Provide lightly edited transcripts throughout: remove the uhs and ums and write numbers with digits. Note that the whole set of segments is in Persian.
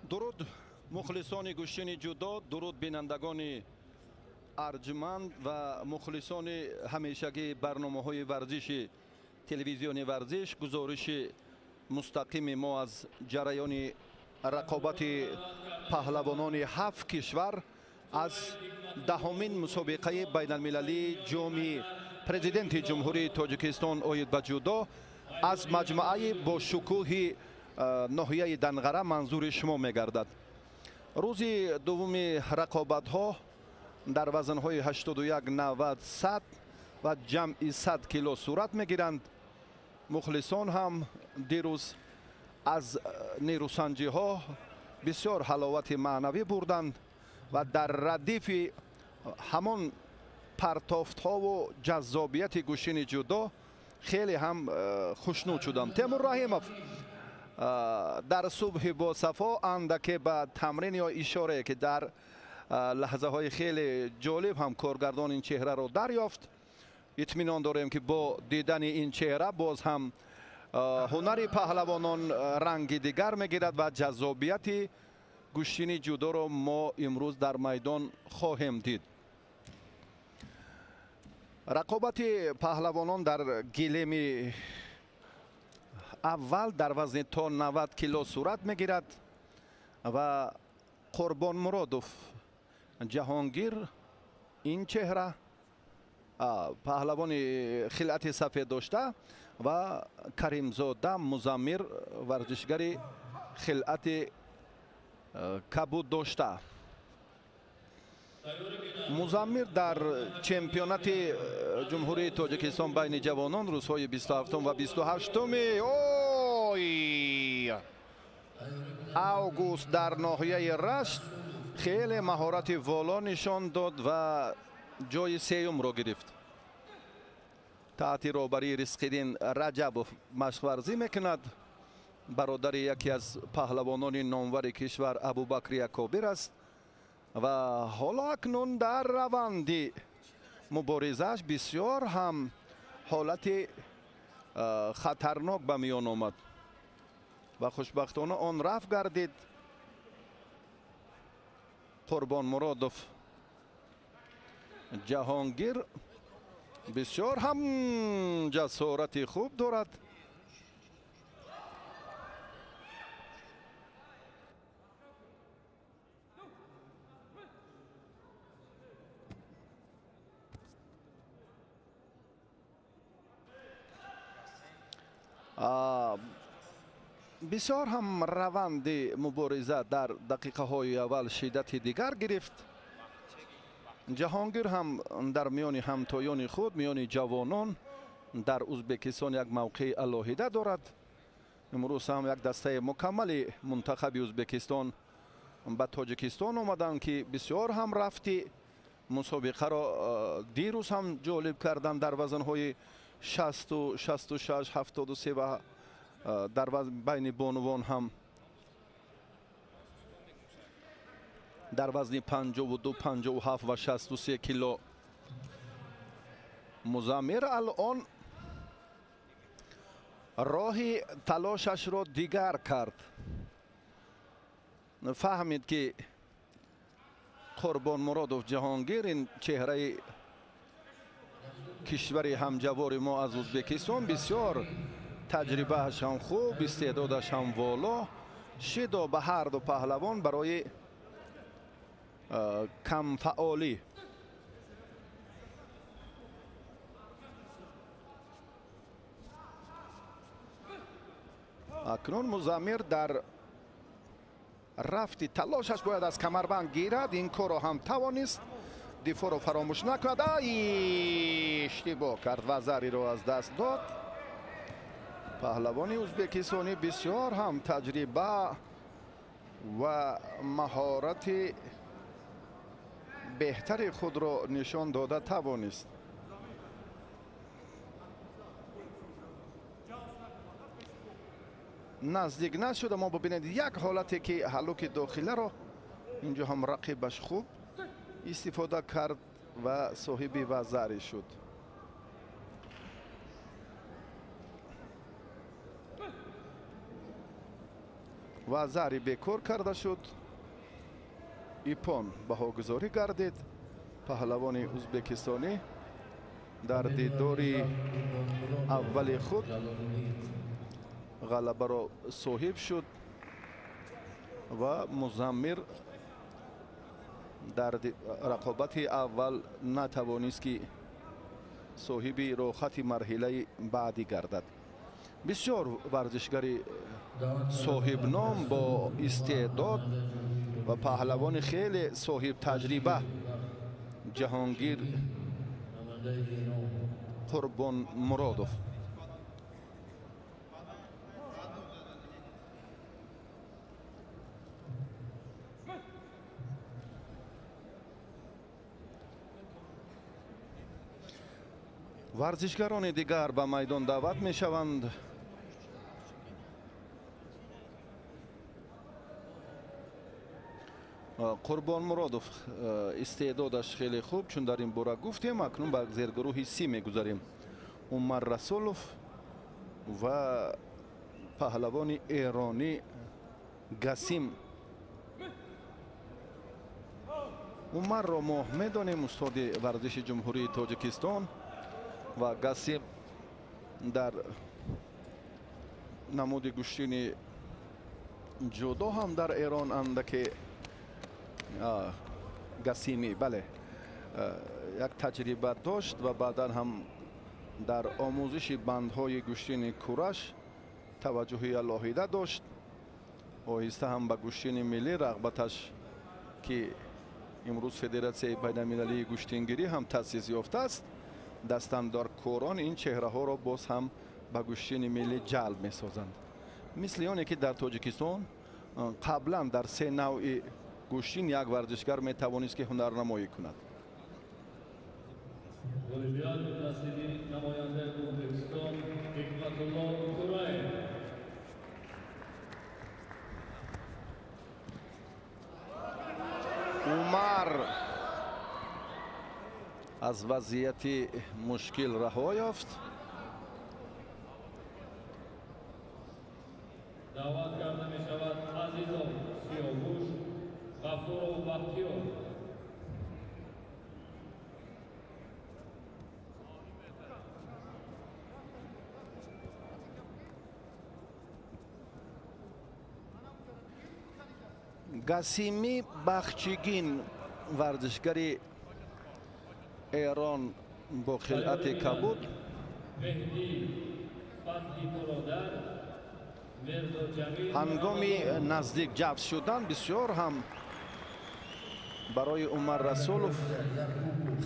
درود مخلصان گوشین جدا، درود بینندگان ارجمند و مخلصان همیشگی برنامه‌های ورزشی تلویزیونی ورزش. گزارش مستقیم ما از جریان رقابت پهلوانان 7 کشور از دهمین مسابقه بین المللی جام پرزیدنت جمهوری تاجیکستان آید به جودو از مجموعه با شکوه ناحیه دنغره منظور شما میگردد. روز دوم رقابت ها در وزن های 81 90 100 و جمع 100 کیلو صورت میگیرند. مخلصان هم دیروز از نیروسنجی ها بسیار حلاوت معنوی بردند و در ردیف همان پرتافت ها و جذابیت گوشین جودو خیلی هم خوشنود شدم. تیمور رحیمов در صبح با صفا اندکی به تمرین یا اشاره که در لحظه های خیلی جالب هم کارگردان این چهره رو دریافت. اطمینان داریم که با دیدن این چهره باز هم هنر پهلوانان رنگ دیگر میگیرد و جذابیت گوشین جودو رو ما امروز در میدان خواهیم دید. رقابت پهلوانان در گلیم اول در وزن تا 90 کیلو صورت میگیرد و قربان مرادوف جهانگیر این چهره پهلوان خلعت سفید داشته و کریمزاده مزمر ورزشگر خلعت کبود داشته. مزمر در چمپیونات جمهوری تاجیکستان بین جوانان روزهای 27 و 28 اوگوست در ناحیه رشت خیلی مهارت والا نشان داد و جای سیوم را گرفت. تحت رهبری رزق‌الدین رجبوف مشق ورزی میکند. برادر یکی از پهلوانان نامور کشور ابوبکر اکابر است و حالا اکنون در روند مبارزش بسیار هم حالت خطرناک به میان آمد و خوشبختانه آن رفع گردید. قربان مرادوف جهانگیر بسیار هم جسارت خوب دارد. بسیار هم روند مبارزه در دقیقه های اول شدت دیگر گرفت. جهانگیر هم در میان همتایان خود میان جوانان در ازبکستان یک موقع علاهیده دارد. امروز هم یک دسته مکمل منتخب ازبکستان به تاجیکستان آمدند که بسیار هم رفتی مسابقه را دیروز هم جالب کردند در وزن های 60 و 66 73 و در وزن بین بانوان هم در وزن 52 57 و 63 کیلو. مزمر الان راه تلاشش را دیگر کرد. فهمید که قربان مرادوف جهانگیر این چهره کشور همجوار ما از ازبکستان بسیار تجربهش هم خوب، استعدادش هم والا شد به هر دو پهلوان برای کم فعالی. اکنون مزمر در رفتی تلاشش باید از کمربند گیرد. این کار را هم توانست، دفاع را فراموش نکرد. اشتباه کرد و ضرری را از دست داد. پهلوان ازبکستانی بسیار هم تجربه و مهارت بهتر خود را نشان داده توانست. نزدیک نشده. ما ببینید یک حالتی که هلوک داخله را اینجا هم رقیبش خوب استفاده کرد و صاحب وزری شد. و ضربه بکور کرده شد. ایپون بهاگذاری گردید. پهلوان ازبکستانی در دیدار اول خود غلبه را صاحب شد و مزمر در رقابت اول نتوانست که صاحب راحت مرحله بعدی گردد. بسیار ورزشگر صاحب نام با استعداد و پهلوان خیلی صاحب تجربه جهانگیر قربان مرادوف. ورزشگران دیگر به میدان دعوت می شوند. قربان مرادوف استعدادش خیلی خوب، چون در این باره گفتیم. اکنون به زیرگروه سی می گذاریم. عمر رسولوف و پهلوان ایرانی گسیم. عمر را ما میدانیم استاد ورزش جمهوری تاجیکستان و گسیم در نمود گوشتین جودو هم در ایران اندکی گسیمی بله یک تجربه داشت و بعدا هم در آموزش بندهای گوشتین کورش توجهی علاهیده داشت. آهسته هم به گوشتین ملی رغبتش که امروز فدراسیون بین‌المللی گوشتینگیری هم تأسیس یافته است، دستاندار کوران این چهره ها را باز هم به گوشتین ملی جلب می سازند. مثل آنی که در تاجیکستان قبلا در سه نوع گوشتین یک ورزشگر می توانست که هنرنمایی کند. عمر از وضعیت مشکل رها یافت. دعوت کرده می شود عزیزان سیاوش غفور و بختیار. گسیمی بخچگین ورزشگری ایران با خلعت کبود هنگامی نزدیک جفت شدن بسیار هم برای عمر رسولوف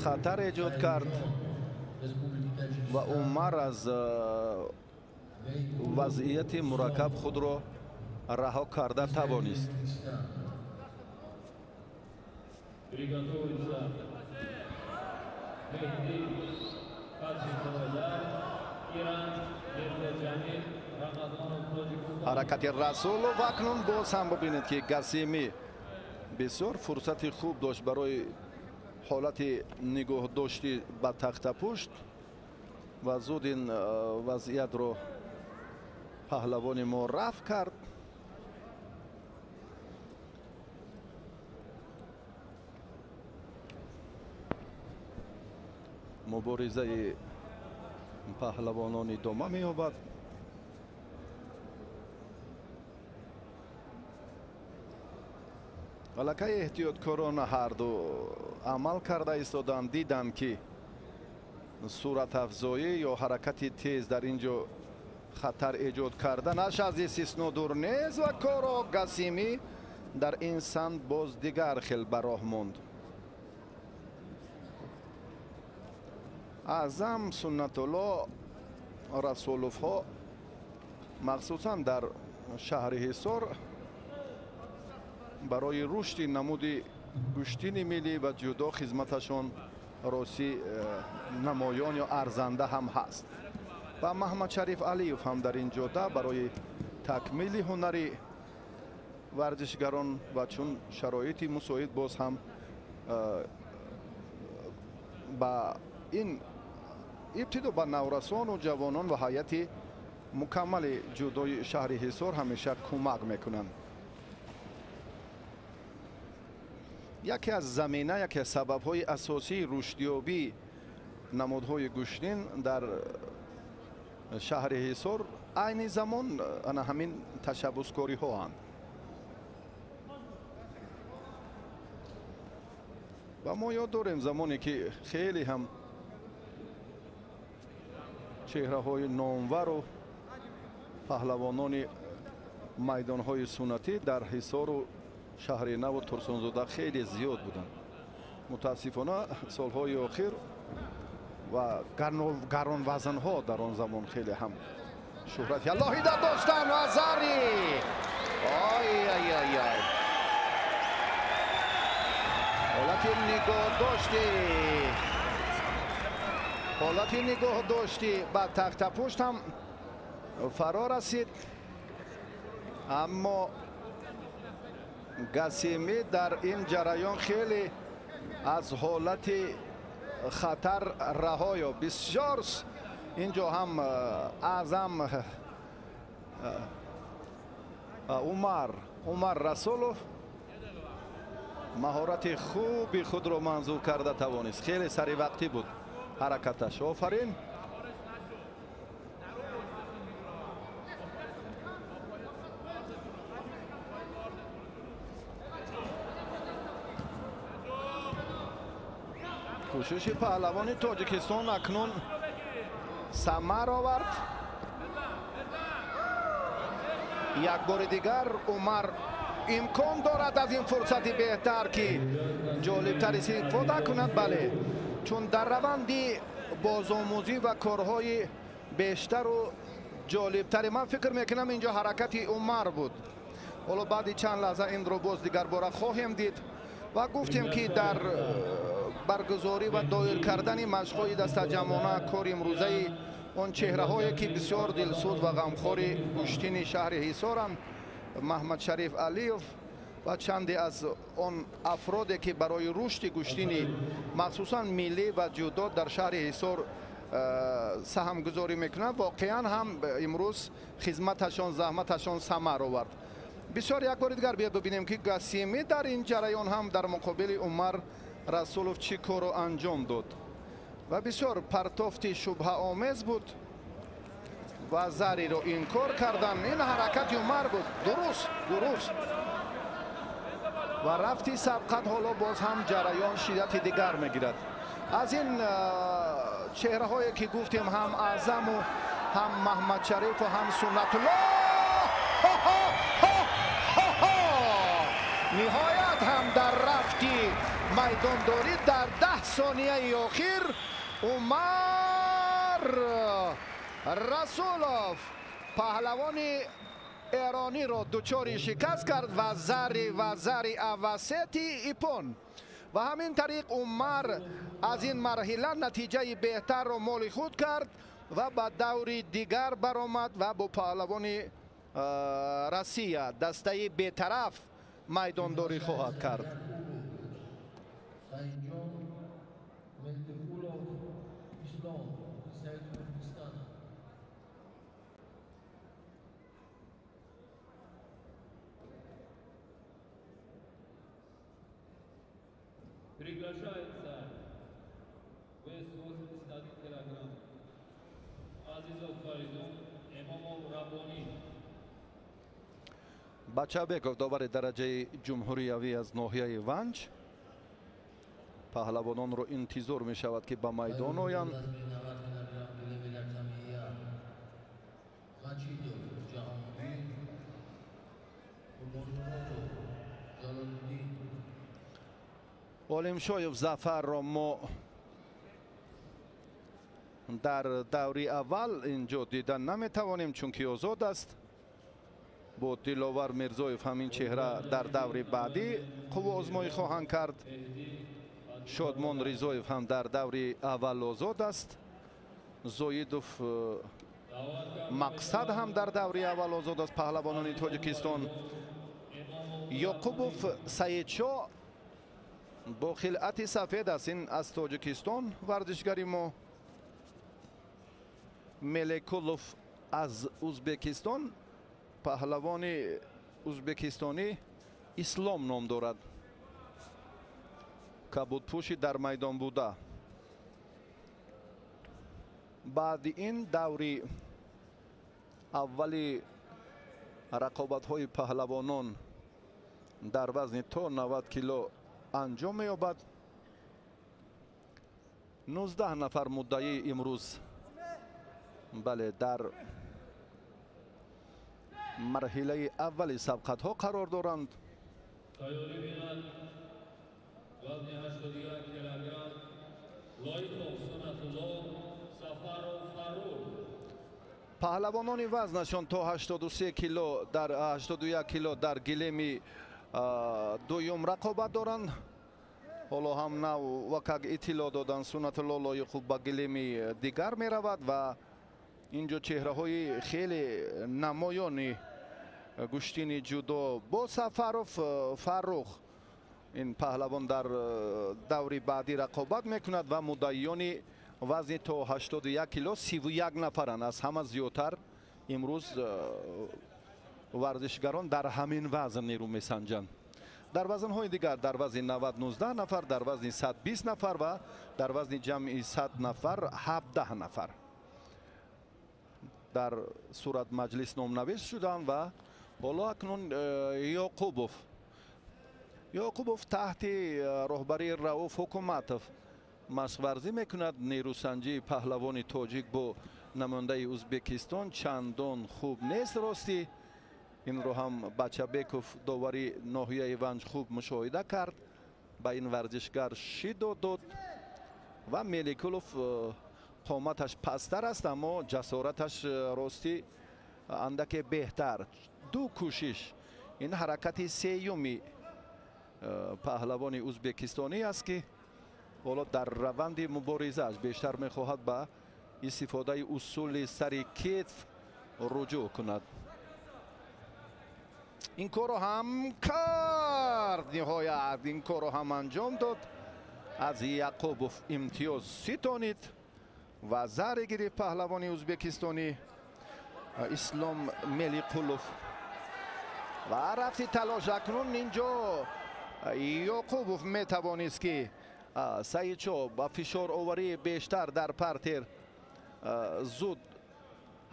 خطر ایجاد کرد و عمر از وضعیت مرکب خود را رها کرده توانست. حرکت رسولوف اکنون باز هم ببینید که گسیمی بسیار فرصت خوب داشت برای حالت نگاه داشتی به تخت پشت و زود این وضعیت رو پهلوان ما رفع کرد. مبارزه پهلوانان ادامه می‌یابد. الکی احتیاطکارانه هر دو عمل کرده ایستادند، دیدند که صورت افزایی یا حرکت تیز در اینجا خطر ایجاد کردنش از استثنا دور نیست و کار گسیمی در این سمت باز دیگر خیلی به راه ماند. اعظم سنت الله رسولوف ها مخصوصا در شهر حصار برای رشد نمود گوشتین ملی و جودو خدمتشان راستی نمایان یا ارزنده هم هست و محمد شریف علیوف هم در این جوده برای تکمیل هنری ورزشگران و چون شرایط مساعد باز هم با این ابتدا به نورسان و جوانان و هیئت مکمل جودوی شهر حصار همیشه کمک میکنند. یکی از زمینه، یکی از سبب‌های اساسی رشدیابی نمادهای گوشتین در شهر حصار عین زمان انا همین تشبسکاری ها هم و ما یاد داریم زمانی که خیلی هم چهره های نامور و پهلوانان میدان های سنتی در حصار و شهر نو و ترسانزاده خیلی زیاد بودند. متاسفانه سالهای آخر و گران وزن ها در آن زمان خیلی هم شهرت اللهی در داشتن و زری آی آی آی آی حالتی نگاه داشتی با تخت پشت هم فرار رسید، اما گسیمی در این جریان خیلی از حالت خطر رهایا بسیار اینجا هم اعظم عمر رسولوف مهارت خوبی خود را منظور کرده توانست. خیلی سری وقتی بود حرکتش. آفرین. کوشش پهلوان تاجیکستان اکنون ثمر آورد. یک بار دیگر عمر امکان دارد از این فرصت بهتر که جالبتر استفاده کند. بله، چون در روندی بازآموزی و کارهای بیشتر و جالبتری من فکر میکنم اینجا حرکت عمر بود. حالا بعد چند لحظه این رو باز دیگر باره خواهیم دید و گفتیم که در برگزاری و دایر کردن مشق‌های دست جمعانه کار امروزه اون چهره هایی که بسیار دلسوز و غمخوار گوشتین شهر حصارند، محمد شریف علیوف و چندی از آن افرادی که برای رشد گوشتین مخصوصا ملی و جودو در شهر حصار سهم گذاری میکنند، واقعا هم امروز خدمتشان زحمتشان ثمر آورد. بسیار یک بار دیگر بیا ببینیم که گسیمی در این جریان هم در مقابل عمر رسولوف چی کارو انجام داد و بسیار پرتافت شبهه آمیز بود و زری رو انکار کردن. این حرکت عمر بود، درست و رفتی سبقت. حالا باز هم جریان شدت دیگر میگیرد. از این چهره هایی که گفتیم هم اعظم و هم محمد شریف و هم سنت الله نهایت هم در رفتی میدانداری در 10 ثانیه آخر عمر رسولوف پهلوان ایرانی را دچار شکست کرد و زری اواسطی ایپون و همین طریق عمر از این مرحله نتیجه بهتر را مال خود کرد و به دور دیگر برآمد و با پهلوان روسیه دسته بی‌طرف میدانداری خواهد کرد. Приглашается вес 81 килограмм Азизов Фаридун Эмомов Рабони. бачабеков довари дараҷаи ҷумҳуриявӣ аз ноҳияи ванҷ. паҳлавононро интизор мешавад ки ба майдон оянд. олимшоев зафарро мо дар даври аввал инҷо дидан наметавонем, чунки озод аст. бо диловар мирзоев ҳамин чеҳра дар даври баъдӣ қуввоозмоӣ хоҳанд кард. шодмон ризоев ҳам дар даври аввал озод аст. зоидов мақсад ҳам дар даври аввал озод аст. паҳлавонони тоҷикистон ёқубов саидшо бо хилати сафед аст. ин аз тоҷикистон варзишгари мо. мелекулов аз узбекистон. паҳлавони узбекистонӣ ислом ном дорад. кабудпӯши дар майдон буда. баъди ин даври аввали рақобатҳои паҳлавонон дар вазни то 90 кило анҷом меёбад. 19 нафар муддаии имрӯз бале дар марҳилаи аввали сабқатҳо қарор доранд. Тайёрӣ бинад вазни 81 килограмм Лоитов Сунатулло Сафаров Фарух. паҳлавонони вазнашон то 83 кило дар 81 кило дар гилеми дуюм рақобат доранд. ҳоло ҳам нав вакак иттилоъ доданд Сунатулло Лоиқов ба гилеми дигар меравад ва инҷо чеҳраҳои хеле намоёни гӯштини ҷудо бо Сафаров Фарух. ин паҳлавон дар даври баъдӣ рақобат мекунад ва муддаиёни вазни то 81 кило 31 нафаранд. аз ҳама зиёдтар имрӯз варзишгарон дар ҳамин вазн нерӯ месанҷанд. дар вазнҳои дигар дар вазни 90 19 нафар, дар вазни 120 нафар ва дар вазни ҷамъи 100 нафар 17 нафар дар сурат маҷлис номнавишт шуданд. ва ҳоло акнун ёқубов таҳти роҳбарии Рауф Ҳукуматов машқварзӣ мекунад. нерӯсанҷии паҳлавони тоҷик бо намояндаи Ӯзбекистон чандон хуб нест. рости инро ҳам Бачабеков довари ноҳияи Ванҷ хуб мушоҳида кард. ба ин варзишгар шидо дод ва Меликулов қоматаш пасттар аст, аммо ҷасораташ рости андаке беҳтар. ду кӯшиш. ин ҳаракати сеюми паҳлавони ӯзбекистонӣ аст ки ҳоло дар раванди муборизааш бештар мехоҳад ба истифодаи усули сари китф руҷӯъ кунад. ин корро ҳам кард. ниҳоят ин корро ҳам анҷом дод. аз яқубов имтиёз ситонид ва зарре гирифт паҳлавони ӯзбекистонӣ Ислом Меликулов ва рафти талош. акнун инҷо ёқубов метавонист ки Саидшоҳ ба фишороварии бештар дар партер зуд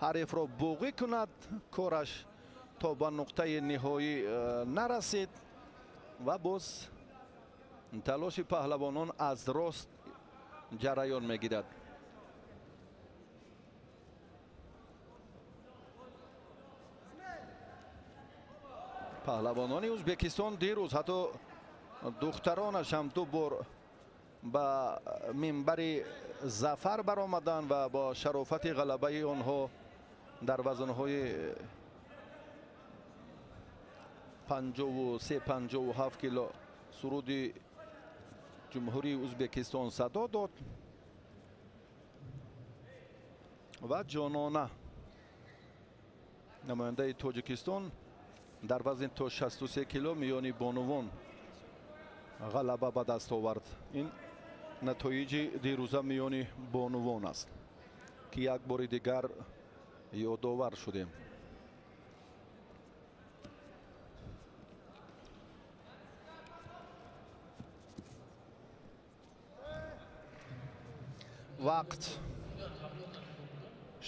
ҳарифро буғӣ кунад. кораш то ба нуқтаи ниҳоӣ нарасид ва боз талоши паҳлавонон аз рост ҷараён мегирад. паҳлавонони ӯзбекистон дирӯз ҳатто духтаронаш ҳам ду бор ба минбари зафар баромаданд ва бо шарофати ғалабаи онҳо дар вазнҳои 53-57 кило суруди ҷумҳурии Ӯзбекистон садо дод ва ҷонона намояндаи Тоҷикистон дар вазни то 63 кило миёни бонувон ғалаба ба даст овард. ин натоиҷи дирӯза миёни бонувон аст ки як бори дигар ёдовар шудем. вақт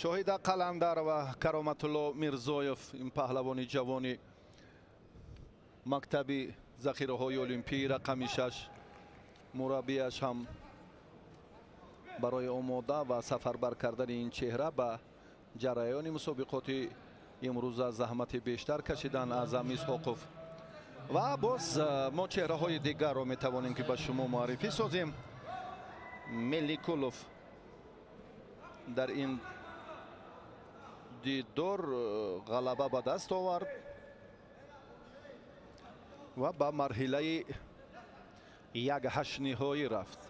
шоҳида қаландар ва Кароматулло Мирзоев ин паҳлавони ҷавони мактаби захираҳои олимпии рақами 6 мураббияш ҳам барои омода ва сафарбар кардани ин чеҳра ба ҷараёни мусобиқоти имрӯза заҳмати бештар кашиданд аз Исҳоқов. ва боз мо чеҳраҳои дигарро метавонем ки ба шумо муаррифӣ созем. Меликулов дар ин дидор ғалаба ба даст овард ва ба марҳилаи 1/8 ниҳоӣ рафт.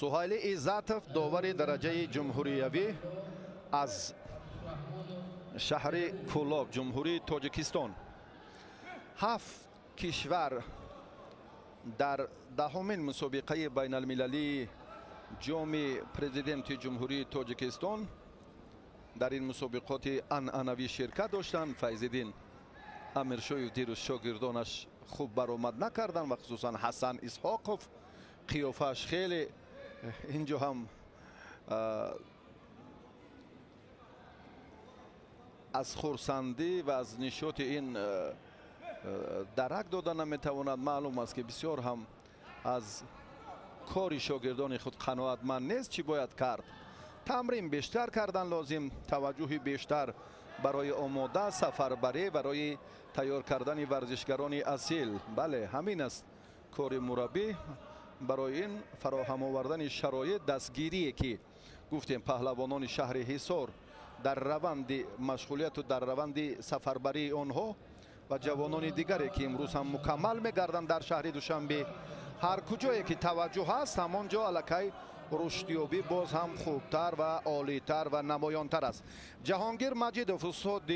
Суҳайли Иззатов довари дараҷаи ҷумҳуриявӣ аз шаҳри Кӯлоб, ҷумҳурии Тоҷикистон. 7 кишвар در دهمین مسابقه بین المللی جام پرزیدنت جمهوری تاجیکستان در این مسابقات انعنوی شرکت داشتند. فیض‌الدین امیرشویف دیروز شاگردانش خوب برآمد نکردند و خصوصا حسن اسحاقوف قیافش خیلی اینجا هم از خرسندی و از نشاط این درک دادن نمیتواند. معلوم است که بسیار هم از کاری شاگردان خود قناعتمند نیست. چی باید کرد؟ تمرین بیشتر کردن لازم، توجه بیشتر برای آماده سفربری، برای تیار کردن ورزشکاران اصیل. بله همین است کار مربی، برای این فراهم آوردن شرایط دستگیری که گفتیم پهلوانان شهر حصار در روند مشغولیت و در روند سفربری آنها و جوانان دیگری که امروز هم مکمل میگردند در شهر دوشنبه. هر کجایی که توجه هست همانجا الکی رشدیابی باز هم خوبتر و عالیتر و نمایانتر است. جهانگیر مجیدوف استاد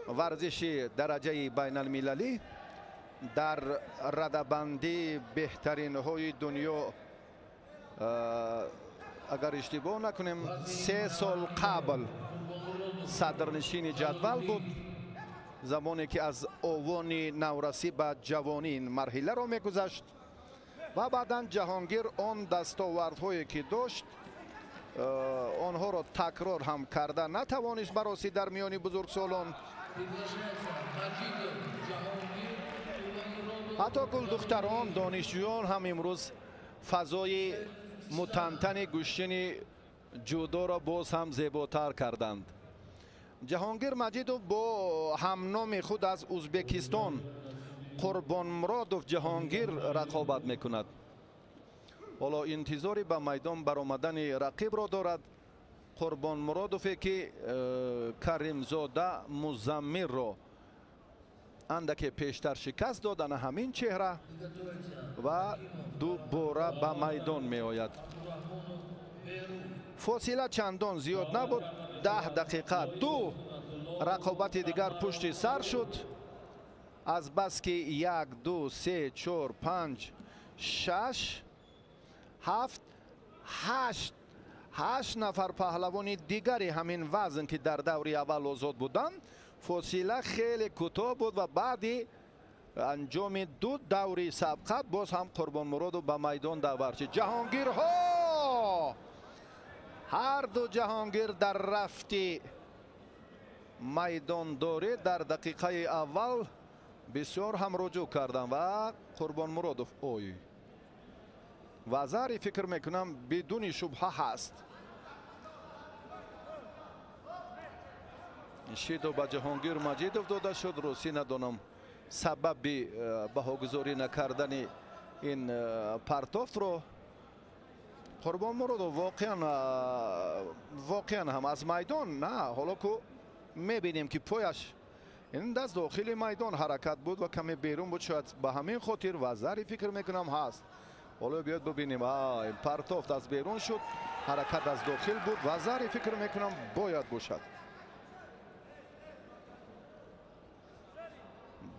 ورزش درجه بین المللی در ردبندی بهترین های دنیا اگر اشتباه نکنیم 3 سال قبل صدرنشین جدول بود، زمانی که از آوان نورسی به جوانی این مرحله را میگذشت و بعدا جهانگیر آن دستاوردهایی که داشت آنها را تکرار هم کرده نتوانست بررسی در میان بزرگسالان. حتی گل دختران دانشجویان هم امروز فضای متنتن گوشتن جودو را باز هم زیباتر کردند. جهانگیر مجیدوف با همنام خود از ازبکستان قربانمرادوف جهانگیر رقابت میکند. حالا انتظاری به میدان برآمدن رقیب را دارد. قربانمرادوفی که کریمزاده مزمیر را اندک پیشتر شکست دادن همین چهره و دوباره به میدان می آید. فاصله چندان زیاد نبود، 10 دقیقه 2 رقابت دیگر پشت سر شد. از بس که 1 2 3 4 5 6 7 8 نفر پهلوان دیگری همین وزن که در دوری اول آزاد بودند. فاصله خیلی کوتاه بود و بعدی انجام 2 دوری سبقت باز هم قربانمرادوف به میدان داور شد. جهانگیرها هر دو جهانگیر در رفتی میدان داری در دقیقه اول بسیار هم رجوع کردن و قربانمرادوف وزاری فکر میکنم بدون شبهه هست. شیدو به جهانگیر مجیدوف داده شد. روسی ندانم سبب بهاگذاری نکردن این پرتافت رو. قربانمرادوف واقعا هم از میدان نه، حالا که میبینیم که پایش این دست داخل میدان حرکت بود و کمی بیرون بود، شاید به همین خاطر وزاری فکر میکنم هست. حالا بیاد ببینیم. این پرتافت از بیرون شد، حرکت از داخل بود. وزاری فکر میکنم باید باشد.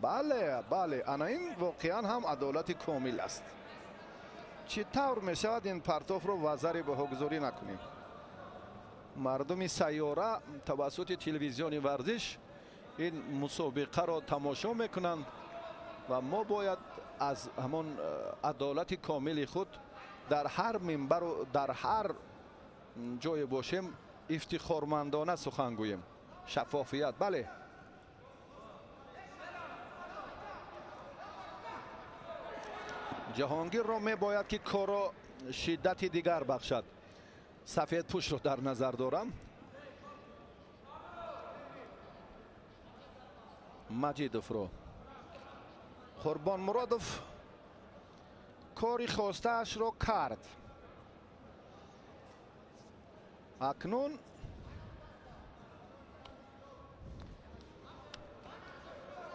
بله انا این واقعا هم عدالت کامل است. چطور می شود این پرتاف رو وزاری بهاگذاری نکنیم؟ مردم سیاره توسط تلویزیون ورزش این مسابقه را تماشا میکنند و ما باید از همان عدالت کامل خود در هر منبر و در هر جای باشیم افتخارمندانه سخن گوییم. شفافیت. بله جهانگیر را می باید که کارا شدت دیگر بخشد. سفید پوش رو در نظر دارم. مجیدوف رو قربانمرادوف کاری خواسته اش رو کرد. اکنون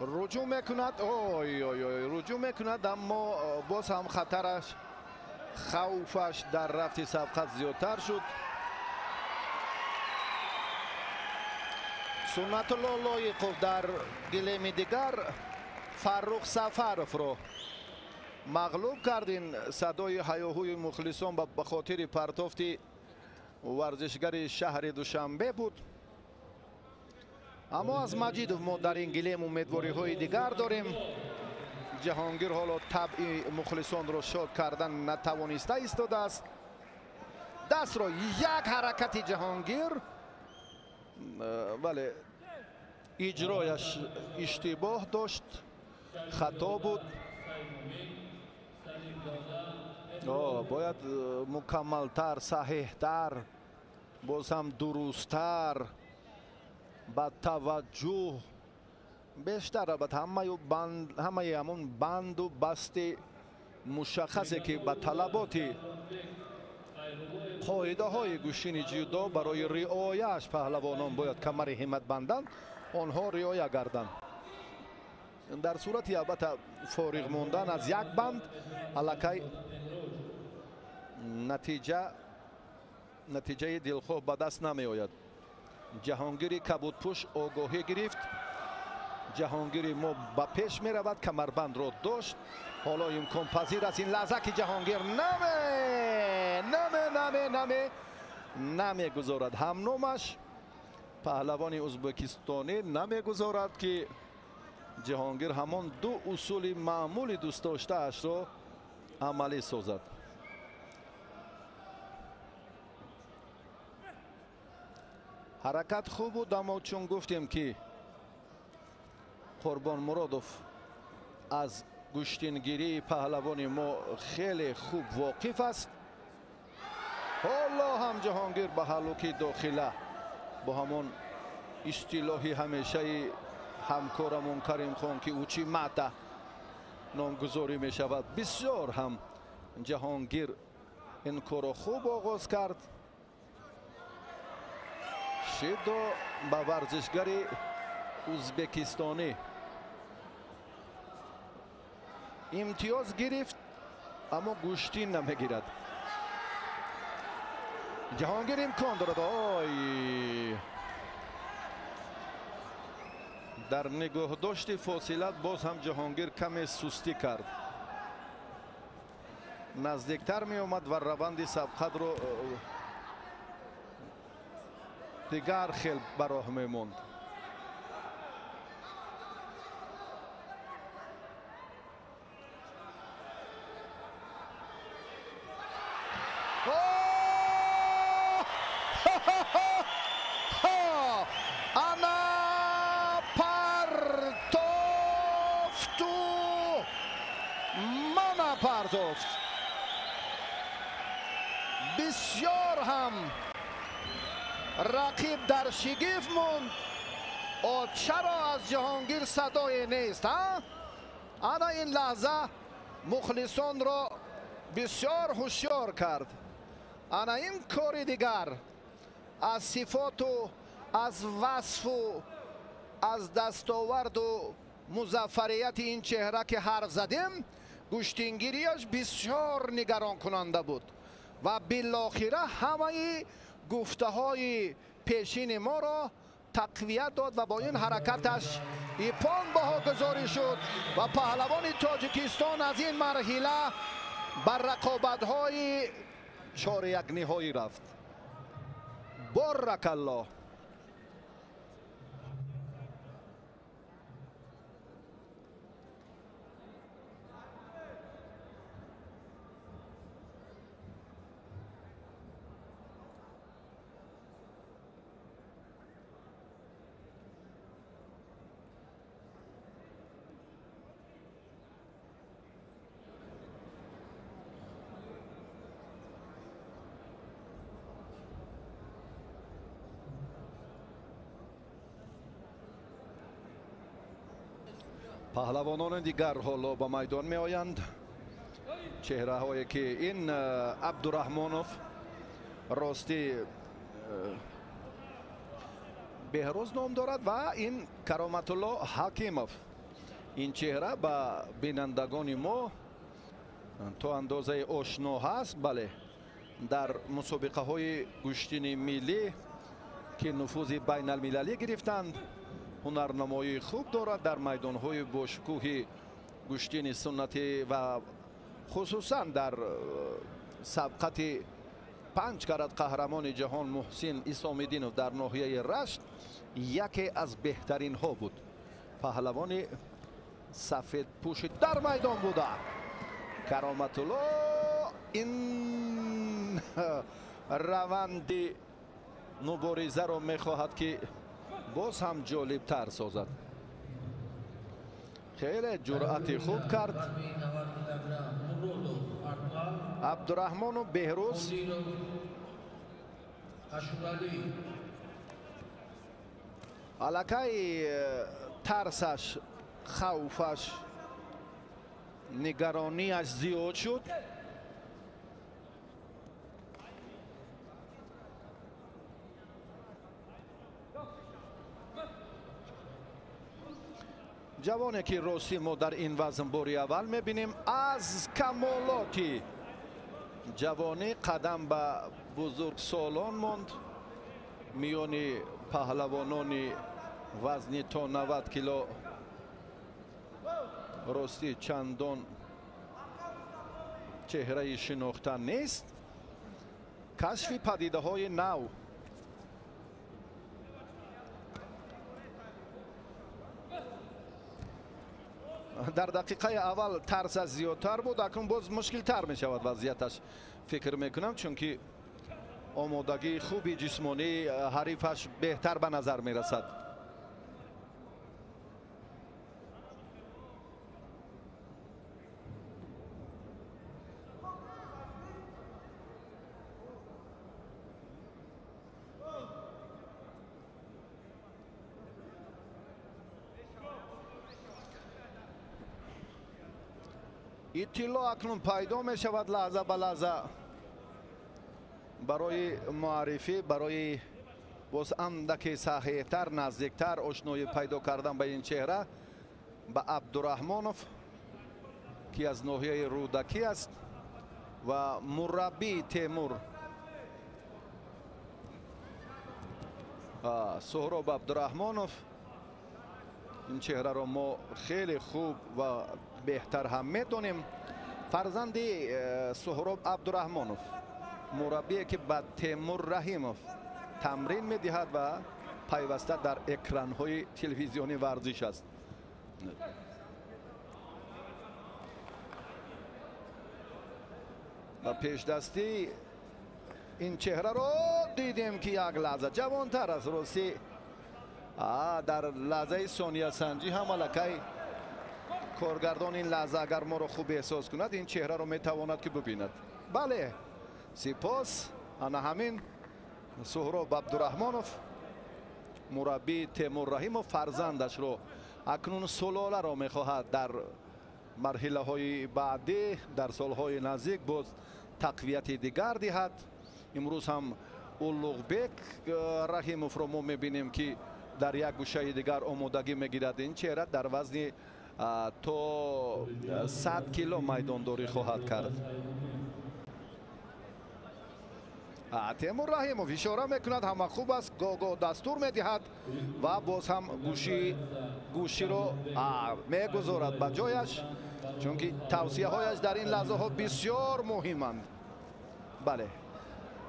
رجوع میکند. رجوع میکند، اما باز هم خطرش خوفش در رفت سبقت زیادتر شد. سنت الله لایقوف در گلیم دیگر فرخ سفرف رو مغلوب کردین. صدای هیاهوی مخلصان به خاطر پرتافت ورزشگر شهر دوشنبه بود. اما از مجیدوف ما در این گلیم امیدواری های دیگر داریم. جهانگیر حالا طبع مخلصان را شاد کردن نتوانسته ایستاده است. دست را یک حرکت جهانگیر، ولی اجرایش اشتباه داشت، خطا بود. باید مکملتر، صحیحتر، باز هم درستتر، با توجه بیشتر. البته همه همون بند و بست مشخصه که به طلبات قاعده های گوشین جودو برای رعایش پهلوانان باید کمر همت بندند، آنها رعایت گردند. در صورتی البته فارغ موندن از یک بند الکی نتیجه دلخواه به دست نمی آید. جهانگیری کبودپوش آگاهی گرفت. جهانگیری ما به پیش می رود، کمربند را داشت. حالا امکان پذیر است این لحظه که جهانگیر نمی گذارد. همنامش پهلوان ازبکستانی نمی گذارد که جهانگیر همان دو اصول معمولی دوست داشته اش را عملی سازد. حرکت خوب بود، اما چون گفتیم که قربان مرادوف از گوشتینگیری پهلوان ما خیلی خوب واقف است. حالا هم جهانگیر به حلوکی داخله با همون اصطلاحی همیشه همکارمون کریم خان که اوچی ماتا نامگذاری می شود، بسیار هم جهانگیر این کار خوب آغاز کرد. شیدو با ورزشگر ازبکستانی امتیاز گرفت، اما گوشتین نمیگیرد. جهانگیر امکان دارد. در نگاه داشت فاصلت باز هم جهانگیر کمی سستی کرد. نزدیکتر می آمد و روند سبقت رو دیگر خیلی براه می موند. پرداخت بسیار هم رقیب در شگفت موند. چرا از جهانگیر صدای نیست؟ انا این لحظه مخلصان را بسیار هوشیار کرد. انا این کار دیگر از صفات و از وصف و از دستاورد و مظفریت این چهره که حرف زدیم، گوشتینگیریش بسیار نگران کننده بود و بالاخره همه گفته های پیشین ما را تقویت داد و با این حرکتش ایپان بها گذاری شد و پهلوان تاجیکستان از این مرحله بر رقابت های 4-1 نهایی رفت. بارک الله. پهلوانان دیگر حالا به میدان می آیند. چهره هایی که این عبدالرحمانوف راستی بهروز نام دارد و این کرامت الله حکیموف. این چهره به بینندگان ما تا اندازه آشنا هست. بله، در مسابقه های گوشتین ملی که نفوذ بین المللی گرفتند هنرنمایی خوب دارد. در میدان های باشکوه گوشتین سنتی و خصوصا در سبقت 5 کرات قهرمان جهان محسن اسام‌الدینov در ناحیه رشت یکی از بهترین ها بود. پهلوان سفید پوش در میدان بوده. کرامت الله این روند مبارزه رو میخواهد که باز هم جالب تر سازد. خیلی جرأت خوب کرد عبدالرحمن و بهروز. الکی ترسش، خوفش، نگرانیش زیاد شد. جوانی که راستی ما در این وزن باری اول میبینیم از کمالاتی جوانی قدم به بزرگ سالان ماند. میان پهلوانان وزنی تا 90 کیلو راستی چندان چهره شناخته نیست. کشف پدیده های نو. در دقیقه اول ترس از زیادتر بود، اکنون باز مشکل تر می شود وضعیتش فکر میکنم، چون که آمادگی خوبی جسمانی حریفش بهتر به نظر می رسد. اطلاع اکنون پیدا می شود لحظه به لحظه برای معرفی، برای باز اندکی صحیح‌تر، نزدیکتر آشنایی پیدا کردن به این چهره، به عبدالرحمنov که از ناحیه رودکی است و مربی تیمور سهراب عبدالرحمنov. این چهره را ما خیلی خوب و بهتر هم میدونیم. فرزند سهراب عبدالرحمنov مربی که به تیمور رحیمov تمرین میدهد و پیوسته در اکران های تلویزیونی ورزش است. و پیش دستی این چهره رو دیدیم که یک لحظه جوانتر است. راستی در لحظه ثانیه سنجی هم الکی کارگردان این لحظه اگر ما رو خوب احساس کند این چهره رو میتواند که ببیند. بله، سپاس. انا همین سهراب عبدالرحمنov مربی تیمور رحیمov فرزندش رو اکنون سلاله رو میخواهد در مرحله های بعدی در سالهای نزدیک باز تقویت دیگر دهد. امروز هم اولوغبک رحیمov رو ما میبینیم که در یک گوشه دیگر آمادگی میگیرد. این چهره در وزن تا 100 کیلو میدانداری خواهد کرد. تیمور رحیمov اشاره میکند همه خوب است، گاگا دستور میدهد و باز هم گوشی رو میگذارد به جایش، چون که توصیه هایش در این لحظه ها بسیار مهمند. بله،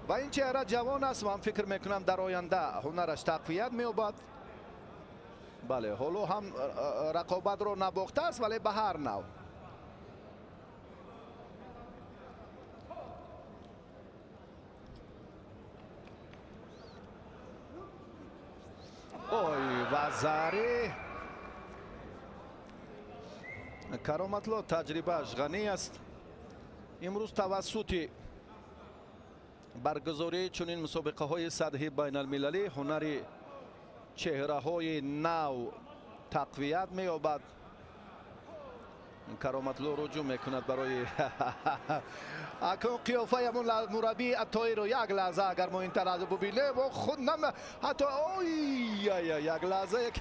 و این چهره جوان است و من فکر میکنم در آینده هنرش تقویت مییابد. بله، حالا هم رقابت رو نباخته است ولی به هر نوع. اوی وزاری کرامت الله تجربهش غنی است. امروز توسط برگزاری چنین مسابقه های سطحی بین المللی هنر چهره های نو تقویت می‌یابد. کرامت الله رجوع میکند برای اکنون قیافه همون مربی عطایی رو یک لحظه اگر ما این طرح ببینیم و خود حتی یک لحظه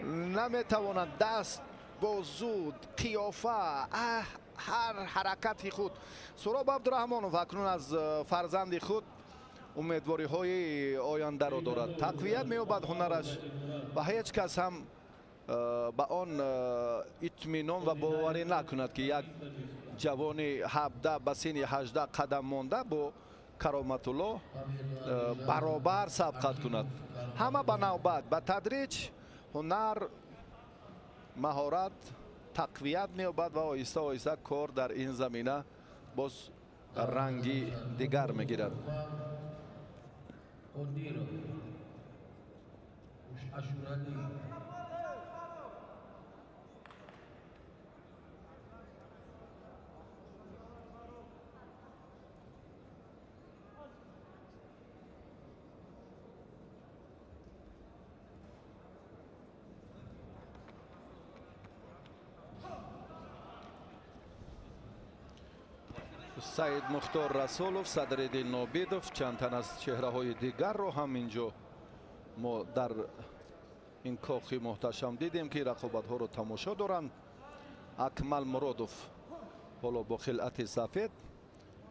نمیتواند دست بازو قیافه هر حرکتی خود. سهراب عبدالرحمنov اکنون از فرزند خود امیدواری های آینده رو دارد، تقویت می‌یابد هنرش و هیچ کس هم ба он итминон ва боварӣ накунад ки як ҷавони 17 ба синни 18 қадам монда бо кароматулло баробар сабқат кунад. ҳама ба навбат, ба тадриҷ ҳунар, маҳорат тақвият меёбад ва оҳиста оҳиста кор дар ин замина боз ранги дигар мегирад. саид мухтор расулов, садреддин нобидов, чанд тан аз чеҳраҳои дигарро ҳам инҷо мо дар ин кохи муҳташам дидем ки рақобатҳоро тамошо доранд. акмал муродов ҳоло бо хилъати сафед,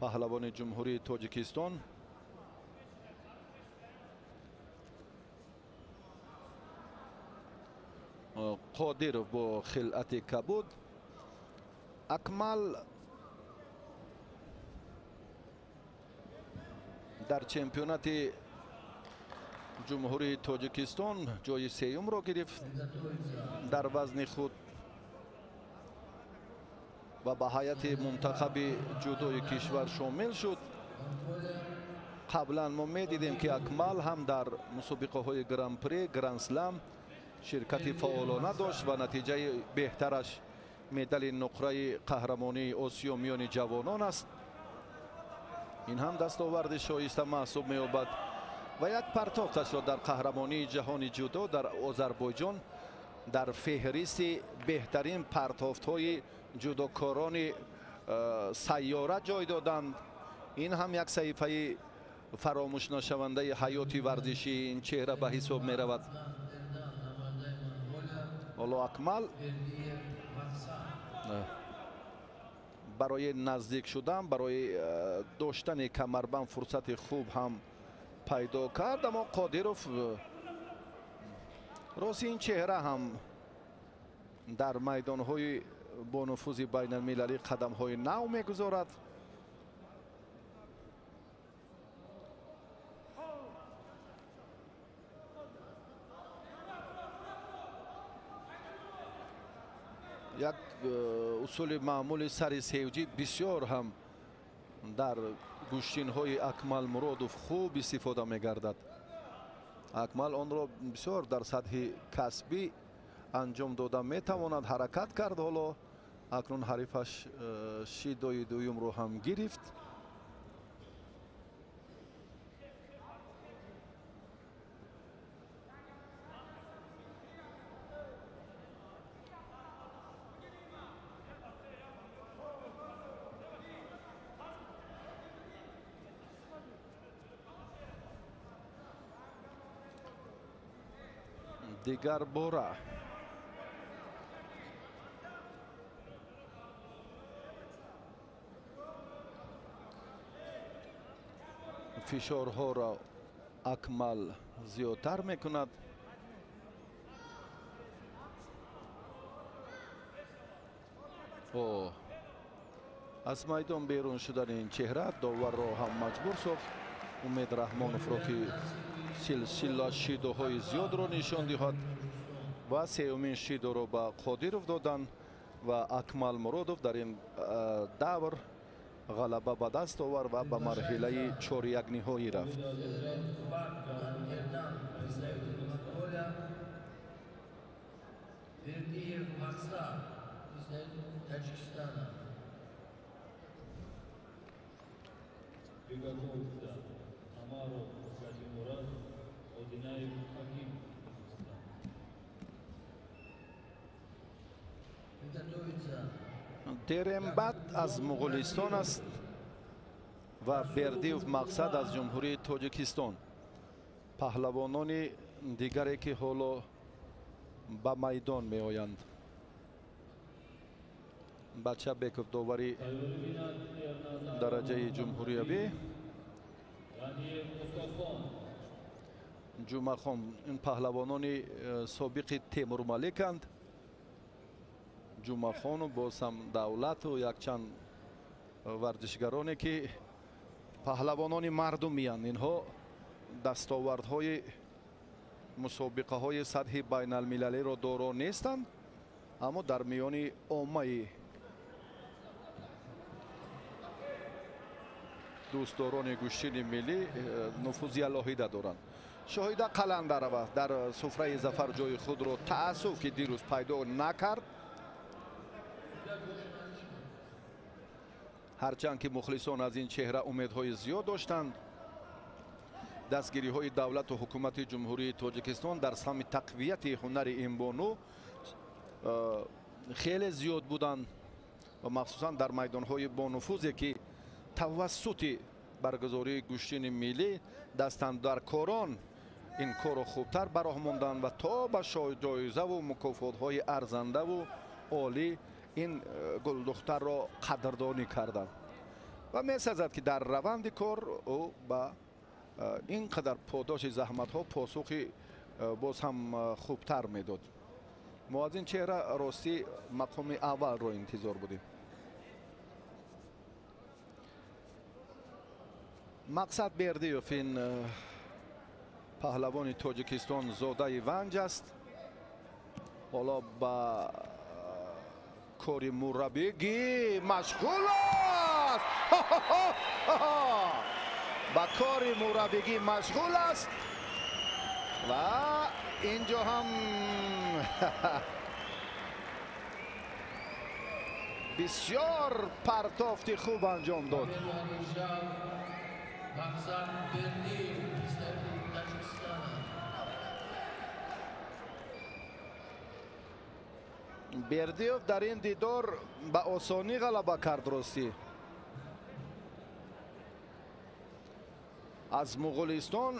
паҳлавони ҷумҳурии тоҷикистон. қодиров бо хилъати кабуд. акмал дар чемпионати ҷумҳурии тоҷикистон ҷои сеюмро гирифт дар вазни худ ва ба ҳайати мунтахаби ҷудои кишвар шомил шуд. қаблан мо медидем ки акмал ҳам дар мусобиқаҳои гран-при, гран-слам ширкати фаъолона дошт ва натиҷаи беҳтараш медали нуқраи қаҳрамонии осиё миёни ҷавонон аст. ин ҳам дастоварди шоиста маҳсуб меёбад ва як партофташро дар қаҳрамонии ҷаҳони ҷудо дар озарбойҷон дар феҳристи беҳтарин партофтҳои ҷудокорони сайёра ҷой доданд. ин ҳам як саҳифаи фаромӯшнашавандаи ҳаёти варзишии ин чеҳра ба ҳисоб меравад. ҳоло акмал барои наздик шудан, барои доштани камарбанд фурсати хуб ҳам пайдо кард, аммо қодиров рости ин чеҳра ҳам дар майдонҳои бо нуфузи байналмилалӣ қадамҳои нав мегузорад. як усули маъмули сари севҷӣ бисёр ҳам дар гӯштинҳои акмал муродов хуб истифода мегардад. акмал онро бисёр дар сатҳи касбӣ анҷом дода метавонад, ҳаракат кард. ҳоло акнун ҳарифаш шидои дуюмро ҳам гирифт. дигар бора фишорҳоро акмал зиёдтар мекунад. аз майдон берун шудани ин чеҳра доварро ҳам маҷбур сохт умед раҳмоновро ки силсила шидоҳои зиёдро нишон диҳад ва сеюмин шидоро ба қодиров доданд ва акмал муродов дар ин давр ғалаба ба даст овард ва ба марҳилаи чорякниҳоӣ рафт. дерембат аз муғулистон аст ва бердиев мақсад аз ҷумҳурии тоҷикистон. паҳлавонони дигаре ки ҳоло ба майдон меоянд. бачабеков довари дараҷаи ҷумҳуриявӣ. ҷумахон ин паҳлавонони собиқи темурмаликанд. ҷумахону бозам давлату якчанд варзишгароне ки паҳлавонони мардумиянд. инҳо дастовардҳои мусобиқаҳои сатҳи байналмилалиро доро нестанд, аммо дар миёни оммаи дӯстдорони гӯштини миллӣ нуфузи алоҳида доранд. шоҳида қаландарова дар суфраи зафар ҷои худро таассуф ки дирӯз пайдо накард. ҳарчанд ки мухлисон аз ин чеҳра умедҳои зиёд доштанд. дастгириҳои давлату ҳукумати ҷумҳурии тоҷикистон дар самти тақвияти ҳунари ин бону хеле зиёд буданд ва махсусан дар майдонҳои бонуфузе ки тавассути баргузории гӯштини миллӣ дастандаркорон ин корро хубтар бароҳ монданд ва то ба ҷоизаву мукофотҳои арзандаву олӣ ин гулдухтарро қадрдонӣ карданд. ва месазад ки дар раванди кор ӯ ба ин қадар подоши заҳматҳо посухи боз ҳам хубтар медод. мо аз ин чеҳра ростӣ мақоми аввалро интизор будем. мақсад бердиёв ин паҳлавони тоҷикистон зодаи ванҷ аст. ҳоло ба кори мураббигӣ машғул аст. ба кори мураббигӣ машғул аст ва инҷо ҳам бисёр партофти хуб анҷом дод. бердиёв дар ин дидор ба осонӣ ғалаба кард. ростӣ аз муғулистон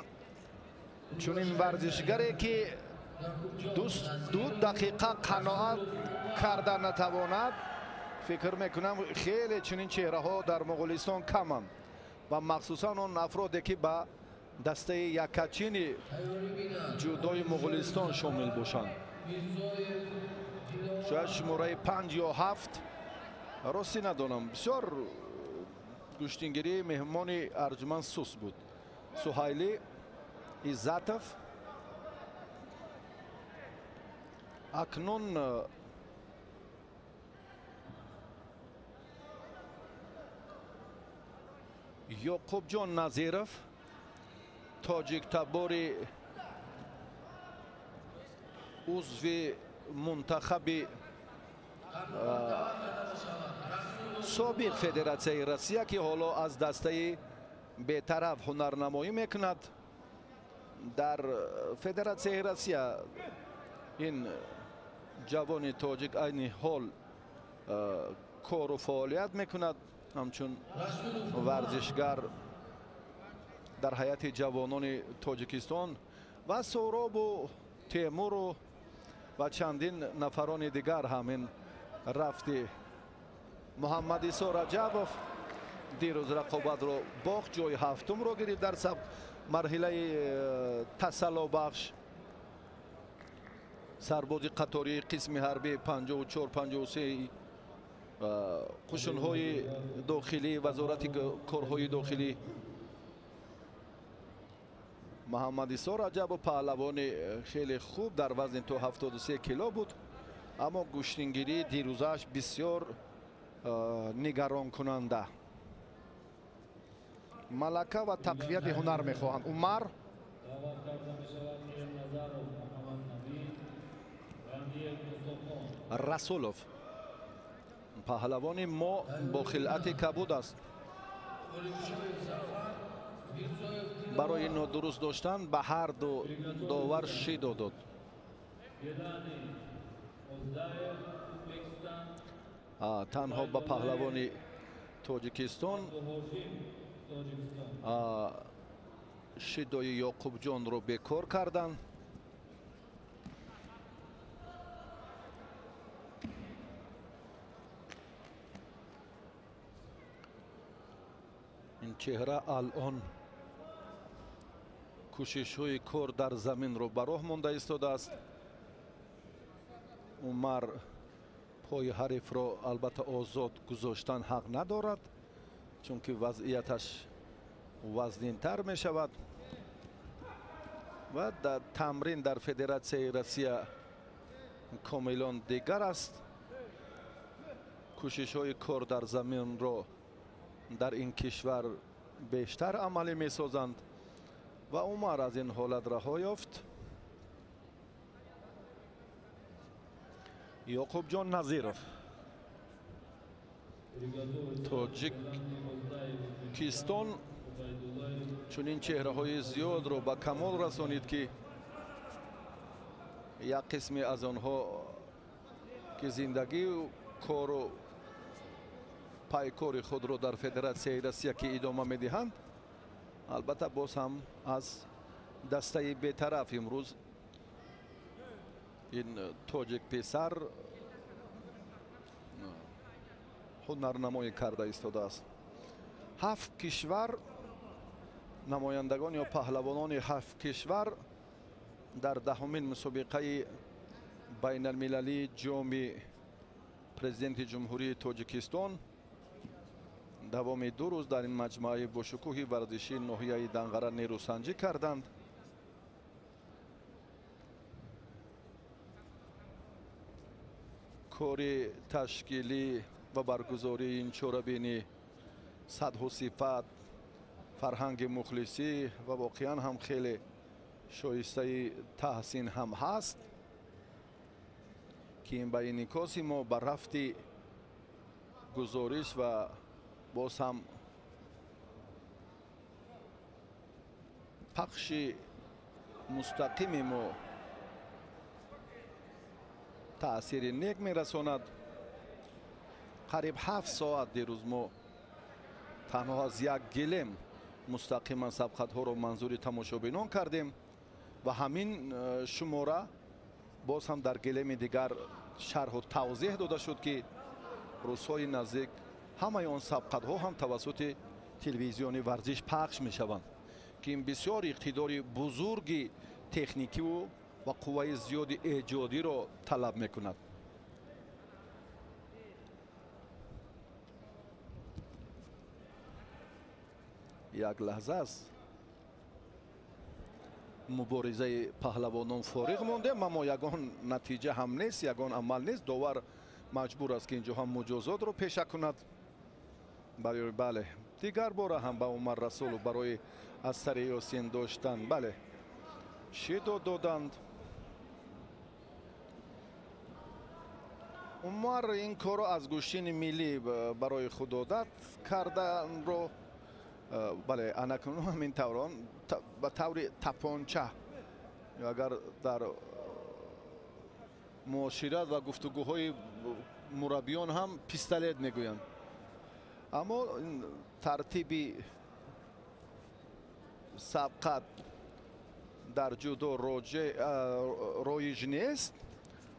чунин варзишгаре ки ду дақиқа қаноат карда натавонад, фикр мекунам хеле чунин чеҳраҳо дар муғулистон каманд ва махсусан он афроде ки ба дастаи якачини ҷудои муғулистон шомил бошанд. шояд шумораи 5 ё 7. ростӣ надонам. бисёр гӯштингирии меҳмони арҷуманд сус буд. суҳайли иззатов акнун ёқубҷон назиров тоҷиктабори узви мунтахаби собиқ федератсияи россия ки ҳоло аз дастаи бетараф ҳунарнамоӣ мекунад дар федератсияи россия. ин ҷавони тоҷик айни ҳол кору фаъолият мекунад ҳамчун варзишгар дар ҳайати ҷавонони тоҷикистон ва соробу темуру ва чандин нафарони дигар ҳам ин рафти муҳаммадисо раҷабов дирӯз рақобатро бохт, ҷои ҳафтумро гирифт дар марҳилаи тасаллобахш. сарбози қатории қисми ҳарбии 54-53 қушунҳои дохилӣ, вазорати корҳои дохилӣ. муҳаммадисо раҷабов паҳлавони хеле хуб дар вазни то 73 кило буд, аммо гӯштингирии дирӯзааш бисёр нигаронкунанда. малака ва тақвияти ҳунар мехоҳанд. умар расулов паҳлавони мо бо хилъати кабуд аст. барои нодуруст доштан ба ҳар ду довар шидо дод. танҳо ба паҳлавони тоҷикистон шидои ёқубҷонро бекор карданд. ин чеҳра алон кӯшишҳои кор дар заминро ба роҳ монда истодааст. Умар пои ҳарифро албатта озод гузоштан ҳақ надорад, чунки вазъияташ вазнинтар мешавад ва дар тамрин дар Федератсияи Россия комилон дигар аст. кӯшишҳои кор дар заминро дар ин кишвар бештар амалӣ месозанд ва Умар аз ин ҳолат раҳо ёфт. Ёқубҷон Назиров, Тоҷикистон чунин чеҳраҳои зиёдро ба камол расонид, ки як қисми аз онҳо ки зиндагию кору пайкори худро дар Федератсияи Россия ки идома медиҳанд, албатта боз ҳам аз дастаи бетараф имрӯз ин тоҷик писар ҳунарнамоӣ карда истодааст. 7 кишвар, намояндагон ё паҳлавонони 7 кишвар дар 10-умин мусобиқаи байналмилалии ҷоми президенти ҷумҳурии Тоҷикистон давоми 2 рӯз дар ин маҷмӯаи бошукӯҳи варзишии ноҳияи Данғара нерӯсанҷӣ карданд. кори ташкилӣ ва баргузории ин чорабини садҳу сифат, фарҳанги мухлисӣ ва воқеан ҳам хеле шоистаи таҳсин ҳам ҳаст, ки ин ба инъикоси мо ба рафти гузориш ва боз ҳам пахши мустақими мо таъсири нек мерасонад. қариб 7 соат дирӯз мо танҳо аз як гилем мустақиман сабқатҳоро манзури тамошобинон кардем ва ҳамин шумора боз ҳам дар гилеми дигар шарҳу тавзеҳ дода шуд, ки рӯзҳои наздик ҳамаи он сабқатҳо ҳам тавассути телевизиони варзиш пахш мешаванд, ки ин бисёр иқтидори бузурги техникиву ва қувваи зиёди эҷодиро талаб мекунад. як лаҳза аст муборизаи паҳлавонон фориғ мондем, аммо ягон натиҷа ҳам нест, ягон амал нест. Довар маҷбур аст ки инҷо ҳам муҷозотро пеша кунад. бале дигар бора ҳам ба Умар Расулов барои аз сари Ёсин доштан бале шидод доданд. Умар ин корро аз гӯштини миллӣ барои худодат карданро бале анакунун ҳамин таврон ба таври тапонча ё агар дар муошират ва гуфтугӯҳои мураббиён ҳам пистолет мегӯянд, аммо тартиби сабқат дар ҷудо роиҷ нест.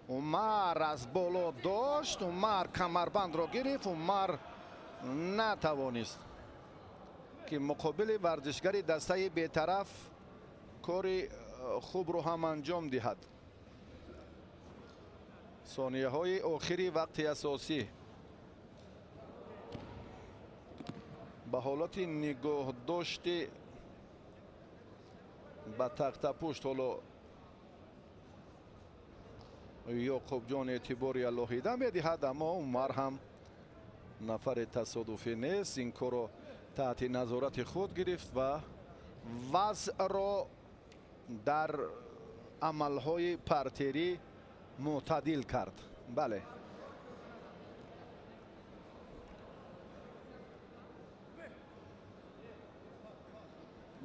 Умар аз боло дошт, Умар камарбандро гирифт, Умар натавонист ки муқобили варзишгари дастаи бетараф кори хубро ҳам анҷом диҳад. сонияҳои охири вақти асосӣ ба ҳолати нигоҳдошти ба тахтапушт ҳоло Ёқубҷон эътибори алоҳида медиҳад, аммо Умар ҳам нафари тасодуфӣ нест. ин корро таҳти назорати худ гирифт ва вазъро дар амалҳои партерӣ мӯътадил кард. бале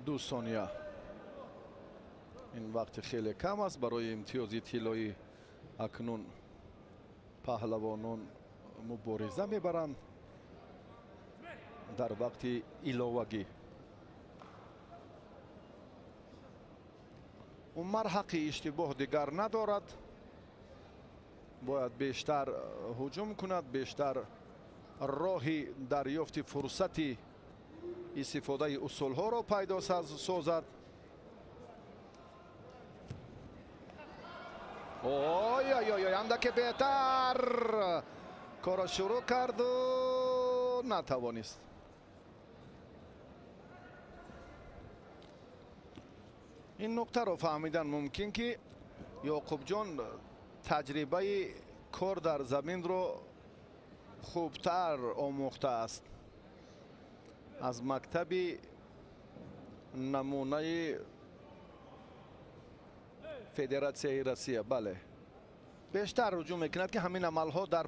ду сония ин вақти хеле кам аст барои имтиёзи тиллоӣ. акнун паҳлавонон мубориза мебаранд дар вақти иловагӣ. Умар ҳаққи иштибоҳ дигар надорад, бояд бештар ҳуҷум кунад, бештар роҳи дарёфти фурсати истифодаи усулҳоро пайдо созад. اوی اوی اوی اندک بهتر کارو شروع کرد و نتوانست. این نکته رو فهمیدن ممکن که یعقوب جان تجربه کار در زمین رو خوبتر آموخته است از مکتب نمونه فدراسیون روسیه. بله بیشتر رجوع میکند که همین عمل ها در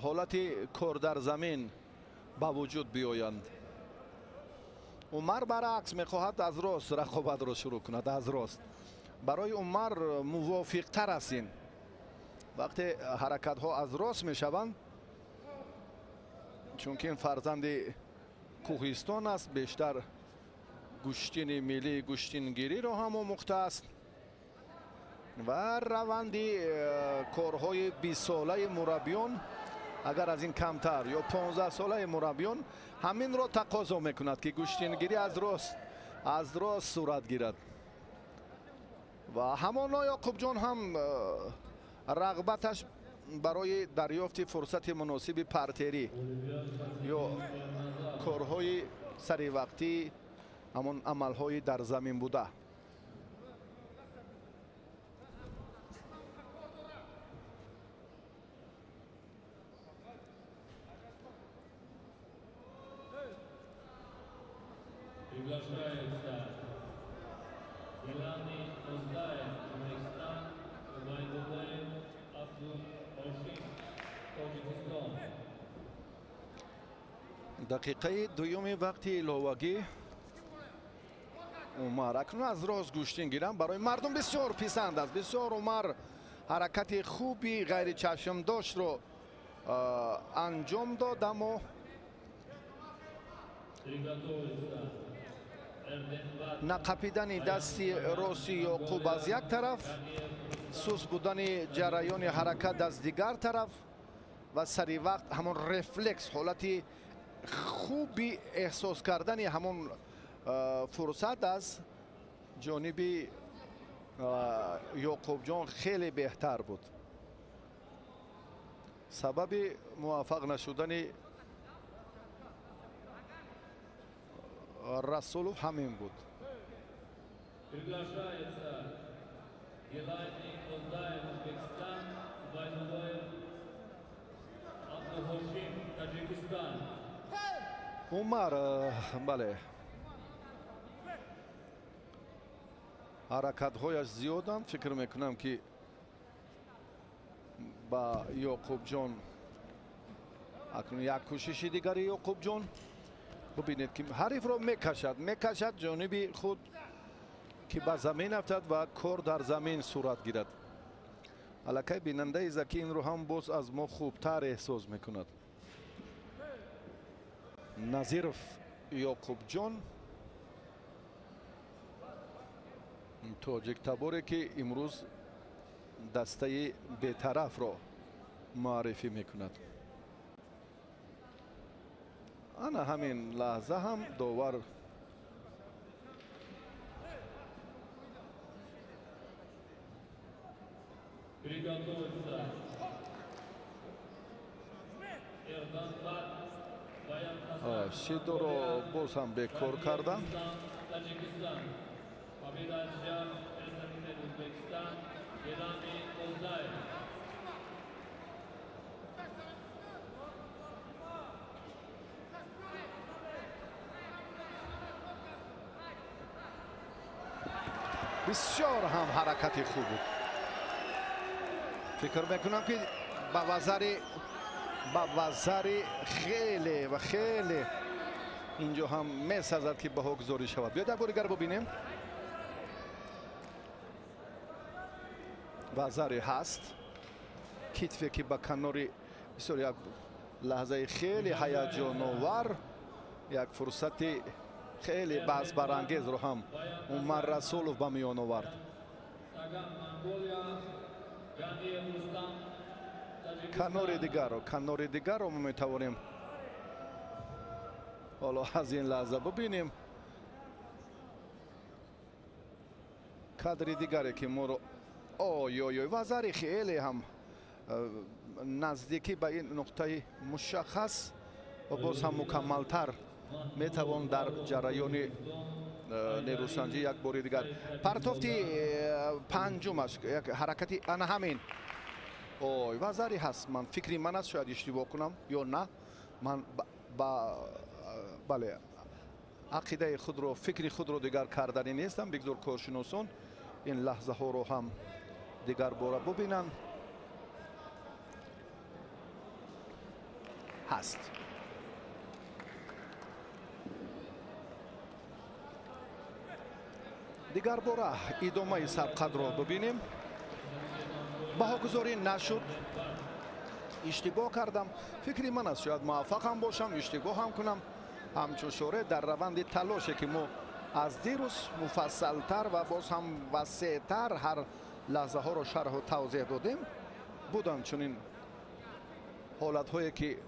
حالت کار در زمین با وجود بیایند. عمر برعکس میخواهد از راست رقابت را شروع کند. از راست برای عمر موافق تر است این وقتی حرکت ها از راست میشوند، چون که این فرزند کوهستان است، بیشتر گشتین ملی گشتینگیری را هم آموخته است و روند کارهای 20 ساله مربیان اگر از این کمتر یا 15 ساله مربیان همین را تقاضا میکند که گشتینگیری از راست صورت گیرد و همانا یعقوب جان هم رغبتش برای دریافت فرصت مناسب پرتری یا کارهای سری وقتی همون عملهای در زمین بوده. Приглашается Елани Оздаев, Узбекистан, Убайдуллаев, Абдул-Ошин, Тоджикистан. دقیقه دوم وقتی اضافی عمر اکنون از راست گوشتین گیرم برای مردم بسیار پسند است. بسیار عمر حرکت خوبی غیر چشم داشت رو انجام داد، اما نقپیدن دستی راستی یعقوب از یک طرف، سوس بودن جریان حرکت از دیگر طرف و سری وقت همون رفلکس حالت خوبی احساس کردن همون فرصت از جانب یعقوب جان خیلی بهتر بود. سبب موفق نشدن رسولوف همین بود. عمر بله حرکت هایش زیادن. فکر میکنم که با یعقوب جان اکنون یک کوشش دیگری یعقوب جان ببینید که حریف را میکشد جانب خود که به زمین افتد و کار در زمین صورت گیرد. الکی بیننده ذکی این رو هم باز از ما خوبتر احساس میکند. نظیرف یعقوب جان تاجیک تباری که امروز دسته بی‌طرف را معرفی میکند. انا همین لحظه هم داور شیدو رو باز هم بکار کردن. بسیار هم حرکتی خوب بود. فکر میکنم که با وزر خیلی و خیلی اینجا هم میسازد که بها گذاری شود. بیاید یک بار دیگر ببینیم. وزری هست کتفی که با کناری بسیار یک لحظه خیلی هیجان آور، یک فرصت خیلی بحث برانگیز رو هم عمر رسولوف به میان آورد. کنار دیگر رو میتوانیم حالا از این لحظه ببینیم. کادر دیگری که ما رو اوی اوی وزاری خیلی هم نزدیکی به این نقطه مشخص و باز هم مکملتر میتوان در جریان نیروسنجی یک بار دیگر پرتافتی پنجمش یک حرکتی انا همین اوی وزاری هست. من فکری من است شاید اشتباه کنم یا نه. من با بله عقیده خود رو فکری خود رو دیگر کردنی نیستم. بگذار کارشناسان این لحظه ها رو هم دیگر باره ببینن. هست دیگر باره ادامه سبقت رو ببینیم. بهاگذاری نشد. اشتباه کردم. فکری من است شاید موفق هم باشم اشتباه هم کنم. همچون شوره در روند تلاشه که ما از دیروز مفصلتر و باز هم وسیعتر هر لحظه ها رو شرح و توضیح دادیم بودن. چنین حالت هایی که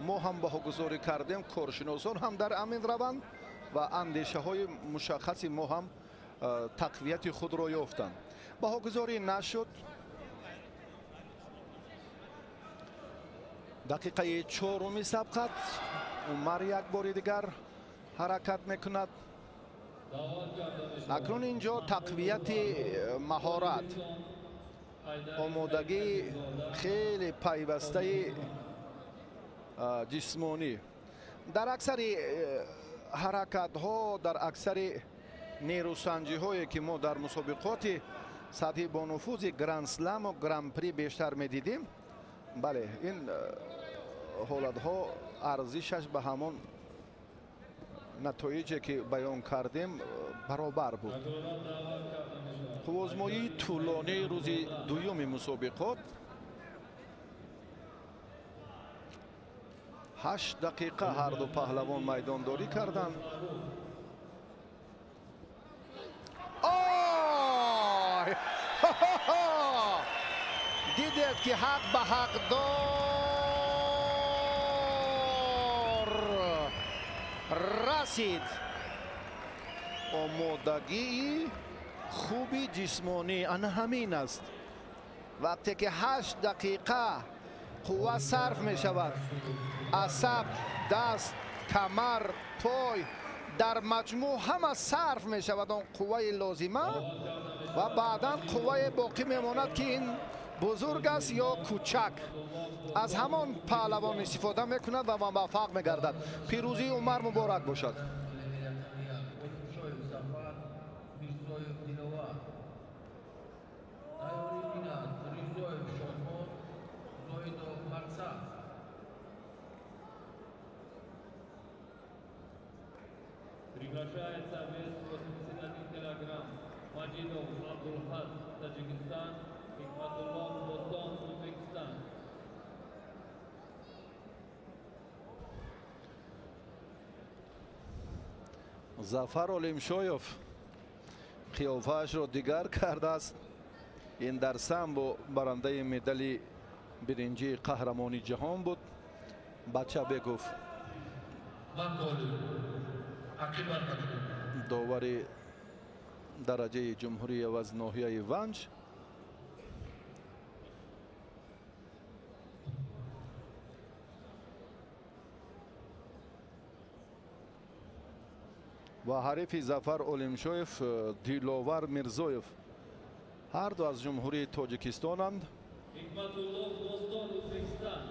ما هم بهاگذاری کردیم کارشناسان هم در امین روند و اندیشه های مشخصی ما هم تقویت خود را یافتند. بهاگذاری نشد. دقیقه چهارمی سبقت عمر یک بار دیگر حرکت میکند. اکنون اینجا تقویت مهارت آمادگی خیلی پیوسته جسمانی در اکثر حرکت ها در اکثر نیروسنجی هایی که ما در مسابقات سطحی با نفوذ گرند سلم و گرند پری بیشتر میدیدیم بله این حالت ها ارزشش به همون نتایجی که بیان کردیم برابر بود. آزمایی طولانی روز دوم مسابقات 8 دقیقه هر دو پهلوان میدانداری کردند. دیدید که حق به حق دار رسید. آمادگی خوبی جسمانی آن همین است. وقتی که 8 دقیقه قوه صرف می شود عصب دست کمر پای در مجموع همه صرف می شود اون قوه لازمه و بعدا قوه باقی میماند که این بزرگ است یا کوچک از همان پهلوان استفاده میکند و موفق میگردد. پیروزی عمر مبارک باشد. Приглашается вес 81 килограмм Маджидов Абдулхад, Таджикистан, Хикматуллов Достон, Узбекистан. зафар олимшоев қиёфааш ро дигар кардааст. ин дар самбо барандаи медали биринҷии қаҳрамони ҷаҳон буд. бачабеков довари дараҷаи ҷумҳурӣ аз ноҳияи ванҷ. ва ҳарифи зафар олимшоев диловар мирзоев ҳар ду аз ҷумҳурии тоҷикистонанд. Хикматуллов Достон, Узбекистан.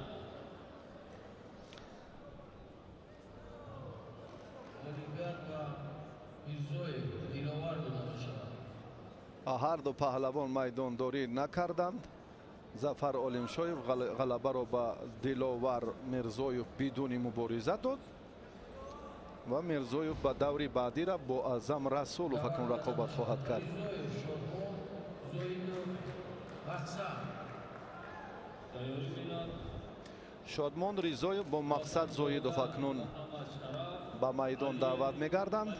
ҳар ду паҳлавон майдондорӣ накарданд. зафар олимшоев ғалабаро ба диловар мирзоев бидуни мубориза дод ва мирзоев ба даври баъдира бо аъзам расулов акнун рақобат хоҳад кард. шодмон ризоев бо мақсад зоидов акнун ба майдон даъват мегарданд.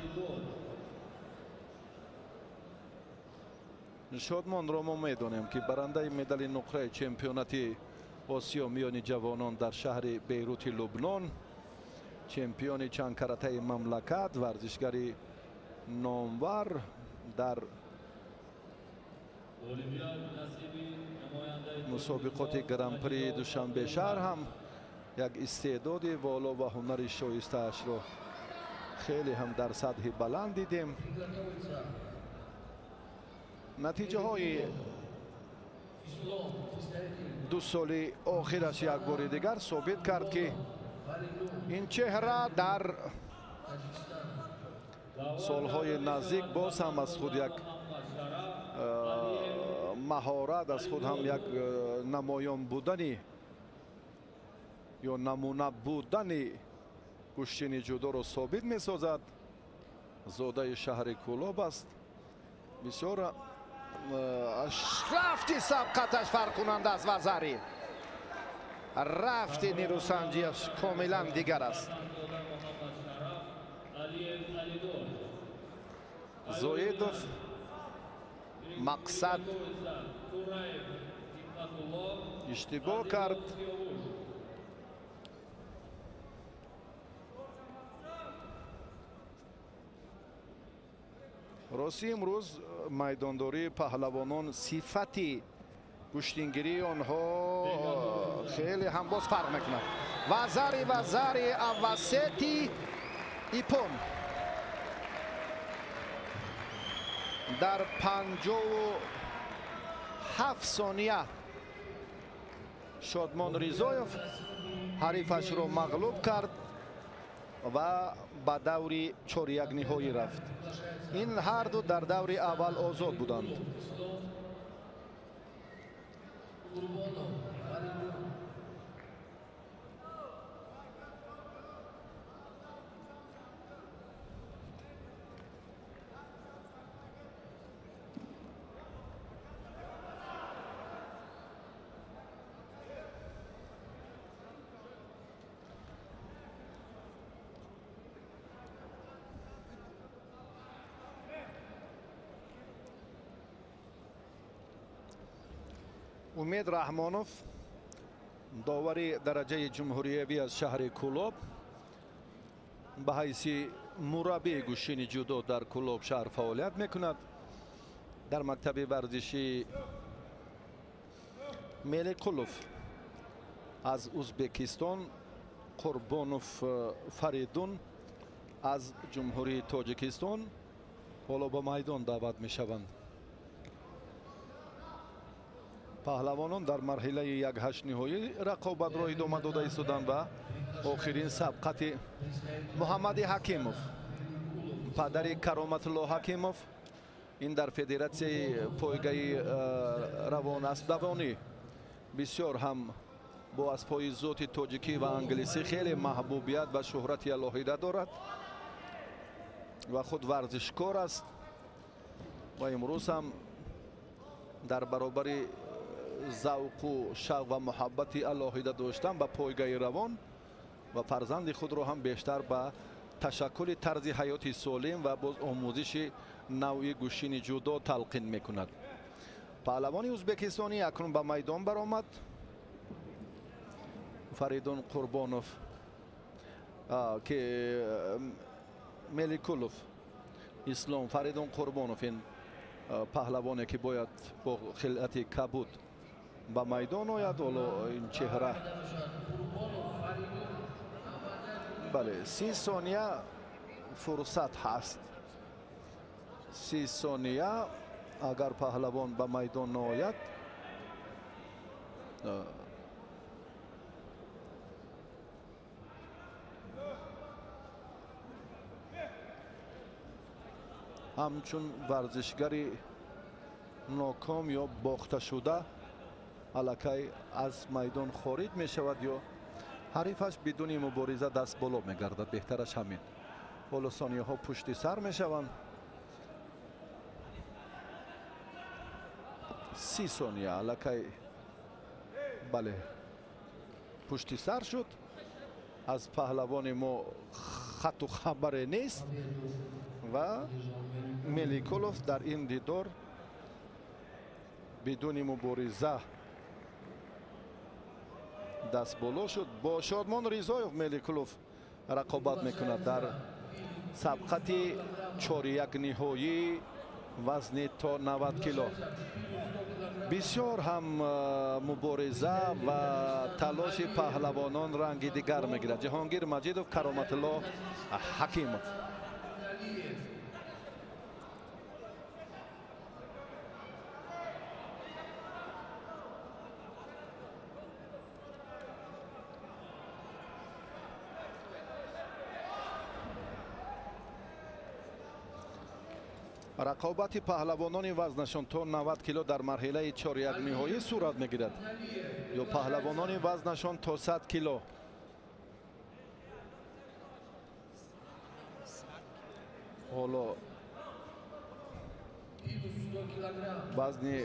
шодмонро мо медонем ки барандаи медали нуқраи чемпионати осиё миёни ҷавонон дар шаҳри бейрути лубнон, чемпиони чанд каратаи мамлакат, варзишгари номвар дар اولمپیاد نصیبی نماینده مسابقات گرانپری دوشنبه شهر هم یک استعداد والا و هنر شایسته اش را خیلی هم در سطح بلند دیدیم. نتیجه های دو سال آخرش یک بار دیگر ثابت کرد که این چهره در سالهای نزدیک باز هم از خود یک مهارت، از خود هم یک نمایان بودنی یا نمونه بودنی کشتی جودو را ثابت می سازد. زاده شهر کولاب است. بسیار رفتی سبقتش فرق کننده است. وزاری رفتی نیروسنجیش کاملا دیگر است. زویدوف مقصد اشتباه کرد. راستی امروز میدانداری پهلوانان صفتی کشتیگیری آنها خیلی هم باز فرق میکند. وزاری اواسطی ایپون در 57 ثانیه شادمان ریزایف حریفش را مغلوب کرد و به دور 4-1 نهایی رفت. این هر دو در دور اول آزاد بودند. امید رحمانوف داور درجه جمهوریوی از شهر کولاب به حیث مربی گوشین جودو در کولاب شهر فعالیت میکند. در مکتب ورزشی میلیکولوف از ازبکستان، قربانوف فریدون از جمهوری تاجیکستان حالا به میدان دعوت میشوند. پهلوانان در مرحله 1/8 نهایی رقابت را ادامه داده ایستادند و آخرین سبقت محمد حکیموف پدر کرامت الله حکیموف، این در فدراسیون پایگاه روان اسب‌دوانی بسیار هم با اسب‌های ذات تاجیکی و انگلیسی خیلی محبوبیت و شهرت الهیده دارد و خود ورزشکار است و امروز هم در برابر ذوق و شوق و محبت الهیده داشتن به پایگاه روان و فرزند خود را هم بیشتر به تشکل طرز حیات سالم و باز آموزش نوعی گوشین جودو تلقین میکند. پهلوان ازبکستانی اکنون به میدان برآمد. فریدون قربانوف که میلیکولوف اسلام فریدون قربانوف این پهلوانی که باید با خلعت کبود به میدان آید. حالا این چهره بله 30 ثانیه فرصت هست. 30 ثانیه اگر پهلوان به میدان نآید همچون ورزشگری ناکام یا باخته شده الکی از میدان خارج می شود یا حریفش بدون مبارزه دست بالا می گردد. بهترش همین. حالا ثانیه ها پشت سر می شوند. 30 ثانیه الکی بله پشت سر شد. از پهلوان ما خط و خبر نیست و میلیکولوف در این دیدار بدون مبارزه دست بالا شد. با شادمان ریزایف میلیکولوف رقابت میکند در سبقت 4-1 نهایی وزن تا 90 کیلو. بسیار هم مبارزه و تلاش پهلوانان رنگ دیگر میگیرد. جهانگیر مجیدوف، کرامت الله حکیموف. رقابت پهلوانان وزنشان تا 90 کیلو در مرحله 4-1 نهایی صورت میگیرد یا پهلوانان وزنشان تا 100 کیلو. حالا وزن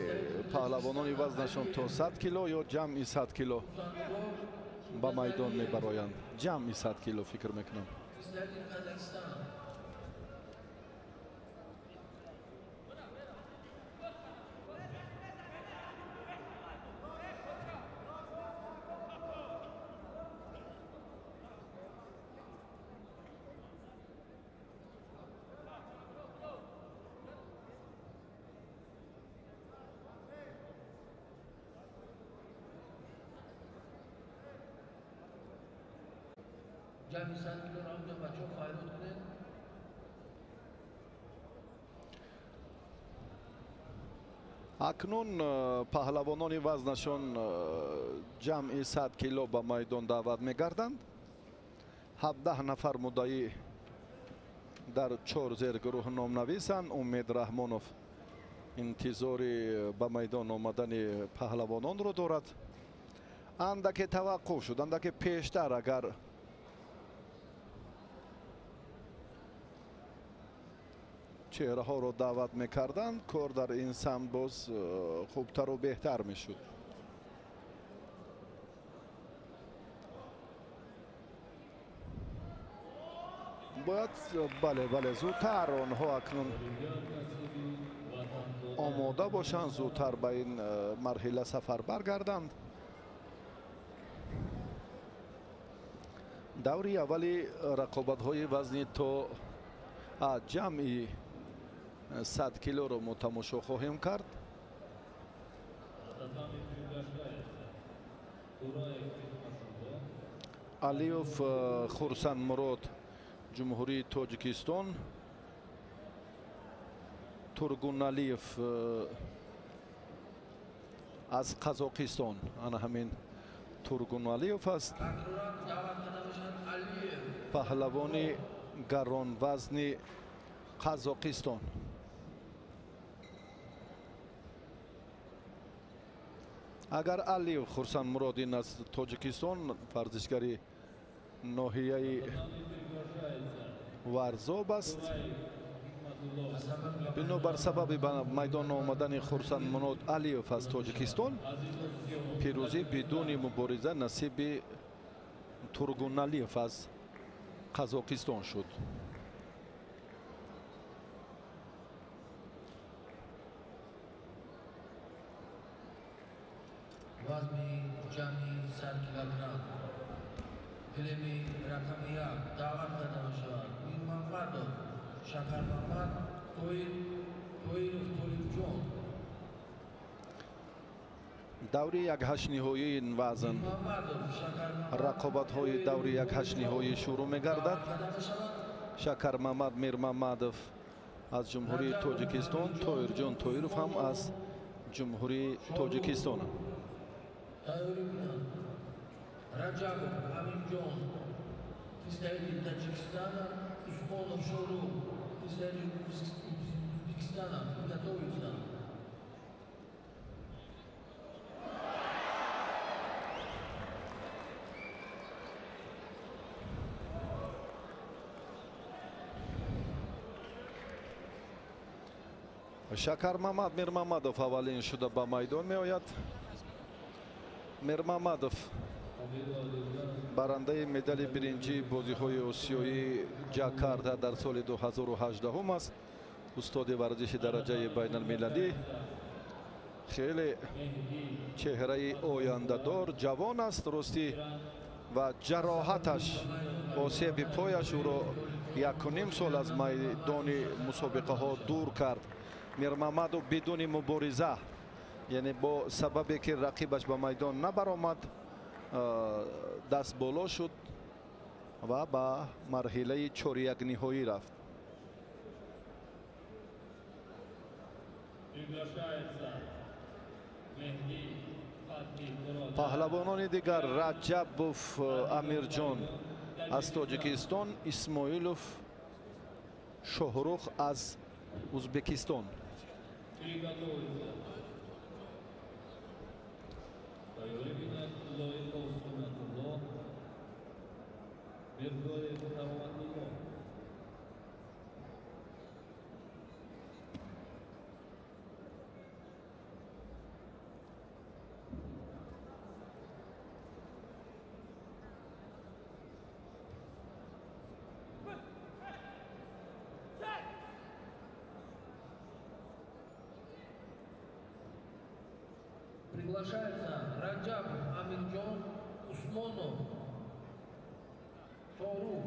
پهلوانان وزنشان تا 100 کیلو یا جمعی 100 کیلو با میدان میبرایند. جمعی 100 کیلو فکر میکنم. جمعی 100 کیلو راوند بچه ها فایرات کنید. اکنون پهلوانان وزنشان جمعی 100 کیلو به میدان دعوت میگردند. 17 نفر مدعی در 4 زیرگروه نام نویسند. امید رحمانوف انتظار به میدان آمدن پهلوانان رو دارد. اندک توقف شد، اندک پیشتر اگر چهره ها رو دعوت میکردند کار در این سمت باز خوبتر و بهتر میشد. باید بله زودتر آنها اکنون آماده باشند، زودتر به این مرحله سفر برگردند. دوری اولی رقابت های وزنی تا جمعی 100 کیلو رو ما تماشا خواهیم کرد. علیوف خورسند مراد جمهوری تاجیکستان، تورگون علیف از قزاقستان. آن همین تورگون علیف است، پهلوان گران وزن قزاقستان. اگر علی خورسند مرادین از تاجیکستان ورزشگری ناحیه ورزاب است، بنابر سبب به میدان آمدن خورسند مراد علیوف از تاجیکستان پیروزی بدون مبارزه نصیب تورگون علیوف از قزاقستان شد. وزن جمعی 100 کیلوگرم. فیلمی رقم 1 دعوت کرده باشد. این محمد شکر محمد تویروف جون. دوری 1/8 نهایی این وزن رقابت های دوری 1/8 نهایی شروع می گردد. شکر محمد میر محمدوف از جمهوری تاجیکستان، تویر جان تویروف هم از جمهوری تاجیکستان. Rajabov Amin John, представитель Таджикистана, Усмонов Шоуру, представитель Узбекистана, готовится. شکر محمد میر محمدوف اولین شده به میدان می آید. میر محمدوف برنده مدال برنجی بازی های آسیایی جاکارتا در سال 2018 است. استاد ورزش درجه بین المللی، خیلی چهره آینده دار، جوان است راستی و جراحتش آسیب پایش او را 1.5 سال از میدان مسابقه ها دور کرد. میر محمدوف بدون مبارزه یعنی با سببی که رقیبش به میدان نبرآمد دست بالا شد و به مرحله 4-1 نهایی رفت. پهلوانان دیگر رجبوف امیرجان از تاجیکستان، اسماعیلوف شاهروخ از ازبکستان. Приглашается Раджаб Амирджон Усмонов. Шоурух.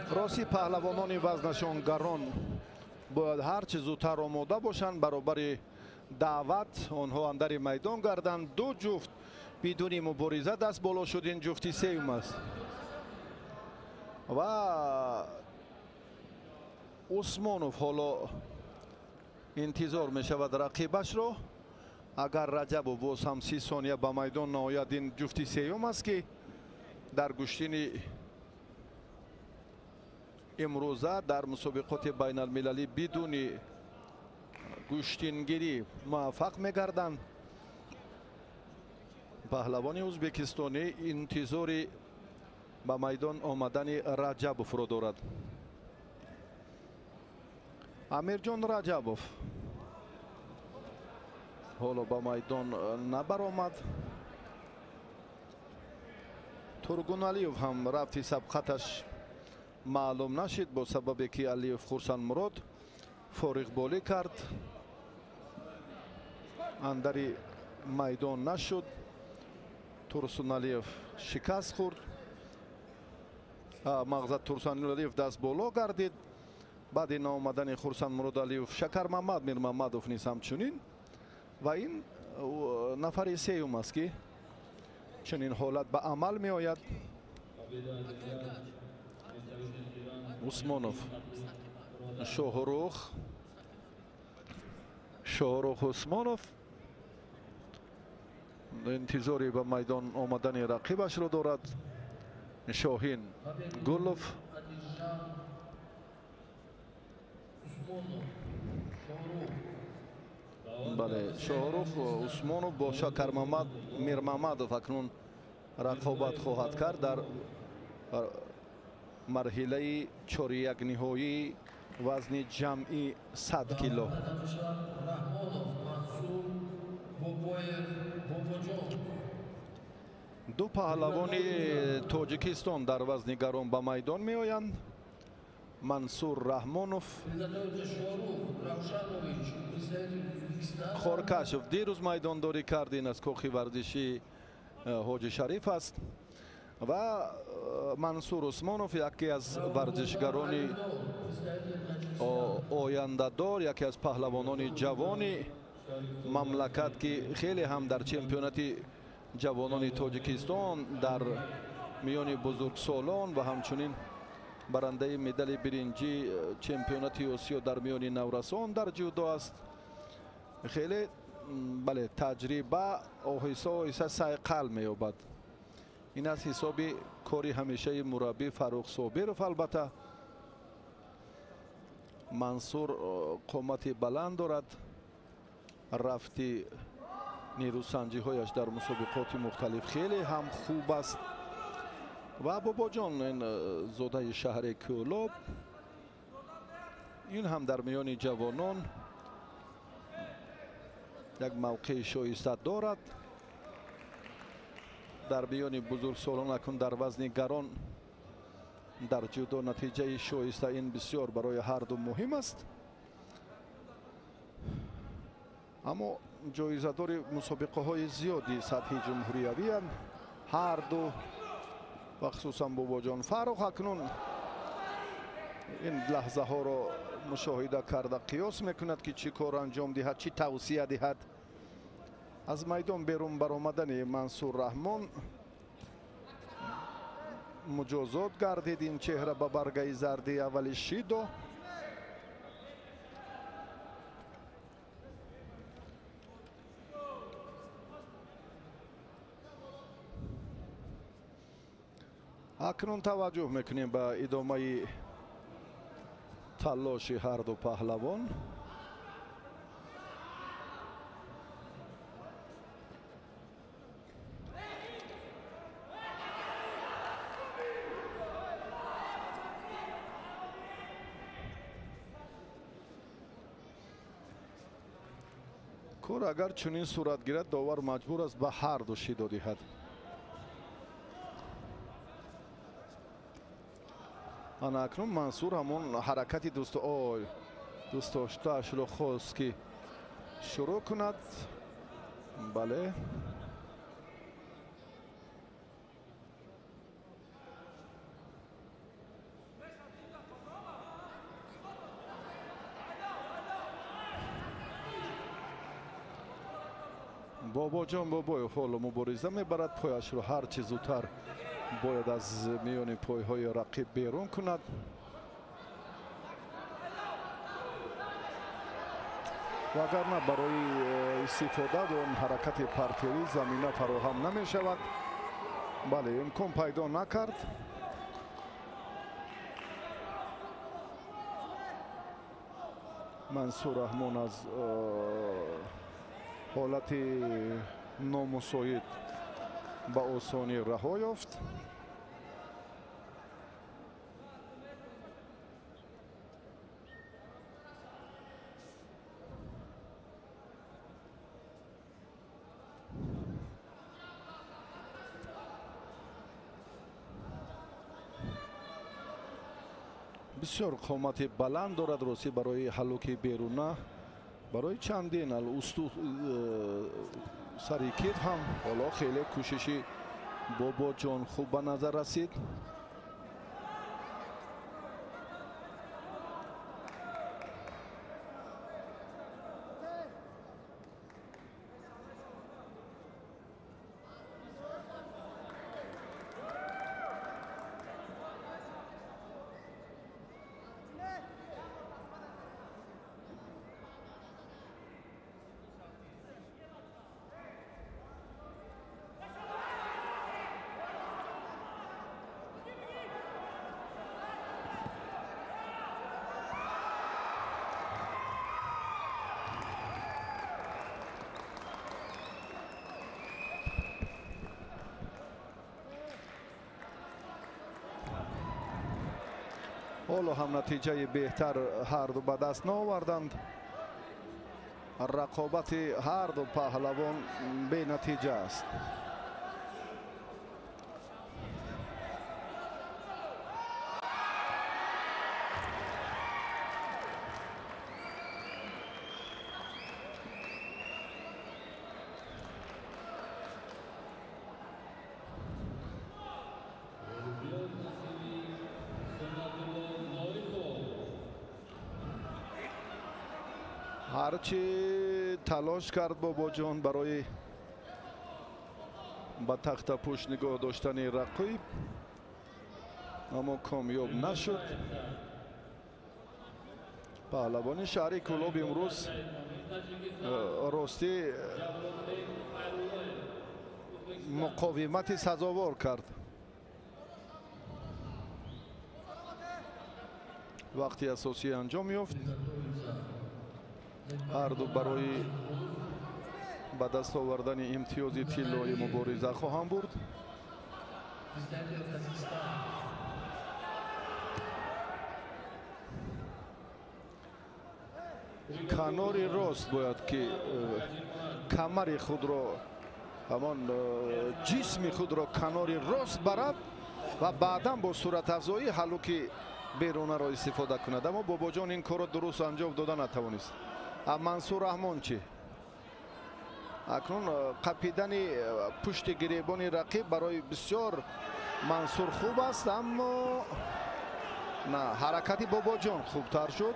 راستی پهلوانان وزنشانگران باید هرچه زودتر آماده باشند برابر دعوت آنها اندر میدان گردند. دو جفت بدون مبارزه دست بالا شد. این جفتی سوم است و عثمانوف حالا انتظار می شود رقیبش را. اگر رجب باز هم 30 ثانیه به میدان نآید این جفتی سوم است که در گشتین امروزه در مسابقات بین المللی بدون گشتینگیری موفق میگردند. پهلوان ازبکستانی انتظار به میدان آمدن رجبوف را دارد. امیرجان رجبوف حالا به میدان نبرآمد. تورگونالیوف هم رفتی سبقتش معلوم نشد با سببی که علیوف خورسند مراد فارغ بالی کرد. اندر میدان نشد. تورسونالیوف شکست خورد. مغزد تورسونالیوف دست بالا گردید. بعد این آمدن خورسند مراد علیوف شکر محمد میر محمدوف نیز همچنین و این نفر سوم است که چنین حالت به عمل می آید. عثمانوف شاهروخ عثمانوف انتظاری به میدان آمدن رقیبش را دارد. شاهین گلوف بله شاهروخ و عثمانوف با شکر محمد میر محمدوف اکنون رقابت خواهد کرد در مرحله 4-1 نهایی وزن جمعی 100 کیلو. دو پهلوان تاجیکستان در وزن گران به میدان می آیند. منصور رحمانوف خورکشوف دیروز میدانداری کرد. این از کاخ ورزشی حاجی شریف است و منصور عثمانوف یکی از ورزشگران آینده دار، یکی از پهلوانان جوان مملکت که خیلی هم در چمپیونات جوانان تاجیکستان در میان بزرگسالان و همچنین برنده مدال برنجی چمپیونات آسیا در میان نورسان در جودو است. خیلی بله تجربه آهسته سایقل می‌یابد. این از حساب کاری همیشه مربی فاروق صابرов. البته منصور قامت بلند دارد. رفتی نیروسنجی هایش در مسابقات مختلف خیلی هم خوب است و بابا جان این زاده شهر کولاب این هم در میان جوانان یک موقع شایسته دارد. در میان بزرگسالان اکنون در وزن گران дар ҷудо натиҷаи шоиста ин бисёр барои ҳарду муҳим аст. аммо ҷоизадори мусобиқаҳои зиёди сатҳи ҷумҳуриявиянд ҳарду ва хусусан бобоҷон Фаррух акнун ин лаҳзаҳоро мушоҳида карда қиёс мекунад ки чӣ кор анҷом диҳад, чӣ тавсия диҳад. аз майдон берун баромадани Мансур Раҳмон муҷозот гардид ин чеҳра ба баргаи зарди аввали Шидо. акнун таваҷҷӯҳ мекунем ба идомаи талоши ҳарду паҳлавон. кор агар чунин сурат гирад, довар маҷбур аст ба ҳарду Шидо диҳад. ана акнун Мансур ҳамон ҳаракати дӯстдоштаашро хост ки шурӯъ кунад. бале, бобоҷон бобоев ҳоло мубориза мебарад, пояшро ҳарчи зудтар бояд аз миёни пойҳои рақиб берун кунад. вагарна барои истифода аз он ҳаракати партерӣ замина фароҳам намешавад. бале, имкон пайдо накард. Мансур Раҳмон аз ҳолати номусоид ба осонӣ раҳо ёфт. бисёр қомати баланд дорад росӣ барои ҳалоки беруна. барои чандин сари кит ҳам ҳоло хеле кӯшиши бобоҷон хуб ба назар расид. ҳоло ҳам натиҷаи беҳтар ҳарду ба даст наоварданд. рақобати ҳарду паҳлавон бенатиҷа аст. ҳарчи талош кард бобоҷон барои ба тахтапӯш нигоҳ доштани рақиб, аммо комёб нашуд. паҳлавони шаҳри Кӯлоб имрӯз ростӣ муқовимати сазовор кард. вақти асосӣ анҷом ёфт. ҳарду барои ба даст овардани имтиёзи тиллои мубориза хоҳанд бурд. канори рост бояд ки камари худро ҳамон ҷисми худро канори рост барад و بعدا با صورت افزایی حلوکی بیرونه را استفاده کند. اما باباجان این کار درست انجام داده نتوانست. منصور رحمان چی؟ اکنون قپیدن پشت گریبان رقیب برای بسیار منصور خوب است، اما نه، حرکت باباجان خوبتر شد.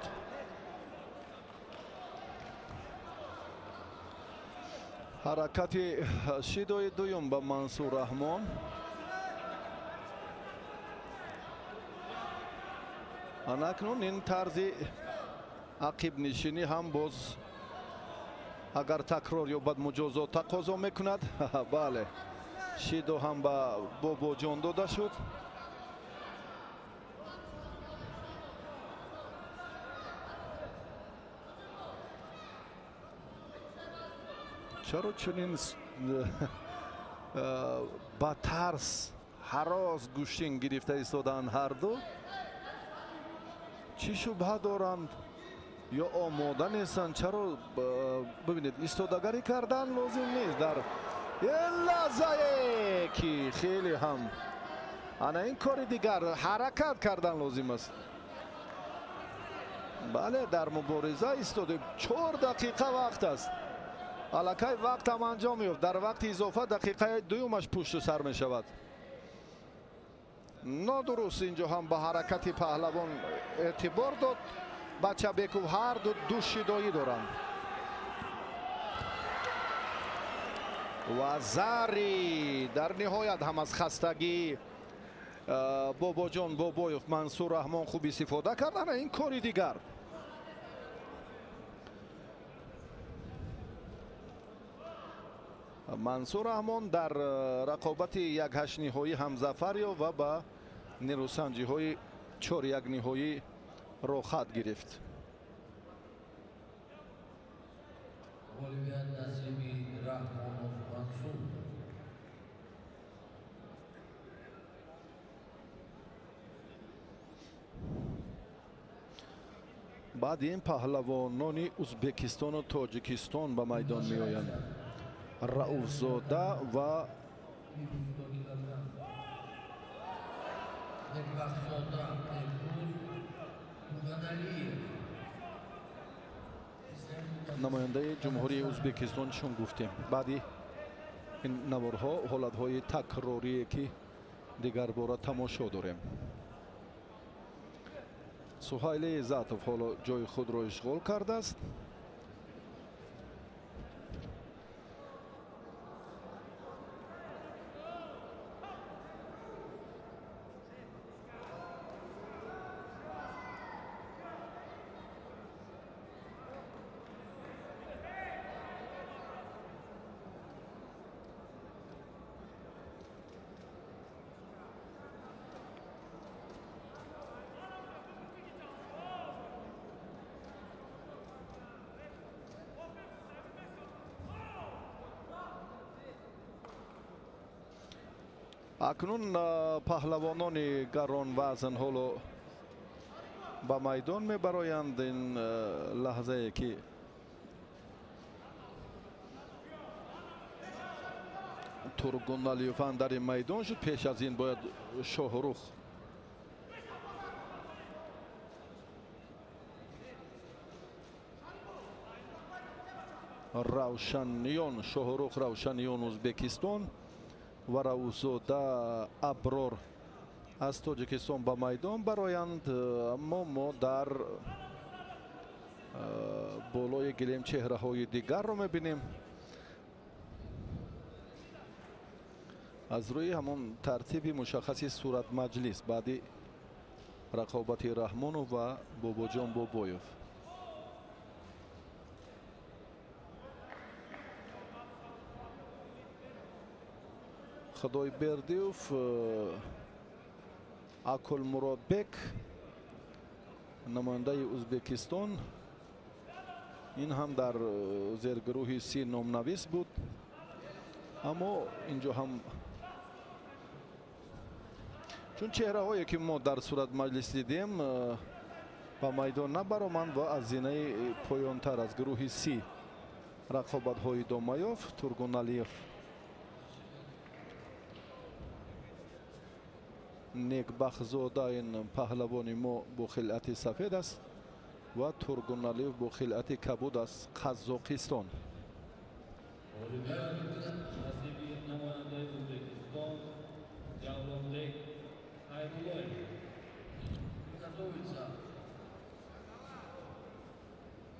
حرکت شیدای دویم به منصور رحمان. اکنون این طرز عقب نشینی هم باز اگر تکرار یابد مجازات تقاضا میکند. بله، شیدو هم به باباجان داده شد. چرا چنین با ترس هراس گوشین گرفته ایستادند هر دو؟ چی شبهه دارند یا آماده نیستند؟ چرا ببینید ایستادگری کردن لازم نیست در این لحظه که خیلی هم انا این کار دیگر حرکت کردن لازم است. بله، در مبارزه ایستاده 4 دقیقه وقت است. الکی وقت هم انجام میفت. در وقت اضافه دقیقه دومش پشت سر می شود. نادرست اینجا هم به حرکت پهلوان اعتبار داد. بچه بیکو هر دو شیدایی دارند و زری در نهایت هم از خستگی باباجان بابایوف منصور رحمان خوب استفاده کردن. این کاری دیگر منصور رحمان در رقابت 1/8 نهایی هم ظفر یافت و به نیروسنجی های 4-1 نهایی رو خط گرفت. بولیویا نصیبی رحمانوف منصور. بعد این پهلوانان ازبکستان و تاجیکستان به میدان می آیند. رؤوف زاده و نماینده جمهوری ازبکستان چون گفتیم. بعدی این نوارها حالتهای تکراری که دیگر بار تماشا داریم. سهیل عزتوف حالا جای خود را اشغال کرده است. اکنون پهلوانان گران وزن حالا به میدان میبرایند. این لحظه که تورگونالیوف در این میدان شد. پیش از این باید شاهرخ روشنیان شاهرخ روشنیان ازبکستان و رؤوفزاده ابرار از تاجیکستان به میدان برایند. اما ما در بالای گلیم چهره های دیگر رو میبینیم. از روی همون ترتیب مشخصی صورت مجلس بعدی رقابت رحمانوف و باباجان بابایوف. خدای بردیوف اکل مرادبک نماینده ازبکستان، این هم در زیرگروه سی نامنویس بود. اما اینجا هم چون چهره هایی که ما در صورت مجلس دیدیم با میدان نبرامند و از زینه پایان تر از گروه سی رقابت های ادامه یافت. تورگونالیف некбахзода ин паҳлавони мо бо хилати сафед аст ва Тургуналиев бо хилати кабуд аст. Қазоқистон. Oliver nasibi namoyanda O'zbekiston Javlonbek Aybuloyev. Готовится.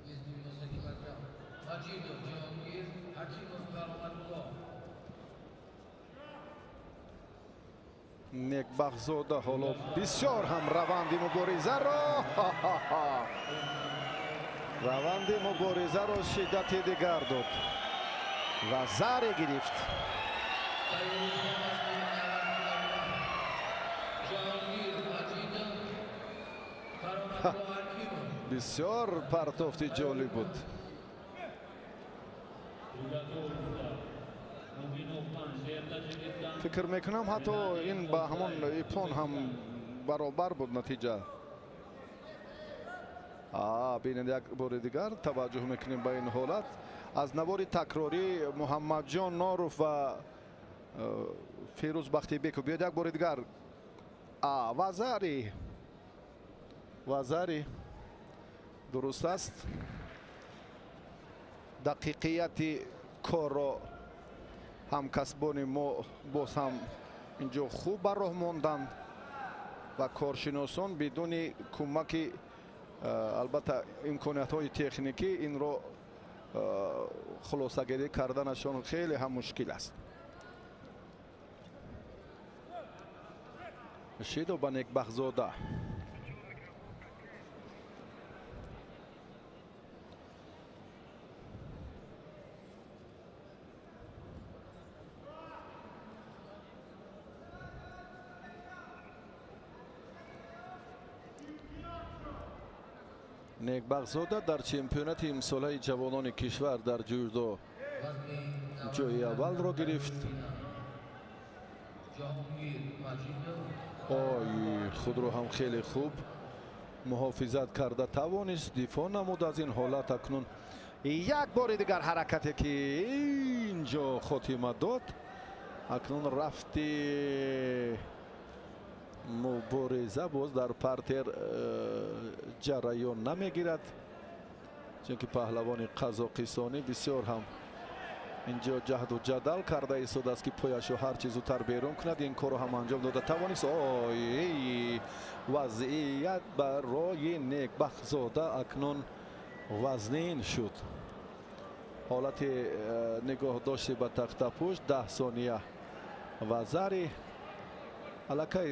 Из 90 килограмм. Мачидов Джангир, Хакимов Караматулло. некбахзода ҳоло бисёр ҳам раванди муборизаро раванди муборизаро шиддати дигар дод ва заре гирифт. Джангир, Мачидов, Караматулло, Хакимов. бисёр партофти ҷолиб буд. фикр мекунам ҳатто ин ба ҳамон ипон ҳам баробар буд натиҷа. бинед як бори дигар таваҷҷӯҳ мекунем ба ин ҳолат. аз навори такрорӣ Муҳаммадҷон Норов ва Фирӯз Бахтибеков. биёд як бори дигар. вазари дуруст аст. дақиқияти корро ҳамкасбони мо боз ҳам инҷо хуб бар роҳ монданд ва коршиносон бидуни кӯмаки албатта имкониятҳои техникӣ инро хулосагирӣ карданашон хеле ҳам мушкил аст. Шидо ба Некбахзода. некбахзода дар чемпионати имсолаи ҷавонони кишвар дар ҷудо ҷои аввалро гирифт. худро ҳам хеле хуб муҳофизат карда тавонист, дифоъ намуд аз ин ҳолат. акнун як бори дигар ҳаракате ки инҷо хотима дод. акнун рафти мубориза боз дар партер ҷараён намегирад, чунки паҳлавони қазоқистонӣ бисёр ҳам инҷо ҷаҳду ҷадал карда истодааст ки пояшро ҳарчи зудтар берун кунад. ин корро ҳам анҷом дода тавонист. вазъият барои Некбахзода акнун вазнин шуд. ҳолати нигоҳдошти ба тахтапӯшт 10 сония. вазари аллакай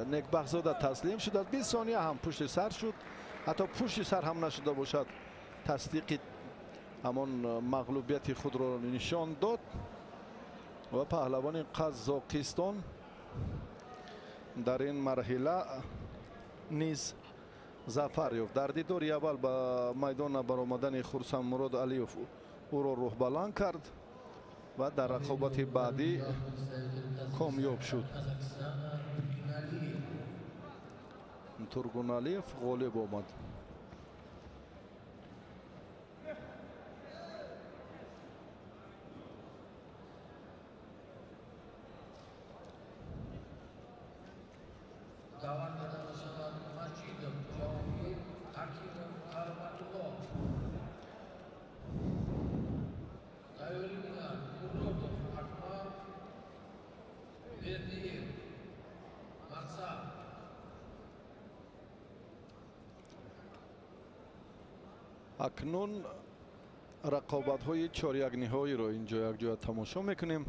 Некбахзода таслим шуд. 20 сония ҳам пушти сар шуд. ҳатто пушти сар ҳам нашуда бошад, тасдиқи ҳамон мағлубияти худро нишон дод ва паҳлавони Қазоқистон дар ин марҳила низ зафар ёфт. дар дидори аввал ба майдон баромадани Хурсанмурод Алиев ӯро рӯҳбаланд кард ва дар рақобати баъдӣ комёб шуд. Тургуналиев ғолиб омад. акнун рақобатҳои чорякниҳоиро инҷо якҷоя тамошо мекунем.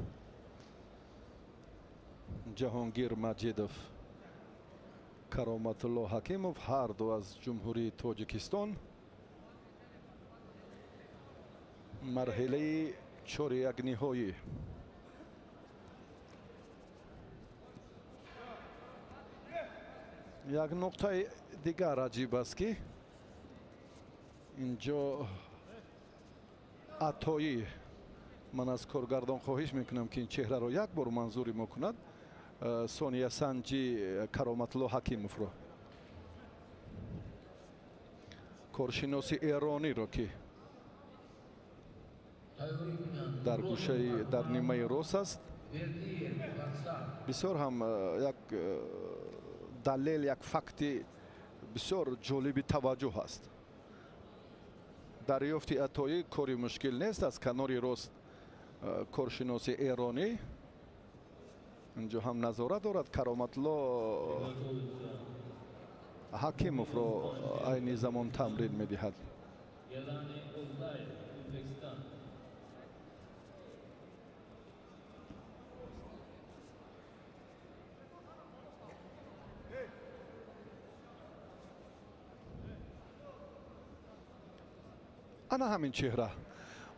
ҷаҳонгир Маҷидов, Кароматулло Ҳакимов, ҳарду аз ҷумҳурии Тоҷикистон. марҳилаи чорякниҳоӣ. як нуқтаи дигар аҷиб аст ки инҷо атоӣ, ман аз коргардон хоҳиш мекунам ки ин чеҳраро як бор манзури мо кунад. сониясанҷи Кароматулло Ҳакимовро, коршиноси эрониро ки дар гӯшаи дар нимаи рост аст. бисёр ҳам як دلیل یک فکت بسیار جالبی توجه است. دریافت عطایی کاری مشکل نیست. از کنار راست کارشناس ایرانی اینجا هم نظارت دارد. کرامت الله حکیموف را عین زمان تمرین میدهد. Yelani Ozdai, Uzbekistan. انا همین چهره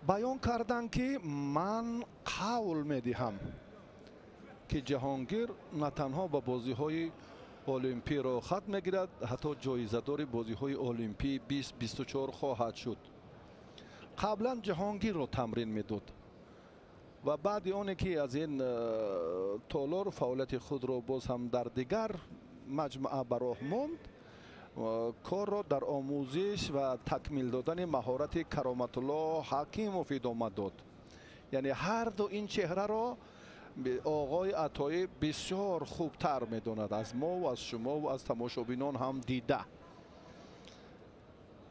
بیان کردن که من قول میدهم که جهانگیر نه تنها با بازی های المپی را خط میگیرد، حتی جایزه دار بازی های المپی 2024 خواهد شد. قبلا جهانگیر را تمرین میداد و بعد آنی که از این تالار فعالیت خود را باز هم در دیگر مجموعه به راه ماند، کار را در آموزش و تکمیل دادن مهارت کرامت الله حکیموف ادامه داد. یعنی هر دو این چهره را آقای عطایی بسیار خوبتر میداند از ما و از شما و از تماشابینان هم دیده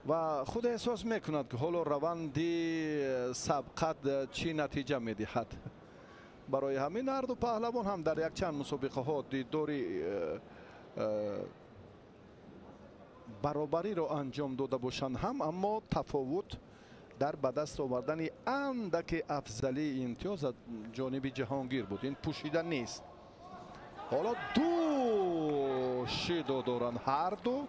و خود احساس میکند که حالا روندی سبقت چی نتیجه میدهد. برای همین هر دو پهلوان هم در یک چند مسابقه ها دیداری برابری را انجام داده باشند هم، اما تفاوت در به دست آوردن اندک افضلی امتیاز از جانب جهانگیر بود. این پوشیده نیست. حالا دو شیدو دارن هر دو.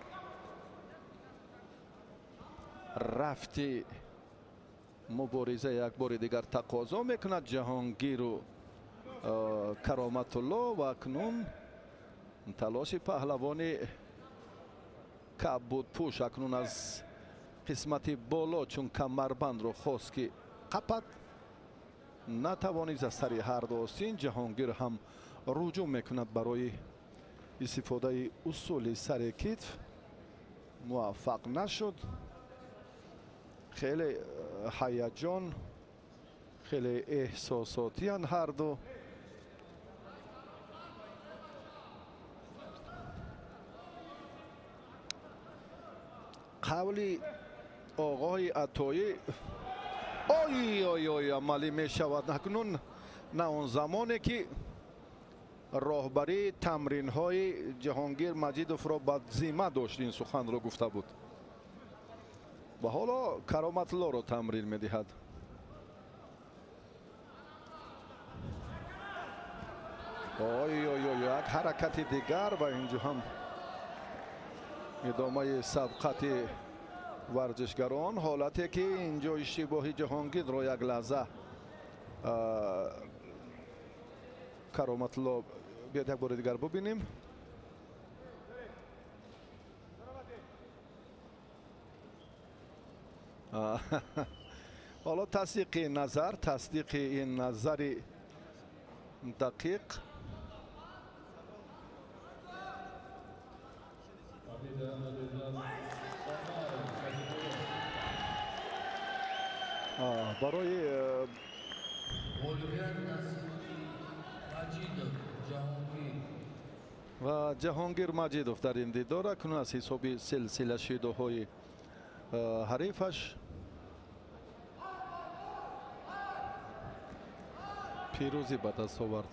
رفتی مبارزه یک بار دیگر تقاضا میکند جهانگیر و کرامت الله و اکنون تلاش پهلوانی کبود پوش اکنون از قسمت بالا چون کمربند رو خواست که قپد نتوانید از سری هر دو آستین. جهانگیر هم رجوع میکند برای استفاده اصول سر کتف، موفق نشد. خیلی هیجان، خیلی احساساتی هر دو. قولی آقای عطایی آی آی آی عملی می شود. اکنون نه اون زمانی که راهبری تمرین های جهانگیر مجیدوف را به ذمه داشت این سخن را گفته بود و حالا کرامت الله را تمرین می دهد. آی آی آی یک حرکت دیگر و اینجا هم ادامه سبقت ورزشگران. حالتی که اینجا اشتباهی جهانگیر را یک لحظه کرامت الله بیاد یک بار دیگر ببینیم. حالا تصدیق نظر، تصدیق این نظر دقیق. برای و جهانگیر مجیدوف در این دیدار اکنون از حساب سلسله شیدوهای حریفش پیروزی به دست آورد.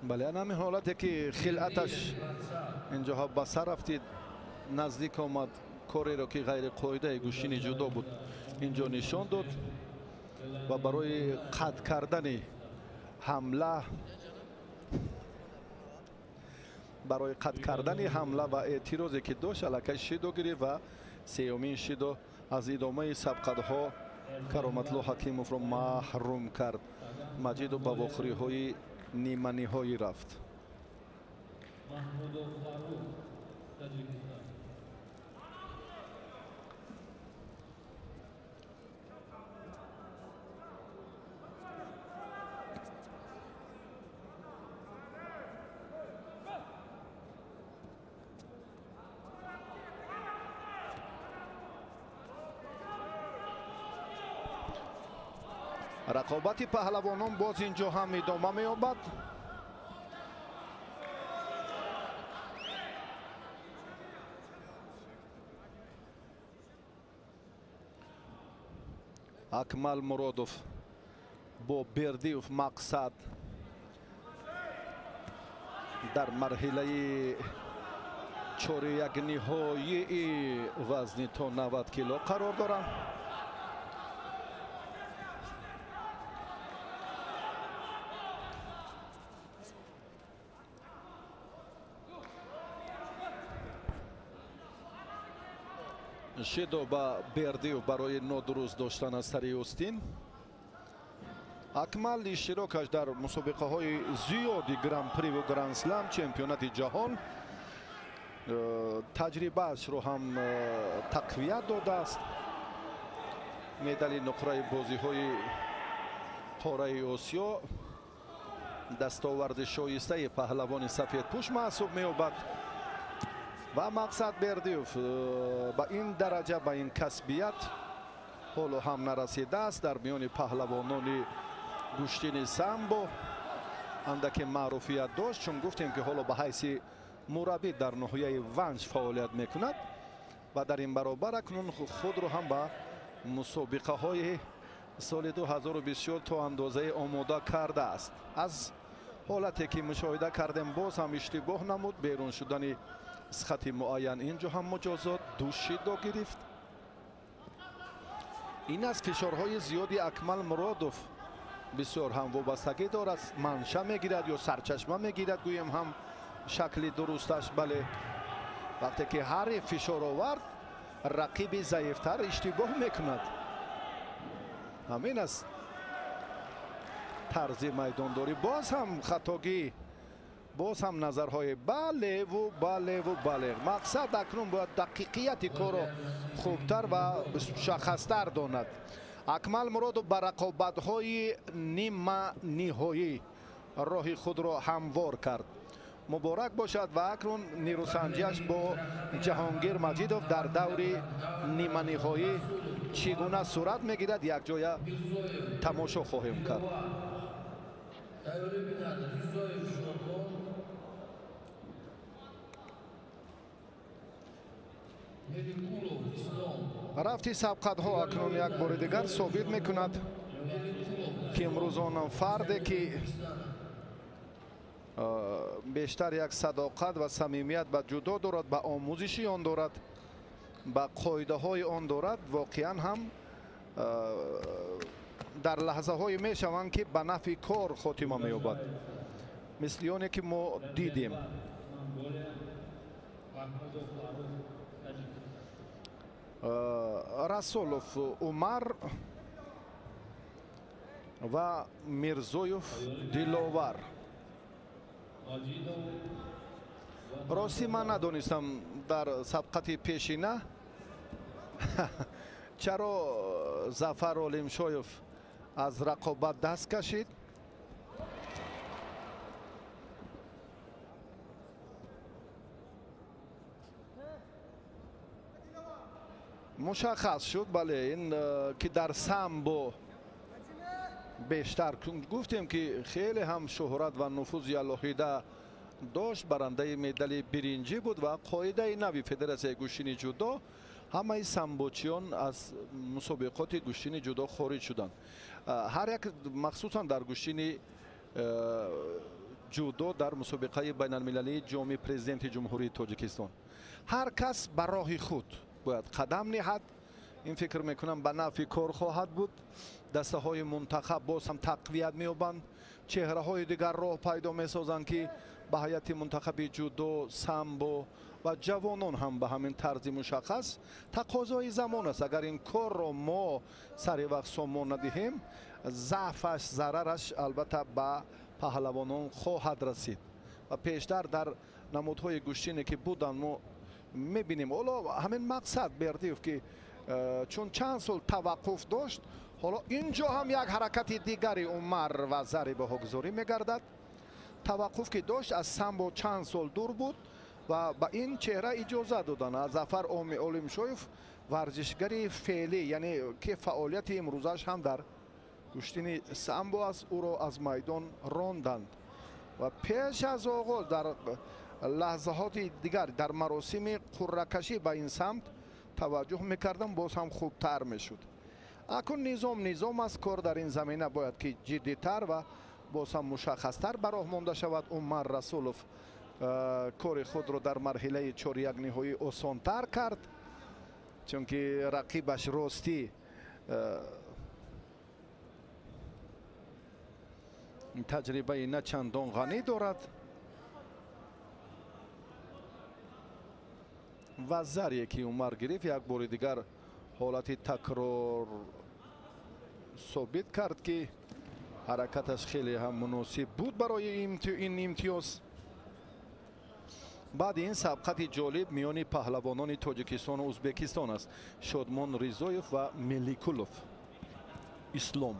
بله همین حالتی که خلعتش اینجا به سر رفتید نزدیک آمد کاری را که غیر قاعده گوشین جدا بود اینجا نشان داد و برای قطع کردن حمله و اعتراضی که داشت علاقه شیدو گرفت و سیومین شیدو از ادامه سبقت ها کرامت الله حکیموف را محروم کرد. مجیدو به واخری های نیمه نهایی رفت. رقابت پهلوانان باز اینجا هم ادامه می‌یابد. акмал муродов бо бердиев мақсад дар марҳилаи чорякниҳоии вазни то 90 кило қарор доранд. шидо ба бердиев барои нодуруст доштан аз сари устин. акмал иштирокаш дар мусобиқаҳои зиёди гран-при ва гранд-слам, чемпионати ҷаҳон, таҷрибаашро ҳам тақвият додааст. медали нуқраи бозиҳои қораи осиё, дастоварди шоистаи паҳлавони сафедпӯш маҳсуб меёбад. ва мақсад бердиев ба ин дараҷа, ба ин касбият ҳоло ҳам нарасидааст. дар миёни паҳлавонони гӯштини самбо андаке маъруфият дошт, чун гуфтем ки ҳоло ба ҳайси мураббӣ дар ноҳияи ванҷ фаъолият мекунад ва дар ин баробар акнун худро ҳам ба мусобиқаҳои соли 2024 то андозае омода кардааст. аз ҳолате ки мушоҳида кардем, боз ҳам иштибоҳ намуд. берун шудани схати муайян, инҷо ҳам муҷозот, душидо гирифт. ин аз фишорҳои зиёди акмал муродов бисёр ҳам вобастагӣ дорад. манша мегирад ё сарчашма мегирад, гӯем ҳам шакли дурусташ. бале, вақте ки ҳаре фишор овард, рақиби заифтар иштибоҳ мекунад. ҳамин аст тарзи майдондорӣ. боз ҳам хатогӣ, боз ҳам назарҳои балеву балеву бале. мақсад акнун бояд дақиқияти корро хубтар ва мушаххастар донад. акмал муродов ба рақобатҳои нима ниҳоӣ роҳи худро ҳамвор кард. муборак бошад. ва акнун нирӯсанҷиаш бо ҷаҳонгир маҷидов дар даври ниманиҳоӣ чӣ гуна сурат мегирад, якҷоя тамошо хоҳем кард. рафти сабқатҳо акнун як бори дигар собит мекунад ки имрӯзон фарде ки бештар як садоқат ва самимият ба ҷудо дорад, ба омӯзиши он дорад, ба қоидаҳои он дорад, воқеан ҳам дар лаҳзаҳое мешаванд ки ба нафъи кор хотима меёбад, мисли оне ки мо дидем. расулов умар ва мирзоев диловар. рости ман надонистам дар сабқати пешина чаро зафар олимшоев аз рақобат даст кашид. мушаххас шуд. бале, ин ки дар самбо бештар гуфтем ки хеле ҳам шӯҳрат ва нуфузи алоҳида дошт. барандаи медали биринҷӣ буд ва қоидаи нави федератсияи гӯштини ҷудо, ҳамаи самбочиён аз мусобиқоти гӯштини ҷудо хориҷ шуданд. ҳар як махсусан дар гӯштини ҷудо дар мусобиқаи байналмилалии ҷоми президенти ҷумҳурии тоҷикистон ҳар кас ба роҳи худ бояд қадам диҳад. ин фикр мекунам ба нафъи кор хоҳад буд. дастаҳои мунтахаб боз ҳам тақвият меёбанд, чеҳраҳои дигар роҳ пайдо месозанд ки ба ҳайати мунтахаби ҷудо, самбо ва ҷавонон ҳам ба ҳамин тарзи мушаххас тақозои замон аст. агар ин корро мо сари вақт сомон надиҳем, заъфаш, зарараш албатта ба паҳлавонон хоҳад расид. ва пештар дар намудҳои гӯштине ки буданд мо мебинем. ҳоло ҳамин мақсад бердиев ки чун чанд сол таваққуф дошт, ҳоло инҷо ҳам як ҳаракати дигари умар ва зарибаҳогузорӣ мегардад. таваққуф ки дошт, аз самбо чанд сол дур буд ва ба ин чеҳра иҷоза доданд. зафар олимшоев варзишгари феълӣ, яъне ки фаъолияти имрӯзаш ҳам дар гӯштини самбо аст, ӯро аз майдон ронданд. ва пеш аз оғоз дар лаҳзаҳоти дигар дар маросими қурракашӣ ба ин самт таваҷҷӯҳ мекардам, боз ҳам хубтар мешуд. акун низом аст. кор дар ин замина бояд ки ҷиддитар ва боз ҳам мушаххастар ба роҳ монда шавад. Умар Расулов кори худро дар марҳилаи чорякниҳоӣ осонтар кард, чунки рақибаш ростӣ таҷрибаи на чандон ғанӣ дорад ва зарие ки Умар гирифт як бори дигар ҳолати такрор собит кард ки ҳаракаташ хеле ҳам муносиб буд барои ин имтиёз. баъди ин сабқати ҷолиб миёни паҳлавонони Тоҷикистону Узбекистон аст. Шодмон Ризоев ва Меликулов. Ислом.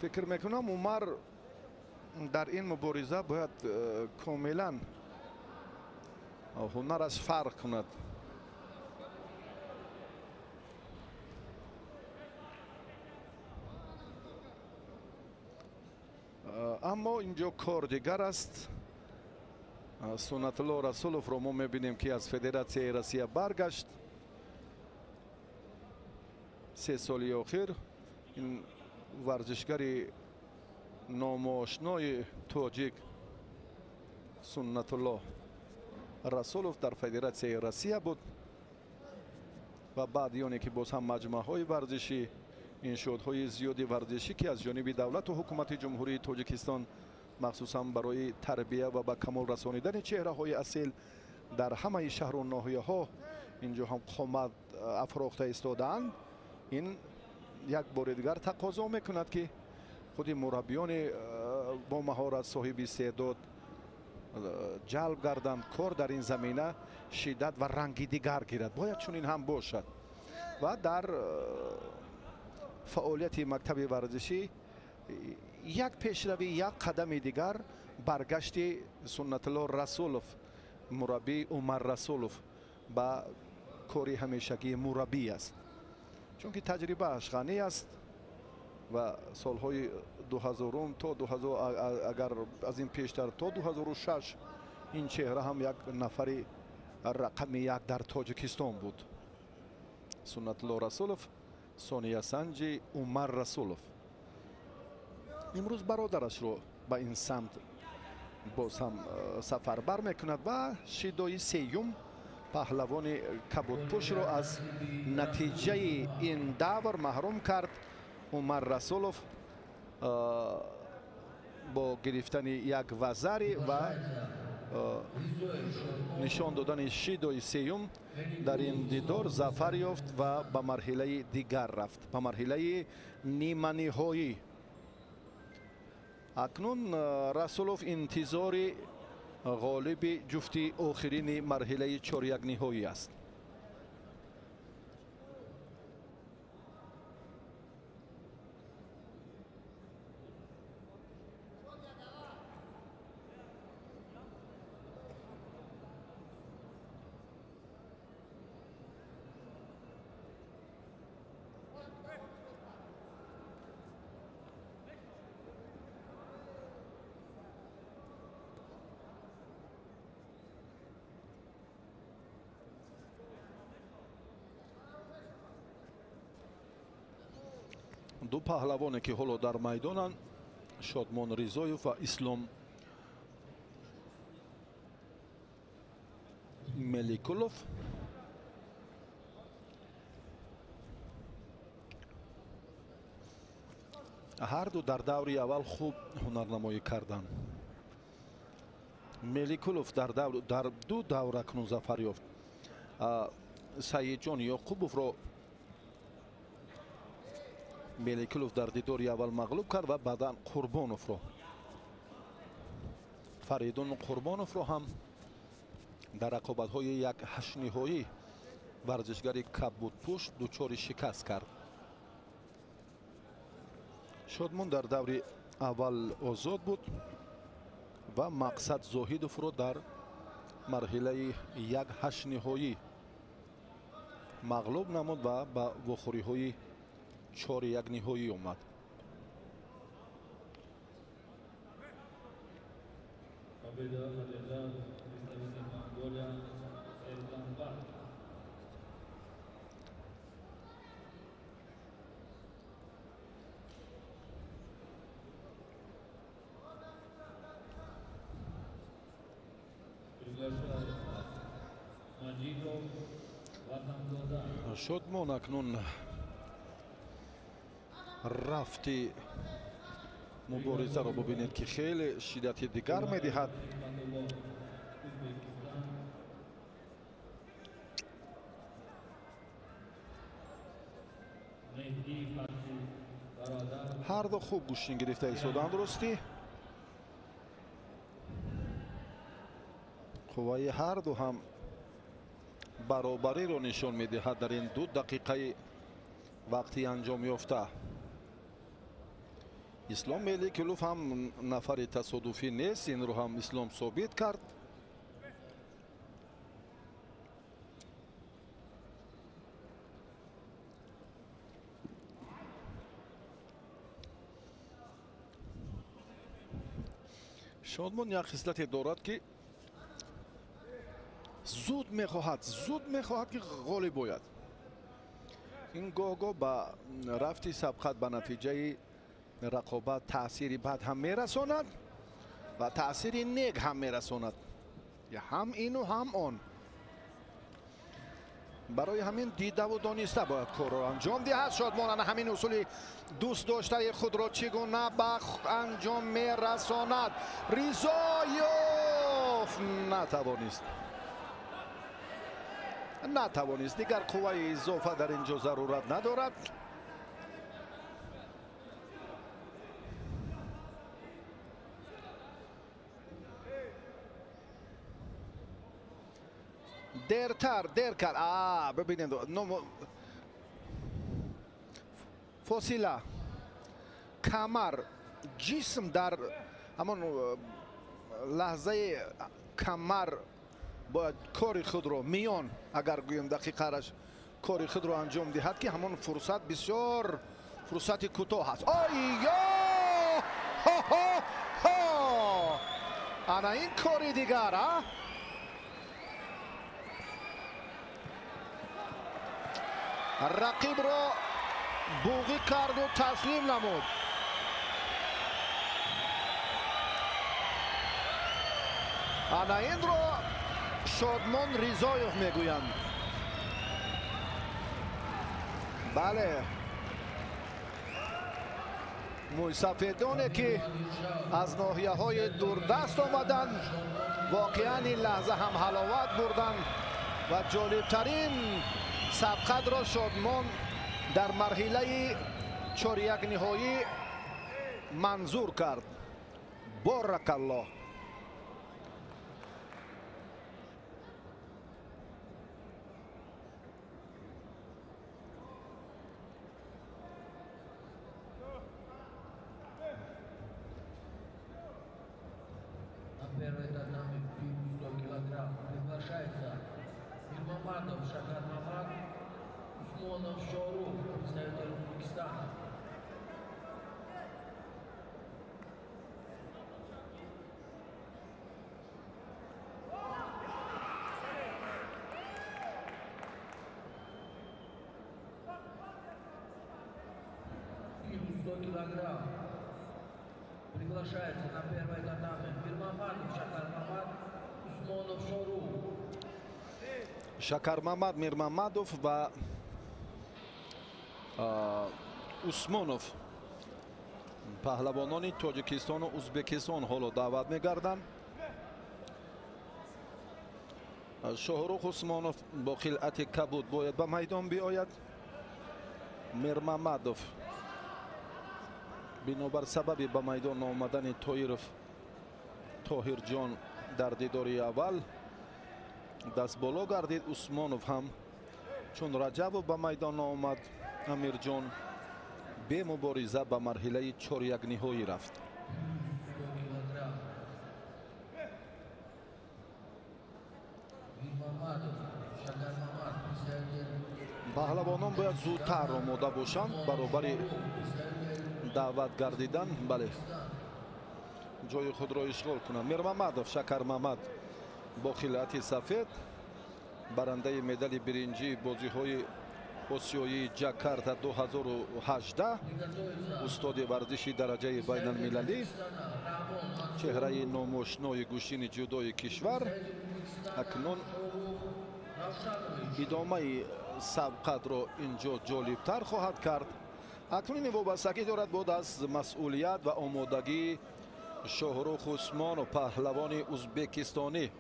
фикр мекунам Умар дар ин мубориза бояд комилан ҳунараш фарқ кунад. аммо инҷо кор дигар аст. Суннатулло Расуловро мо мебинем ки аз Федератсияи Россия баргашт. 3 соли охир ин варзишгари номоошнои тоҷик Суннатулло Расулов дар Федератсияи Россия буд ва баъди оне ки боз ҳам маҷмӯъаҳои варзишӣ, иншоотҳои зиёди варзишӣ ки аз ҷониби давлату ҳукумати ҷумҳурии Тоҷикистон махсусан барои тарбия ва ба камол расонидани чеҳраҳои асил дар ҳамаи шаҳру ноҳияҳо инҷо ҳам қомат афрохта истодаанд. ин як бори дигар тақозо мекунад ки худи мураббиёни бо маҳорат соҳиби истеъдод ҷалб гарданд, кор дар ин замина шиддат ва ранги дигар гирад. бояд чунин ҳам бошад. ва дар фаъолияти мактаби варзишӣ як пешравӣ, як қадами дигар баргашти Суннатулло Расулов, мураббии Умар Расулов ба кори ҳамешагии мураббӣ аст. чунки таҷрибааш ғанӣ аст ва солҳои 2000 то 2000 агар аз ин пештар то 2006 ин чеҳра ҳам як нафари рақами як дар Тоҷикистон буд. Суннатулло Расулов, сониясанҷи Умар Расулов. имрӯз бародарашро ба ин самт боз ҳам сафарбар мекунад ва шидои сеюм паҳлавони кабудпӯшро аз натиҷаи ин давр маҳрум кард. Умар Расулов бо гирифтани як вазари ва нишон додани шидои сеюм дар ин дидор зафар ёфт ва ба марҳилаи дигар рафт, ба марҳилаи ниманиҳоӣ. акнун Расулов интизори ғолиби ҷуфти охирини марҳилаи чорякниҳоӣ аст. ду паҳлавоне ки ҳоло дар майдонанд, Шодмон Ризоев ва Ислом Меликулов. ҳар ду дар даври аввал хуб ҳунарнамоӣ карданд. Меликулов дар ду давр акнун зафар ёфт. Саидҷон Ёқубовро Меликулов дар дидори аввал мағлуб кард ва баъдан Қурбоновро, Фаридун Қурбоновро ҳам дар рақобатҳои як ҳаштниҳоӣ варзишгари кабудпӯш дучори шикаст кард. Шодмон дар даври аввал озод буд ва Мақсад Зоҳидовро дар марҳилаи як ҳаштниҳоӣ мағлуб намуд ва ба вохӯриҳои чори якниҳоӣ омад. Победа одержал представитель Монголия Эрданбар. Приглашаю Маджидов Ватанзода. شادمان اکنون رفتی مبارزه رو ببینید که خیلی شدت دیگر میدهد. هر دو خوب گوشین گرفته ایستادن درستی. قوای هر دو هم برابری رو نشان میدهد در این 2 دقیقه وقتی انجام یافته. اسلام ملیکلوف هم نفر تصادفی نیست، این رو هم اسلام ثابت کرد. شادمان یک خصلت دارد که زود میخواهد که غالب باید. این گاه با رفتی سبقت به نتیجه رقابت تأثیری بد هم میرساند و تأثیری نیک هم میرساند، یا هم این و هم آن. برای همین دیده و دانسته باید کار را انجام دهد. شادمان همین اصول دوست داشته خود را چگونه به انجام میرساند. ریزایوف نتوانست. دیگر قوه اضافه در اینجا ضرورت ندارد. دیر کرد. ببینید فاصله کمر جسم در همان لحظه کمر باید کار خود رو میان، اگر گویم دقیقاً کار خود رو انجام دهد که همان فرصت بسیار فرصت کوتاه است. انا این کاری دیگر رقیب را بوغی کرد و تسلیم نمود. انا این را شادمان ریزایوف میگویند. بله، موی سفیدانی که از ناحیه های دوردست آمدند واقعا این لحظه هم حلاوت بردند و جالبترین سبقت را شادمان در مرحله 4-1 نهایی منظور کرد. بارک الله. Первый татами 100 килограмм. Приглашается Нурмамадов Шакар Мамад, Усмонов Шоуру, представитель Узбекистана. И 100 килограмм. Приглашается на первой татами Мирмамадов Шакар Мамад, Усмонов Шоуру. شکر محمد، میر محمدوف و عثمانوف پهلوانان تاجیکستان و ازبکستان حالا دعوت می‌گردند. شاهرخ عثمانوف با خلعت کبود باید به میدان بیاید. میر محمدوف بنابر سبب به میدان آمدن طاهر جان در دیداری اول دست بالا گردید. عثمانوف هم چون رجب به میدان آمد، امیر جان به مبارزه به مرحله 4-1 نهایی رفت. پهلوانان باید زودتر آماده باشند برابر دعوت گردیدن. بله، جای خود را اشغال کنند. میرمامدov شکرمامد با خلعت سفید برنده مدال برنجی بازی‌های آسیایی جاکارتا 2018 استاد ورزشی درجه بین المللی چهره ناماشنای گوشین جودوی کشور اکنون ادامه سبقت را اینجا جالبتر خواهد کرد. اکنون وابستگی دارد بود از مسئولیت و آمادگی شاهرخ عثمان پهلوان ازبکستانی.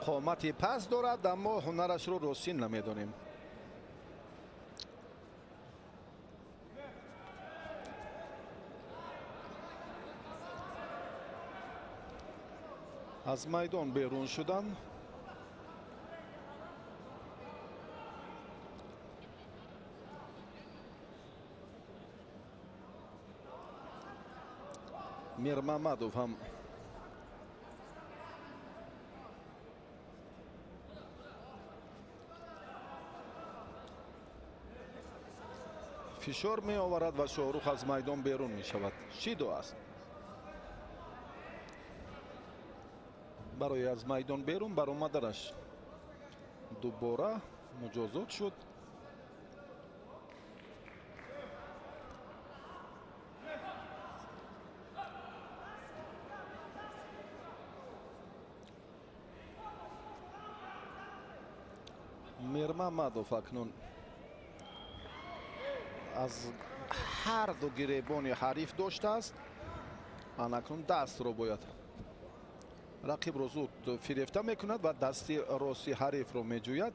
قامتی پس دارد اما هنرش رو راسین نمیدونیم. از میدان بیرون شدن. میرمامدov هم فشار می آورد و شاهرخ از میدان بیرون می شود. شیدو است برای از میدان بیرون برآمدنش دوباره مجازات شد. میرمامدov اکنون از هر دو گریبان حریف داشته است. اکنون دست رو باید رقیب رو زود فریفته میکند و دستی راستی حریف رو میجوید.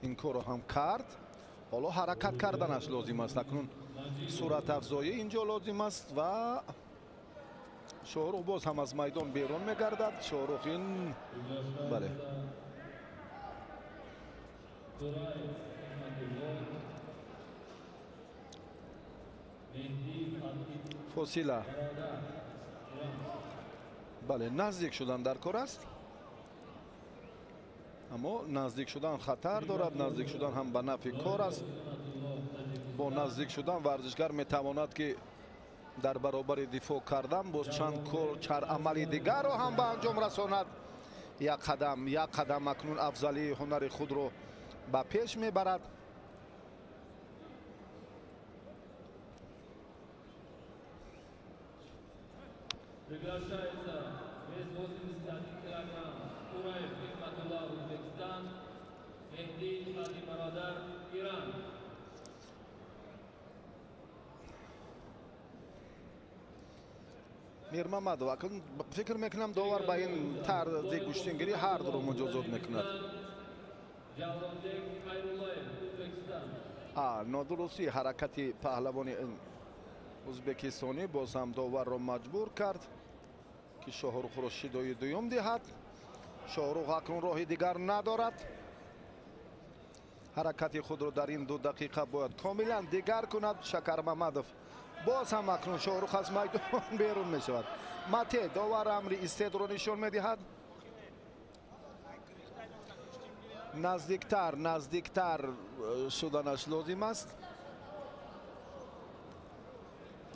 این کار رو هم کرد. حالا حرکت کردنش لازم است. اکنون صورت افزایی اینجا لازم است و شاهرخ باز هم از میدان بیرون میگردد. شاهرخ این بله فاصله بله نزدیک شدن در کار است اما نزدیک شدن خطر دارد. نزدیک شدن هم به نفع کار است. با نزدیک شدن ورزشگر میتواند که در برابر دفاع کردن باز چند کار چند عملی دیگر رو هم به انجام رساند. یک قدم اکنون افضلی هنر خود رو به پیش میبرد. Приглашается вес 81 килограмм Кураев Хикматулла, Узбекистан, Мехди Хати Бародар, Иран. میرمامدov اکنون فکر میکنم داور به این طرز گوشتنگیری هر دو رو مجازات میکند. Javronbek Xayrullayev, O'zbekiston. نادرستی حرکت پهلوان ازبکستانی باز هم داور را مجبور کرد که شاهرخ را شیدای دوم دهد. شاهرخ اکنون راه دیگر ندارد. حرکت خود را در این 2 دقیقه باید کاملا دیگر کند. شکرمامدov باز هم اکنون شاهرخ از میدان بیرون می شود. مته داور امر ایستاد را نشان می دهد. نزدیکتر شدنش لازم است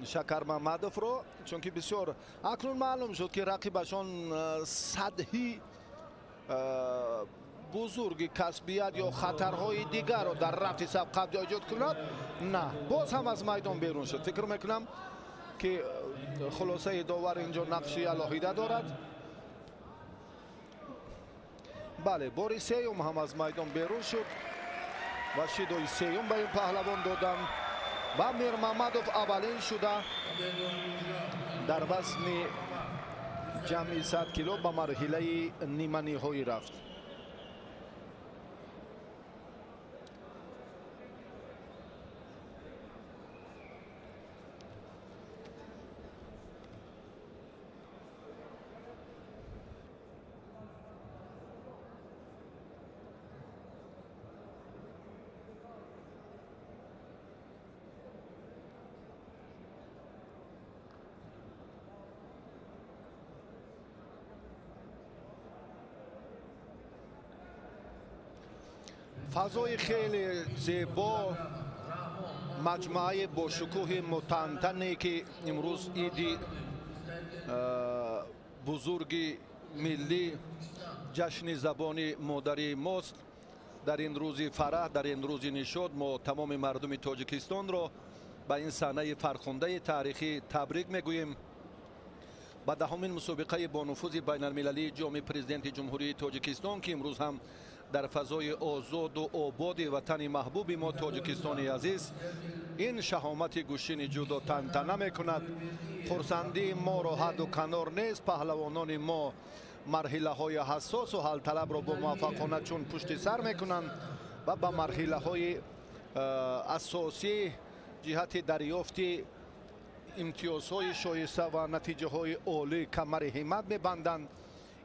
شکرمامدov رو چون که بسیار اکنون معلوم شد که رقیبشان سطحی بزرگ کسبیت یا خطرهای دیگر رو در رفت سبقت ایجاد کند. نه باز هم از میدان بیرون شد. فکر میکنم که خلاصه داور اینجا نقشی علاهیده دارد. بله باری سیوم هم از میدان بیرون شد و شیدای سیوم به این پهلوان دادن و میرمامدov اولین شده در وزن جمعی 100 کیلو به مرحله نیمه نهایی رفت. فضای خیلی زیبا مجموعه با شکوه متنطنی که امروز ایدی بزرگ ملی جشن زبان مادری ماست. در این روز فرح، در این روز نشاط، ما تمام مردم تاجیکستان را به این صحنه فرخنده تاریخی تبریک میگوییم. با دهمین مسابقه با نفوذ بین المللی جام پرزیدنت جمهوری تاجیکستان که امروز هم در فضای آزاد و آباد وطن محبوب ما تاجیکستان عزیز این شهامت گوشین جودو تنتنه میکند. خرسندی ما را حد و کنار نیست. پهلوانان ما مرحله های حساس و حل طلب را با موفقانه چون پشت سر میکنند و به مرحله های اساسی جهت دریافت امتیازهای شایسته و نتیجه های عالی کمر همت میبندند.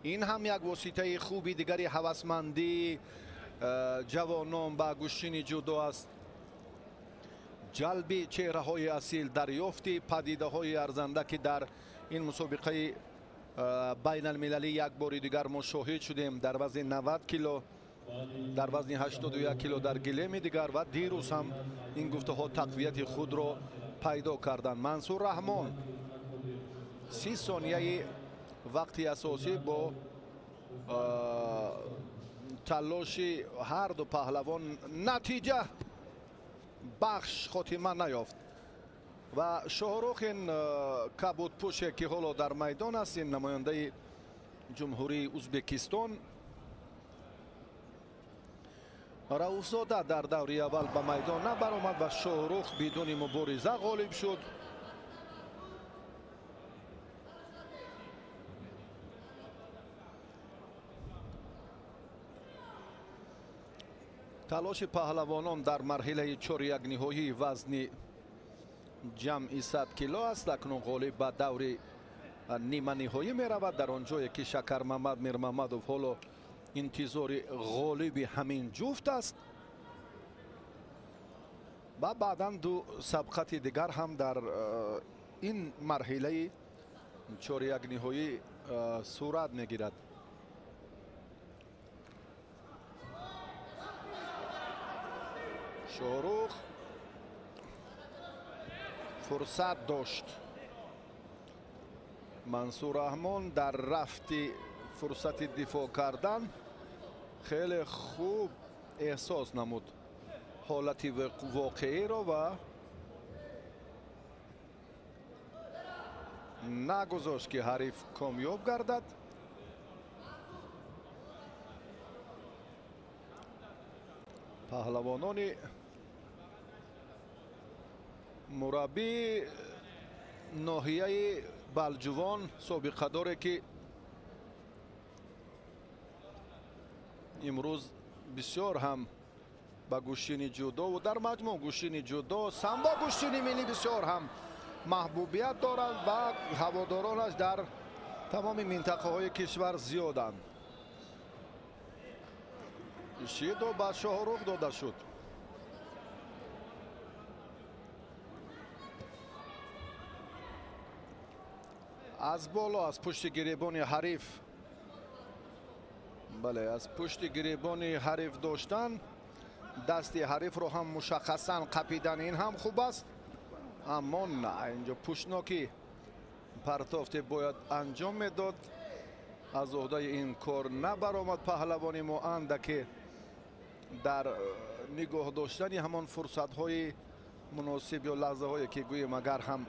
این هم یک واسطه خوبی دیگری هوسمندی جوانان به گوشین جودو است. جلب چهره های اصیل، دریافت پدیده های ارزنده که در این مسابقه بین المللی یک بار دیگر ما شاهد شدیم. در وزن 90 کیلو، در وزن 81 کیلو در گلیم دیگر و دیروز هم این گفته ها تقویت خود را پیدا کردند. منصور رحمان 30 ثانیه وقتی اساسی با تلاش هر دو پهلوان نتیجه بخش خاتمه نیافت و شاهرخ این کبود پوشه که حالا در میدان است، این نماینده جمهوری ازبکستان رئوفزاده در دوره اول به میدان نبرآمد و شاهرخ بدون مبارزه غالب شد. تلاش پهلوانان در مرحله 4 یک نهایی وزن جمعی 100 کیلو است. اکنون غالب به دور نیمه نهایی می رود در آنجایی که شکر محمد میر محمدوف حالا انتظار غالب همین جفت است و بعدا دو سبقت دیگر هم در این مرحله 4 یک نهایی صورت می گیرد. شاهرخ فرصت داشت. منصور رحمان در رفت فرصت دفاع کردن خیلی خوب احساس نمود حالت واقعی را و نگذاشت که حریف کامیاب گردد. پهلوانان مربی ناحیه بلجوان سابقه داره که امروز بسیار هم با گوشین جودو و در مجموع گوشین جودو سامبا گوشین ملی بسیار هم محبوبیت دارند و هوادارانش در تمام منطقه های کشور زیادند. شیدو با شاهرخ داده شد. از بالا از پشت گریبان حریف، بله از پشت گریبان حریف داشتن دست حریف رو هم مشخصا قپیدن این هم خوب است، اما نه اینجا پشتناکی پرتافت باید انجام میداد. از عهده این کار نبرآمد پهلوان ما اندکی در نگاه داشتن همان فرصت های مناسب یا لحظه هایی که گویم اگر هم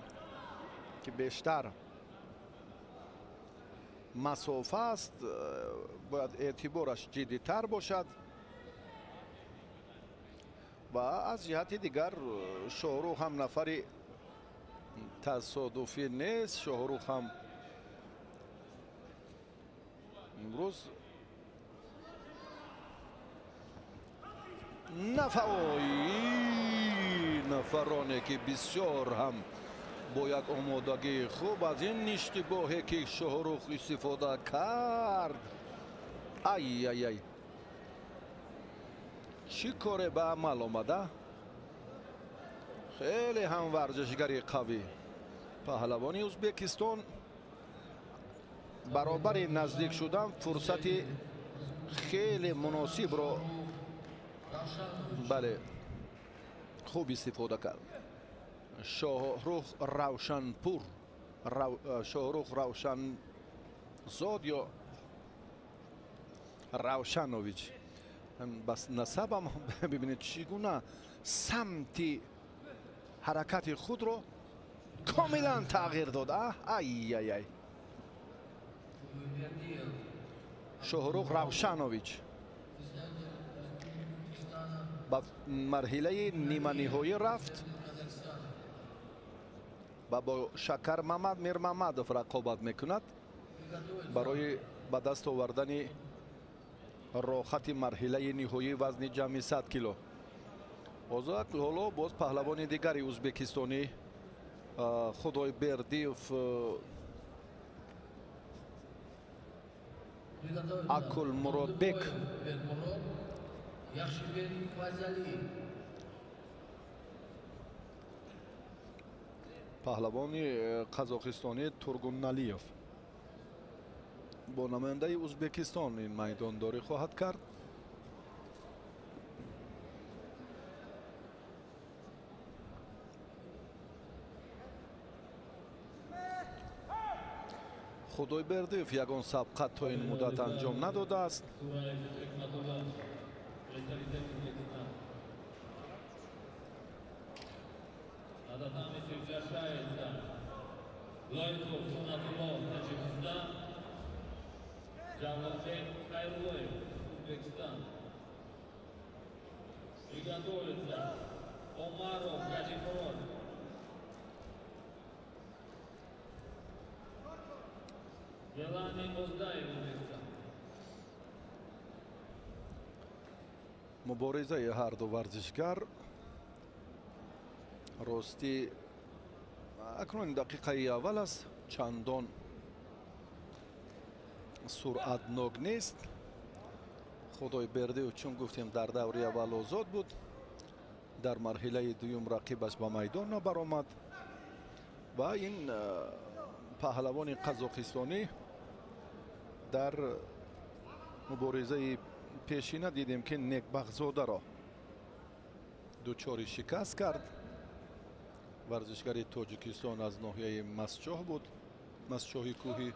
که بیشتر مسافه است باید اعتبارش جدی تر باشد و از جهت دیگر شاهرخ هم نفر تصادفی نیست. شاهرخ هم امروز نفرانه که بسیار هم با یک آمادگی خوب از این اشتباهی که شاهرخ استفاده کرد. ای ای ای چی کاره به عمل آمده. خیلی هم ورزشگری قوی پهلوانی ازبکستان برابر نزدیک شدن فرصت خیلی مناسب را بله خوب استفاده کرد. شاهرخ روشنپور، شاهرخ روشن زاد یا روشنویچ، بس نسبم ببینید چگونه سمت حرکت خود رو کاملا تغییر داد. ای ای ای شاهرخ روشنویچ با مرحله نیمه نهایی رفت و با شکر محمد میر محمدов رقابت میکند برای به دست آوردن راحت مرحله نهایی وزن جمعی 100 کیلو. حالا باز پهلوان دیگری ازبکستانی خدایبردیев Akul Murodbek پهلوانی قزاقستانی تورگونالیев با نماینده ازبکستان این میدانداری خواهد کرد. خدایبردیев یگان سبقت تا این مدت انجام نداده است. مبارزه هر دو ورزشگر راستی اکنون دقیقه اول است، چندان سرعتناک نیست. خدایبردیев چون گفتیم در دوره اول آزاد بود، در مرحله دوم رقیبش به میدان نبرآمد و این پهلوان قزاقستانی در مبارزه پیشینه دیدیم که نکبخزاده را دچار شکست کرد. ورزشگر تاجیکستان از ناحیه مسچاه بود، مسچاه کوهی.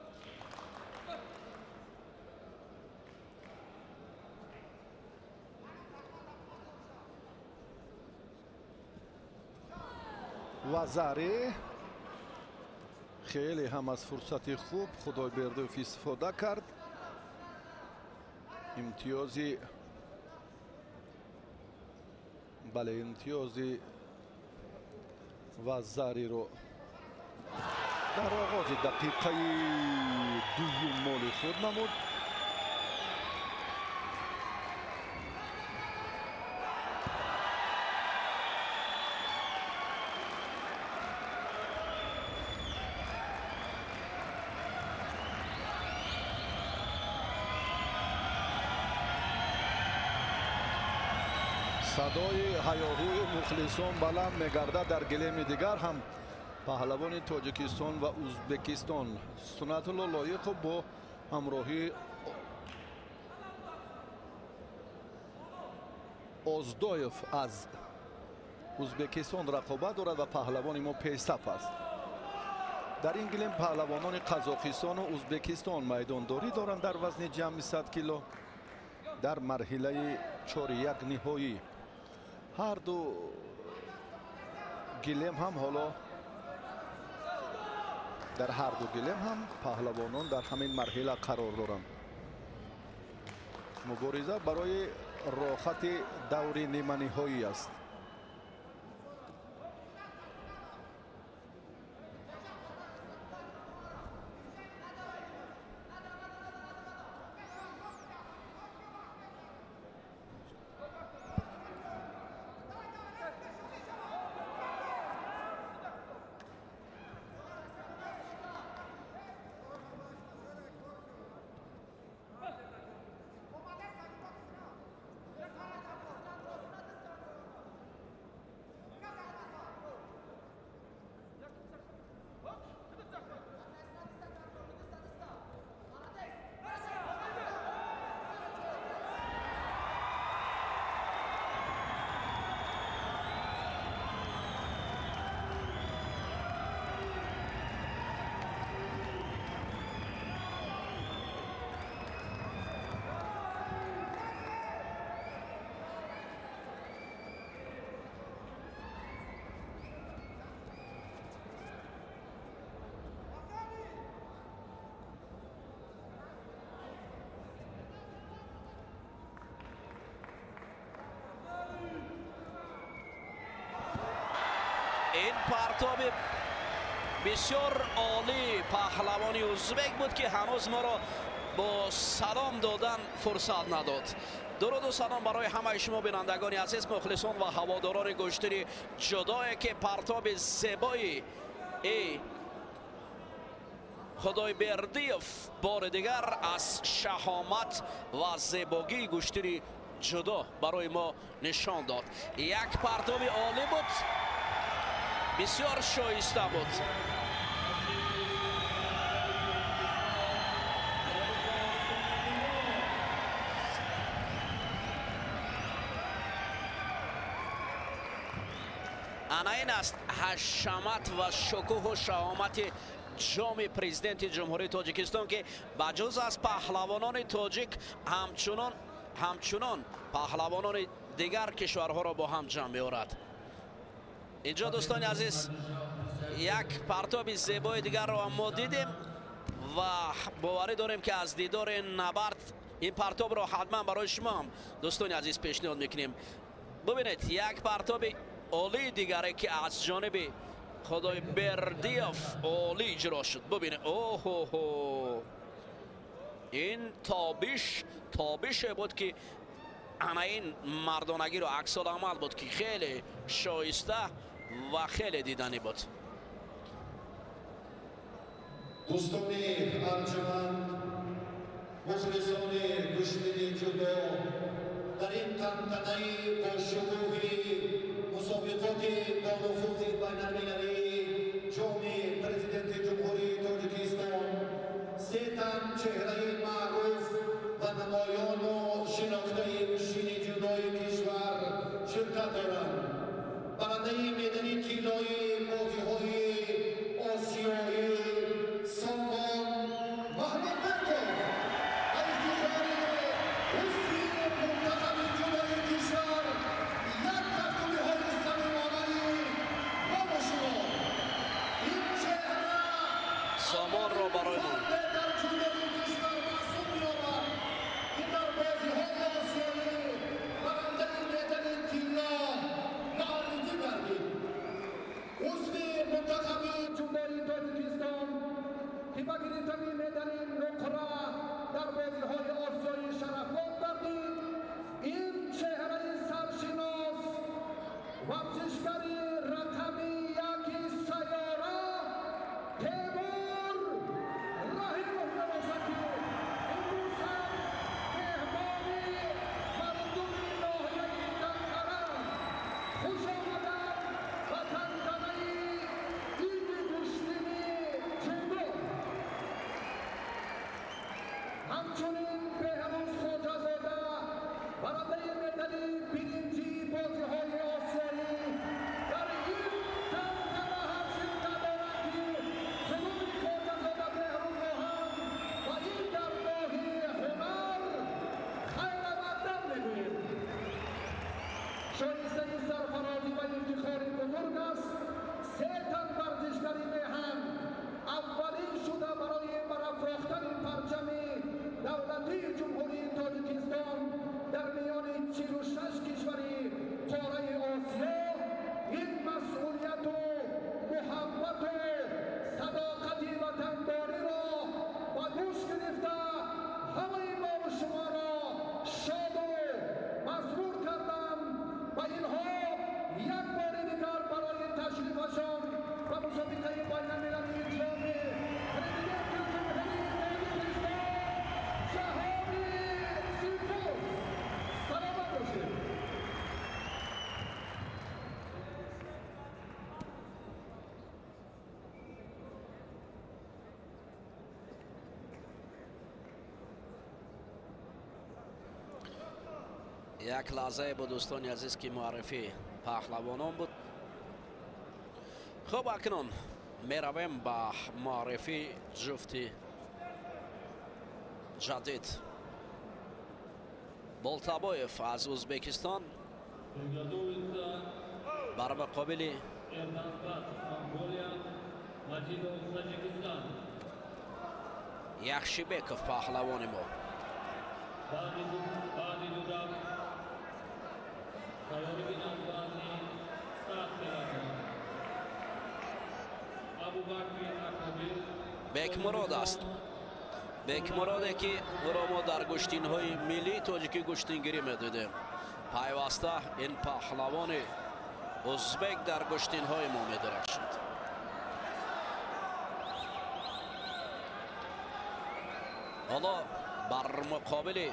وزاری خیلی هم از فرصت خوب خدایبردیев استفاده کرد. امتیازی بله امتیازی وزاری رو در آغاز دقیقه دوم مال خود نمود. صدای هیاهوی مخلصان بلند می‌گردد. در گلیم دیگر هم پهلوان تاجیکستان و ازبکستان سنت الله لایق با همراهی اوزدویف از ازبکستان رقابت دارد و پهلوان ما پیش‌صف است. در این گلیم پهلوانان قزاقستان و ازبکستان میدانداری دارند در وزن جمعی 100 کیلو در مرحله 4-1 نهایی. هر دو گلیم هم حالا در هر دو گلیم هم پهلوانان در همین مرحله قرار دارند. مبارزه برای راحت دور نیمه نهایی است. پرتاب بسیار عالی پهلوانی ازبک بود که هنوز ما را با سلام دادن فرصت نداد. درود و سلام برای همه شما بینندگان عزیز، مخلصان و هواداران گشتری جدایی که پرتاب زیبایی خدای بردیف بار دیگر از شهامت و زیبایی گشتری جدا برای ما نشان داد. یک پرتاب عالی بود، بسیار شایسته بود. این است حشمت و شکوه و شهامت جام پرزیدنت جمهوری تاجیکستان که بجز از پهلوانان تاجیک همچنان پهلوانان دیگر کشورها را با هم جمع می‌آورد. اینجا دوستان عزیز یک پرتاب زیبای دیگر را ما دیدیم و باوری داریم که از دیدار نبرد این پرتاب را حتما برای شما هم دوستان عزیز پیشنهاد میکنیم. ببینید یک پرتاب عالی دیگری که از جانب خدای بردیف عالی اجرا شد. ببینید اوه این تابش بود که این مردانگی رو عکس العمل بود که خیلی شایسته و خیلی دیدنی بود. دوستان ارجمند، مخلصان گوشمید جدا، در این تنتنه با شکوهی مسابقات با نفوذ بین‌المللی جام پرزیدنت جمهوری تاجیکستان سه تن چهره معروف و نمایان و شناخته گوشمید جدای کشور شرکت دارند. برنده میدان طلایی بازی‌های آسیایی سامان محمد بکر از دیدار حسین منتخب جدای کشور یک تقدیم‌های صمیمانه‌ای با شما این چهره سامان را برای ما در جدای کشور محسوب می‌یابد که در بازی‌های آسیایی برنده میدان طلا نامزدی گردید. عضو منتخب جمهوری تاجیکستان که با گرفتن میدان نقره در بازی‌های آسیایی شرف‌یاب گردید این چهره سرشناس ورزشگر رقمی یک سیاره تیمور رحیم‌الله باشد که امروز هم مهمان مردم ناحیه دنکره خوش آمدند و تنتنه عید گوشتنی جودو. همچنین بهروز خواجه‌زاده برنده مدال برنجی بازی‌های آسیایی در این تنتنه هم شرکت دارد که جناب خواجه‌زاده بهروز را هم و این در ناحیه هنر خیر مقدم می‌گوییم. شایسته سرفرازی و افتخاری بزرگ است. سه تن ورزشگری میهن اولین شده برای برافراختن پرچم دولتی جمهوری تاجیکستان در میان 46 کشوری قاره آسیا این مسئولیت و محبت و صداقت وطنداری را با دوش گرفته همه ما و شما را شاد و مسرور کردم و اینها یک بار دیگر برای تشریفشان و مسابقه بین‌المللی جام پرزیدنت جمهوری تاجیکستان جهانی سیپوس سلامت باشید. یک لحظه بود دوستان عزیز که معرفی پهلوانان بود. خب اکنون میرویم به معرفی جفتی جدید. بولتابویف از ازبکستان بر مقابل یخشیبکوف پهلوان ما. Abubakri Akobir. бекмурод аст. бекмуроде ки ӯро мо дар гӯштинҳои миллии тоҷикӣ гӯштингирӣ медидем. пайваста ин паҳлавони узбек дар гӯштинҳои мо медарахшад. ҳоло бар муқобили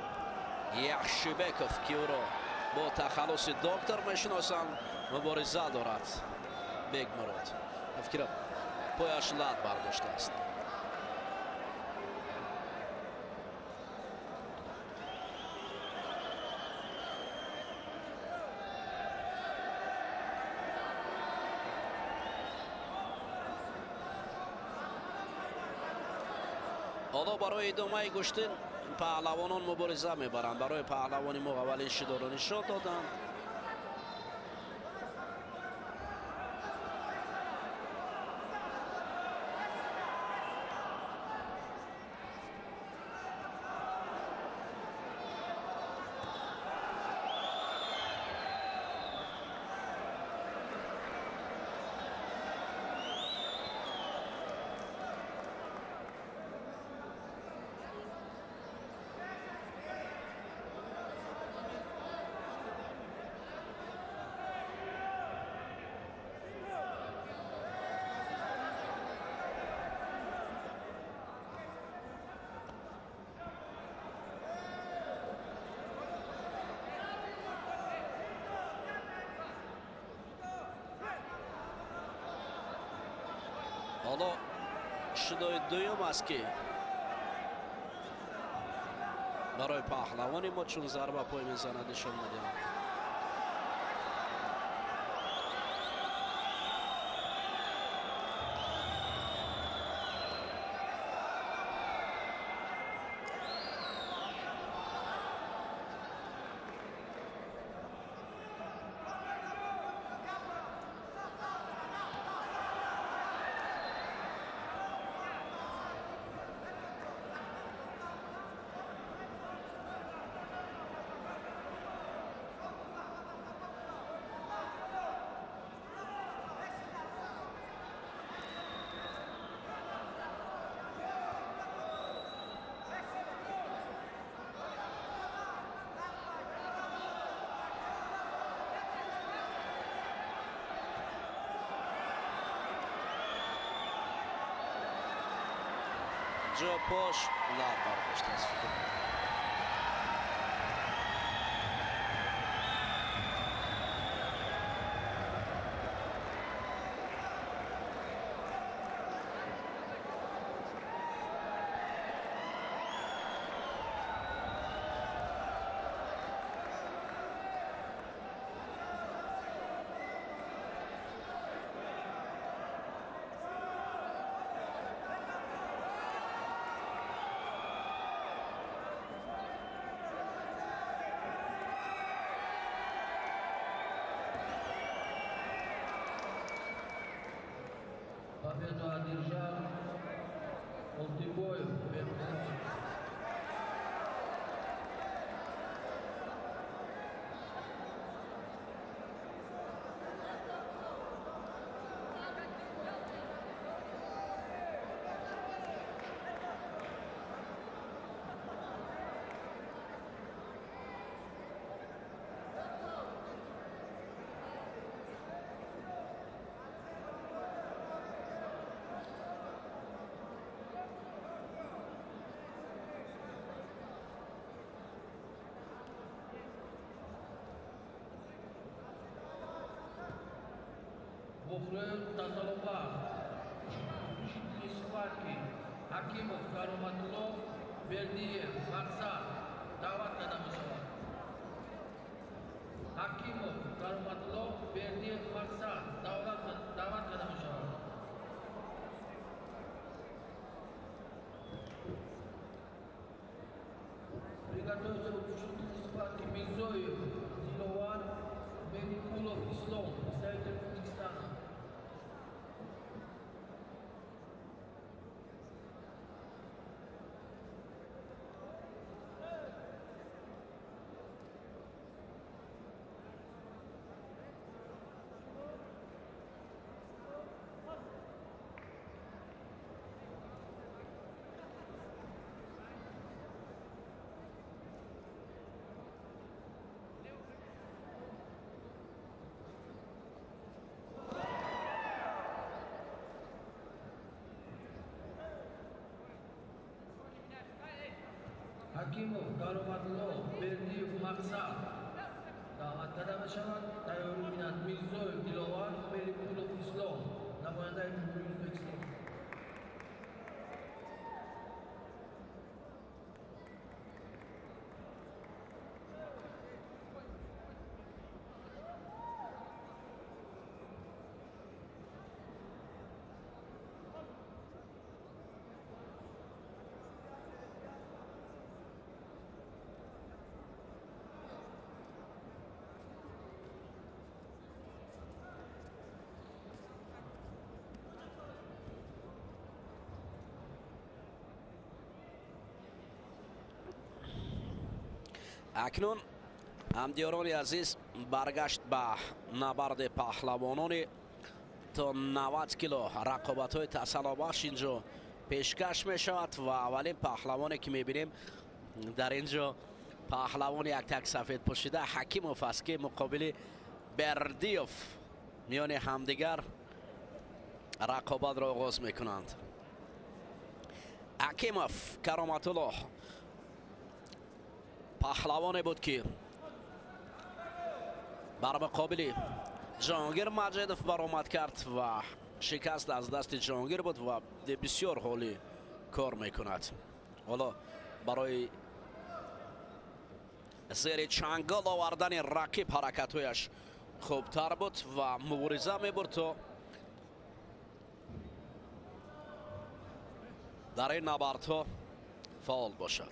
яхшибеков ки ӯро бо тахаллуси доктор мешиносанд мубориза дорад бекмурод. фикрам пояш лад бардоштааст. ҳоло барои идомаи гӯштин паҳлавонон мубориза мебаранд. барои паҳлавони мо аввалин шидору нишон доданд. ҳоло шидои дуюм аст ки барои паҳлавони мо чун зарба пой мезанад нишон медиҳад. ҷо пош лаб бардоштааст. Победу одержал Олтибоев. Бухрел Тазалоба, Исфаки, Акимов, Каруматулов, Бердиев, Максат, Дават када мешавад. Акимов, Каруматулов, Бердиев, Максат, Дават када мешавад. Приготовиться к шутке схватки Мирзоев, Зиловар, Бекулов, Ислом, представитель Узбекистана. حکیموف دارومدلو بردیف مقصد دعوت کرده می شود تیار بینند میرزوی دلاور ملی پولوف اسلام نماینده جمهوری ازبکستان. اکنون همدیاران عزیز برگشت به نبرد پهلوانان تا 90 کیلو رقابت های تسلابخش اینجا پیشکش می شود و اولین پهلوانی که می بینیم در اینجا پهلوان یک تک سفید پوشیده حکیموف است که مقابل بردیوف میان همدیگر رقابت را آغاز می کنند. حکیموف کرامت الله پهلوانی بود که بر مقابل جهانگیر مجیدوف برآمد کرد و شکست از دست جهانگیر بود و بسیار حالی کار میکند. حالا برای زیر چنگال آوردن رقیب حرکتهایش خوبتر بود و مبارزه میبرد تا در این نبردها فعال باشد.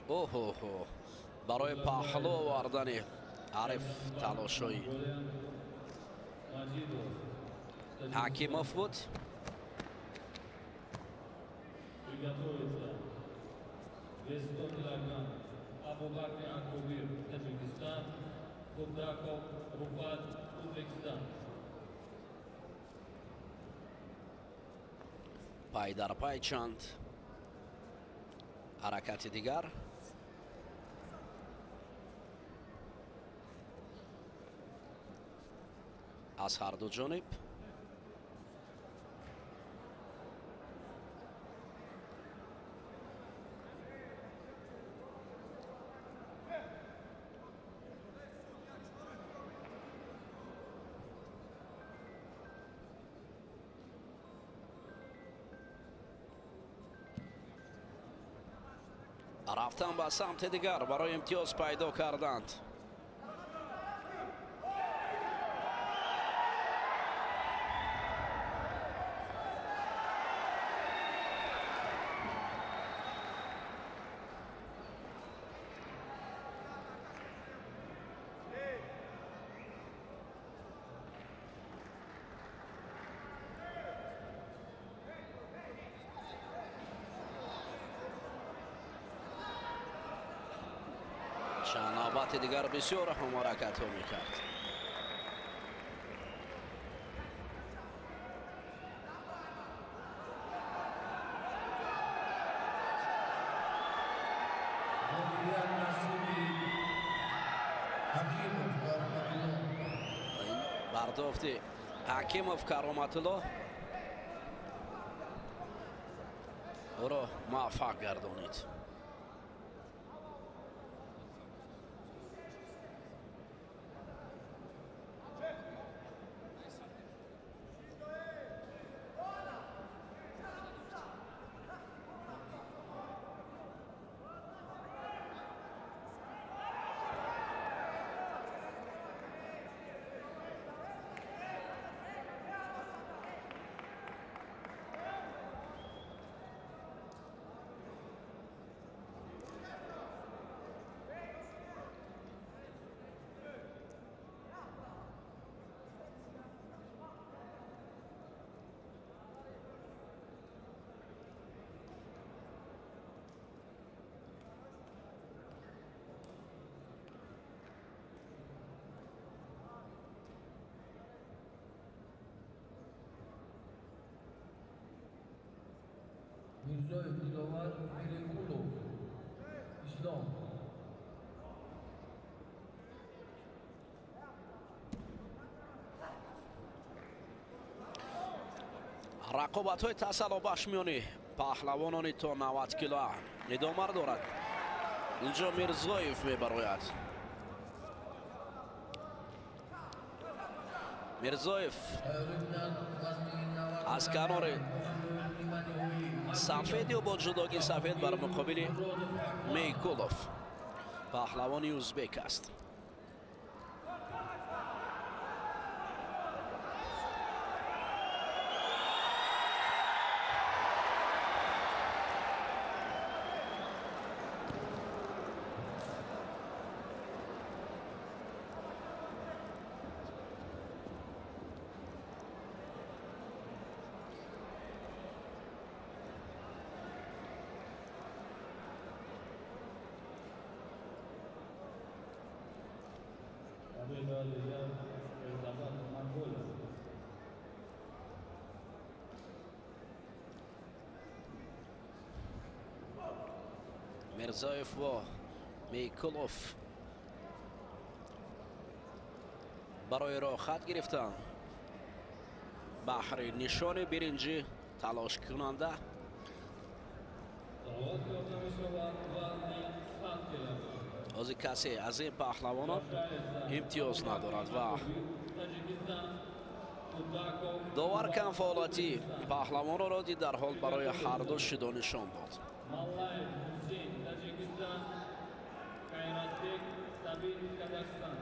اوه برای پهلو آوردن عارف تلاشایی حکیموف بود. پای در پای چند حرکت دیگر از هر دو جانب. رفتن به سمت دیگر برای امتیاز پیدا کردند. چند نوبت دیگر بسیار هم حرکت ها میکرد. برداشت حکیموف کرامت الله او را موفق گردانید. Mirzoyev Dilovar, Melikulov Islom. рақобатҳои тасаллубахш миёни паҳлавонони то 90 кило идома дорад. инҷо Мирзоев мебарояд. Мирзоев аз канори сафеди бо ҷудоги сафед бар муқобили Мейкулов паҳлавони узбек аст. Мирзоев ва Мейкулов барои роҳат гирифтанд. баҳри нишони биринҷи талошкунанда ҳозир касе аз ин паҳлавонон имтиёз надорад ва довар камфолати паҳлавонро ди дар ҳол барои ҳарду шидо нишон дод. Kayratbek Sabir Kazakhstan.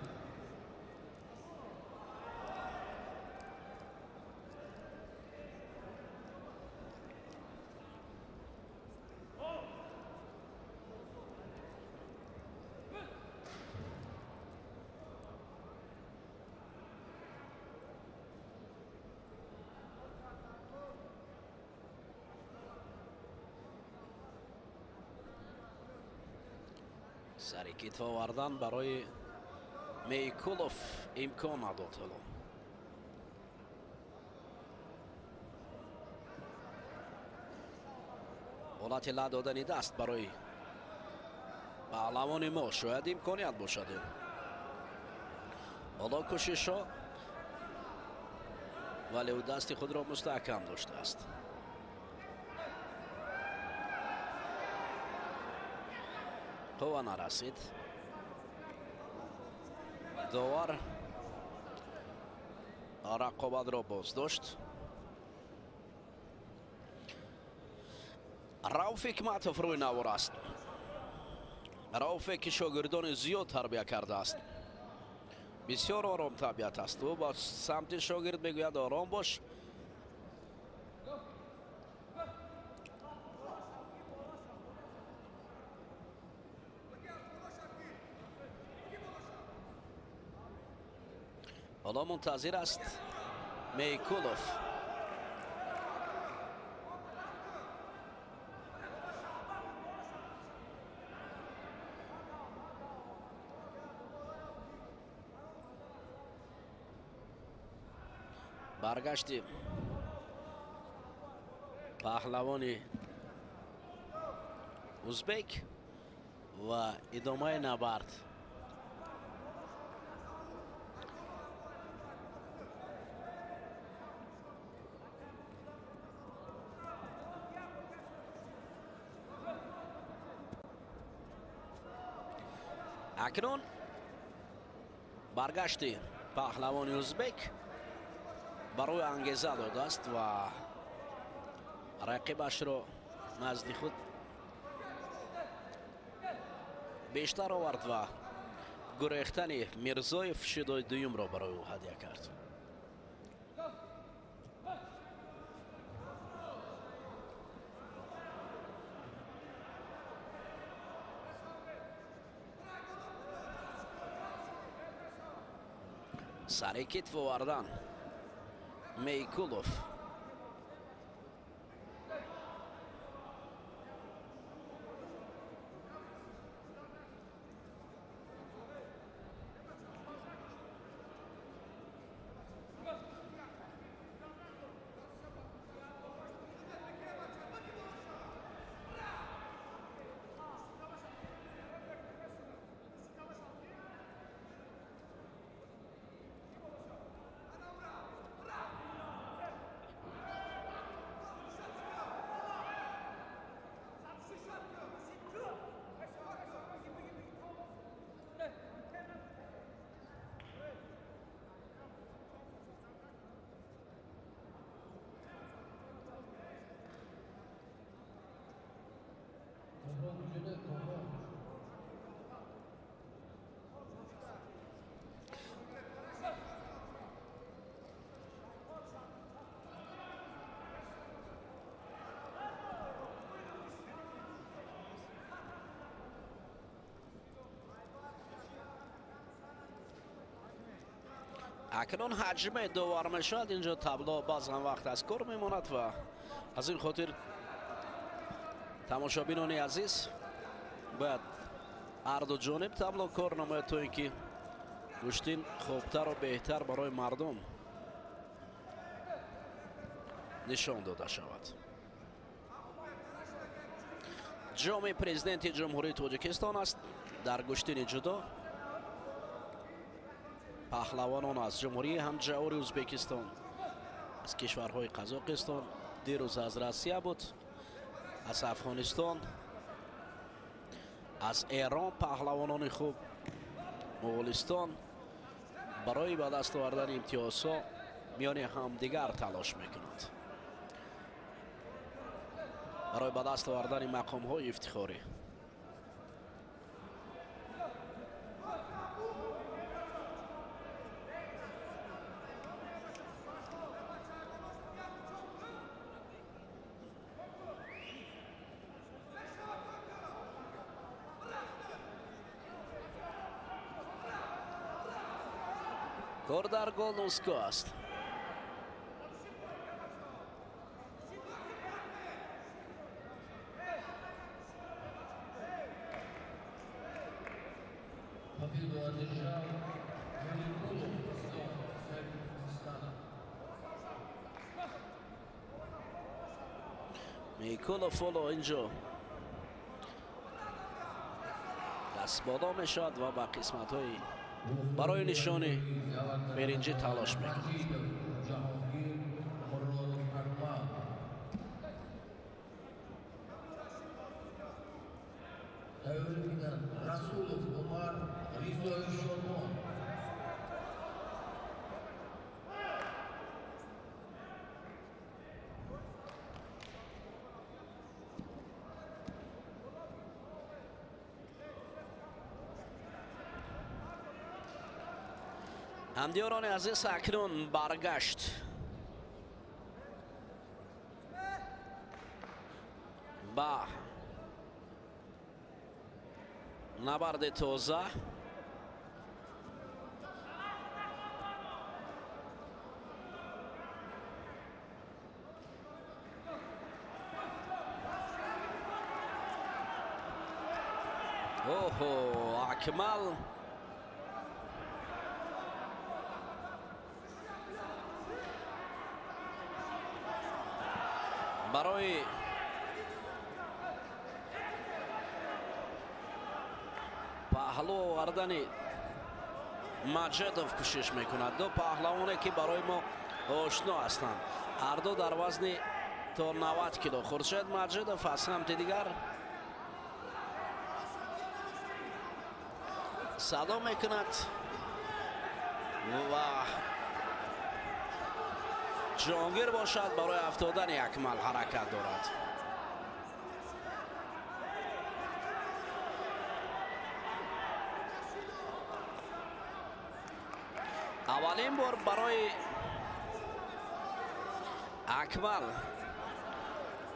сари китф овардан барои Мейкулов имкон надод. ҳоло ҳолати ла додани даст барои паҳлавони мо шояд имконият бошад. ҳоло кӯшишҳо вале ӯ дасти худро мустаҳкам доштааст. қува нарасид. довар рақобатро боздошт. Рауф Ҳикматов рӯи навор аст. Рауфе ки шогирдони зиёд тарбия кардааст. бисёр ором табиат аст. ӯ ба самти шогирд мегӯяд ором бош. ҳоло мунтазир аст Мейкулов. баргашти паҳлавони узбек ва идомаи набард. акнун баргашти паҳлавони узбек барои ангеза додааст ва рақибашро назди худ бештар овард ва гурехтани Мирзоев шидои дуюмро барои ӯ ҳадя кард. сари китф овардан Мейкулов. اکنون حجم دوار میشد اینجا تابلو باز هم وقت از کار میماند و از این خاطر تماشابینان عزیز باید هر دو جانب تابلو کار نماید تا اینکه گوشتین خوبتر و بهتر برای مردم نشان داده شود. جام پرزیدنت جمهوری تاجیکستان است در گشتین جدا. پهلوانان از جمهوری همجواری ازبکستان، از کشورهای قزاقستان، دیروز از روسیه بود، از افغانستان، از ایران پهلوانان خوب، مغولستان برای به دست آوردن امتیازها میان همدیگر تلاش میکنند، برای به دست آوردن مقام های افتخاری. کار در گلدنسکو است. میکولا فولو اینجا دست بادا میشد و با قسمت های برای نشانی برنجی تلاش میکند. همدیاران عزیز اکنون برگشت با نبرد تازه. اوه اکمل برای پهلو آوردن مجدوف کوشش میکند. دو پهلوانی که برای ما آشنا هستند، هر دو در وزن تا 90 کیلو. خورشید مجدوف از سمت دیگر صدا میکند و جهانگیر باشد برای افتادن اکمل حرکت دارد. اولین بار برای اکمل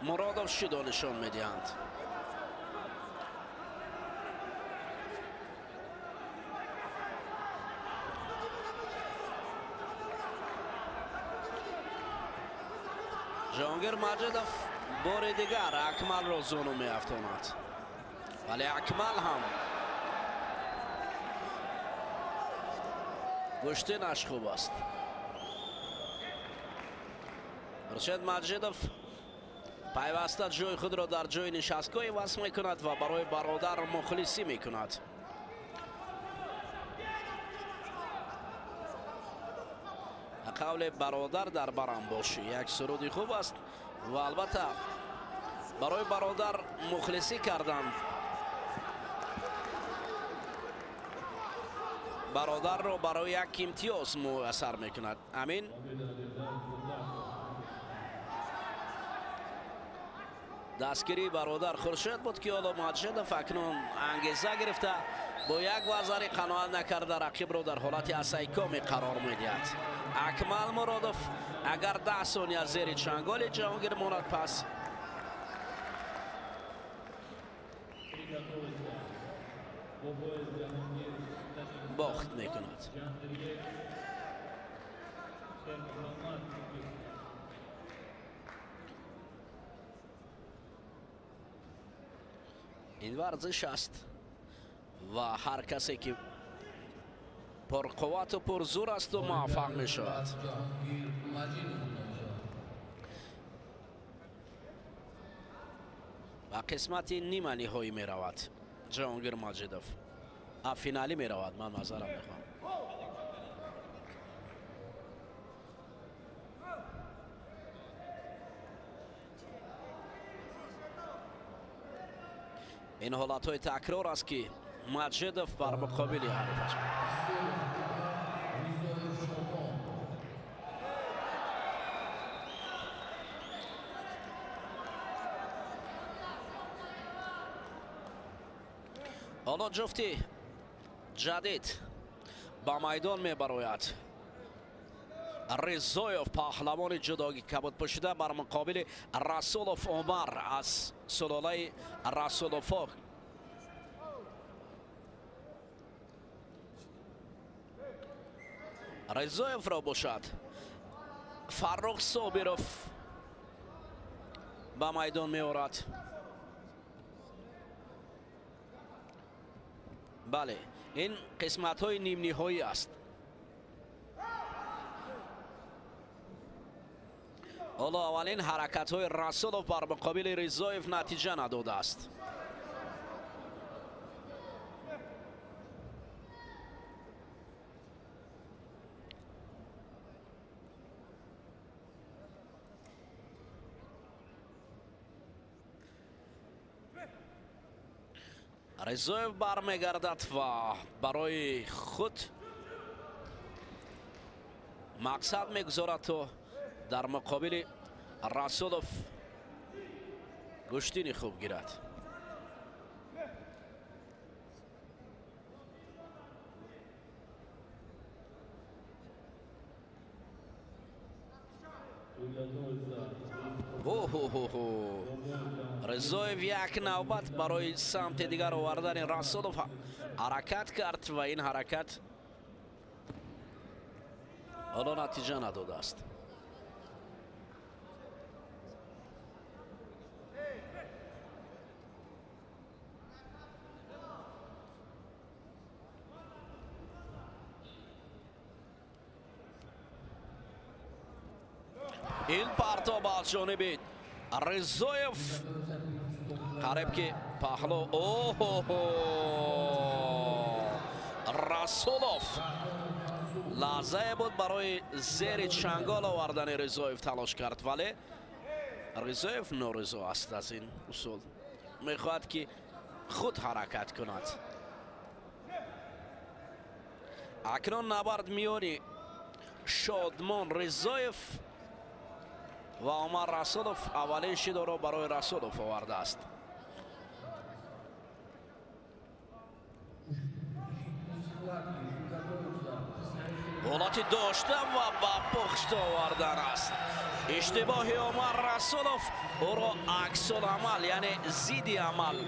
مرادوف شیدو نشان میدهند. جهانگیر مجدوف بار دیگر اکمل را زانو می افتاند، ولی اکمل هم گشتنش خوب است. خورشید مجدوف پیوسته جای خود را در جای نشستگاهی وصل می کند و برای برادر مخلصی می کند. قول برادر در برم باشی یک سرودی خوب است و البته برای برادر مخلصی کردن برادر رو برای یک امتیاز مؤثر میکند. امین دستگیری برادر خورشید بود که حالا مجدوف اکنون انگیزه گرفته با یک وزری قناعت نکرده رقیب رو در حالت اسایکامی قرار میدهد. اکمل مرادوف اگر 10 ثانیه زیر چنگال جهانگیر ماند پس باخت میکند. این ورزش است و هر کسی که پرقوت و پرزور است و موفق می شود. جهانگیر مجید بود اونجا. و قسمت نیمه نهایی می رود جهانگیر ماجدوف. فینالی می رود. من معذرت میخوام. این حالت های تکرار است که ماجدوف بر مقابل حریفش. حالا جفتی جدید با میدان می براید. رضایف پهلوان جداگی کبود پوشیده بر مقابل رسولوف عمر از سلاله رسولوف. رضایف را باشد فرخ صابروف با میدان می آورد. بله این قسمت های نیم نهایی است. حالا اولین حرکت های رسولوف بر مقابل رضایف نتیجه نداده است. رضایف برمیگردد و برای خود مقصد میگذارد تا در مقابل رسولوف گشتین خوب گیرد. رضایف یک نوبت برای سمت دیگر آوردن رسولوف حرکت کرد و این حرکت حالا نتیجه نداده است. این پرتاب از جانب رضایف قریب که پهلو رسولوف لحظه بود برای زیر چنگال آوردن رضایف تلاش کرد ولی رضایف نارضا است از این اصول. میخواهد که خود حرکت کند. اکنون نبرد میانی شادمان رضایف و عمر رسولوف اولین شیدا را برای رسولوف آورده است. حالتی داشته و با پخت آوردن است. اشتباهی عمر رسولوف او را عکس العمل یعنی ضد عمل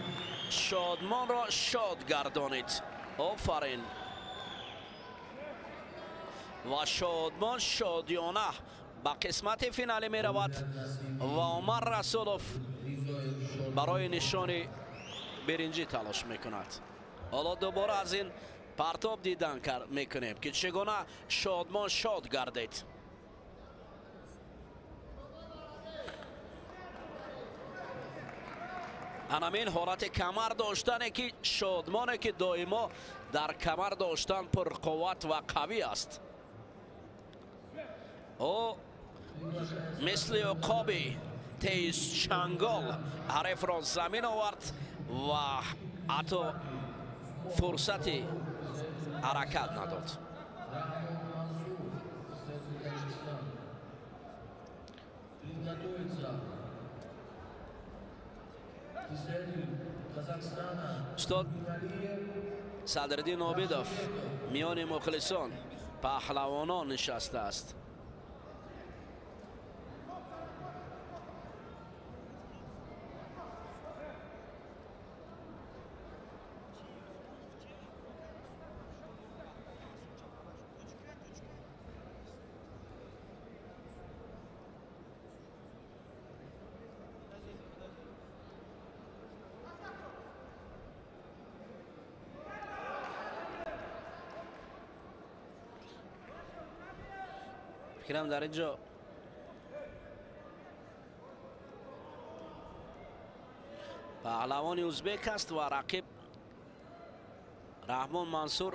شادمان را شاد گردانید. آفرین. و شادمان شادیانه با قسمت فینالی می رود و عمر رسولوف برای نشان برنجی تلاش می کند. حالا دوباره از این پرتاب دیدن می کنیم که چگونه شادمان شاد گردید. همین حالت کمر داشتن که شادمانه که دائما در کمر داشتن پر قوت و قوی است. او مثل عقابی تیز چنگال حریف را زمین آورد و حتی فرصت حرکت نداد. استاد صدرالدین عابدوف میان مخلصان پهلوانان نشسته است. فکرم در اینجا پهلوان ازبک است و رقیب رحمان منصور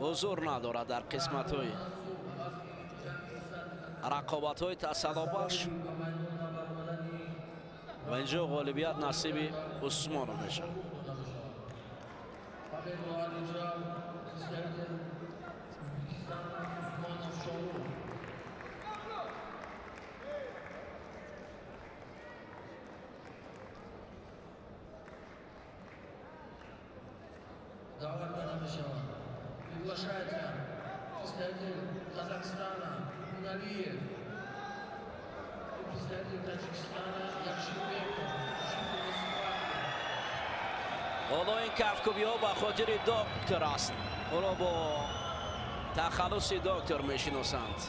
حضور ندارد در قسمت های رقابت های تصادفش و اینجا غالبیت نصیب عثمان میشه. دعوت داده میشود. приглашается представитель Казахстана Гуналиев, представитель Таджикистана Якшибеков. حالا این کفکوبی ها به خاطر دکتر است. او را با تخلص دکتر میشناسند.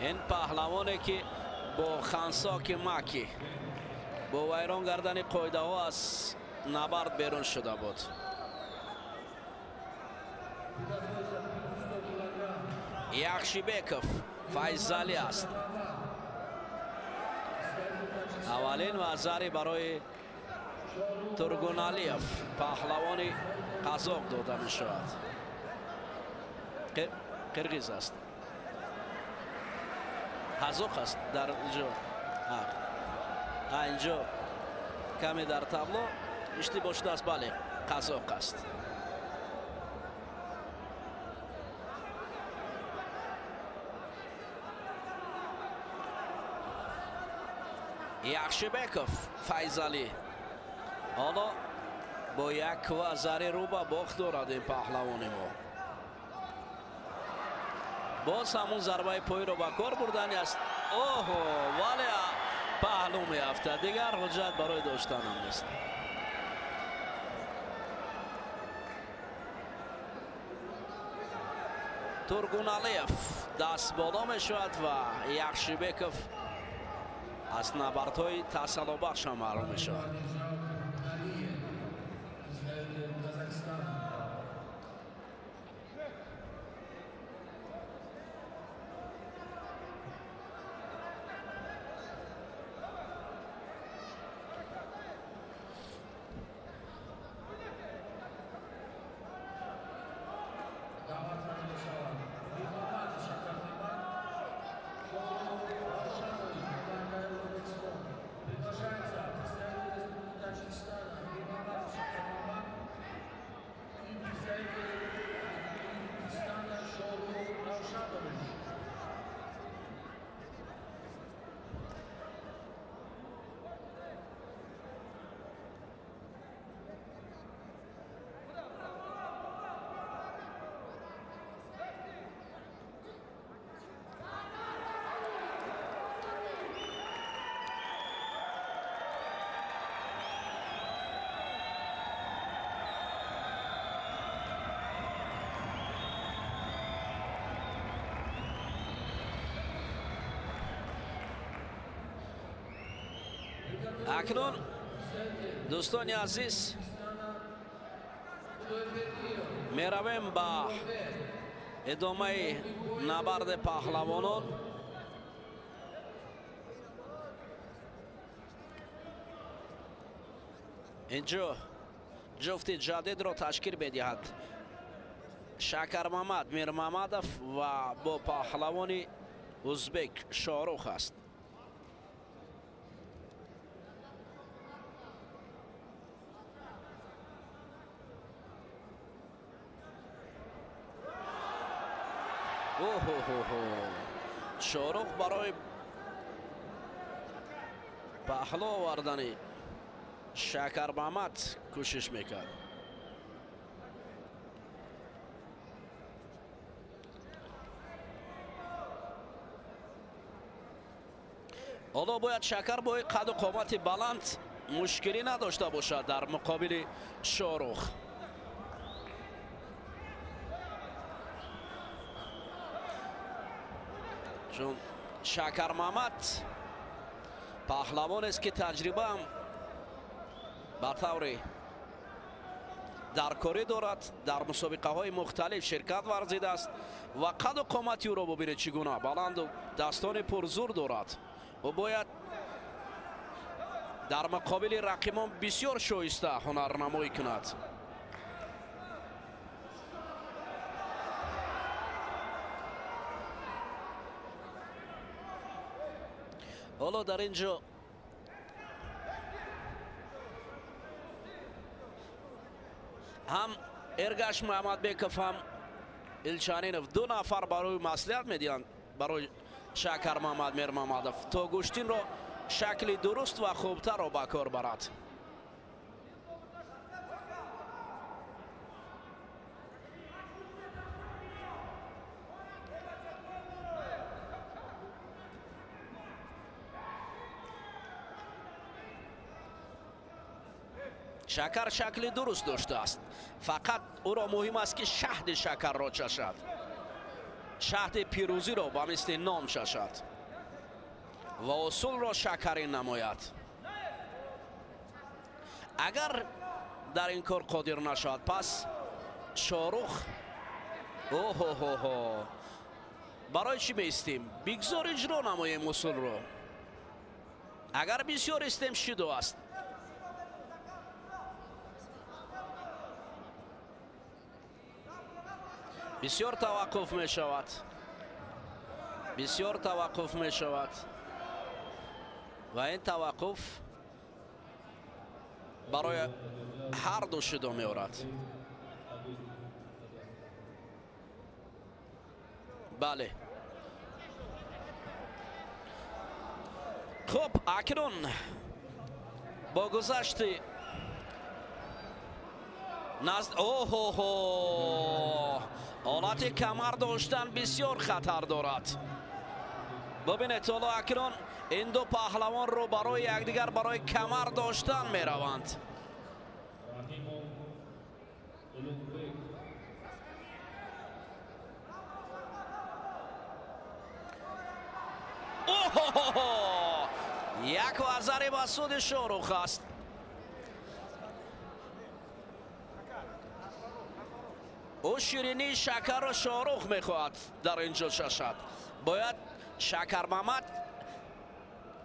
این پهلوانی که با خانساک مکی با ویران گردن قاعده ها از نبرد بیرون شده بود. یخشیبکوف فیضالی است. اولین وزاری برای تورگونالیف پهلوان قزاق داده می شود. قرقیز است. قزاق است در اینجا. اینجا کمی در تابلو اشتباه شده است. بله قزاق است. یخشیبکوف فیضالی حالا با یک وزاری رو به باخت دارد این پهلوان ما. باز همون ضربه پای رو به کار بردن است. اوه ولی پهلو میافته. دیگر حجت برای داشتن هم نیست. تورگونالیف دست بالا می شود و یخشیبکوف از نبردهای تسلا بخش هم معلوم می شود. اکنون دوستان عزیز میرویم با ادامه نبرد پهلوانان. اینجا جفت جدید را تشکیل بدهد شکر محمد میر محمدов و با پهلوان ازبک شاروخ است. شاروخ برای پهلو آوردن شکر محمد کوشش میکرد. حالا باید شکر با قد و قامت بلند مشکلی نداشته باشد در مقابل شاروخ. چون شکر محمد پهلوان است که تجربه هم به طور در کاری دارد، در مسابقه های مختلف شرکت ورزیده است و قد و قامتی او را ببینید چگونه بلند و دستان پرزور دارد و باید در مقابل رقیبان بسیار شایسته هنرنمایی کند. حالا در اینجا هم ارگاش محمدبکov هم الچانینov دو نفر برای مصلحت میدهند برای شاکر محمد میرمحمدov تا گوشتین را شکل درست و خوبتر را به کار برد. شکر شکل درست داشته است، فقط او را مهم است که شهد شکر را چشد، شهد پیروزی را با مثل نام چشد و اصول را شکری نماید. اگر در این کار قادر نشد پس شاهرخ برای چی میستیم؟ بگذار اجرا نماییم اصول را. اگر بسیار استیم شیدو است. بسیار توقف می شود، بسیار توقف می شود و این توقف برای هر دو شیدو می آورد. بله خب اکنون با گذشت نزد حالت کمر داشتن بسیار خطر دارد. ببینید حالا اکنون این دو پهلوان رو برای یکدیگر برای کمر داشتن می روند. یک وزر به سود شاهرخ است. او شیرینی شکر را شاهرخ میخواهد در اینجا چشد. باید شکر محمد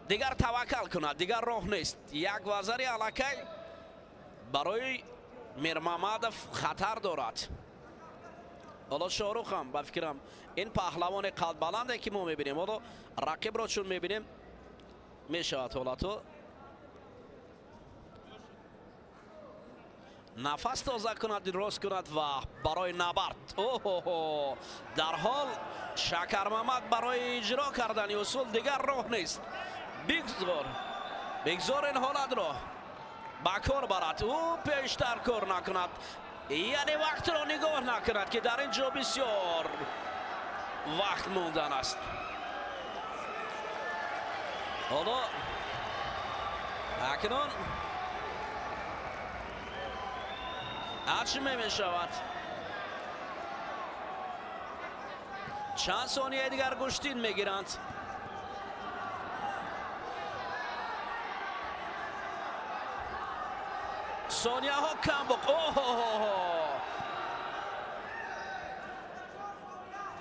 دیگر توکل کند، دیگر راه نیست. یک وزری علکی برای میرمحمدov خطر دارد. حالا شاهرخ هم به فکرم این پهلوان قد بلنده که ما میبینیم، حالا رقیب را چون میبینیم میشود حالتو نفس تازه کند، دراز کند و برای نبرد در حال شکر محمد برای اجرا کردن اصول دیگر راه نیست. بگذار این حالت را با کار برد، او پیشتر کار نکند، یعنی وقت را نگاه نکند که در اینجا بسیار وقت موندن است. حالا اکنون هرچی می شود چند ثانیه دیگر گشتین میگیرند. ثانیه ها کم بک.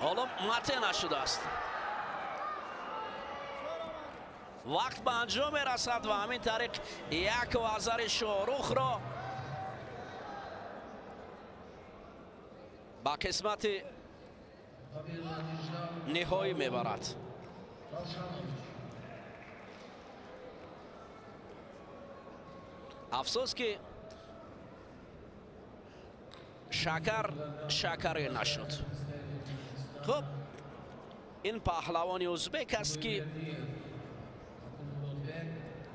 حالا مته نشده است، وقت به انجام میرسد و همین طریق یک وزر شاهرخ را با قسمت نهایی میبرد. افسوس که شکری نشد. خب این پهلوان ازبک است که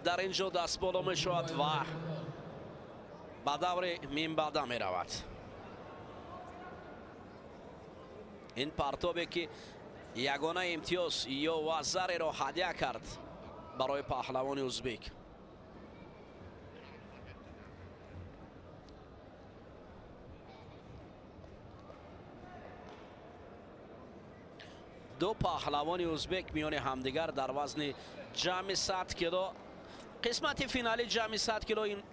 در اینجا دست بالا می شود و به دور منبعده می رود. این پرتابی که یگانه امتیاز یا وزر را هدیه کرد برای پهلوان ازبک. دو پهلوان ازبک میان همدیگر در وزن جمع 100 کیلو، قسمت فینالی جمع 100 کیلو این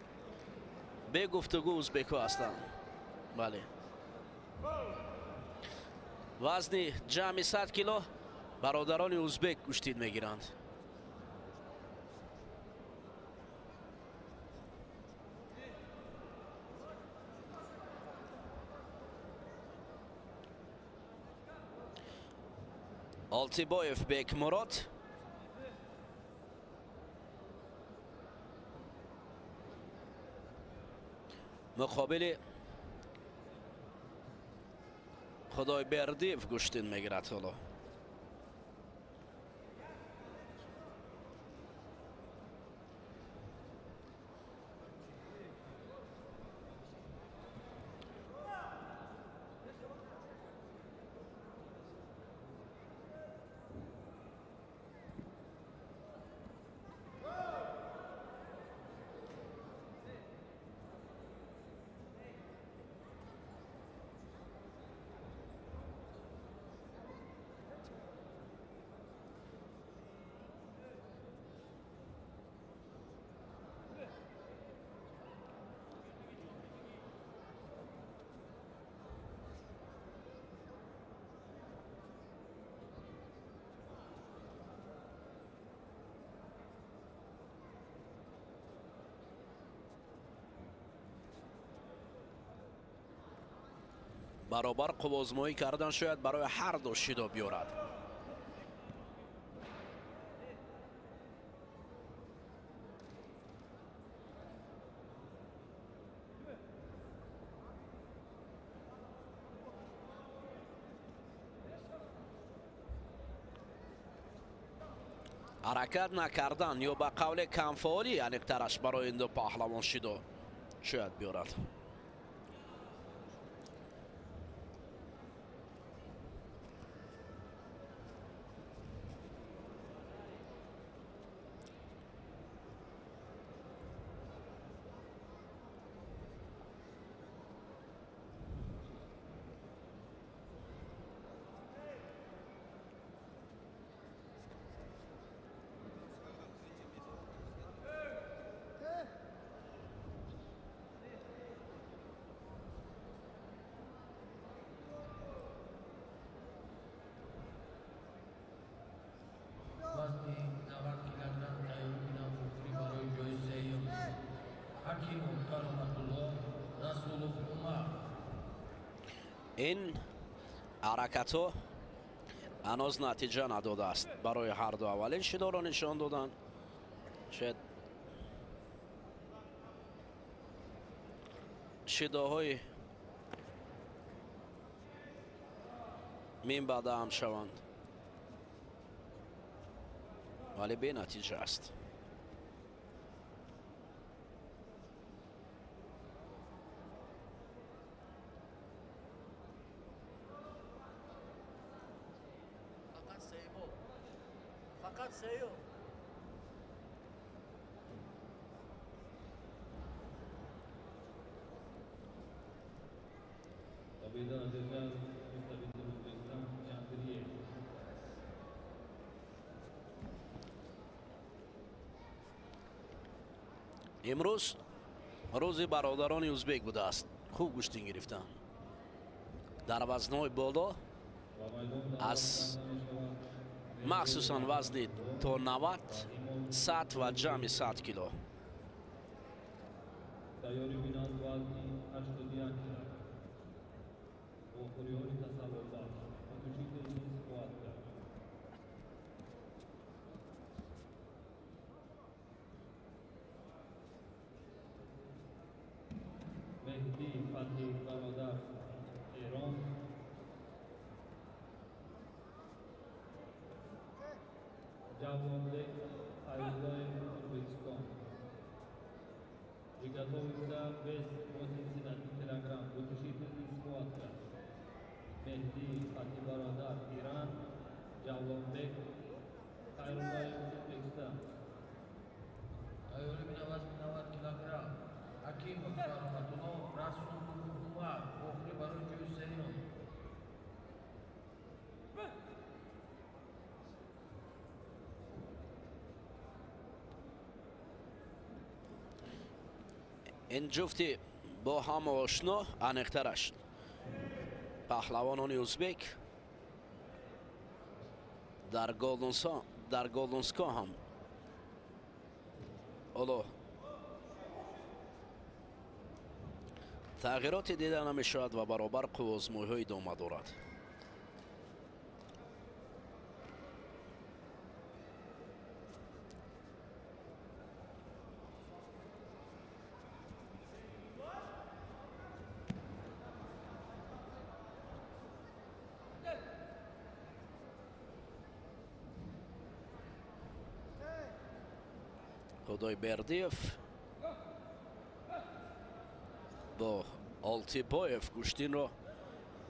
به گفتگو ازبک‌ها هستند. بله وزن جمعی 100 کیلو برادران ازبک کشتید میگیرند. آلتیبایف بیک مراد مقابل خدای بردیف گشتین میگیرد. حالا برابر قوازمایی کردن شاید برای هر دو شیدا بیارد. حرکت نکردن یا به قول کمفعالی یعنی ترش برای این دو پهلوان شیدا شاید بیارد. این حرکت ها هنوز نتیجه نداده است برای هر دو. اولین شیدا را نشان دادن شاید شیداهای مین بعد هم شوند ولی به نتیجه است. فقط سیو امروز روز برادران ازبک بوده است. خوب گوشتین گرفتن در وزنهای بالا از مخصوصا وزن تا 90 100 و جمع 100 کیلو. مهدی فتحی برادر ایران، جوانبek Ayullayev O'zbekiston. Приготовиться вес 81 килограмм. Утешительный схватка. Mehdi Fatih Baradar İran, Javlonbek Ayullayev O'zbekiston. Ayoli binavaz 90 kilogram. Hakimov Rahmatulloh Rasululloh oxiri برای جوی سیون. این جفتی با هم آشنا انیقترش پهلوانان ازبک در گلدنسکا هم حالا تغییراتی دیده نمی شود و برابر قوازموی های ادامه دارد. خدای بردیف با آلتیبایف کشتین را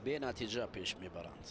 به نتیجه پیش میبرند.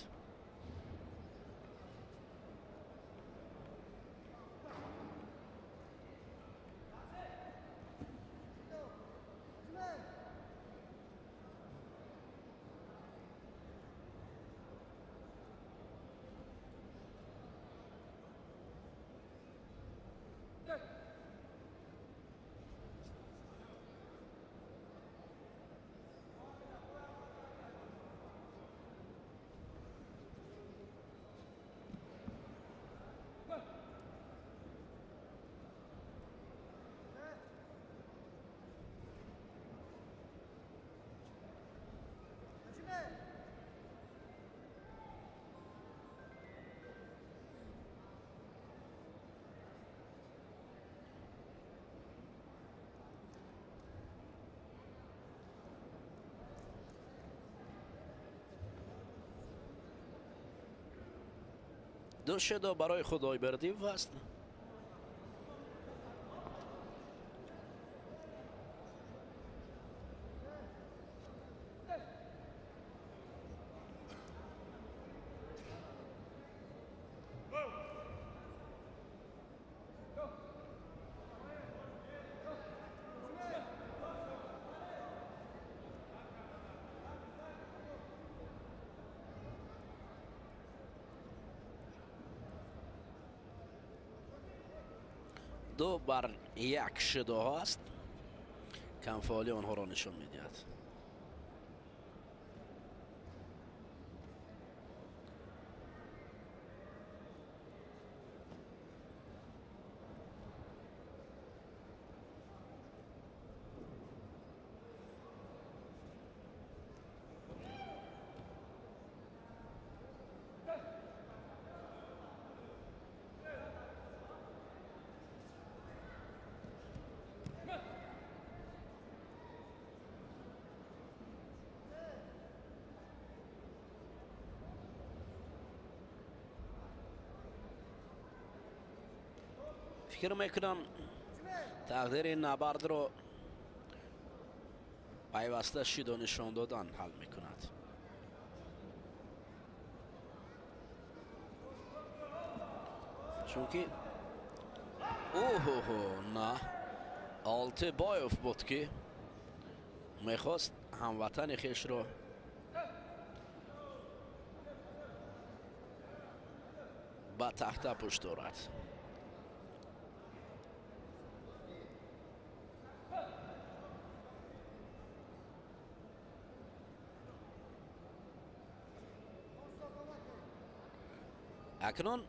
دو شده برای خدای بردیف است. دو بر یک شده است. کمفعالی آنها را نشان میدهد. فکر میکنم تقدیر این نبرد رو پیوسته شید و نشان دادن حل میکند. چونکه نه آلتیبایف بود که میخواست هموطن خیش رو به تخته پشت دارد. اکنون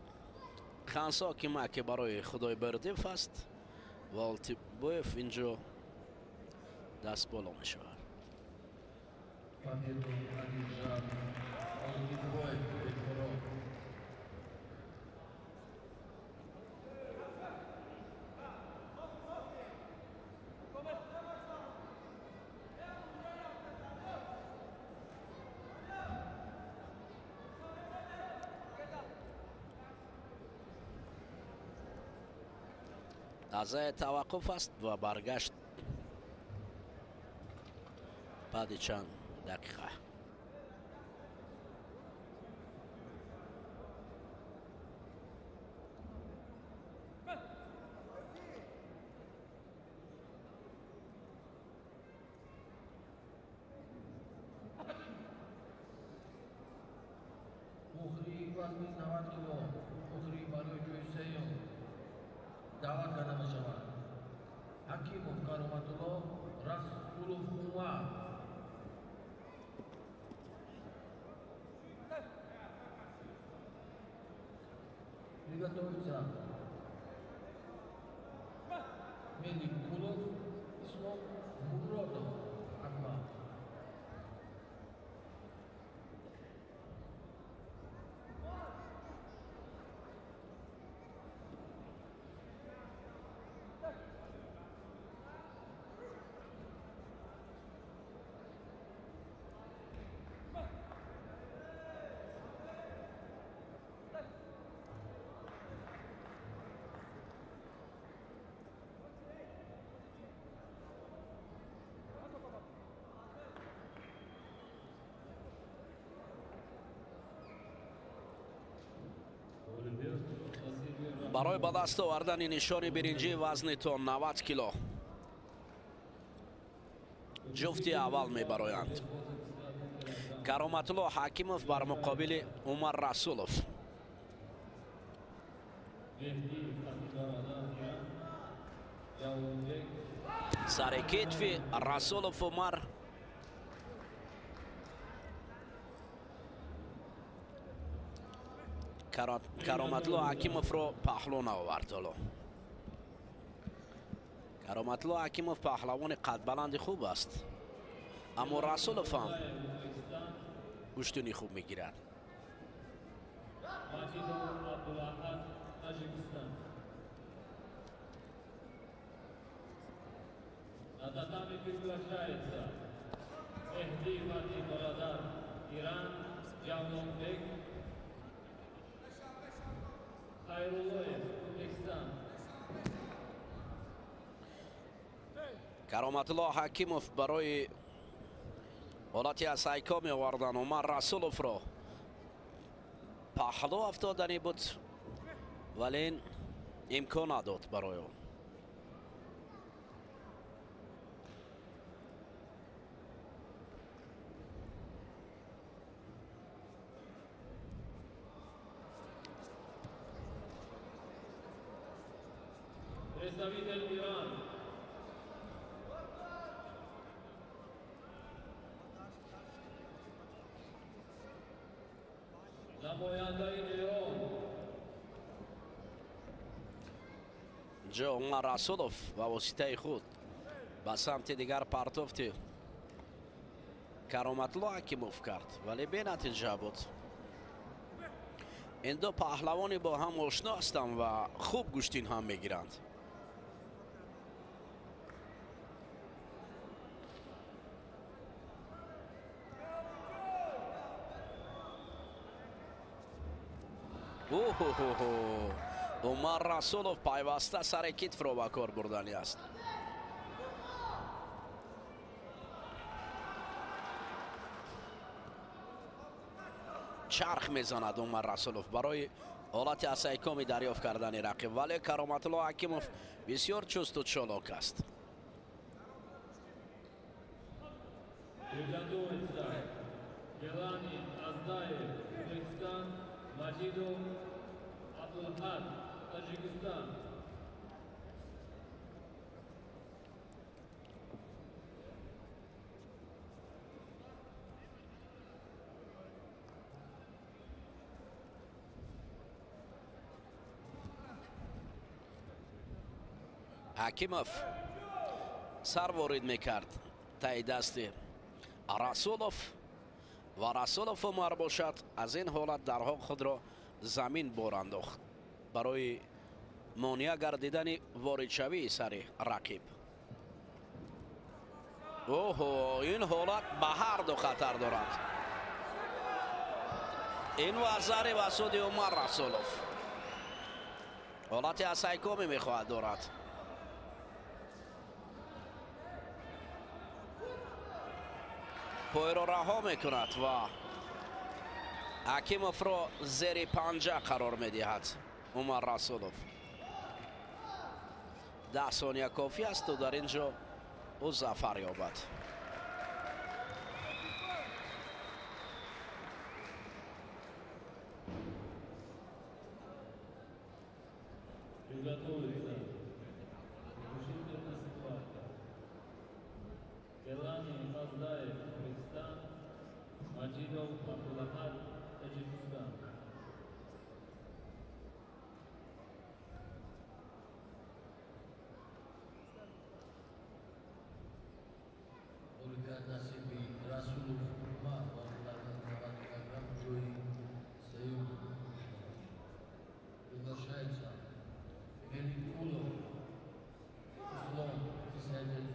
خانسا که برای خدای بردیف است و آلتیبایف اینجا دست بالا می شود. لحظه توقف است و برگشت بعد چند دقیقه. مخری وزن 90 کیلو مخری برای جوی سیوم دعوت کرده می شود. حکیم کارامت‌الله رسول Pulov Umar. Приготовиться. Мелик Пулов, Ислом Муродов. Акма. برای به دست آوردن نشان برنجی وزن تا 90 کیلو جفتی اول میبرایند. کرامتالله حکیموف بر مقابل عمر رسولوف. سر کتف رسولوف عمر. کرامتالله حکیموف رو پهلوان آورد. کرامتالله حکیموف پهلوان قد بلند خوب است، اما رسولوف هم گشتونی خوب میگیرد. На татами приглашается Мехди Фати Баладар, Иран, Джавлонбек, Хайруллоев, Узбекистан. کرامتالله حکیموف برای حالتی از سایکا می آوردن عمر رسولوف رو پهلو افتادنی بود، ولی امکان نداد برای او. Представитель Иран. نمایندگی ایران. جا عمر رسولوف و واسطه خود به سمت دیگر پرتافت کرامتالله حکیموف کرد، ولی به نتیجه بود. این دو پهلوانی با هم آشنا هستند و خوب گشتین هم میگیرند. عمر رسولوف پیوسته سر کتف رو به کار بردنی است. چرخ میزند عمر رسولوف برای حالت استحکامی دریافت کردن رقیب، ولی کرامتالله حکیموف بسیار چست و چالاک است. Приготовиться. Гелани Аздаев, Узбекистан, Majidov Abdulhad, Таджикистан. حکیموف سر وارد میکرد تای دست رسولوف و رسولوف عمر باشد. از این حالت درها خود را زمین بار انداخت برای مانع گردیدن وارد شوی سر رقیب. این حالت به هر دو خطر دارد. این وزر وسود عمر رسولوف حالت استحکامی میخواهد دارد. پای را رها میکند و حکیموف را زیر پنجه قرار میدهد. عمر رسولوف 10 ثانیه کافی است تا در اینجا او ظفر یابد. Приготовиться. Решительная ситуация. Саздаев, Кыргызстан, Majidov Abdulahad, Tajikistan. Olimpiat nasibi Rasulov Umar bolalarning taqaddimotlar joyi Seyum Yugoshaycha Melikulov Islom Isadil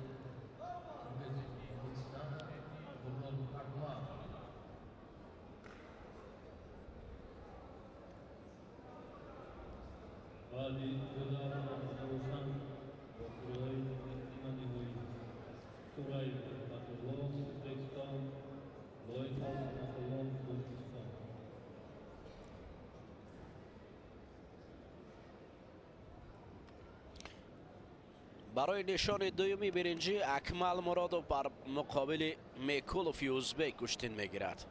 O'zbekiston G'ulom Akmal Vali Gulzarov Ravshan, Turay Imanihoy, Turay Abdullah, Uzbekistan, Loyqos Abdullah, Tojikiston. برای نشان دومی برنجی اکمل مرادov بر مقابل میکولوف ازبک کشتین میگیرد.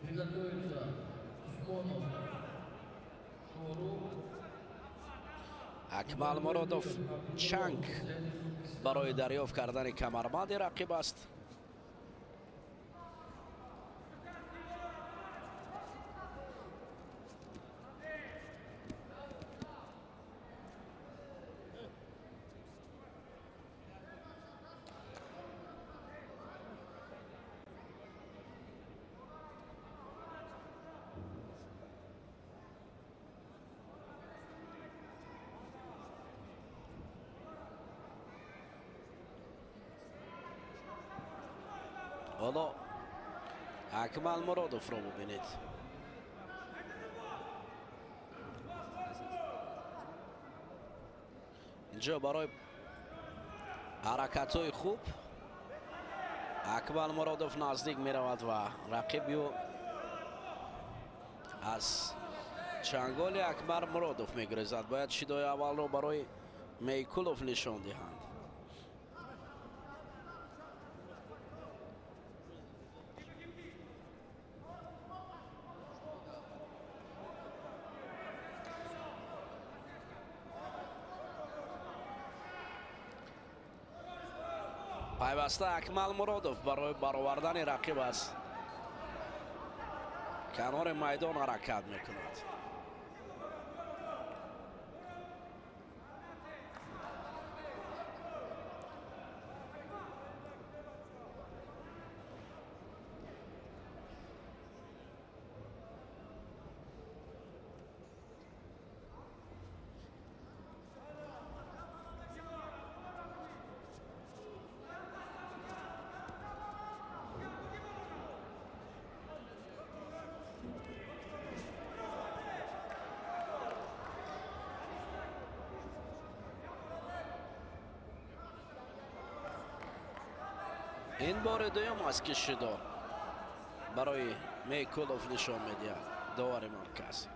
Приготовиться Усмонов Шору اکمل مرادov چنگ برای دریافت کردن کمربند رقیب است. حالا اکمل مرادov رو ببینید. اینجا برای حرکت‌های خوب اکمل مرادov نزدیک می رود و رقیبی رو از چنگال اکمل مرادov می گریزد. باید شیدای اول رو برای میکولوف نشان دهند. پیوسته اکمل مرادov برای برآوردن رقیب است. کنار میدان حرکت میکند. این بار دوم است که شیدا برای میکولوف نشان میدهد. داور مرکز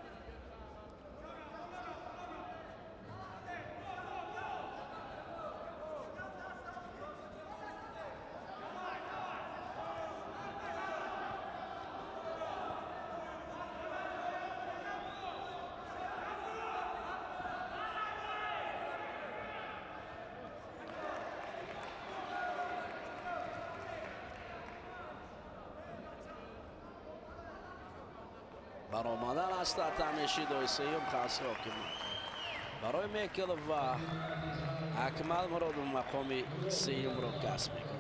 برآمدن است در تماشی دو سوم خاص حاکم برای میکولوف و اکمل مرادov مقام سوم را کسب میکند.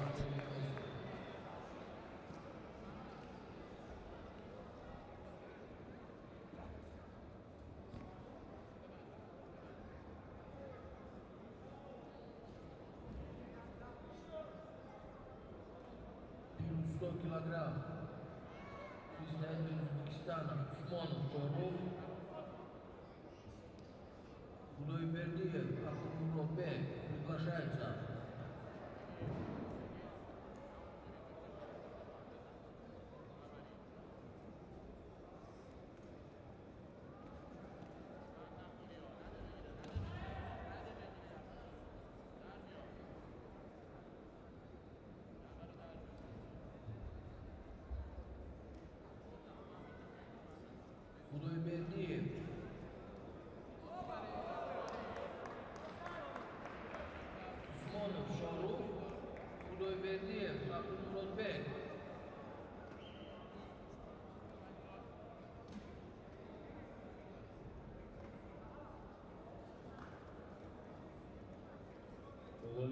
kilogram Президент Узбекистана Усмонов Шоров Кудайбердиев Акмуробек приглашается.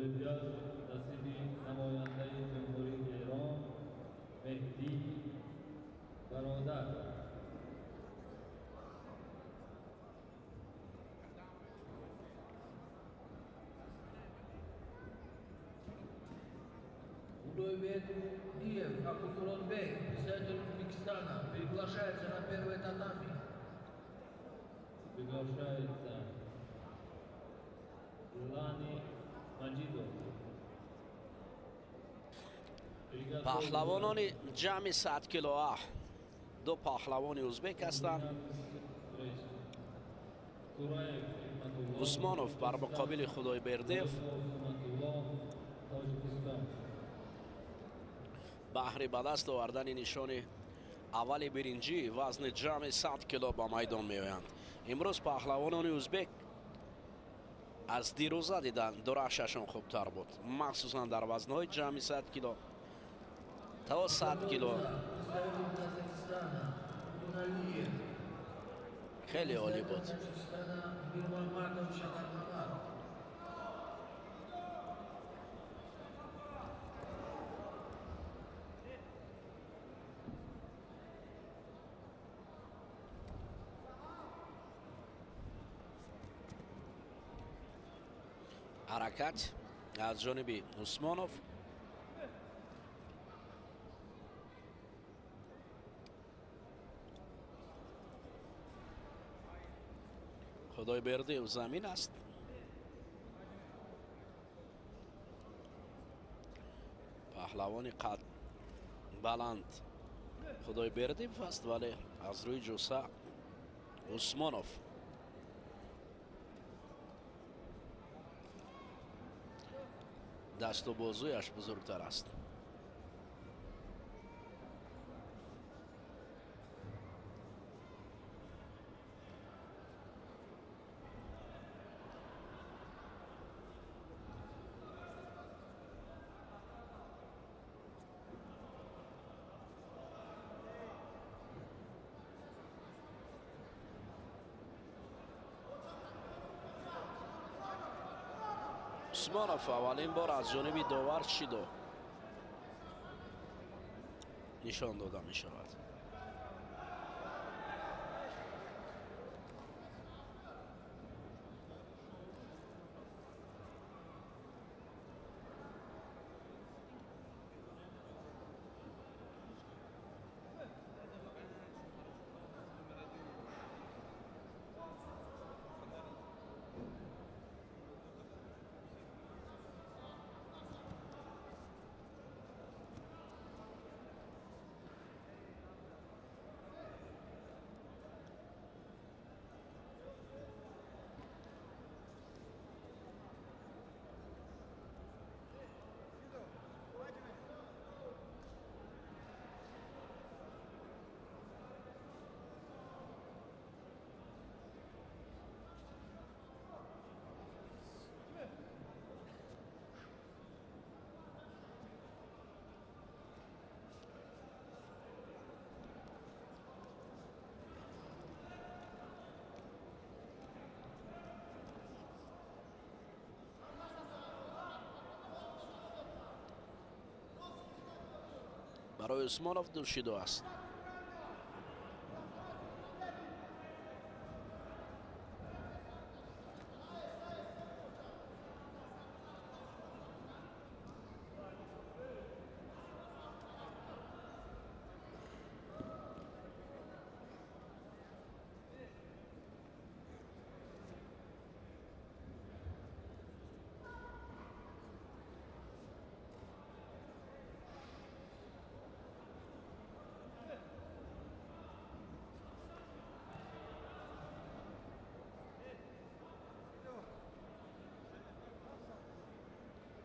اولمپیاد نصیب نماینده جمهوری ایران مهدی برادر. Удойбедиев Абдулкуронбек, представитель Узбекистана, приглашается на первый татами. Приглашается Лани Маджидов. پهلوانان جمع 100 کیلو دو پهلوان ازبک هستند. عثمانوف بر مقابل خدایبردیف. بهر به دست آوردن نشان اول برنجی وزن جمع 100 کیلو با میدان میآیند. امروز پهلوانان ازبک از دیروزه دیدن درخششان خوبتر بود، مخصوصا در وزنهای جمع 100 کیلو تا 100 کیلو. خیلی عالی بود. حرکت از جانب عثمانوف. خدایبردیف زمین است. پهلوان قد بلند خدایبردیف است، ولی از روی جوسه عثمانوف. دست و بازویش بزرگتر است. عثمانوف اولین بار از جانب داور چیدو نشان داده می شود. برای عثمانوف دوشیدو است.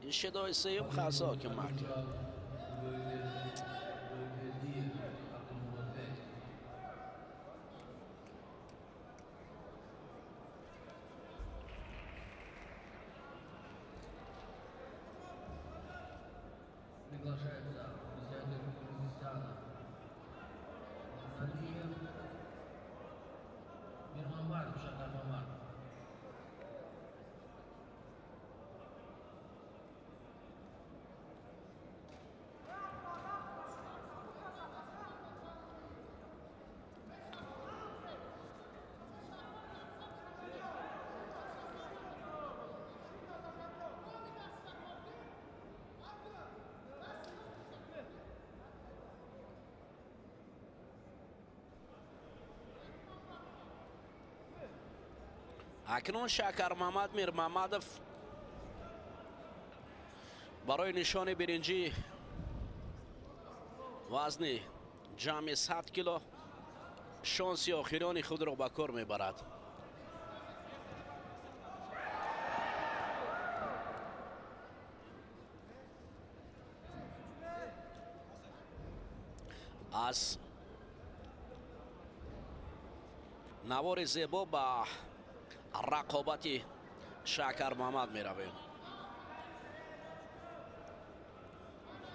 این شدای سیوم خاصا که مکه اکنون شکر محمد میر محمدов برای نشان برنجی وزن جمع 100 کیلو شانسی آخرانی خود را به کار میبرد. از نوار زیبا با رقابت شکر محمد می رویم.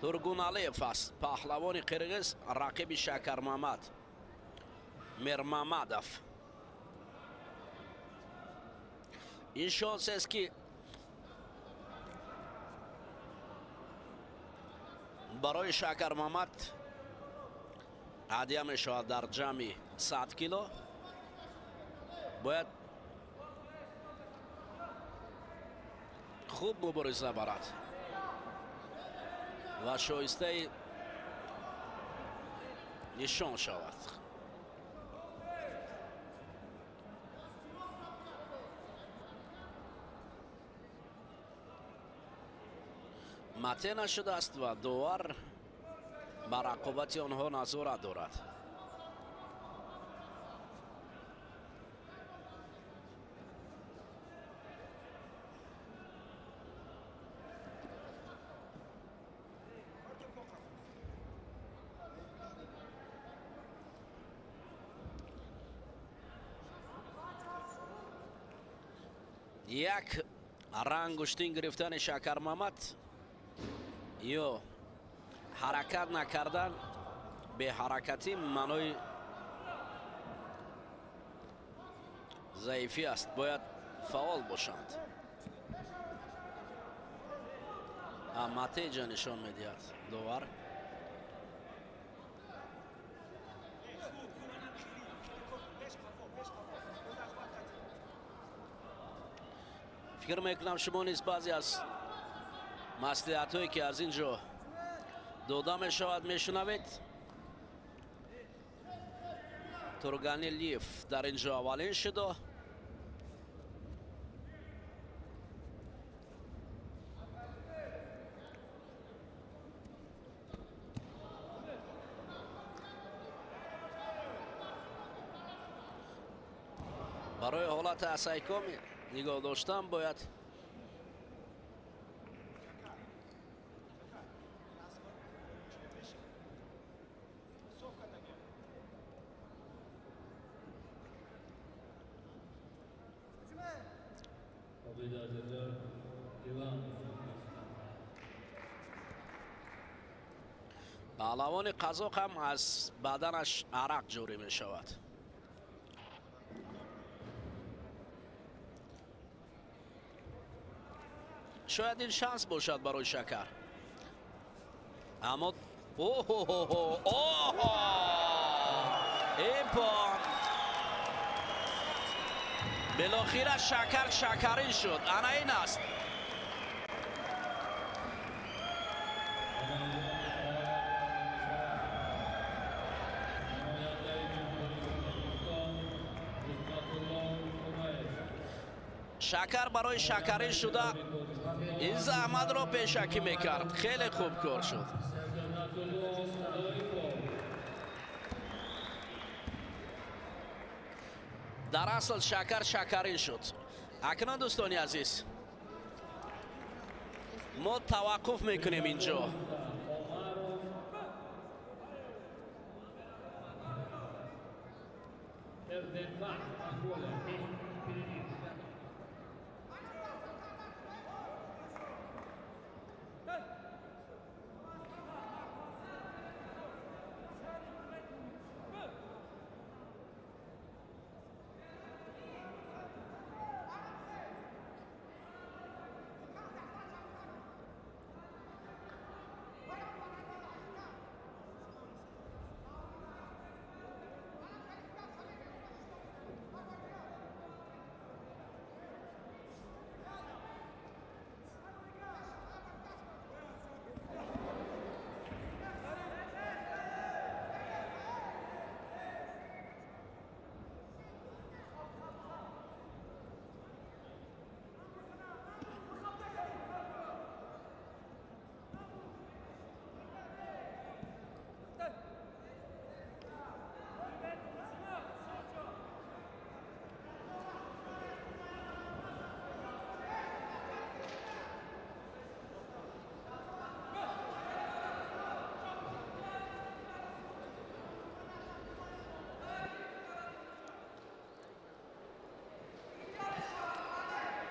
تورگونالیف است پهلوان قرقیز رقیب شکر محمد میر محمدов. این شانس است که برای شکر محمد هدیه می شود. در جمع 100 کیلو باید خوب مبارزه برد و شایسته نشان شود. مته نشده است و داور بر رقابت آنها نظارت دارد. یک رنگشتین گرفتن شکر محمد یا حرکت نکردن به حرکتی معنای ضعیفی است. باید فعال باشند. مته جا نشان میدهد داور. فکر میکنم شما نیز بعضی از مصلحت هایی که از اینجا داده می شود میشنوید. تورگانیلیف در اینجا اولین شده. برای حالت استحکام نگاه داشتن باید پهلوان قزاق هم از بدنش عرق جاری می شود. شاید این شانس باشد برای شکر، اما این پا بالاخره شکری شد. انا این است. شکر برای شکری شده این زحمت را پیشکی میکرد. خیلی خوب کار شد. در اصل شکری شد. اکنون دوستانی عزیز ما توقف میکنیم اینجا.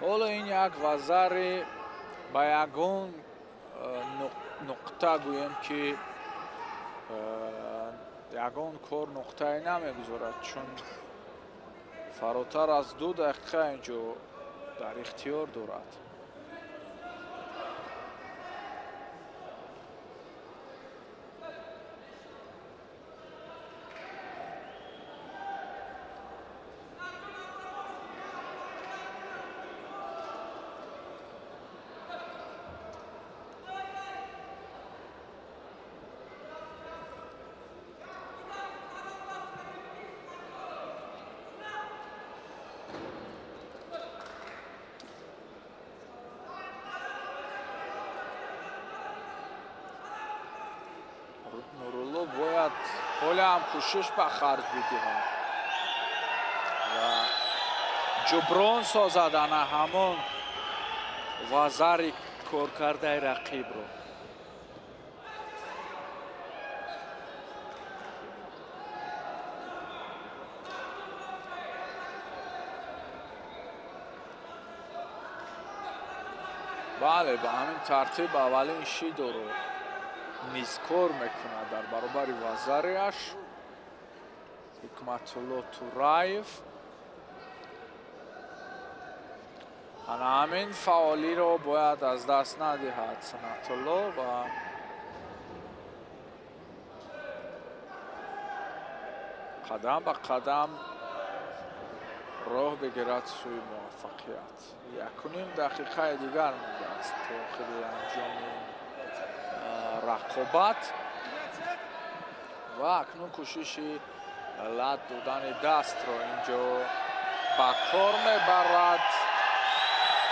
حالا این یک وزاری با یگان نقطه گویم که یگان کار نقطه نمیگذارد چون فراتر از 2 دقیقه اینجا در اختیار دارد. نورالله باید حالا هم کوشش به خرج بدهد و جبران سازدن همون وزاری کار کرده رقیب رو. بله به همین ترتیب اولین شیدو رو میزکار میکنه در برابر وزاریش حکمتالله تورایف. همین فعالی رو باید از دست ندهد سنتالله و قدم به قدم راه بگیرد سوی موفقیت. 1.5 دقیقه دیگر مونده است تا آخر انجام رقابت و اکنون کوششی لد دادن دست رو اینجا با کار میبرد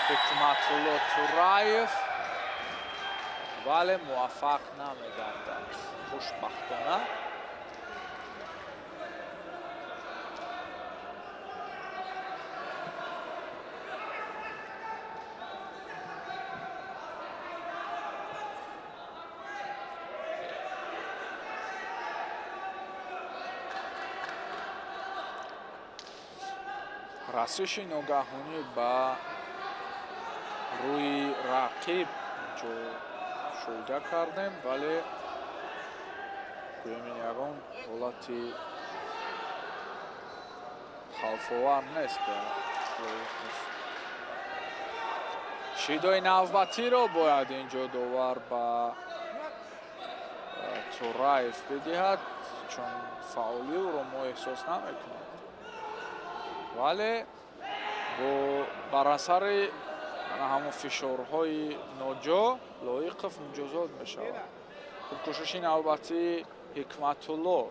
حکمتالله تورایف ولی موفق نمیگردد خوشبختانه. رسش ناگهانی با روی رقیب جو شده کردیم ولی گویم این یکان حالتی خوف‌آور نیست. شیدای نوبتی رو باید اینجا داور با تورایف بدهد چون فعالی رو ما احساس نمیکنیم ولی بر اثر همون فشارهای ناجا لایقف مجازات می شود. کوشش نوبتی حکمتالله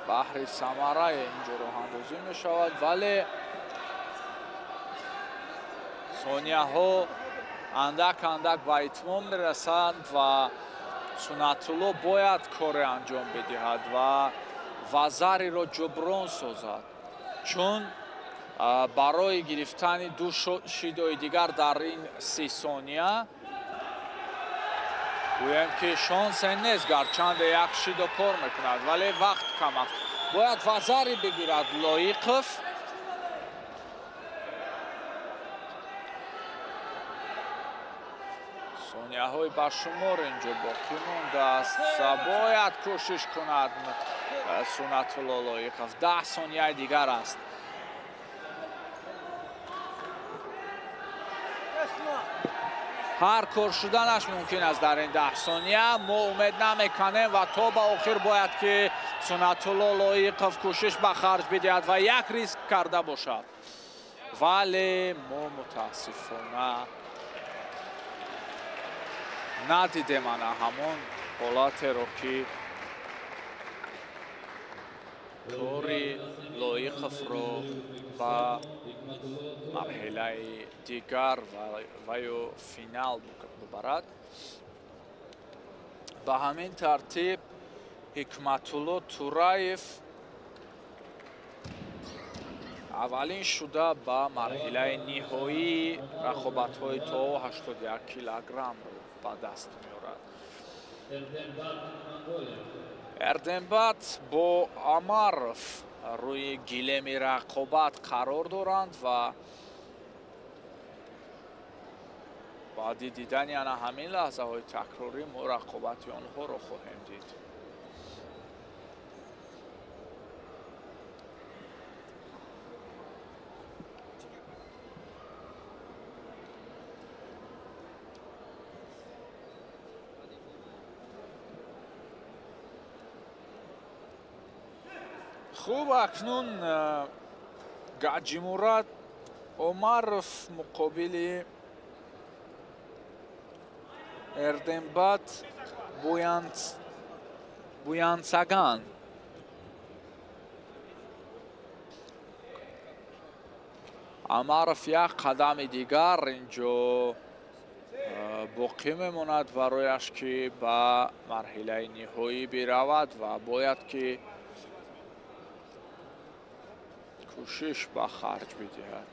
بهر ثمره اینجا راه اندازی می شود ولی ثانیه ها اندک اندک به اتمام می رسند و سنتالله باید کار انجام بدهد و وزاری را جبران سازد چون برای گرفتن 2 شیدای دیگر در این 30 ثانیه گویم که شانس نیست گرچند 1 شیدا کار میکند ولی وقت کم است. باید وزاری بگیرد لایقف ثانیه های بشمار اینجا باقی مانده است و باید کوشش کند سنتالله لایقف. 10 ثانیه دیگر است. هر کار شدنش ممکن است در این 10 ثانیه. ما امید نمیکنیم و تا به آخر باید که سنتالله لایقف کوشش به خرج بدهد و یک ریسک کرده باشد ولی ما متاسفانه ندیدیم انا همون حالت رو که کاری لایقف رو با مرحله دیگر و یا فینال ببرد. به همین ترتیب حکمتالله تورایف اولین شده با مرحله نهایی رقابت‌های تا 81 کیلوگرم رو به دست می‌آورد. اردنبات با امارف روی گیلمی رقابت قرار دارند و بعد دیدن یعنی همین لحظه های تکراری ما رقابت آنها رو خواهیم دید. خوب اکنون گاجیموراد عمرف مقابل اردنباد بویانسگان. عمرف یک قدم دیگر اینجا باقی میماند برایش که به مرحله نهایی برود و باید که کوشش به خرج بدهد.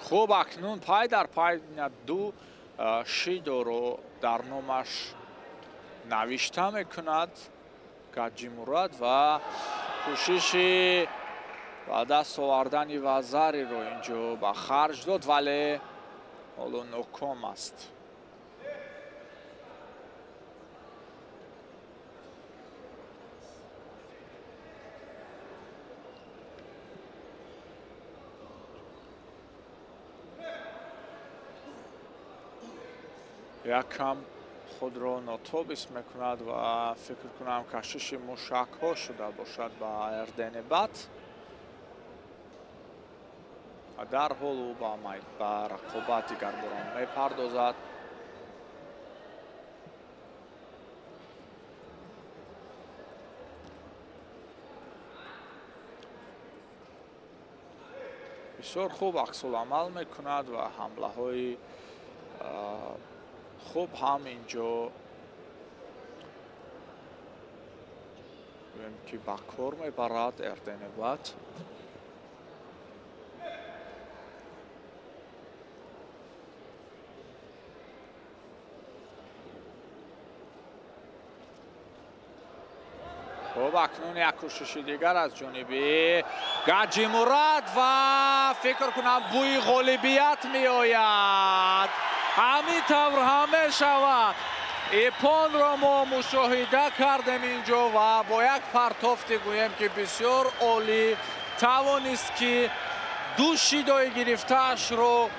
خوب اکنون پای در پای دو شیدو رو در نامش نوشته میکند گاجیموراد و کوشش و دست آوردن وزاری رو اینجا به خرج داد ولی حالا ناکام است. یکم خود را ناتوبیس میکند و فکر کنم کشش موشک ها شده باشد به اردنباد. در حال او به رقابت دیگر بران میپردازد. بسیار خوب عکس العمل میکند و حمله های خوب هم اینجا ببینیم که با کار میبرد اردنباد. خب اکنون یک کوشش دیگر از جانب گاجیموراد و فکر کنم بوی غالبیت می آید. همین طور همه شود. ایپان را ما مشاهده کردیم اینجا و با یک پرتافت گویم که بسیار عالی توانست که دو شیدای گرفته‌اش رو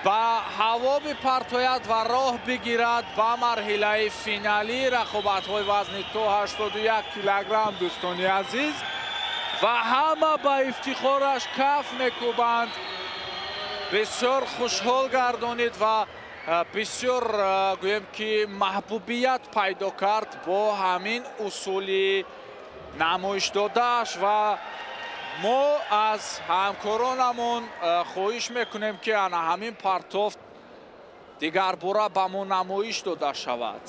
به هوا بپرتاید و راه بگیرد به مرحله فینالی رقابت‌های وزن تا 81 کیلوگرم. دوستان عزیز و همه به افتخارش کف میکوبند. بسیار خوشحال گردانید و بسیار گویم که محبوبیت پیدا کرد با همین اصولی نمایش دادهش و ما از همکارانمون خواهش میکنیم که همین پرتافت دیگر باره به ما نمایش داده شود.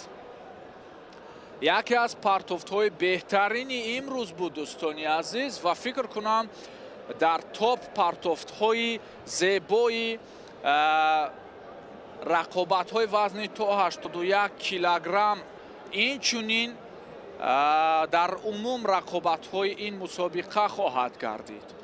یکی از پرتافت های بهترین امروز بود دوستان عزیز و فکر کنم در توپ پرتافت های زیبای رقابت های وزن تا 81 کیلوگرم این چونین در عموم رقابت های این مسابقه خواهد گردید.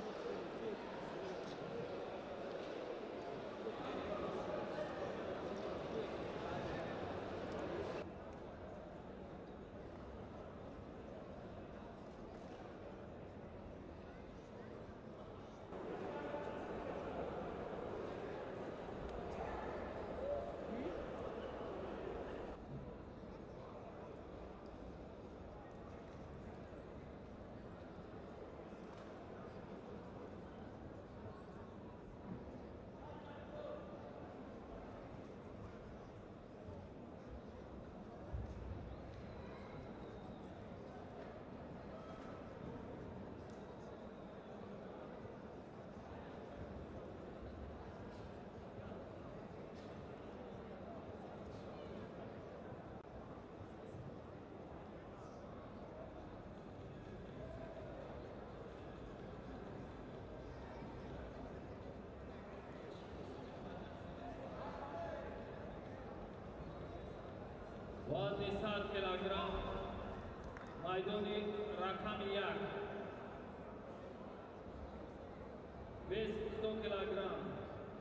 وزن 100 کیلوگرم میدان رقم 1 вес 100 килограмм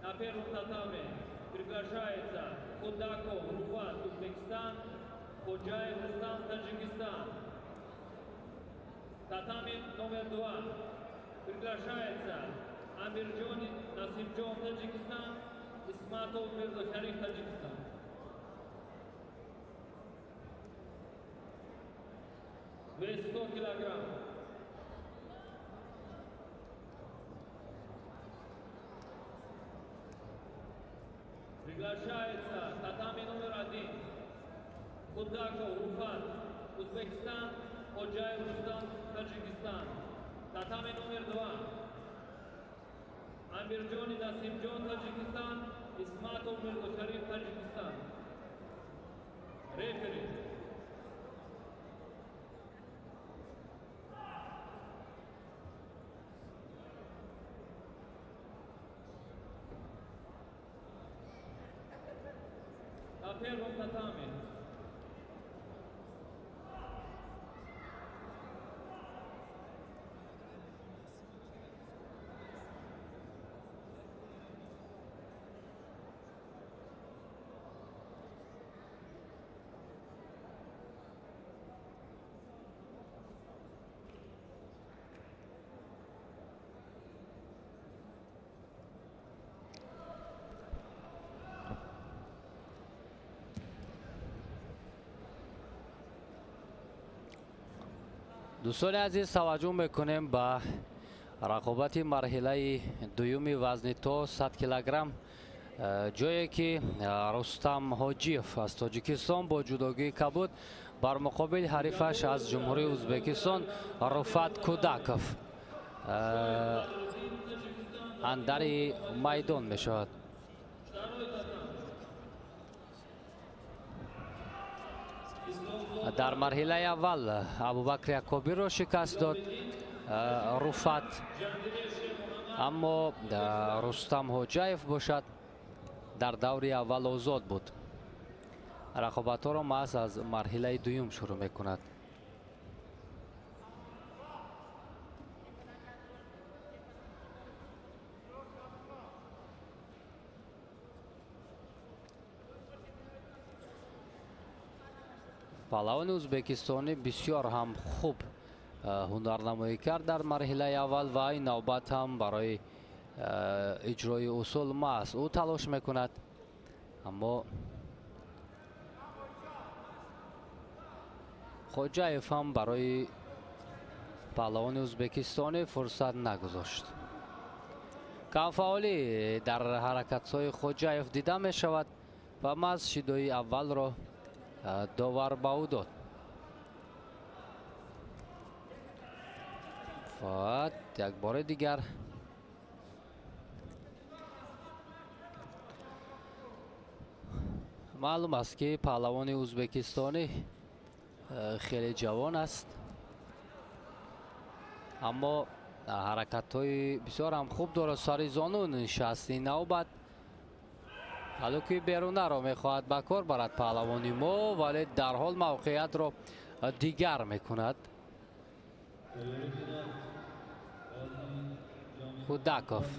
на первом татаме приглашается Худаков Руфат, Узбекистан, Ходжаев Рустам, Таджикистан. Татами номер 2 приглашается Амирджон Насимджон, Таджикистан, Исматов Мирзашариф, Таджикистан. Вес 100 килограмм. Приглашается татами номер 1 Худаков Руфат, Узбекистан, Ходжаев Рустам, Таджикистан. Татами номер 2 Амирджон Насимджон, Таджикистан, Исматов Мирзашариф, Таджикистан. Рефери. На первом татаме دوستان عزیز توجه میکنیم به رقابت مرحله دومی وزن تا 100 کیلوگرم جایی که رستم حاجیف از تاجیکستان با جداگی کبود بر مقابل حریفش از جمهوری ازبکستان رفات کوداکوف اندر میدان میشود. در مرحله اول ابوبکر یعقوبی را شکست داد رفات، اما رستم حاجیف باشد در دور اول آزاد بود. رقابت ها را محض از مرحله دوم شروع میکند. پهلوان ازبکستانی بسیار هم خوب هنرنمایی کرد در مرحله اول و این نوبت هم برای اجرای اصول محض او تلاش میکند، اما حاجیف هم برای پهلوان ازبکستانی فرصت نگذاشت. کمفعالی در حرکت‌های حاجیف دیده می شود و محض شیدای اول را داور به او داد. و یک بار دیگر معلوم است که پهلوان ازبکستانی خیلی جوان است، اما حرکت های بسیار هم خوب دارد. سر زانو نشست این نوبت، حالا که بیرونه را میخواهد به کار برد پهلوانی ما، ولی در حال موقعیت را دیگر میکند. کوداکوف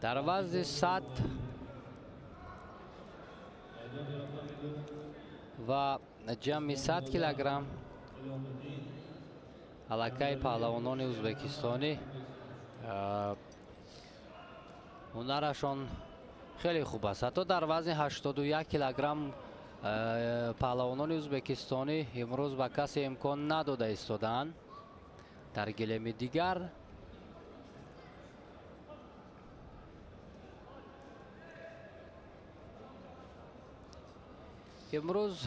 در وزن 100 و جمع 100 کیلوگرم علاقه پهلوانان ازبکستانی هنرشان خیلی خوب است. حتی در وزن 81 کیلوگرم پهلوانان ازبکستانی امروز به کسی امکان نداده ایستادند. در گلیم دیگر امروز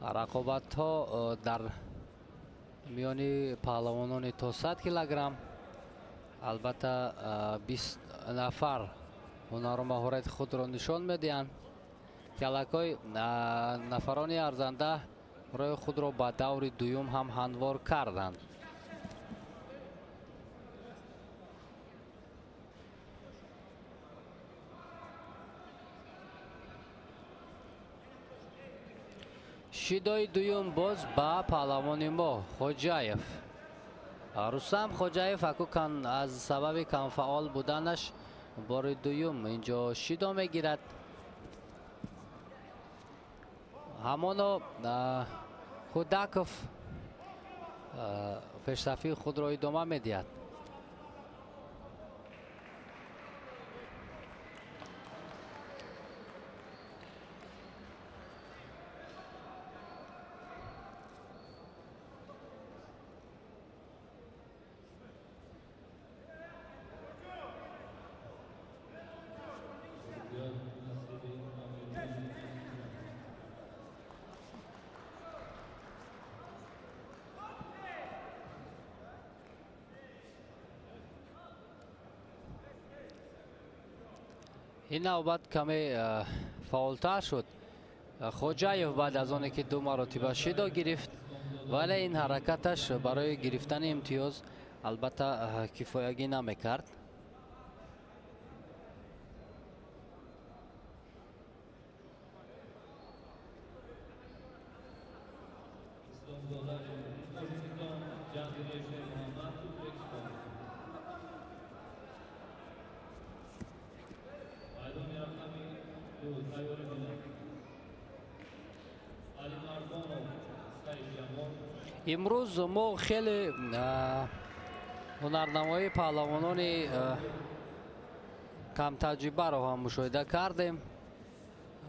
رقابت ها در میان پهلوانان تا 100 کیلوگرم، البته 20 نفر هنر و مهارت خود را نشان میدهند. کلکای نفران ارزنده رای خود را به دور دوم هم هموار کردند. шидои дуюм боз ба паҳлавони мо Хоҷаев. Рустам Хоҷаев акӯ аз сабаби камфаъол буданаш бори дуюм инҷо шидо мегирад. ҳамоно Худаков пешрафии худро идома медиҳад. این نوبت کمی فاولتر شد. خوجاєв بعد از آنی که 2 مرتبه شیدو گرفت ولی این حرکتش برای گرفتن امتیاز البته کفایتی نمیکرد. امروز ما خیلی هنرنمایی پهلوانان کم تجربه رو هم مشاهده کردیم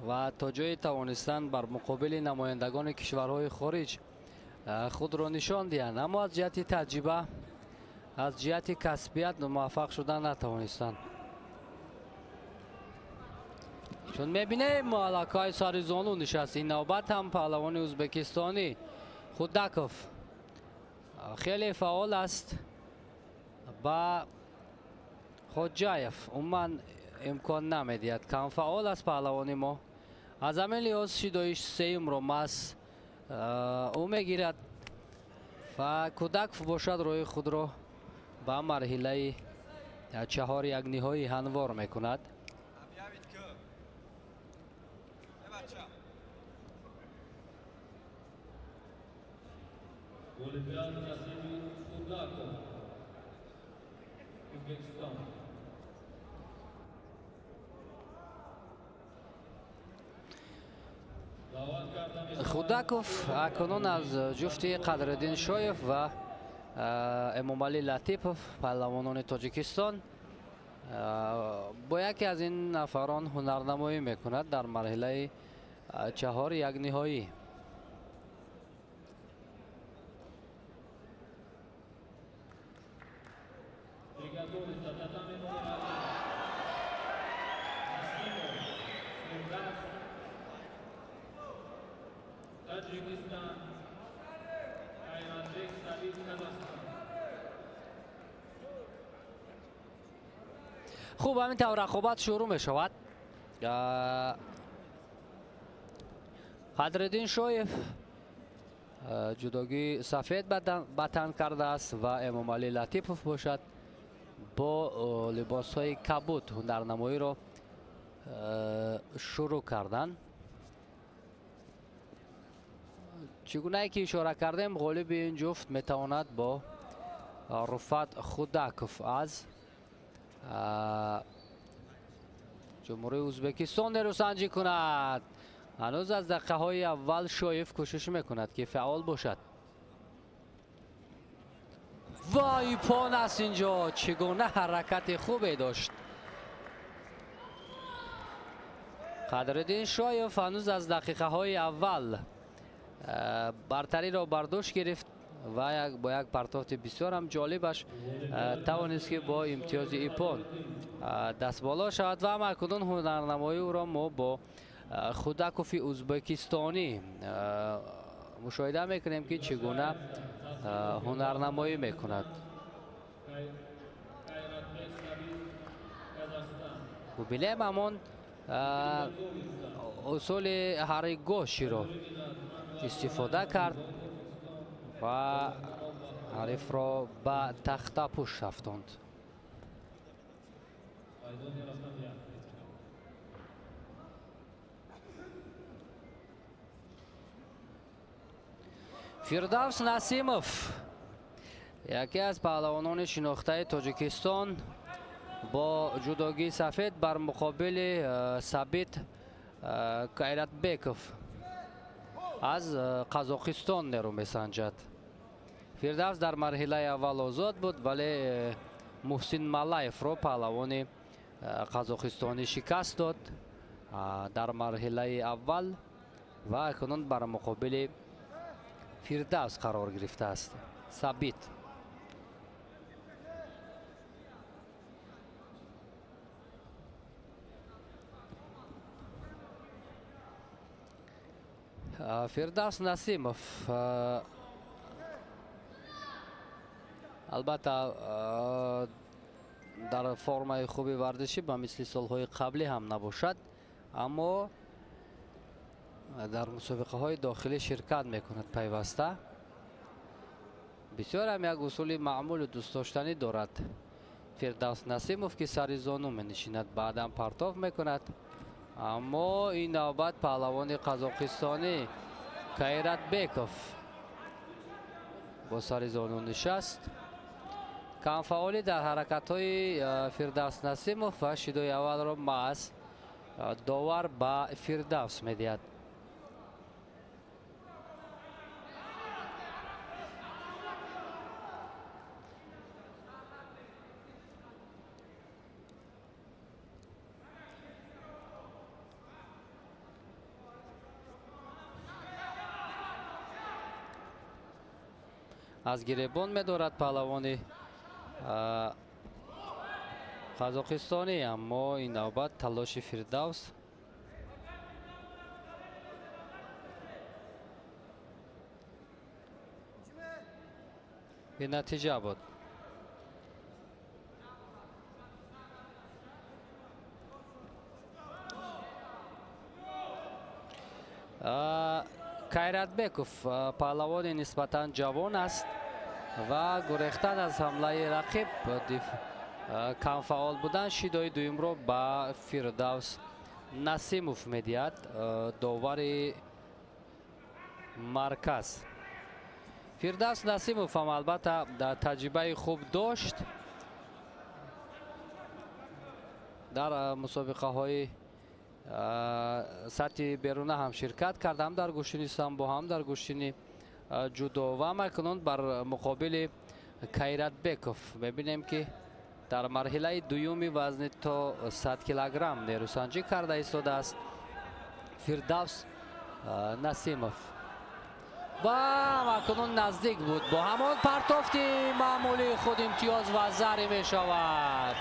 و تا جایی توانستن بر مقابل نمایندگان کشورهای خارج خود را نشان دهند، اما از جهت تجربه از جهت کسبیت موفق شدن نتوانستند. چون میبینیم مالکای سر زانو نشست. این نوبت هم پهلوان ازبکستانی خوداکوف خیلی فعال است. با خوجاєв عموما امکان نمیدهد. کم فعال است پهلوانی ما. از همین لحاظ شیدویش سیم رو مس او میگیرد و خوداکوف باشد روی خود را به مرحله 4 یک نهایی هموار میکند. Olimpiyat nasibi Khudakov, O'zbekiston. خوداکوف اکنون از جفت قدرالدین شایف و امامعلی لطیپوف پهلوانان تاجیکستان با یکی از این نفران هنرنمایی میکند در مرحله 4 یک نهایی. خوب، همین طور رقابت شروع می شود. قدرالدین شایف جداگی سفید بطن کرده است و امامعلی لطیپوف باشد با لباس های کبود هنرنمایی را شروع کردن. چگونه که اشاره کردیم غالب این جفت میتواند با رفعت خوداکوف از جمهوری ازبکستان رو سنجی کند. هنوز از دقیقه های اول شایف کوشش میکند که فعال باشد. وای پان است اینجا، چگونه حرکت خوبی داشت. قدرالدین شایف هنوز از دقیقه های اول برتری را برداشت گرفت و با یک پرتافت بسیار هم جالبش توانست که با امتیاز ایپون دست بالا شود و هم اکنون هنرنمایی او را ما با خوداکوف ازبکستانی مشاهده میکنیم که چگونه هنرنمایی میکند. و بلیم همون اصول هرگوشی را استفاده کرد و حریف را به تخته پوش رفتند. фирдавс насимов яке аз паҳлавонони шинохтаи тоҷикистон бо ҷудогии сафед бар муқобили сабит кайратбеков аз қазоқистон нерӯ месанҷад. фирдавс дар марҳилаи аввал озод буд, вале муҳсин малаевро паҳлавони қазоқистонӣ шикаст дод дар марҳилаи аввал ва акнун бар муқобили фирдавс қарор гирифтааст. сабит фирдавс насимов албатта дар формаи хуби варзишӣ ба мисли солҳои қаблӣ ҳам набошад, аммо дар мусобиқаҳои дохилӣ ширкат мекунад пайваста. бисёр ҳам як усули маъмулу дӯстдоштанӣ дорад фирдавс насимов ки сари зону менишинад, баъдан партов мекунад, аммо ин навбат паҳлавони қазоқистонӣ кайратбеков бо сари зону нишаст. камфаъолӣ дар ҳаракатҳои фирдавс насимов ва шидои аввалро маҳз довар ба фирдавс медиҳад. аз гиребон медорад паҳлавони қазоқистонӣ, аммо ин навбат талоши фирдавс бенатиҷа буд. кайратбеков паҳлавони нисбатан ҷавон аст ва гурехтан аз ҳамлаи рақиб камфаъол будан шидои дуюмро ба фирдавс насимов медиҳад, довари марказ. фирдавс насимов ҳам албатта таҷрибаи хуб дошт дар мусобиқаҳои сатҳи беруна ҳам ширкат кард, ҳам дар гӯштини самбо, ҳам дар гӯштини ҷудо ва акнун бар муқобили кайратбеков мебинем ки дар марҳилаи дуюми вазни то 100 килограмм нерӯсанҷӣ карда истодааст фирдавс насимов. ва акнун наздик буд, бо ҳамон партофти маъмулии худ имтиёз ва зарӣ мешавад.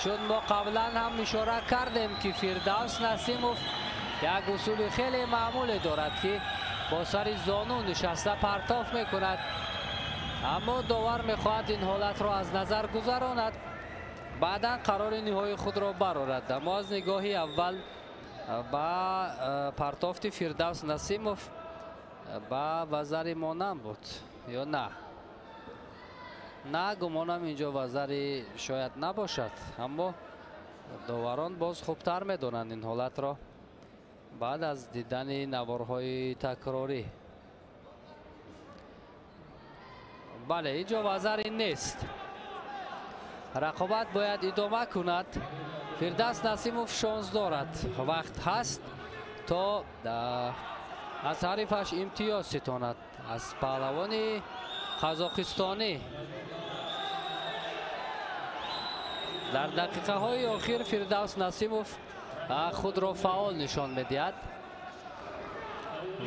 чун мо қаблан ҳам ишора кардем ки фирдавс насимов як усули хеле маъмуле дорад ки бо сари зону нишаста партоф мекунад, аммо довар мехоҳад ин ҳолатро аз назар гузаронад, баъдан қарори ниҳои худро барорад. аммо аз нигоҳи аввал ба партофти фирдавс насимов ба вазари монанд буд ё на? на, гумонам инҷо вазари шояд набошад, аммо доварон боз хубтар медонанд ин ҳолатро баъд аз дидани наворҳои такрорӣ. бале, инҷо вазари нест. рақобат бояд идома кунад. фирдавс насимов шонс дорад, вақт ҳаст то аз ҳарифаш имтиёз ситонад. аз паҳлавони қазоқистонӣ дар дақиқаҳои охир фирдавс насимов худро фаъол нишон медиҳад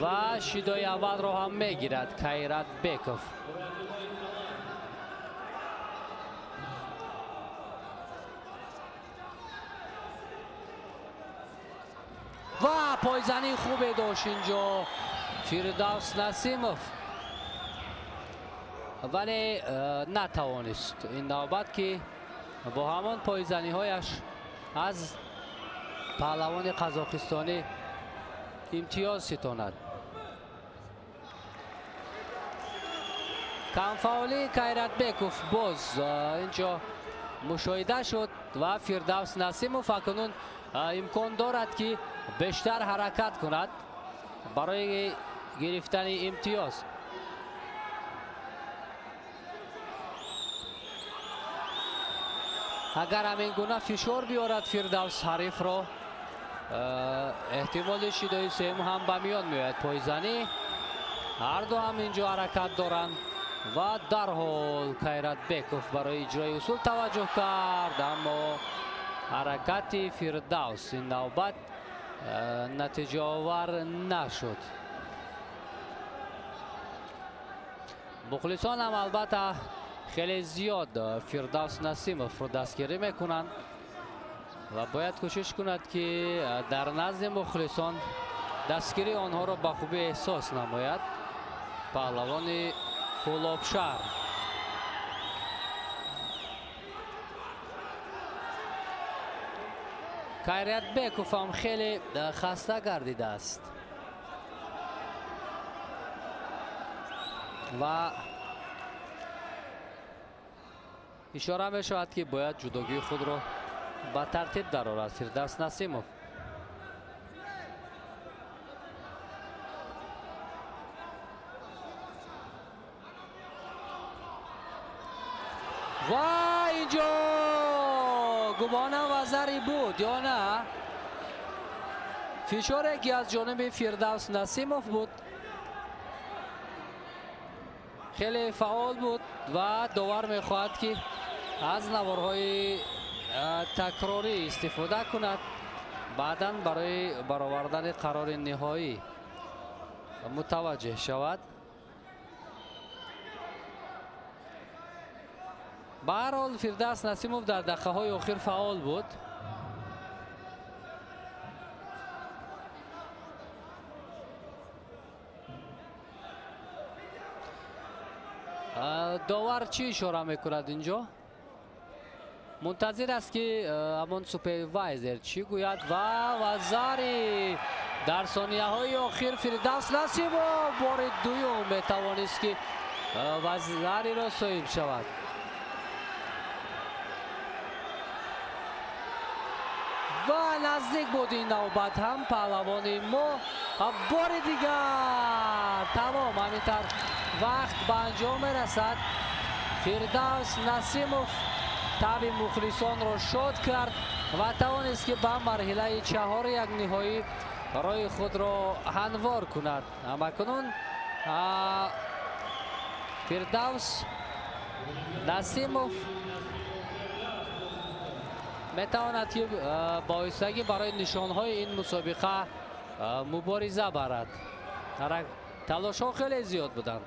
ва шидои аввалро ҳам мегирад кайратбеков. ва пойзани хубе дошт инҷо фирдавс насимов, вале натавонист ин навбат ки бо ҳамон пойзаниҳояш аз паҳлавони қазоқистонӣ имтиёз ситонад. камфаъолии кайратбеков боз инҷо мушоҳида шуд ва фирдавс насимов акнун имкон дорад ки бештар ҳаракат кунад барои гирифтани имтиёз. اگر همین گونه فشار بیارد فیردوس حریف رو احتمال شیدای سیم هم به میان میاد. پایزنی هر دو هم اینجا حرکت دارند و در حال خیرت بیکوف برای اجرای اصول توجه کرد، اما حرکتی فیردوس این نوبت نتیجه آور نشد. مخلصان هم البته خیلی زیاد فیردوس نسیموف رو دستگیری میکنند و باید کوشش کند که در نزد مخلصان دستگیری آنها را به خوبی احساس نماید. پهلوان کولابشهر خیرت بیکوف هم خیلی خسته گردیده است و اشاره می شود که باید جداگی خود را به ترتیب درآورد فیردوس نسیموف. و اینجا گمانم وزری بود یا نه، فشار که از جانب فیردوس نسیموف بود خیلی فعال بود و داور میخواهد که از نوارهای تکراری استفاده کند بعداً برای برآوردن قرار نهایی متوجه شود. به هر حال فیردوس نسیموف در دقیقه‌های آخر فعال بود. داور چی اشاره میکند اینجا؟ منتظر است که همون سوپروایزر چی گوید و وزاری در ثانیه های آخر فیردوس نسیموف بار دوم میتوانست که وزاری را صاحب شود. و نزدیک بود این نوبت هم پهلوان ما بار دیگر تمام همینطور وقت به انجام رسد. فیردوس نسیموف تاب مخلصان را شاد کرد و توانست که به مرحله چهار یک نهایی برای خود را هموار کند. اما کنون فیردوس نسیموف میتواند که با ایستگی برای نشانهای این مسابقه مبارزه برد. تلاش ها خیلی زیاد بودند.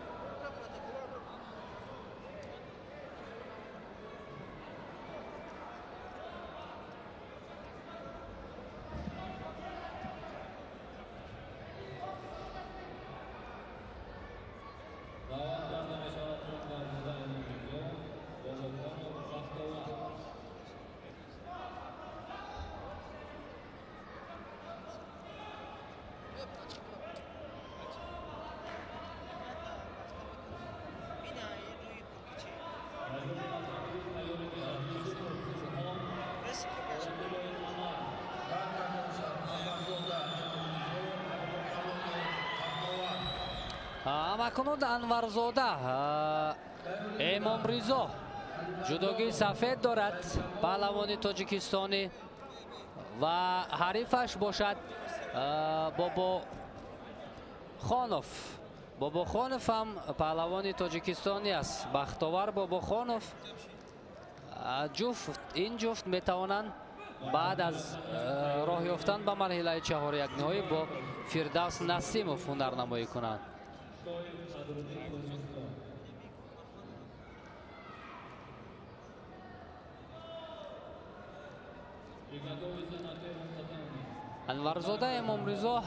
همکنون انورزاده امامریزا جداگی سفید دارد، پهلوان تاجیکستانی و حریفش باشد بابا خانوف. بابا خانوف هم پهلوان تاجیکستانی است. بختاور بابا خانوف این جفت میتوانند بعد از راه یافتن به مرحله چهار یک نهایی با فیردوس نسیموف هنرنمایی کنند. انورزاده امامریزا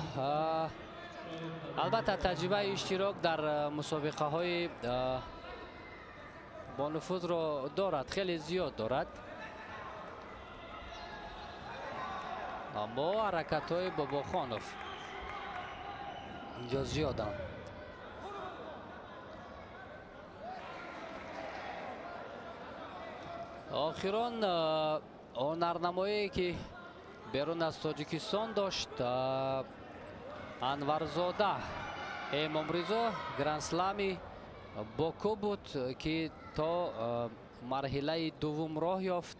البته تجربه اشتراک در مسابقه های با نفوذ را دارد، خیلی زیاد دارد، اما حرکت های بابا خانوف اینجا زیادند. آخران هنرنمایی که بیرون از تاجیکستان داشت انورزاده امامریزا گرندسلامی باکو بود که تا مرحله دوم راه یافت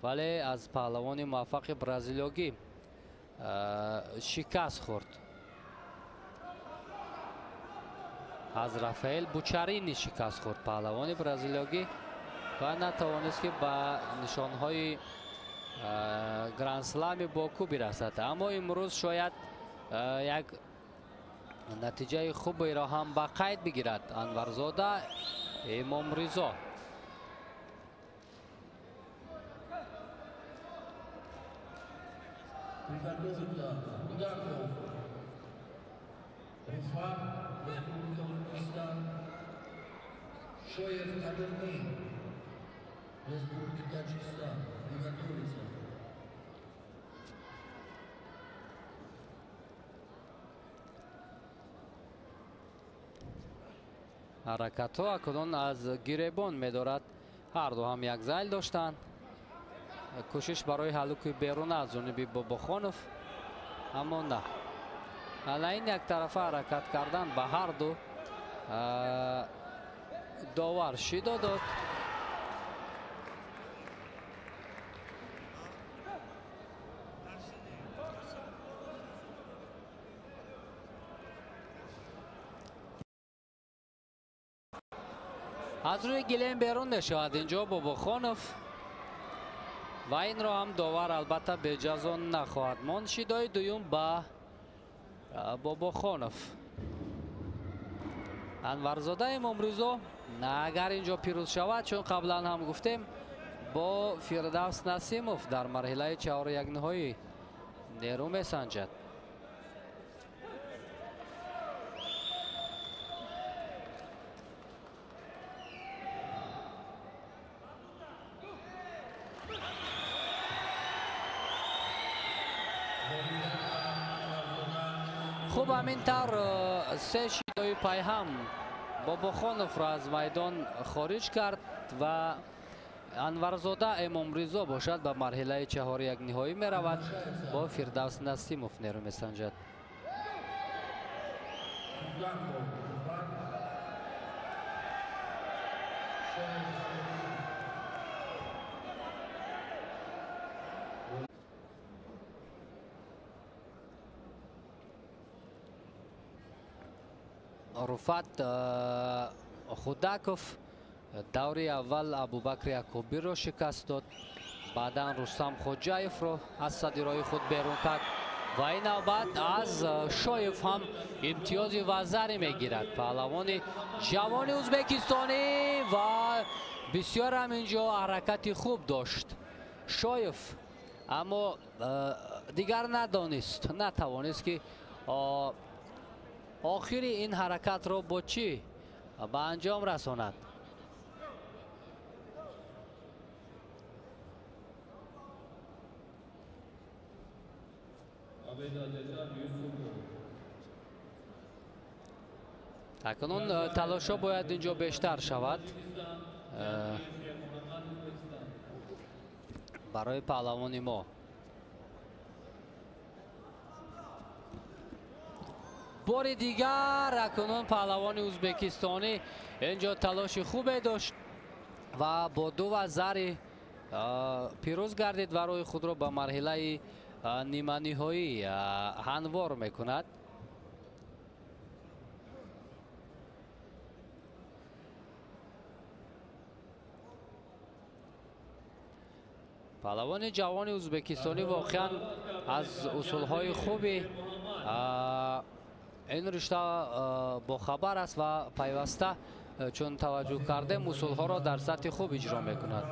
вале аз паҳлавони муваффақи бразилиёгӣ шикаст хӯрд. аз рафаэл бучарини шикаст хӯрд паҳлавони бразилиёгӣ ва натавонист ки ба нишонҳои гранд-слами Боку бирасад. Аммо имрӯз шояд як натиҷаи хуберо ҳам ба қайд бигирад Анварзода Эмомризо. Shoyev Kadirli, Respublika Tojikiston, Livaturica. ҳаракатҳо акнун аз гиребон медорад. ҳарду ҳам як зайл доштанд. кӯшиш барои ҳаллуки берун аз ҷониби Бобохонов, аммо на. ана ин яктарафа ҳаракат кардан ба ҳарду довар шидо дод. аз рӯи гилем берун мешавад инҷо Бобохонов ва инро ҳам довар албатта беҷазо нахоҳад монд. шидои дуюм ба Бобохонов. Анварзода Эмомризо агар инҷо пирӯз шавад, чун қаблан ҳам гуфтем, бо Фирдавс Насимов дар марҳилаи чаҳори якниҳоӣ нерӯ месанҷад. хуб ҳамин тавр се шидои пайҳам Бобохоновро аз майдон хориҷ кард ва Анварзода Эмомризо бошад ба марҳилаи чаҳори якниҳоӣ меравад. бо Фирдавс Насимов нерӯ месанҷад. руфат худаков даври аввал Абубакри Акобирро шикаст дод. баъдан Рустам Хоҷаевро аз садирои худ берун кард ва ин навбат аз Шоев ҳам имтиёзи вазари мегирад. паҳлавони ҷавони ӯзбекистонӣ ва бисёр ҳам инҷо ҳаракати хуб дошт Шоев, аммо дигар натавонист ки охири ин ҳаракатро бо чӣ ба анҷом расонад. акнун талошҳо бояд инҷо бештар шавад барои паҳлавони мо. бори дигар акнун паҳлавони ӯзбекистонӣ инҷо талоши хубе дошт ва бо ду вазари пирӯз гардид ва рӯи худро ба марҳилаи ниманиҳоӣ ҳанвор мекунад. паҳлавони ҷавони ӯзбекистонӣ воқеан аз усулҳои хуби ин ришта бохабар аст ва пайваста чун таваҷҷӯҳ кардем усулҳоро дар сатҳи хуб иҷро мекунад.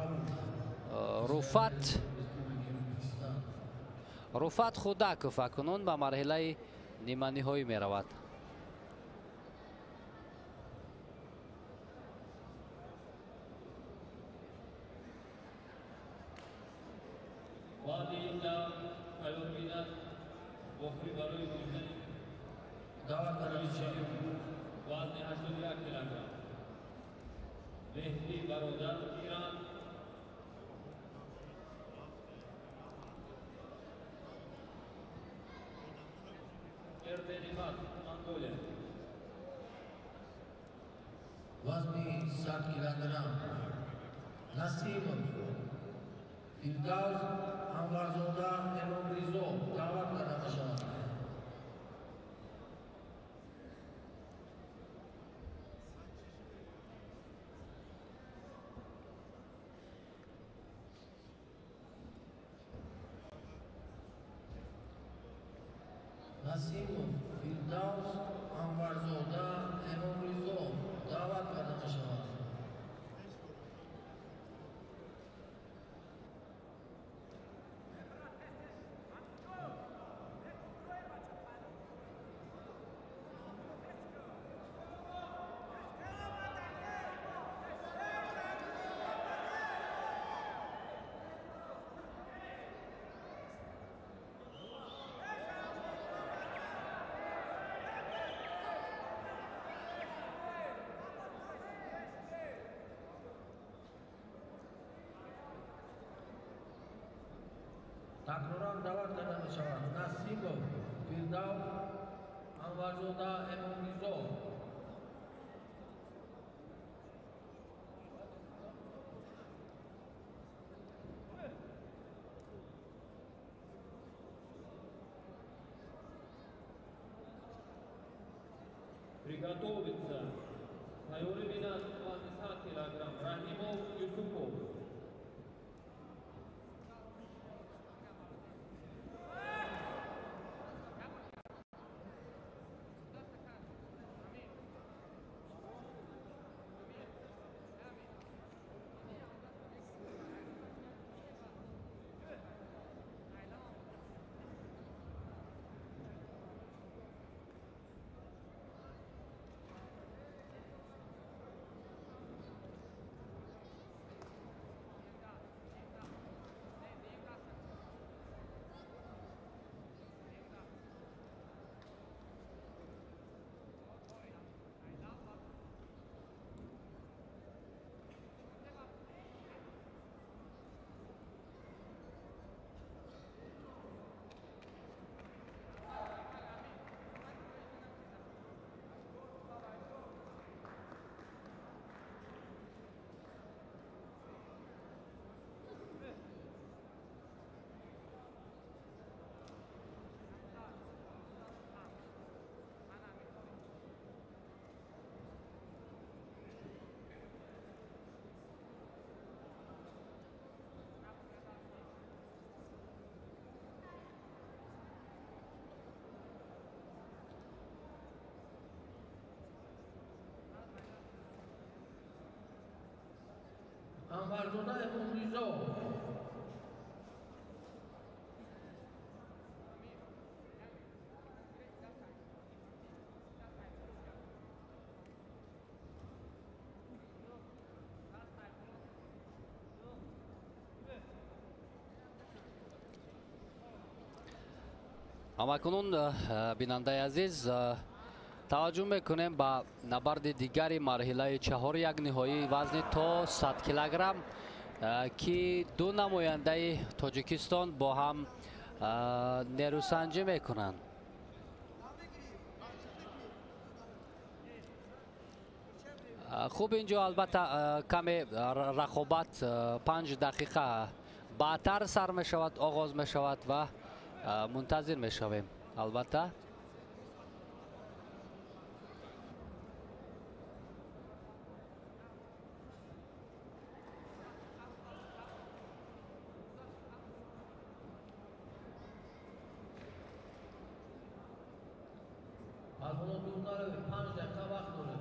руфат худаков акнун ба марҳилаи ниманиҳоӣ меравад. مهدی برادر ایران اردنیفات منگولیا وزنی 100 کیلوگرم نسیمov فیردوس انورزاده امامریزو دعوت کرده می شود. نسیموف فیردوس انورزاده امامریزو دعوت کرده می شود. تکرارا دعوت کرده می شود. نسیموف فیردوس انورزاده امامریزو Приготовиться. На уровне 20 килограмм. Рахимов Юсупов. انورزاده امامریزو همکنون بیننده عزیز توجه میکنیم با نبرد دیگری مرحله 4 نهایی وزن تا 100 کیلوگرم که دو نماینده تاجیکستان با هم نیروسنجی میکنند. خوب اینجا البته کمی رقابت 5 دقیقه بعدتر سر می شود، آغاز می شود و منتظر می شویم. البته از اون دور داره 5 دقیقه وقت داره.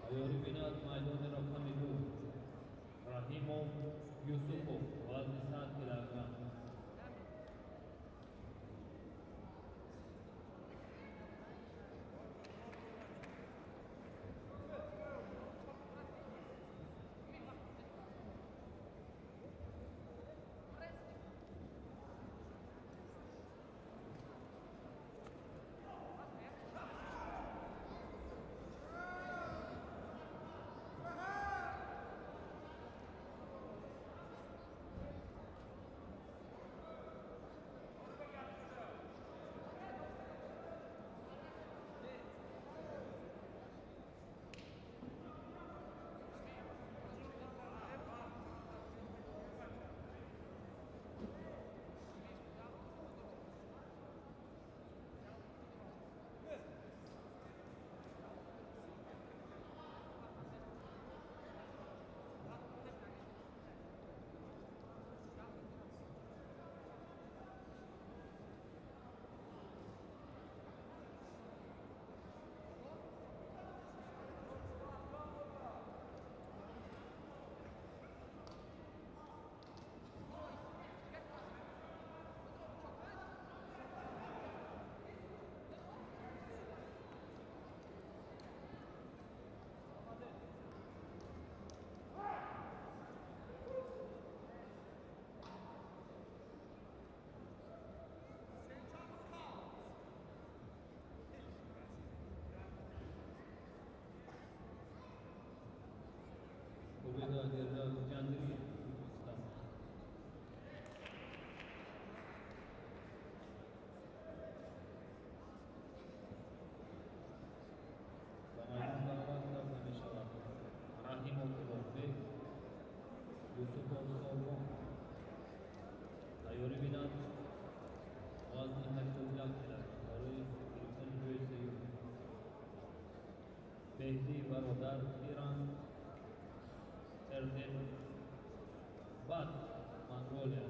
ایاری بیناد میدان رقم 2 رحیموف یوسفوف وزن 100 کیلوگرم. مهدی برادر ایران اردن بات منگولیا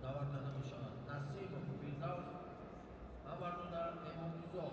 Davardan میشوند نسیم و فیردوس آوردن در امام رضا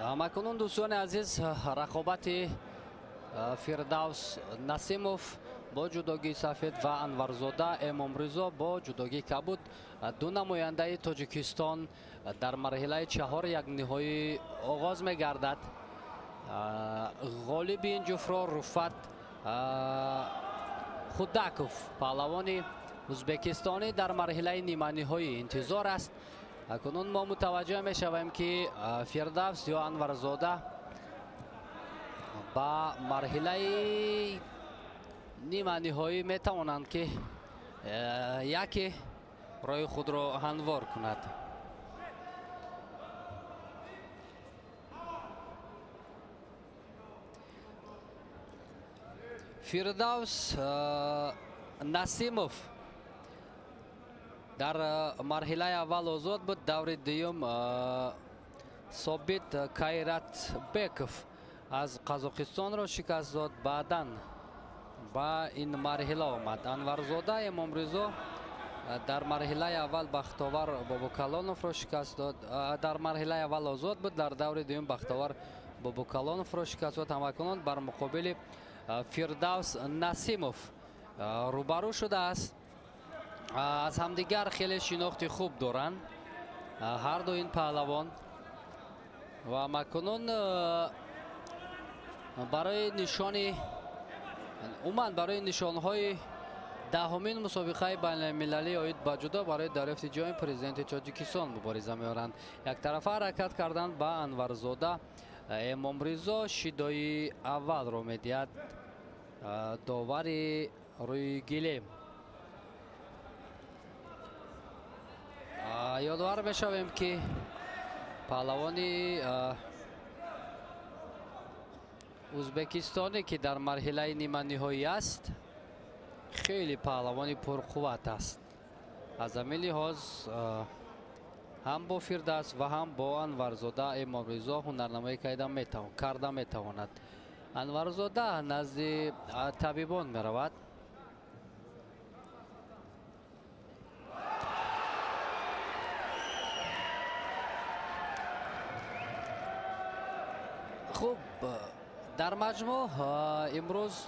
همکنون دوستان عزیز رقابت فیردوس نسیموف با جداگی سفید و انورزاده امام رضا با جداگی کبود دو نماینده تاجیکستان در مرحله چهار یک نهایی آغاز می گردد. غالب این جفرا رفت خودکوف پهلوان ازبکستانی در مرحله نیمه نهایی انتظار است. اکنون ما متوجه می شویم که فیردوس یا انورزاده با مرحله نیمه نهایی می توانند که یکی رای خود را هموار کند. فیردوس نسیموف در مرحله اول آزاد بود. دور دوم ثابت کایرات بیکوف از قزاقستان را شکست داد. بعداً با این مرحله آمد. انورزاده امام رضا در مرحله اول بختاور بابوکالانوف را شکست داد. در مرحله اول آزاد بود. در دور دوم بختاور بابوکالانوف را شکست داد. همکنون بر مقابل فیردوس نسیموف روبرو شده است. از همدیگر خیلی شناخت خوب دارند هر دو این پهلوان و مکنون برای نشانی برای نشانهای دهمین مسابقه بین المللی آید با جدا برای دریافت جای پرزیدنت تاجیکستان مبارزه می‌آورند. یک طرفه حرکت کردند با انورزاده. امام رضا شیدای اول را می‌دهد. داوری روی گلیم یادآور می‌شویم که پهلوانی ازبکستانی که در مرحله نیمه نهایی است خیلی پهلوانی پرقوت است. از همین لحاظ هم با فیردوس و هم با انورزاده امام رضا هنرنمایی کرده میتواند. انورزاده نزد طبیبان میرود. خب در مجموع امروز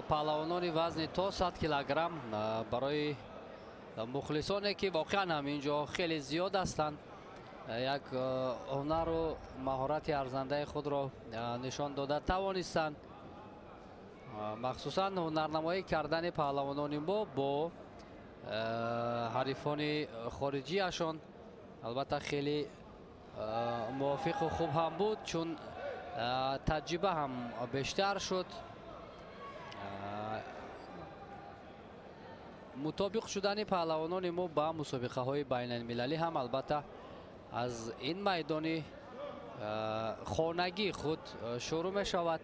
پهلوانان وزن تا 100 کیلوگرم برای مخلصانی که واقعا هم اینجا خیلی زیاد هستند یک هنر و مهارت ارزنده خود را نشان داده توانستند. مخصوصا هنرنمایی کردن پهلوانان ما با حریفان خارجی اشان البته خیلی موافق و خوب هم بود، چون تجربه هم بیشتر شد. مطابق شدن پهلوانان ما با مسابقه های بین المللی هم البته از این میدان خانگی خود شروع می شود.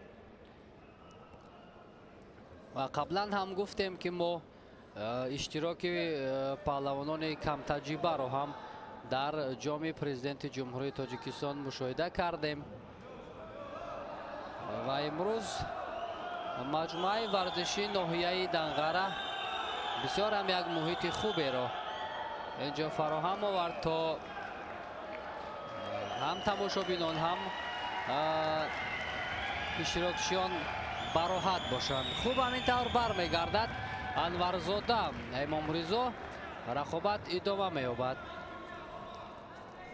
و قبلا هم گفتیم که ما اشتراک پهلوانان کم تجربه رو هم در جام پرزیدنت جمهوری تاجیکستان مشاهده کردیم و امروز مجموعه ورزشی ناحیه دنغره بسیار هم یک محیط خوبی را اینجا فراهم آورد تا هم تماشابینان هم اشتراکچیان براحت باشند. خوب همینطور برمیگردد انورزاده امامرضا رقابت ادامه می‌یابد.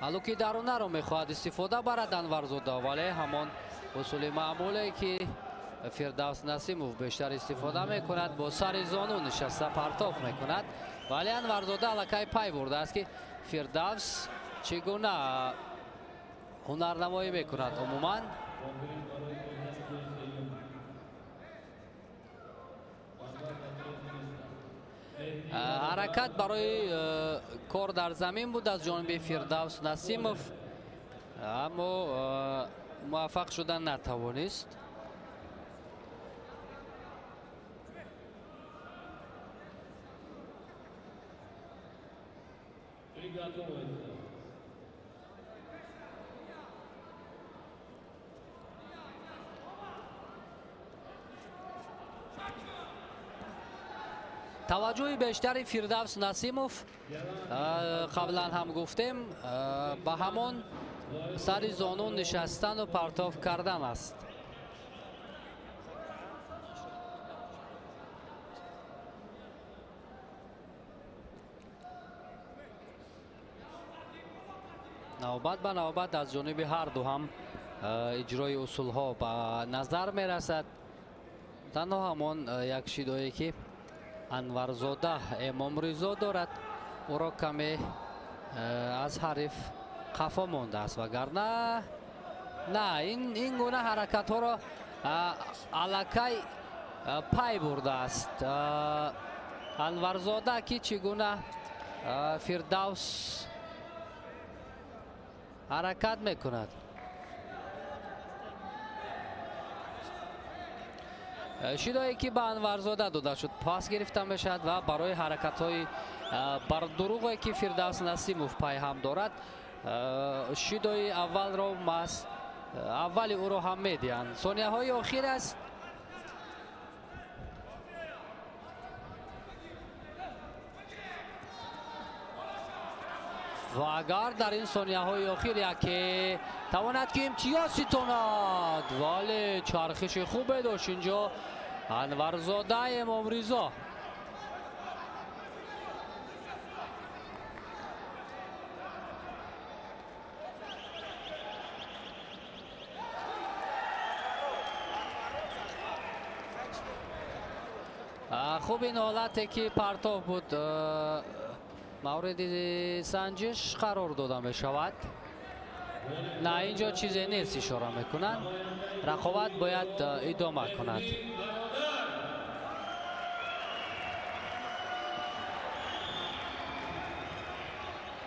حالا که درونه رو میخواهد استفاده برد انورزاده، ولی همان اصول معمولی که فردوس نسیموف بیشتر استفاده میکند، با سر زانو نشسته پرتاب میکند، ولی انورزاده الکی پی برده است که فردوس چگونه هنرنمایی میکند. عموما حرکت برای کار در زمین بود از جانب فردوس نسیموف، اما موفق شدن نتوانست. توجه بیشتری فردوس نسیموف قبلا هم گفتیم به همان سر زانو نشستن و پرتاب کردن است. نوبت به نوبت از جانب هر دو هم اجرای اصول ها به نظر می رسد. تنها همان یک شیدایی که انورزاده امامرضا دارد او را کمی از حریف خفا مانده است، وگرنه نه این گونه حرکت ها را الکی پی برده است انورزاده که چگونه فردوس حرکت میکند. شیدایی که به انورزاده داده شد پاس گرفته میشد و برای حرکت های بر دروغی که فردوس نسیموف پای هم دارد شیدای اول را اولی او را هم میدهند. ثانیه های آخر است. و اگر در این ثانیه های آخر یکی تواند که امتیاز ستاند، ولی چرخش خوبه داشت اینجا انورزاده امامرضا. خوب این حالتی که پرتاب بود مورد سنجش قرار داده می شود. نه اینجا چیزی نیست اشاره میکنند. رقابت باید ادامه کند.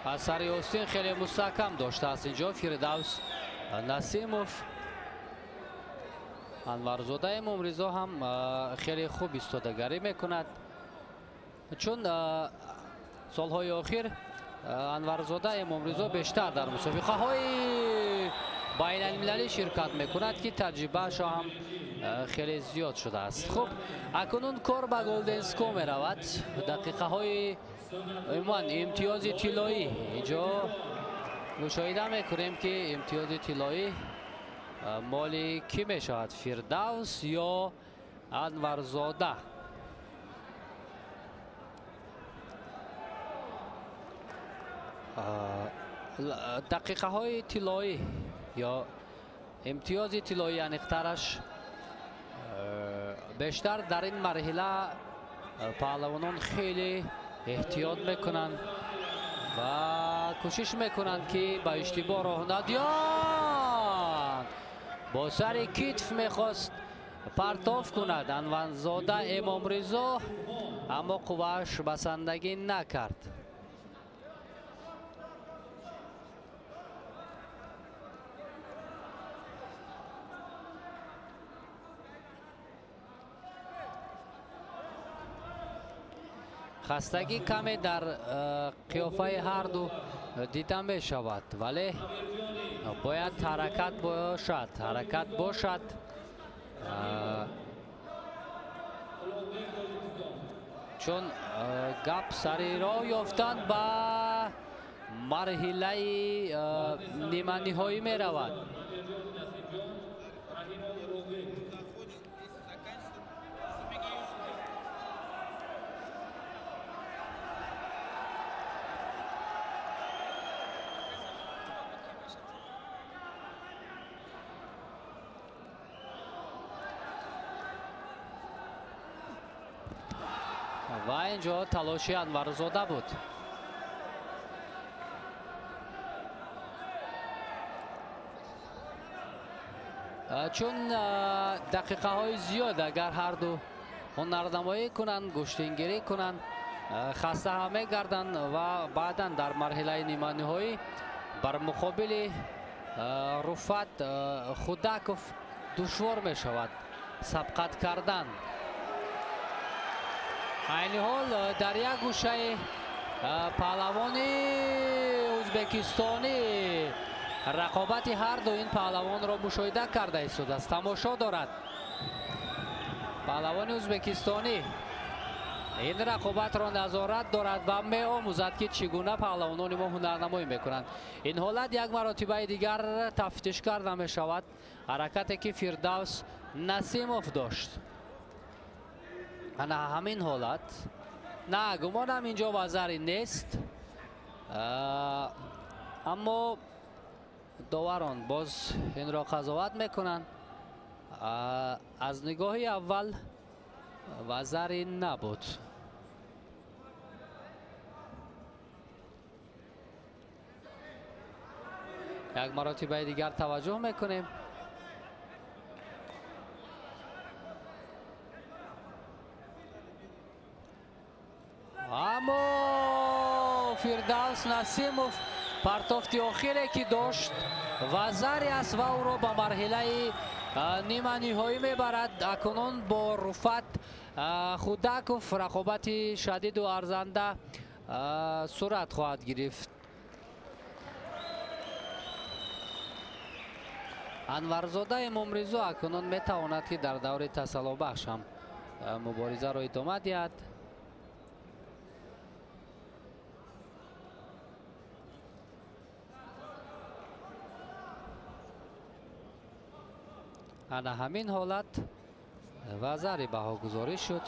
اثر آستین خیلی مستحکم داشته است اینجا فردوس نسیموف. انورزاده امامرضا هم خیلی خوب ایستادگی میکند، چون سالهای آخر انورزاده امامرضا بیشتر در مسابقه های بین المللی شرکت میکند که تجربهش هم خیلی زیاد شده است. خب اکنون کار به گلدن اسکو می رود. دقیقه های امتیاز طلایی اینجا مشاهده میکنیم که امتیاز طلایی مال کی میشود؟ فردوس یا انورزاده؟ دقیقه های طلایی یا امتیاز طلایی انیخترش بیشتر در این مرحله پهلوانان خیلی احتیاط میکنن و کوشش میکنن که با اشتباه راه ندیان. با سر کتف میخواست پرتاف کند انورزاده امام رضا، اما قوهش بسندگی نکرد. خستگی کمی در قیافه هر دو دیده می شود، ولی باید حرکت باشد. چون گپ سری را یافتند به مرحله نیمه نهایی می رود. و اینجا تلاشی انورزاده بود. چون دقیقه های زیاد اگر هر دو هنرنمایی کنند، گشتینگیری کنند، خسته همه گردند و بعدا در مرحله نیمه نهایی بر مقابل رفعت خودکوف دشوار می شود سبقت کردن. این حال در یک گوشه پهلوان ازبکستانی رقابت هر دو این پهلوان را مشاهده کرده است، تماشا دارد. پهلوان ازبکستانی این رقابت را نظارت دارد و می آموزد که چگونه پهلوانان ما هنرنمایی میکنند. این حالت یک مرتبه دیگر تفتیش کرده می شود. حرکتی که فردوس نسیموف داشت، انا همین حالت نه گمانم اینجا وزری نیست، اما داوران باز این را قضاوت میکنند. از نگاه اول وزری نبود. یک مرتبه دیگر توجه میکنیم. اما فردوس نسیموف پرتافت آخری که داشت وزری است و او را به مرحله نیمه نهایی میبرد. اکنون با رفعت خودکوف رقابت شدید و ارزنده صورت خواهد گرفت. انورزاده امام رضا اکنون میتواند که در دور تسلا بخش هم مبارزه را ادامه دهد. انا همین حالت وزری بها گذاری شد.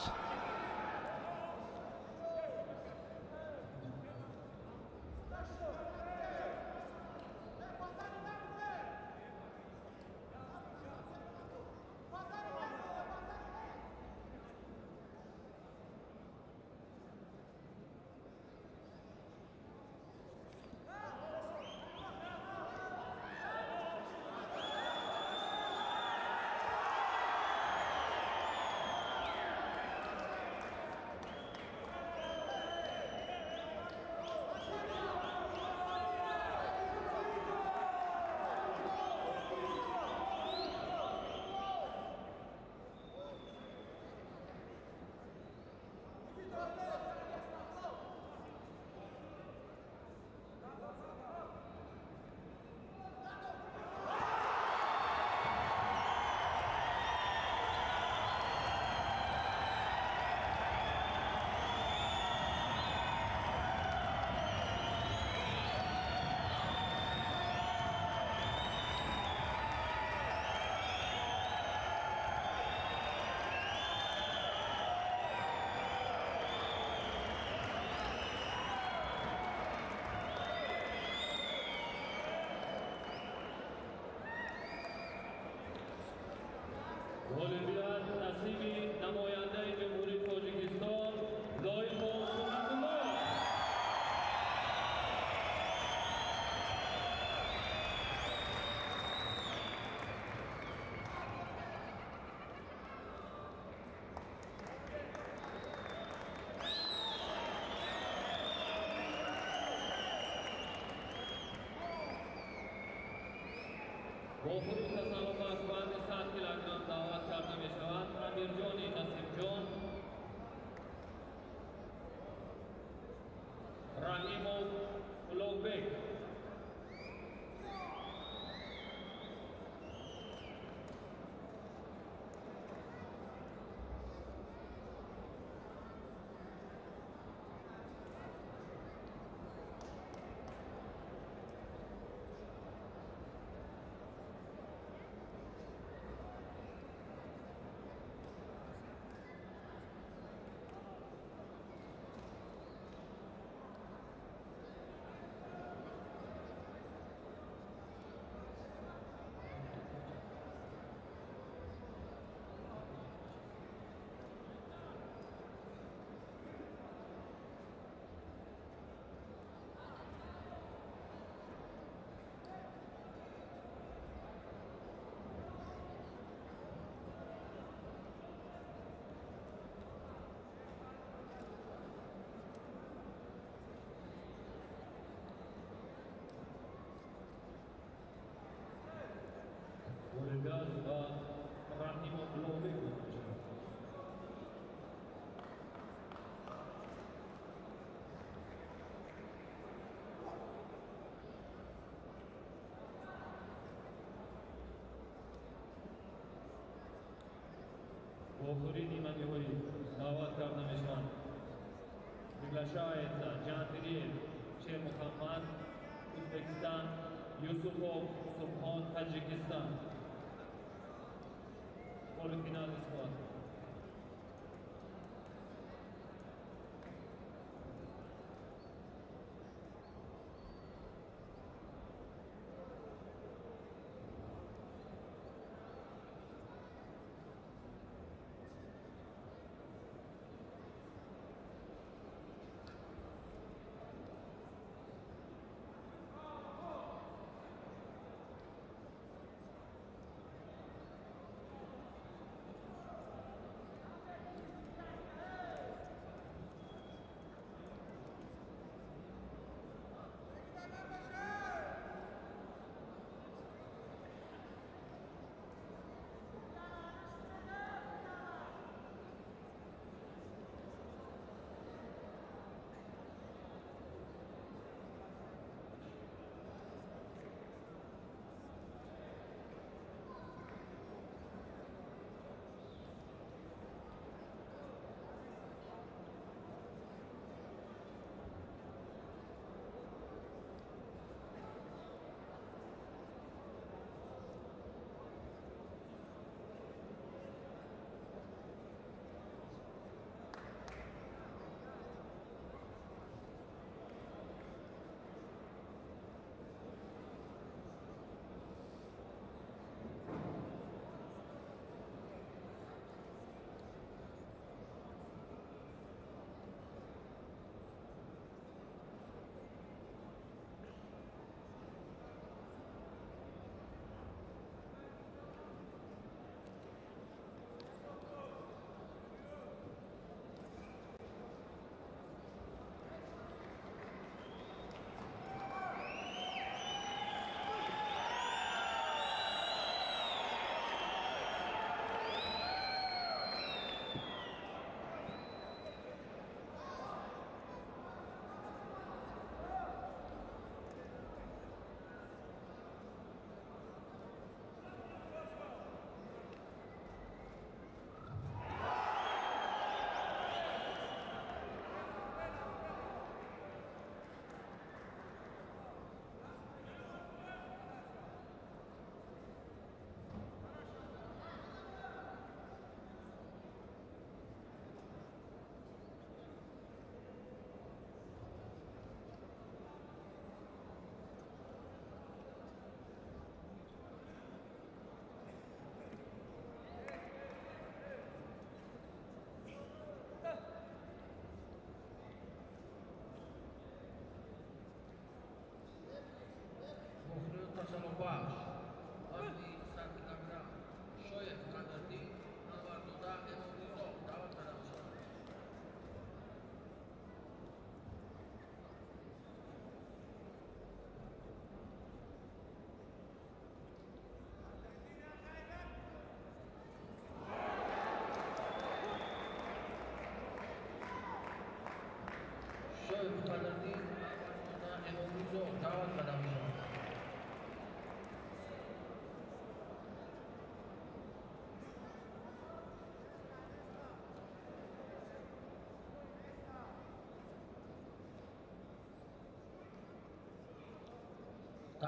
خروج تسابقات وزن 100 کیلوگرم دعوت کرده می شود امیرجان نصیبجان، رحیموف اولوبک. اولگاز و رحیموف اولوبک. آخرین نیمه‌های دعوت کرده می شوند. приглашается Джанбирев Шер Мухаммад, Узбекистан, Юсупов Субхан, Таджикистан. Полуфинал склад.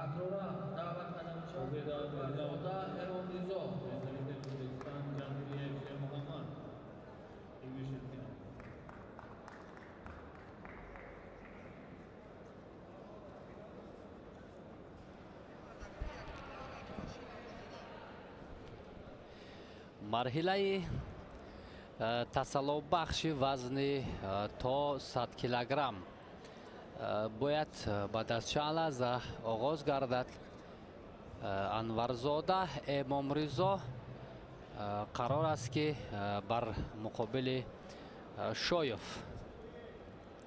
Takrora da'vat qilgan Farzoda Emomrizo. Prezident O'zbekiston Jamhuriyev Shermuhammad. Division final. марҳилаи тасаллубахши вазни то 100 килограмм бояд ба дастчанд лаҳза оғоз гардад. Анварзода Эмомризо қарор аст ки бар муқобили Шоев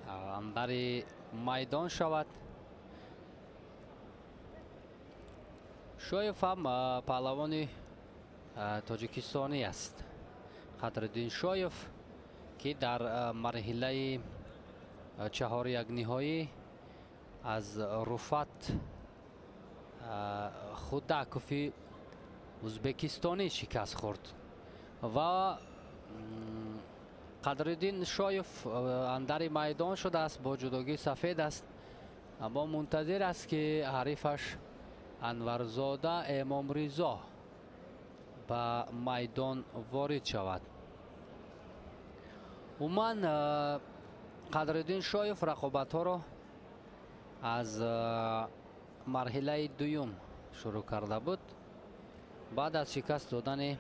андари майдон шавад. Шоев ҳам паҳлавони тоҷикистонӣ аст. Қадриддин Шоев ки дар марҳилаи чаҳори якниҳоӣ аз Руфат Худакови ӯзбекистонӣ шикаст хӯрд ва Қадриддин Шоев андари майдон шудааст, бо ҷудогӣ сафед аст, аммо мунтазир аст ки ҳарифаш Анварзода Эмомризо ба майдон ворид шавад. умуман Қадриддин Шоев рақобатҳоро аз марҳилаи дуюм шурӯъ карда буд. баъд аз шикаст додани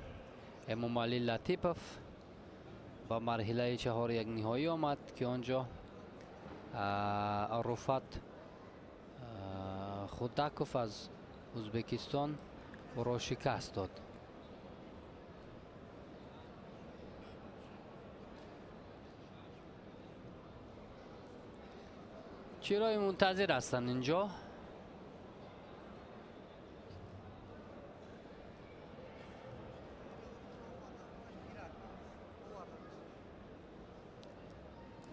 Эмомалӣ Латипов ба марҳилаи чаҳори якниҳоӣ омад ки он ҷо Руфат Худаков аз Ӯзбекистон ӯро шикаст дод. чирои мунтазир ҳастанд инҷо.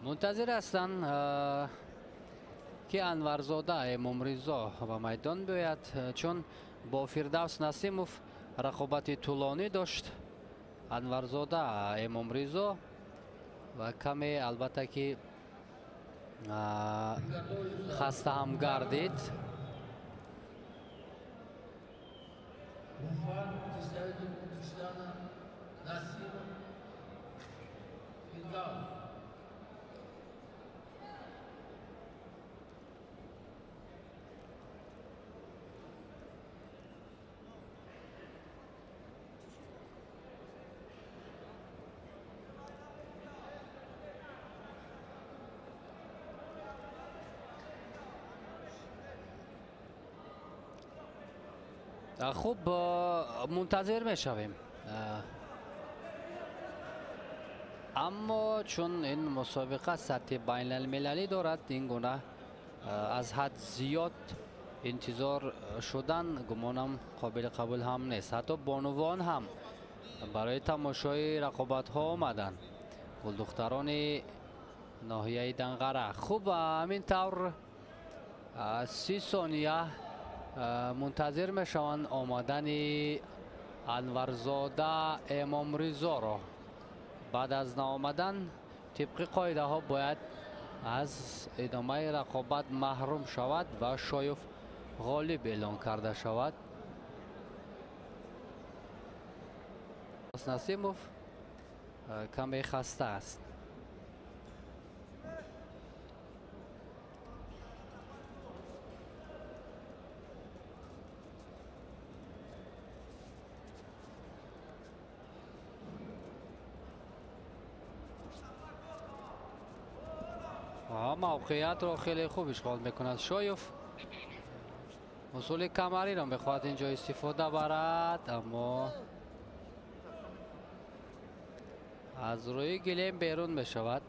мунтазир ҳастанд ки Анварзода Эмомризо ба майдон биёяд, чун бо Фирдавс Насимов рақобати тӯлонӣ дошт Анварзода Эмомризо ва каме албатта ки хаста ҳам гардид. хуб, мунтазир мешавем. аммо чун ин мусобиқа сатҳи байналмилалӣ дорад, ин гуна аз ҳад зиёд интизор шудан гумонам қобили қабул ҳам нест. ҳатто бонувон ҳам барои тамошои рақобатҳо омаданд, гулдухтарони ноҳияи Данғара. хуб, ҳамин тавр 30 сония мунтазир мешаванд омадани Анварзода Эмомризоро. баъд аз наомадан тибқи қоидаҳо бояд аз идомаи рақобат маҳрум шавад ва Шоев ғолиб эълон карда шавад. Насимов каме хаста аст. موقعیتро خیلی خوب اشغال میکند شویف. اصول کمری را میخواهد اینجا استفاده برد، اما از روی گلیم بیرون میشود.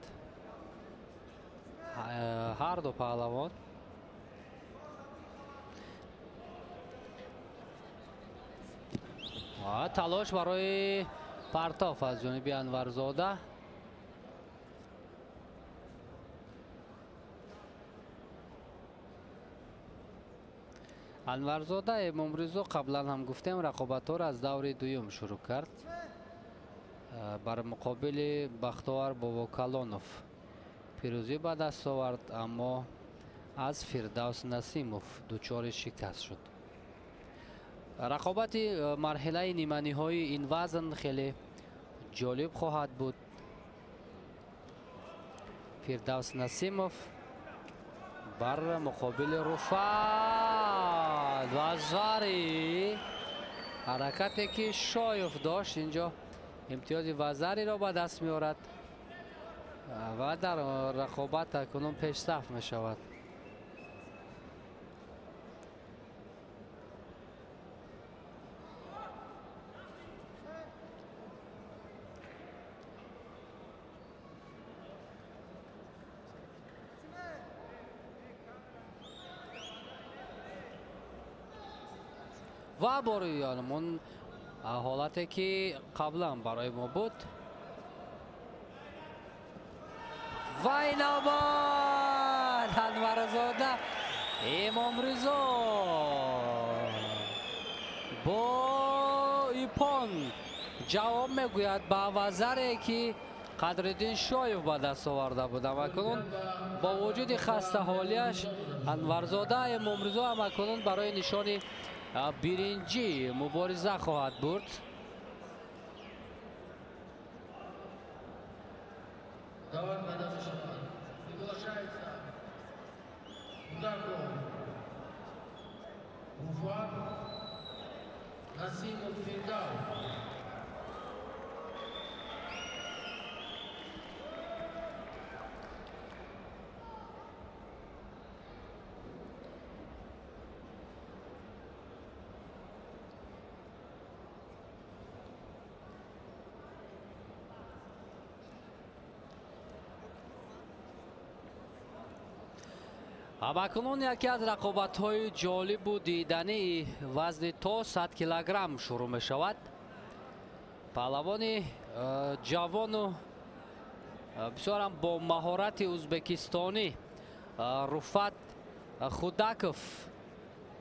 هر دو پهلوان تلاش برای پرتاف از جانب انورزاده. انورزاده امامرضا قبلا هم گفتیم رقابت‌ها را از دور دوم شروع کرد بر مقابل بختیار باباکلانوف پیروزی به دست آورد، اما از فردوس نسیموف دچار شکست شد. رقابت مرحله نیمه نهایی این وزن خیلی جالب خواهد بود. فردوس نسیموف بر مقابل رفعت وزاری. حرکتی که شایف داشت اینجا امتیاز وزاری را به دست می آورد و در رقابت اکنون پیشرفت می شود. و باریانمون حالتی که قبلا برای ما بود و این آباد انورزاده امام رضا با ایپان جواب میگوید به وزری که قدرالدین شایف به دست آورده بود. اکنون با وجود خسته حالیش انورزاده امام رضا هم اکنون برای نشان برنجی مبارزه خواهد برد. اکنون یکی از رقابت‌های جالب و دیدنی وزن تا 100 کیلوگرم شروع می شود. پهلوان جوان و بسیار هم با مهارت ازبکستانی رفعت خوداکوف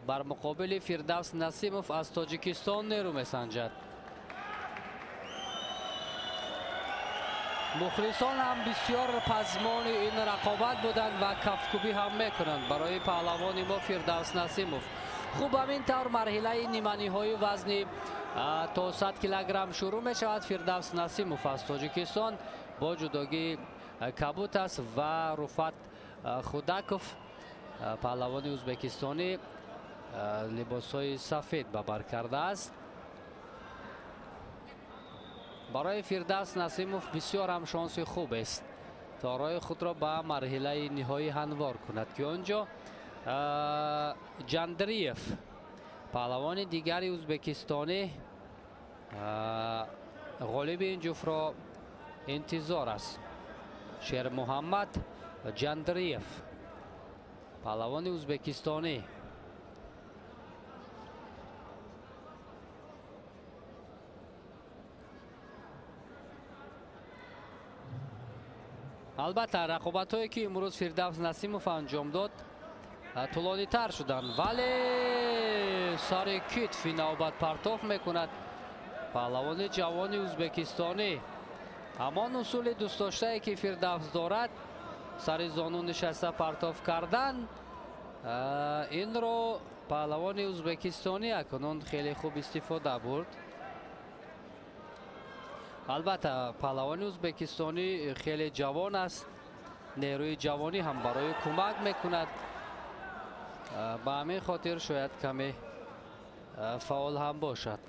بر مقابل فردوس نسیموف از تاجیکستان نیرو می سنجد. مخلصان هم بسیار پزمان این رقابت بودند و کفکوبی هم میکنند برای پهلوان ما فردوس نسیموف. خوب همین طور مرحله نیمه نهایی وزن تا 100 کیلوگرم شروع می شود. فردوس نسیموف از تاجیکستان با جداگی کبوت است و رفعت خوداکوف پهلوان ازبکستانی لباس های سفید به بر کرده است. برای فردوس نسیموف بسیار هم شانس خوب است تا راه خود را به مرحله نهایی هموار کند که آنجا جندریف پهلوان دیگری ازبکستانی غالب این جفت را انتظار است. شیر محمد جندریف پهلوان ازبکستانی البته رقابت هایی که امروز فردوس نسیموف انجام داد طولانی تر شدن ولی سر کتف نوبت پرتاب میکند پهلوان جوان ازبکستانی. همان اصول دوست داشته که فردوس دارد سر زانو نشسته پرتاب کردن این رو پهلوان ازبکستانی اکنون خیلی خوب استفاده برد. البته پهلوان ازبکستانی خیلی جوان است. نیروی جوانی هم برای کمک میکند. به همین خاطر شاید کمی فعال هم باشد.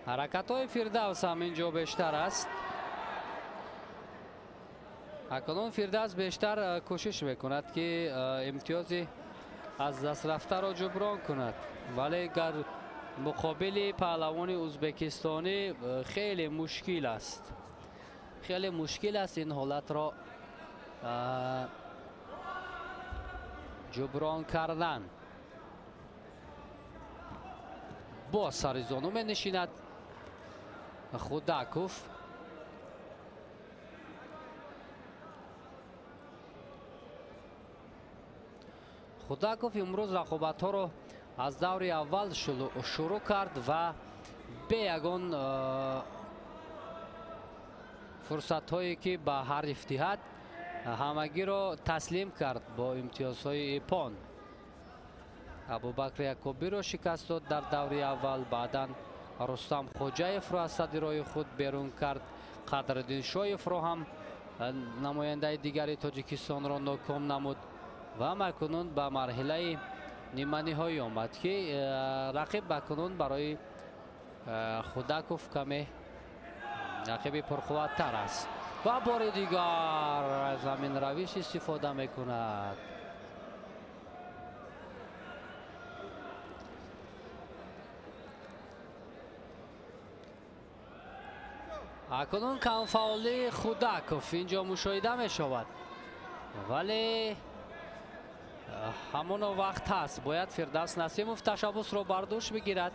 حرکت های فردوس هم اینجا بیشتر است. اکنون فردوس بیشتر کوشش میکند که امتیازی از دست رفته را جبران کند ولی در مقابل پهلوان ازبکستانی خیلی مشکل است. خیلی مشکل است این حالت را جبران کردن. با سر زانو می نشیند خوداکوف. خوداکوف امروز رقابت ها رو аз даври аввал шурӯъ кард ва бе ягон фурсатҳое ки ба ҳариф диҳад ҳамагиро таслим кард бо имтиёзҳои эпон. абубакр якубиро шикаст дод дар даври аввал. баъдан рустам хоҷаевро аз садирои худ берун кард. қадриддин шоевро ҳам намояндаи дигари тоҷикистонро ноком намуд ва макунун ба марҳилаи ниманиҳоӣ омад ки рақиб макунун барои худаков каме рақиби пурқувваттар аст ва бори дигар заминравиш истифода мекунад. акунун камфаъоли худаков инҷо мушоҳида мешавад, вале ҳамон вақт ҳаст бояд фирдавс насимов ташаббусро бар дӯш бигирад.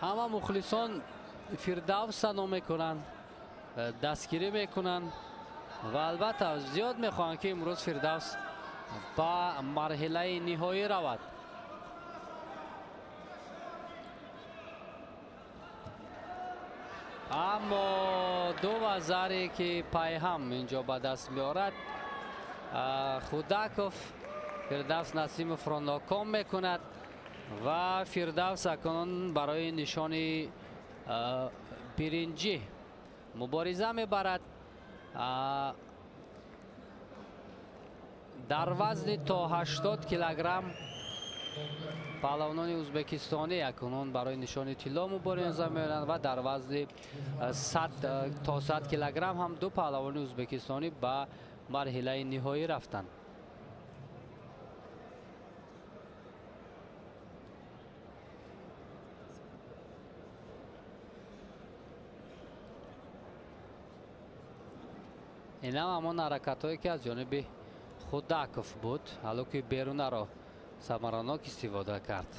ҳама мухлисон фирдавс сано мекунанд, дастгирӣ мекунанд ва албатта зиёд мехоҳанд ки имрӯз фирдавс ба марҳилаи ниҳоӣ равад. аммо ду вазаре ки пайҳам инҷо ба даст меорад, худаков фирдавс насимовро ноком мекунад ва фирдавс акунун барои нишони биринҷӣ мубориза мебарад. дар вазни то 80 килограмм паҳлавонони ӯзбекистонӣ акунун барои нишони тилло мубориза меоранд ва дар вазни 100 то 100 килограмм ҳам ду паҳлавони ӯзбекистонӣ ба марҳилаи ниҳоӣ рафтанд. инам ҳамон ҳаракатҳое ки аз ҷониби худаков буд, ҳало ки берунаро самаранок истифода кард.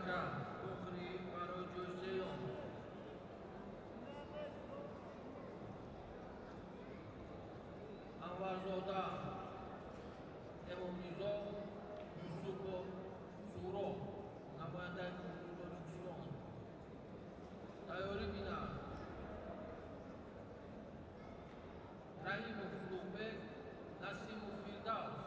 Alexandra Bukhari برای جوی سیوم. انورزاده امامیزا یوسف سورا نماینده تاجیکستان. تیاری بینم رحیم فروغبek نسیم فیردوس.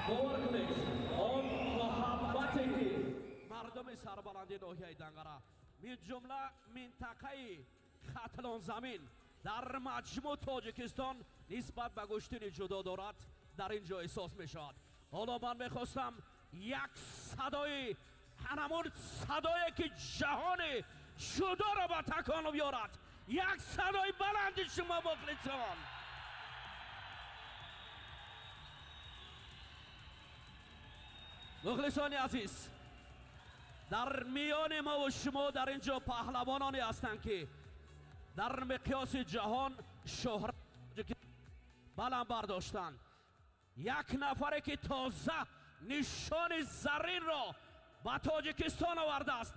باور کنید آن محبتی که مردم سربلند ناحیه دنگره من جمله منطقه خطلان زمین در مجموع تاجیکستان نسبت به گشتن جدا دارد در اینجا احساس می شود. حالا من میخواستم یک صدای همون صدایی که جهان جدا را به تکان بیارد، یک صدای بلند شما مخلصان. مخلصان عزیز، در میان ما و شما در اینجا پهلوانانی هستند که در مقیاس جهان شهرت بلند برداشتند. یک نفری که تازه نشان زرین را به تاجیکستان آورده است،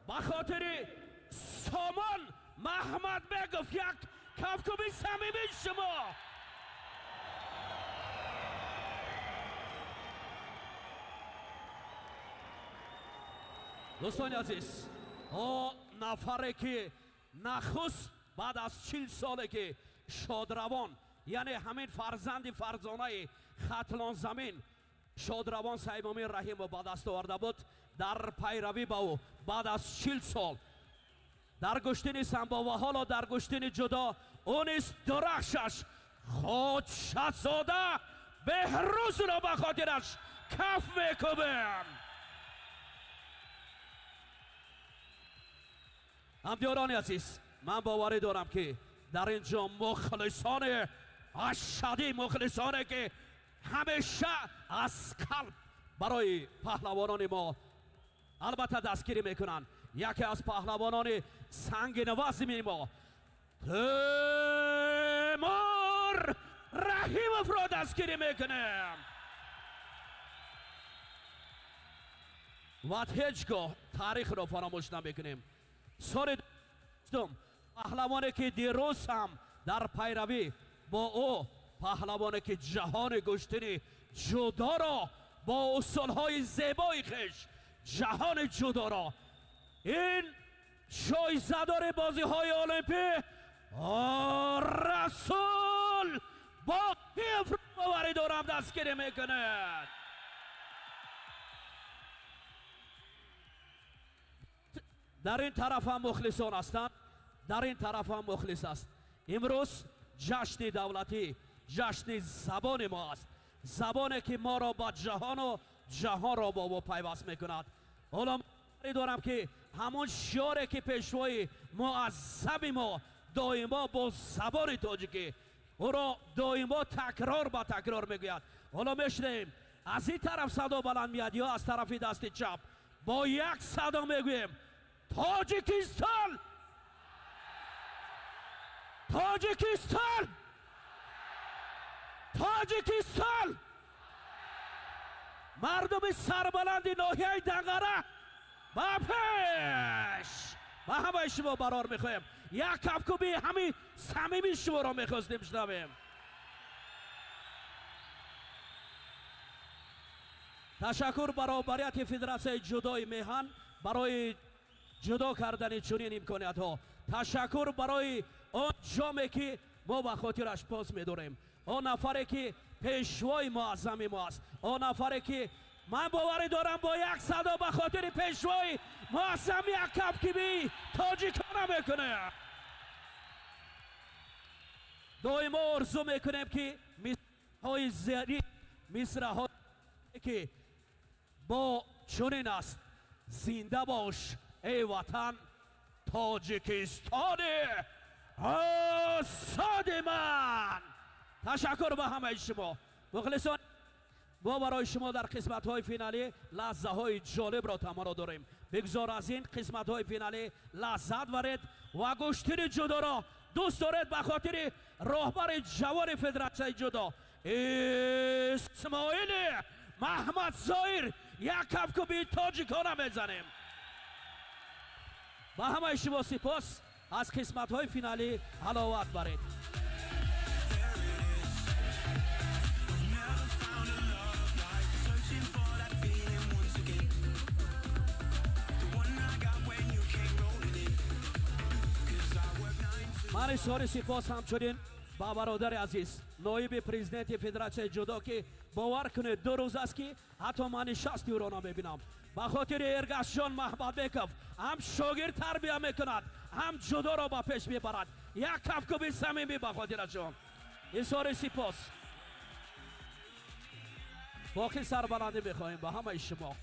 به خاطر سامان محمد بگفت یک کفکوبی صمیمی شما. دوستان عزیز نفره که نخست بعد از 40 ساله که شادروان یعنی همین فرزانه ختلان زمین شادروان سعید امین رحیم رو به دست آورده بود در پیروی با او بعد از 40 سال در گشتن سنبا و حالا در گشتن جدا اون است درخشش خود شهزاده بهروز را به خاطرش کف میکوبیم. همدیاران عزیز من باوری دارم که در اینجا مخلصان اشدی مخلصانه که همیشه از قلب برای پهلوانان ما البته دستگیری میکنن. یکی از پهلوانان سنگ نوازی ما تیمور رحیموف را دستگیری میکنه و هیچگاه تاریخ را فراموش نمیکنیم. سال دوم پهلوانی که دیروز هم در پیروی با او پهلوانی که جهان گشتن جدا را با اصولهای زیبای خش جهان جدا را این شایزدار بازی های المپی رسول با کیف باوری دارم دستگیری میکنه. در این طرف هم مخلصان هستند در این طرف هم مخلص است. امروز جشن دولتی جشن زبان ما است زبانی که ما را با جهان و جهان را با او پیوست میکند. حالا دارم که همون شعاری که پیشوای معظم ما دائما با زبان تاجیکی او را دائما تکرار با تکرار میگوید. حالا میشنیم از این طرف صدا بلند میاد یا از طرف دست چپ با یک صدا میگویم تاجیکستان تاجیکستان تاجیکستان. مردم سربلند ناحیه دنگره با پیش ما همه شما برار میخوایم یک کفکوبی همین صمیمی شما را میخواستیم شنویم. تشکر برابریت فدراسیون جودوی میهن برای جدا کردن چنین امکانیت ها. تشکر برای آن جامی که ما به خاطرش پاس میداریم. آن نفری که پیشوای معظم ما است. آن نفری که من باوری دارم با یک صدا به خاطر پیشوای معظم یک کفکیبی تاجیکانه میکنه. دائما آرزو میکنیم که مصرهای زیادی مصرهای که با چنین است زنده باش ای وطن تاجیکستان آزاد من. تشکر به همه شما مخلصان. ما برای شما در قسمت های فینالی لحظه های جالب را تمنا داریم. بگذار از این قسمت های فینالی لذت برید و گشتن جدا را دوست دارید به خاطر راهبر جوان فدراسیون جدا اسماعیل محمد زایر یک کفکوبی تاجیکانه میزنیم. با همه شما سپاس از قسمت های فینالی حلاوت برید. من اشاره سپاس همچنین با برادر عزیز نایب پرزیدنت فدراسیون جودو که باور کنه 2 روز است که حتی من نشستی او را نمیبینم. به خاطر ارگش جان محمد بیکف هم شاگرد تربیه میکند هم جودو را با پیش میبرد. یک کفکوبی صمیمی به خاطر جان اشاره سپاس. باقی سربلندی میخواهیم به همه شما.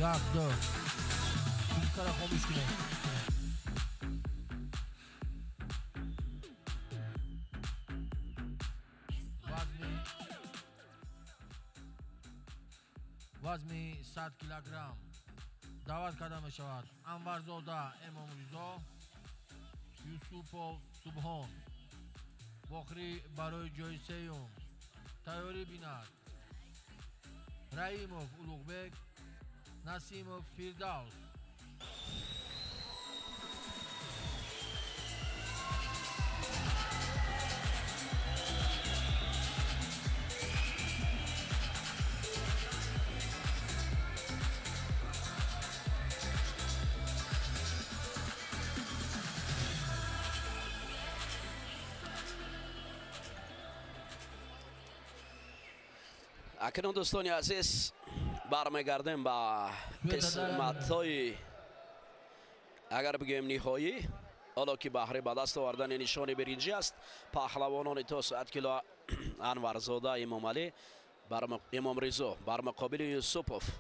یک دو موسیقی را خاموش کنید. وزن 100 کیلوگرم دعوت کرده می شود انورزاده امام رضا یوسفوف سبحان بخری برای جای سیوم تیاری بیند رحیموف اولوغبک نسیموف فیردوس. اکنون دوستان عزیز برمیگردیم با قسمت‌های اگر بگیم نهایی. حالا که بهره به دست آوردن نشان برنجی است پهلوانان تا 100 کیلو انورزاده امام علی امام رضا بر مقابل یوسفوف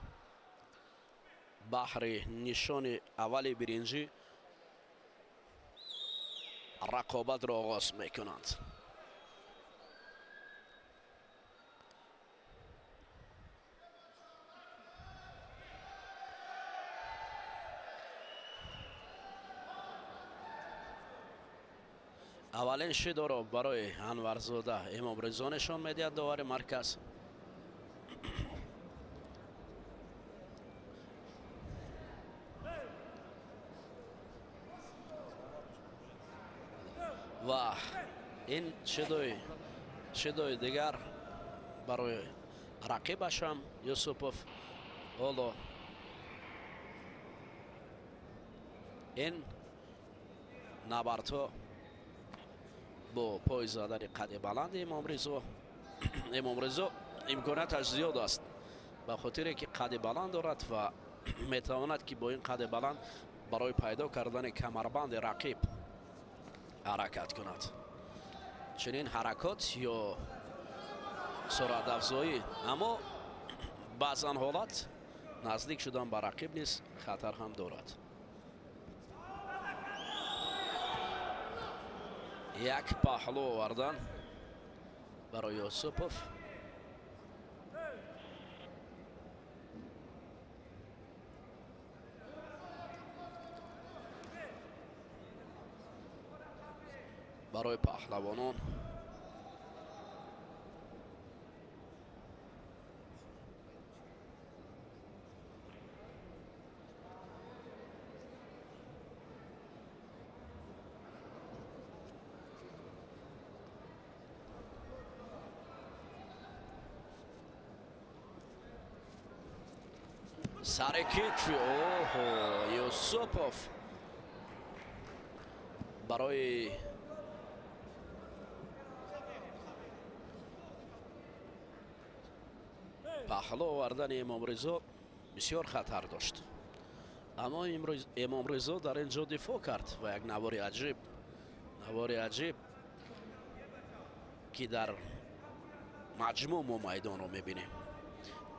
بهره نشان اول برنجی رقابت را آغاز میکنند. اولین شیدا را برای انورزاده امام رضا نشان میدهد داور مرکز. و این شیدای دیگر برای رقیبش هم یوسفوف. حالا این نبردها با پای زدن قد بلند امام رضا امکاناتش زیاد است به خاطر که قد بلند دارد و میتواند که با این قد بلند برای پیدا کردن کمربند رقیب حرکت کند. چنین حرکات یا سرعت افزایی اما بعضا حالت نزدیک شدن به رقیب نیز خطر هم دارد. یک پهلو آوردن برای یوسفوف. برای پهلوانان سر کتف یوسفوف برای پهلو آوردن امام رضا بسیار خطر داشت اما امام رضا در اینجا دفاع کرد و یک نوار عجیب که در مجموع ما میدان رو میبینیم.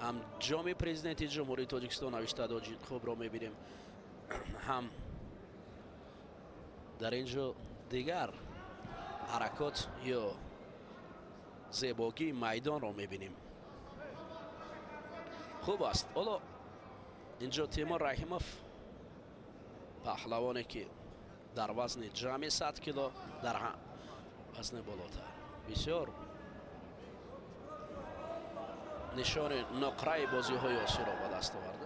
هم جام پرزیدنت جمهوری تاجیکستان نوشته داجید خوب را میبینیم هم در اینجا دیگر حرکات یا زیباگی میدان را میبینیم. خوب است. حالا اینجا تیمور رحیموف پهلوانی که در وزن جمعی 100 کیلو در وزن بالاتر بسیار نشان نقره بازی های آسیا را به دست آورده.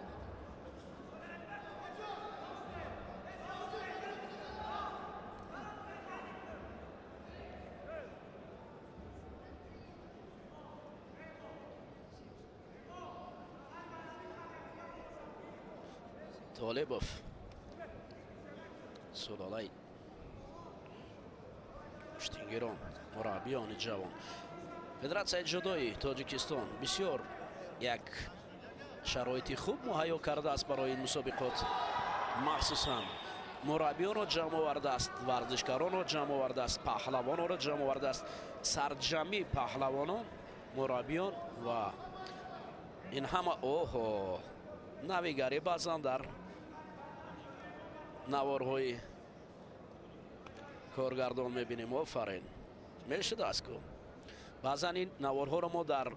طالبوف سلالای پشتینگیران مربیان جوان فدراسیون جودوی تاجیکستان بسیار یک شرایطی خوب مهیا کرده است برای این مسابقات. مخصوصا مربیان را جمع آورده است، ورزشکاران را جمع آورده است، پهلوانان را جمع آورده است. سرجمی پهلوانان، مربیان و این همه навигари баъзан дар наворҳои коргардон мебинем. офарин мешудааст ку баъзан ин наворҳоро мо дар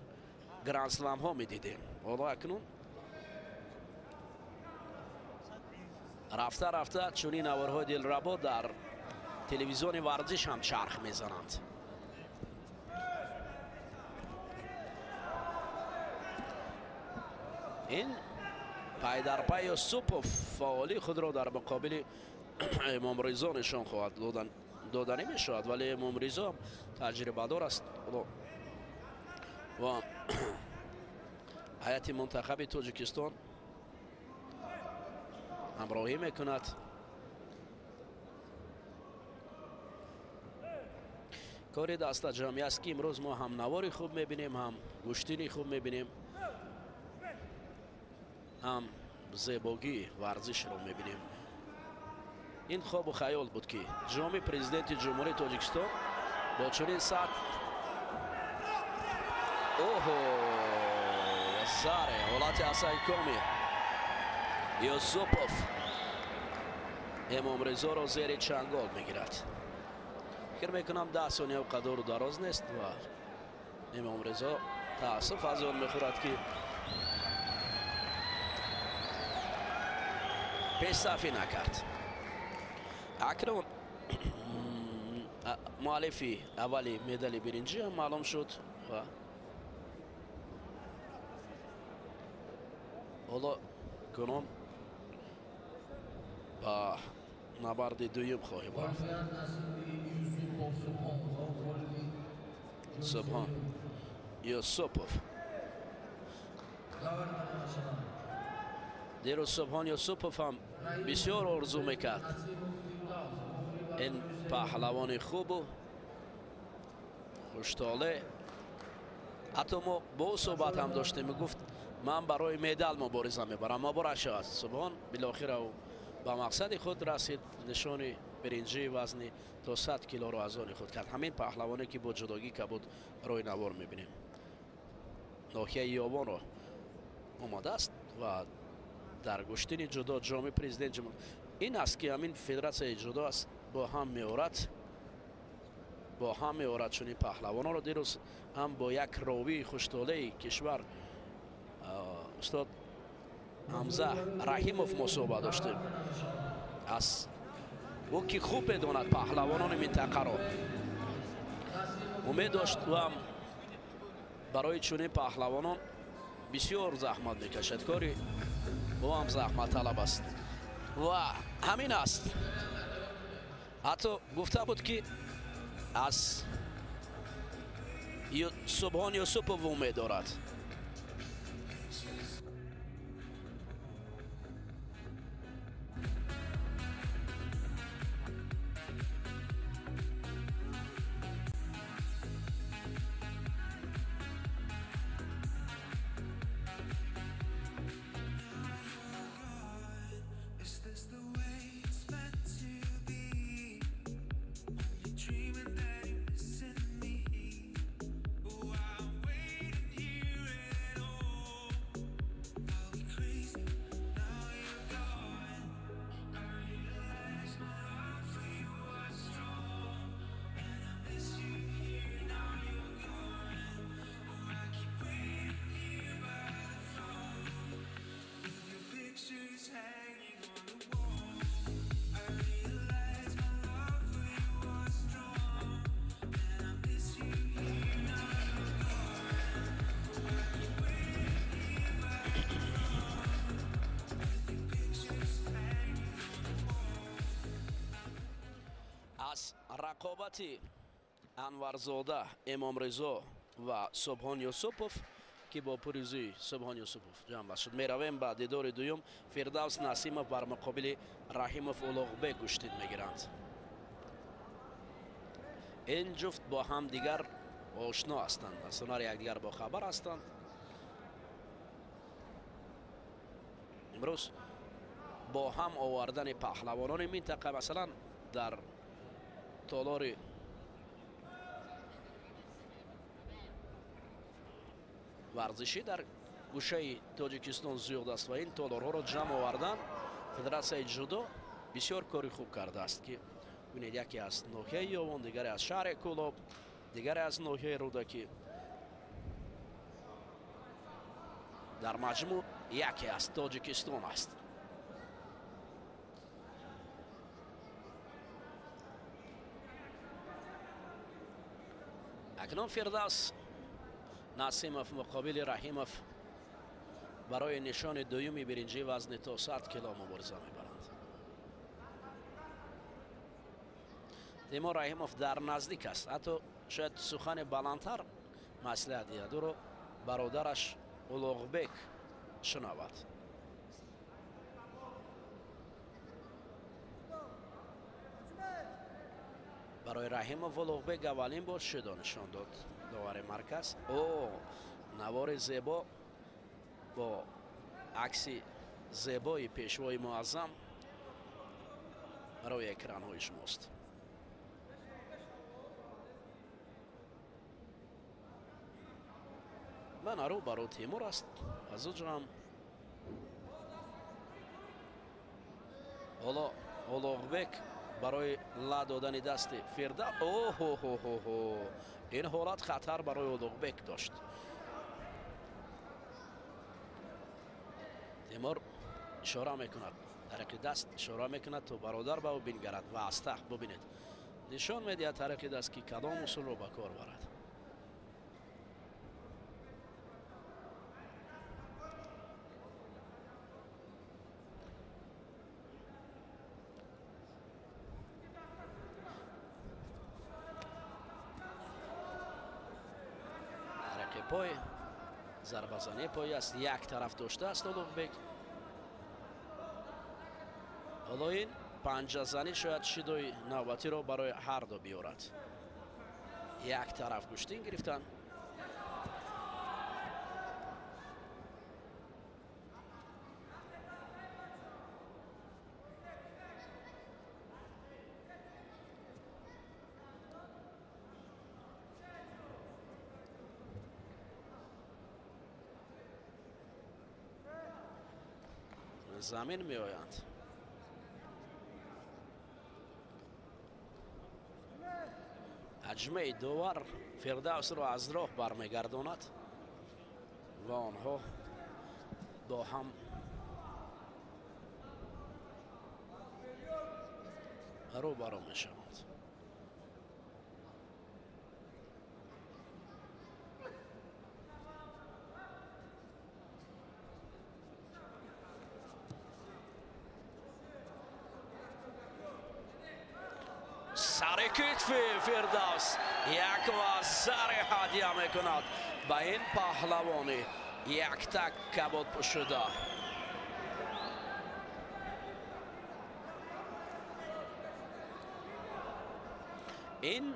грандсламҳо медидем. ҳоло акнун рафта рафта чунин наворҳои дилрабо дар телевизиони варзиш ҳам чарх мезананд. ин пай дар пай Юсупов фаъолӣ худро дар муқобили Эмомризо нишон хоҳад доданӣ мешавад, вале Эмомризо таҷрибадор аст ва ҳайати мунтахаби Тоҷикистон ҳамроҳӣ мекунад. кори дастаҷамӣ аст ки имрӯз мо ҳам навори хуб мебинем, ҳам гӯштини хуб мебинем, ҳам зебогии варзишро мебинем. ин хобу хаёл буд ки ҷоми президенти ҷумҳурии Тоҷикистон бо чунин сатҳ заре ҳолати асайкоми Юсупов Эмомризоро зери чангол мегирад. фикр мекунам 10 сония қадору дароз нест ва Эмомризо таассуф аз он мехӯрад ки пешсафӣ накард. акнун муаллифи аввали медали биринҷӣ ҳам маълум шуд ва ҳоло гуном ба набарди дуюм хоҳем рафт. Субҳон Юсупов дирӯз Субҳон Юсупов ҳам бисёр орзу мекард ин паҳлавони хубу хуштоле. ҳатто мо бо ӯ суҳбат ҳам доштем, мегуфт ман барои медал мубориза мебарам, муборак шавад. Субҳон билохира ӯ ба мақсади худ расид, нишони биринҷии вазни то 100 килоро аз они худ кард. ҳамин паҳлавоне ки бо ҷудогӣ кабуд рӯи навор мебинем. ноҳияи ёбонро омадааст ва дар гӯштини ҷудо ҷоми президент ин аст ки ҳамин федератсияи ҷудо аст бо ҳам меорад чунин паҳлавонро. дирӯз ҳам бо як ровии хуштолаи кишвар устод ҳамза раҳимов мусоҳбат доштем. аз ӯ ки хуб медонад паҳлавонони минтақаро умед дошт ва барои чунин паҳлавонон бисёр заҳмат мекашад. кори ӯ ҳам заҳматталаб аст ва ҳамин аст. ҳатто гуфта буд ки аз Субҳон Юсупов умед дорад. аз рақобати Анварзода, Эмомризо ва Субҳон Юсупов ки бо пурӯзии Субҳон Юсупов ҷамъ шуд, меравем ба дидори дуюм. Фирдавс Насимов бар муқобили Раҳимов Улуғбек куштид мегиранд. ин ҷуфт бо ҳам дигар ошно ҳастанд, аз ҳунари якдигар бохабар ҳастанд. имрӯз бо ҳам овардани паҳлавонони минтақа, масалан дар толори варзишӣ дар гӯшаи тоҷикистон зиёд аст ва ин толорҳоро ҷамъ овардан федератсияи ҷудо бисёр кори хуб кардааст ки бинед яке аз ноҳияи ёвон, дигаре аз шаҳри кӯлоб, дигаре аз ноҳияи рӯдакӣ. дар маҷмӯъ яке аз тоҷикистон аст. акнун фирдавс насимов муқобили раҳимов барои нишони дуюми биринҷии вазни то 100 кило мубориза мебаранд. тимур раҳимов дар наздик аст, ҳатто шояд сухани баландтар маслиҳат диҳад, ӯро бародараш улуғбек шунавад. барои раҳимов улуғбек аввалин бор шудо нишон дод довари марказ. навори зебо бо акси зебои пешвои муаззам барои экранҳои шумост. мана рӯ ба рӯ Тимур аст, аз ӯ ҷам ҳоло улуғбек барои ла додани дасти фирда. ин ҳолат хатар барои улуғбек дошт. Тимур ишора мекунад, тариқи даст ишора мекунад то бародар ба ӯ бингарад ва аз тахт бубинед нишон медиҳад тариқи даст ки кадом усулро ба кор барад. پای ضربه‌زنی پای است، یک طرف داشته است улуғбек. حالا این پنجه زنی شاید شیدوی نوبتی رو برای هر دو بیارد. یک طرف گوشتین گرفتن. زمین می آیند. اجمه دوار فردوس رو از راه برمیگرداند و آنها با هم روبرو می شوند. سر کتف فردوس یک وزر هدیه میکند به این پهلوانی، یک تک کبود پوشیده. این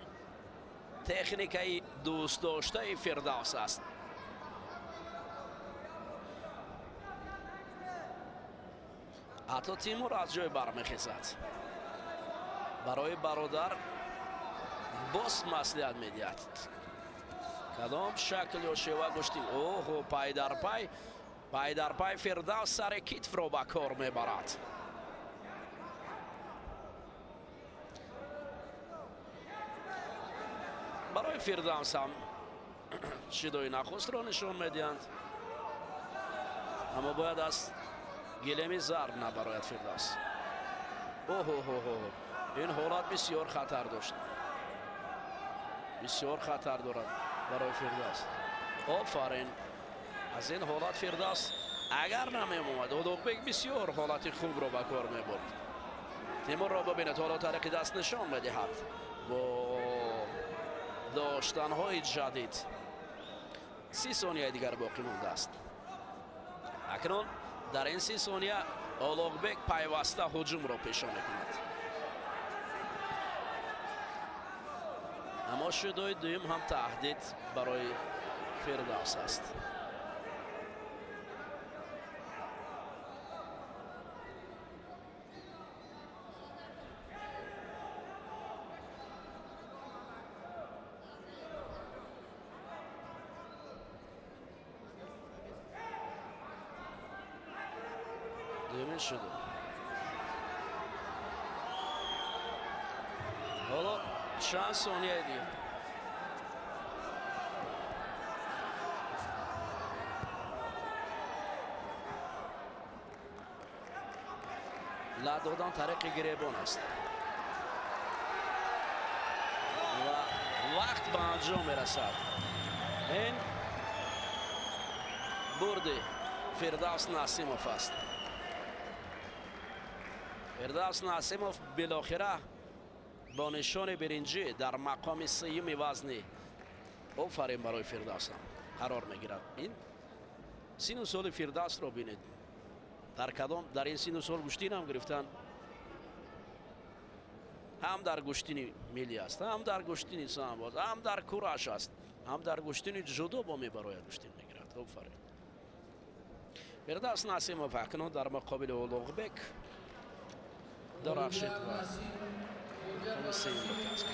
تکنیکی دوست داشته فردوس است. حتی تیمور از جای برمیخیزد. برای برادر باز مصلحت میدهد. کدام شکل یا شیوه گوشتی. اوه پای در پای فردوس سر کتف رو به کار میبرد. برای فردوس هم شیدوی نخست رو نشون میدهند، اما باید از گلمی ضرب نبراید فردوس. این حالت بسیار خطر داشت، بسیار خطر دارد برای فردوس. آفرین، از این حالت فردوس اگر نمی اومد улуғбек بسیار حالت خوب رو به کار می برد. تیمور را ببینید حالا طریق دست نشان میدهد با داشتن های جدید. 30 ثانیه دیگر باقی مانده است. اکنون در این 30 ثانیه улуғбек پیوسته هجوم را پیشا میکند. اما شدوی دویم هم تهدید برای فردوس است. تمرین شده. حالا چند ثانیه دیگه لدادان طریق گریبان است و وقت به انجام میرسد. این برد فردوس نسیموف است. فردوس نسیموف بالاخره با نشان برنجی در مقام سیوم وزنی آفرین برای فردوس قرار میگیرد. این سین و سال فردوس را بینید، در این سین و سال گشتین هم گرفتن، هم در گشتین ملی است، هم در گشتین سامباز، هم در کوراش است، هم در گشتین جودو با میبراید گشتین میگیرد. آفرین. فردوس نسیموف اکنون در مقابل اولوغبک درخشید و سیوم است.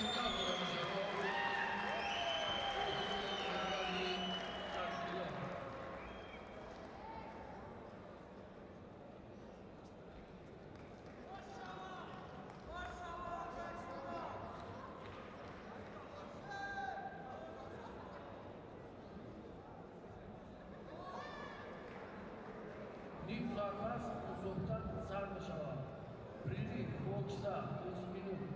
نیم ساعت است بزرگتر سر بشود. بریدی بوکسا 20 مینوت.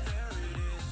There it is.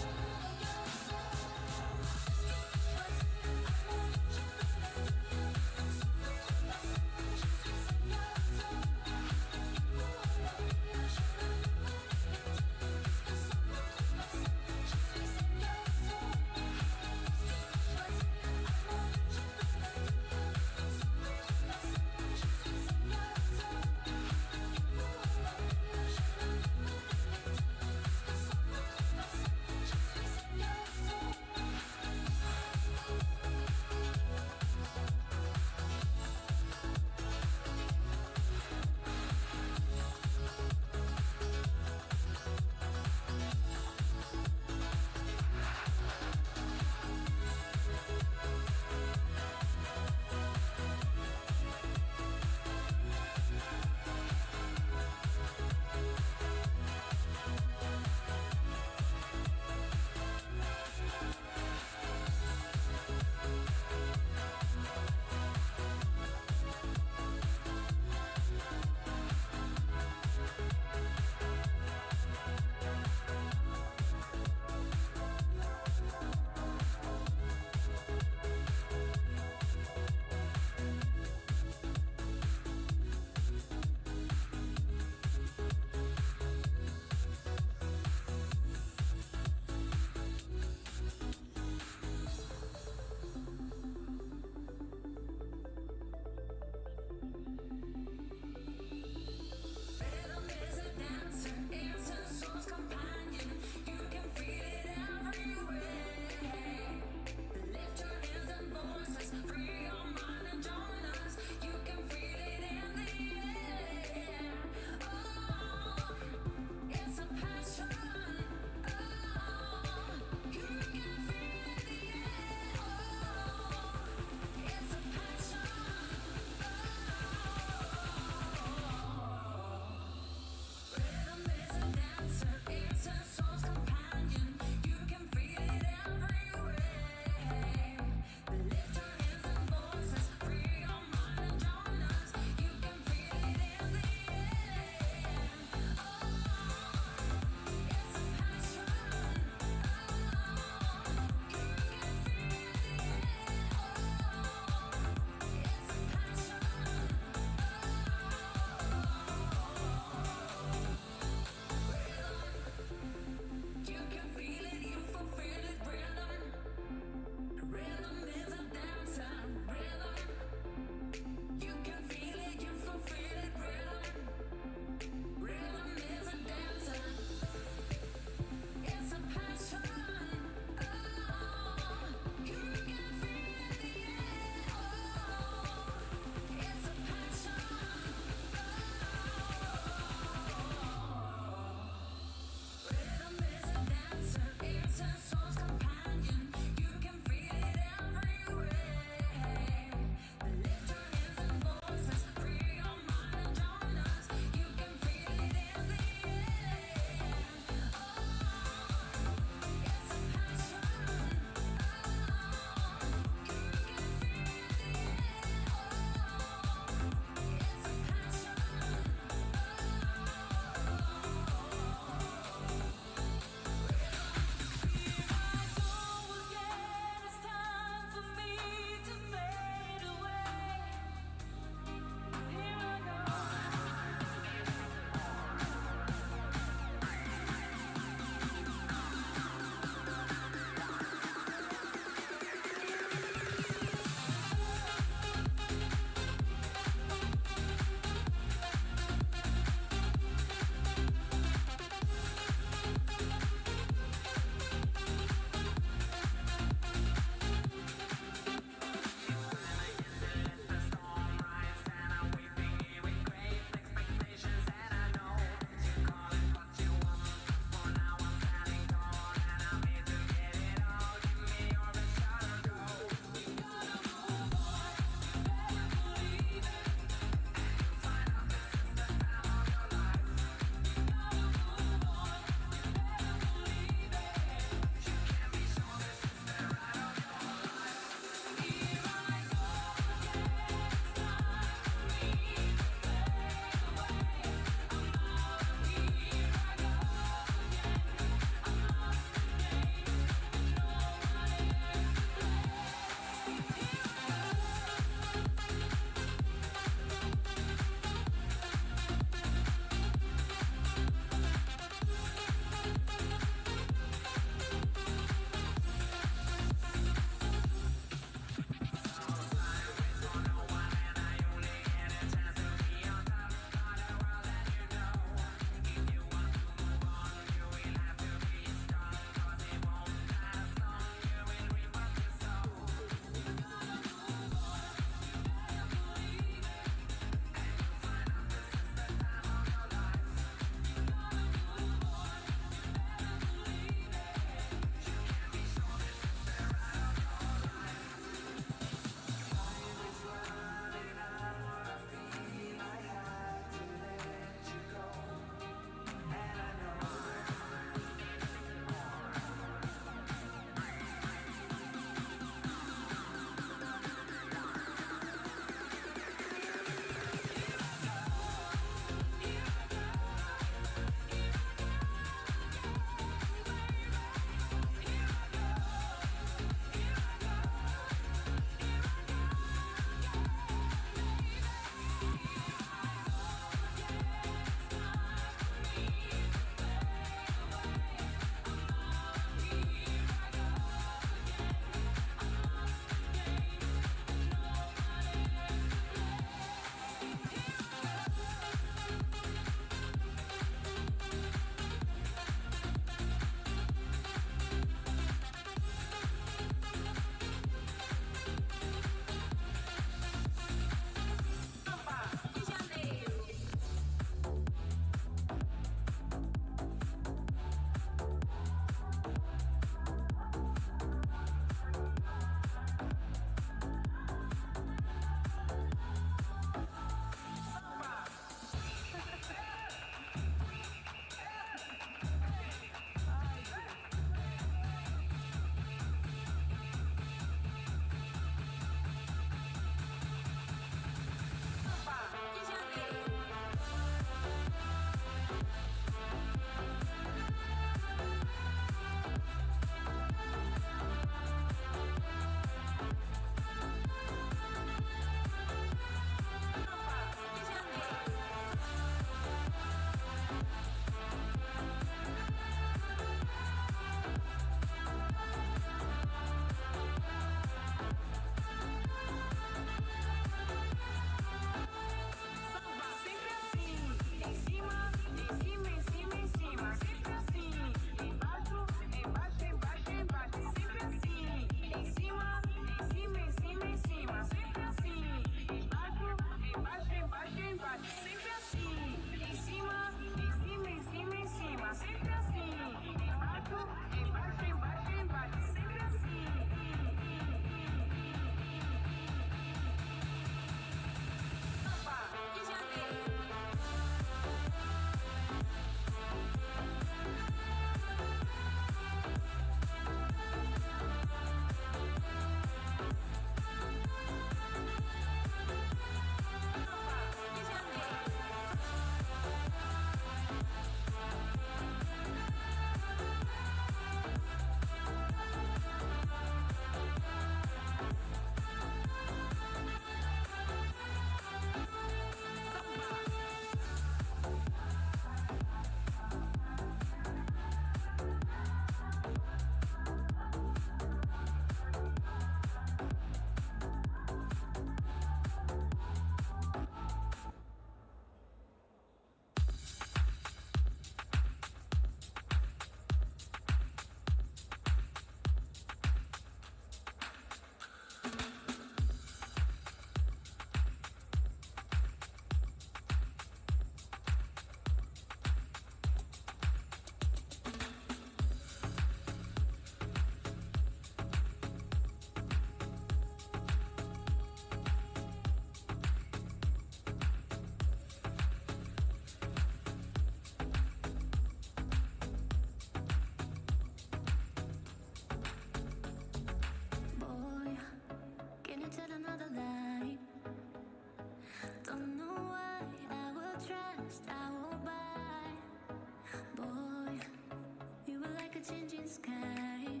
sky,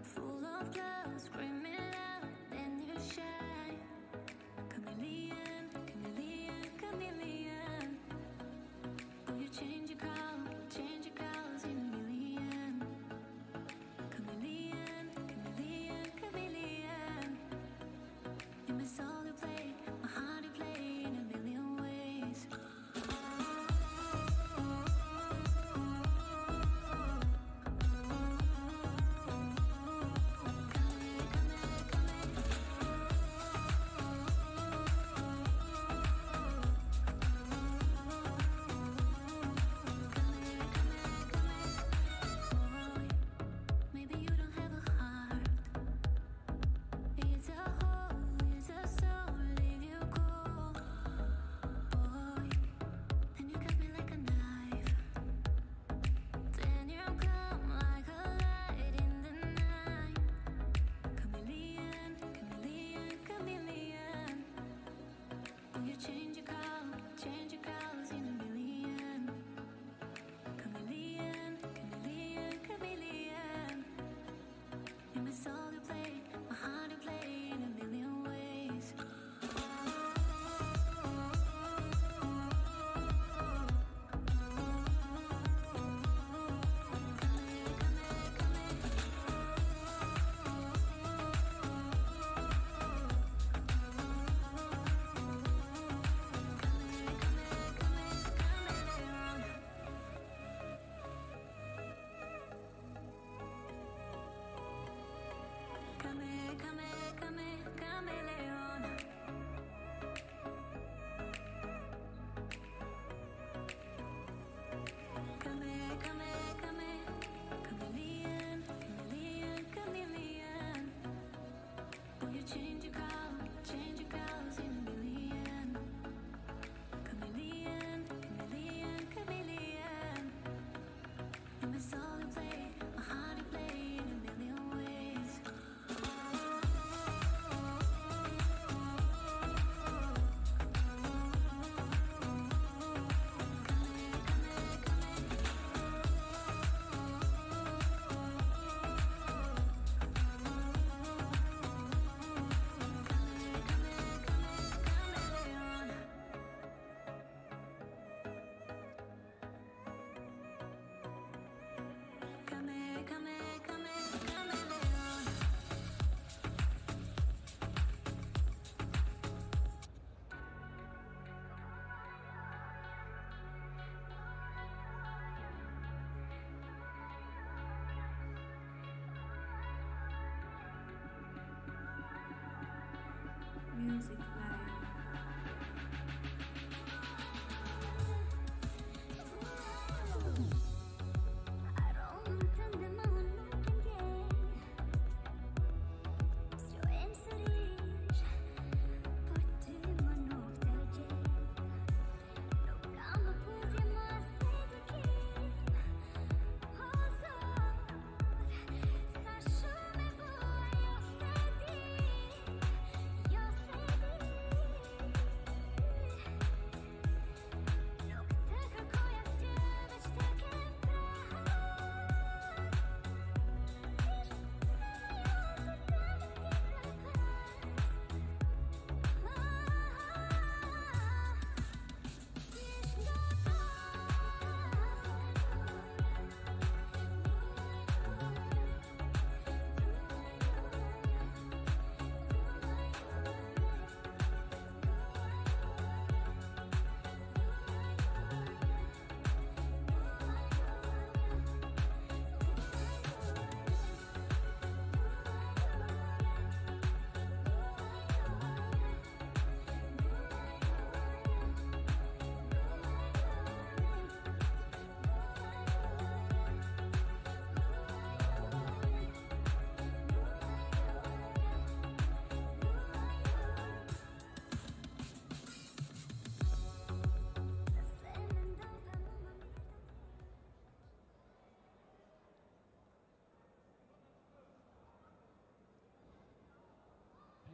full of girls screaming loud, then you shine. Chameleon, chameleon, chameleon. Will you change your colors in a million? Chameleon, chameleon, chameleon. In my soul you play, my heart you play in a million ways. Maybe you don't have a heart. It's a hole, it's a soul, leave you cold. Boy, then you cut me like a knife. Then you come like a light in the night. Chameleon, chameleon, chameleon. Will you change your colors in a million? Chameleon, chameleon, chameleon. In my soul you play, my heart you play in a million ways. Chameleon. Chameleon, chameleon, chameleon. Will you change your colors in a million? Chameleon, chameleon, chameleon. In my soul you play, my heart you play in a million ways. Music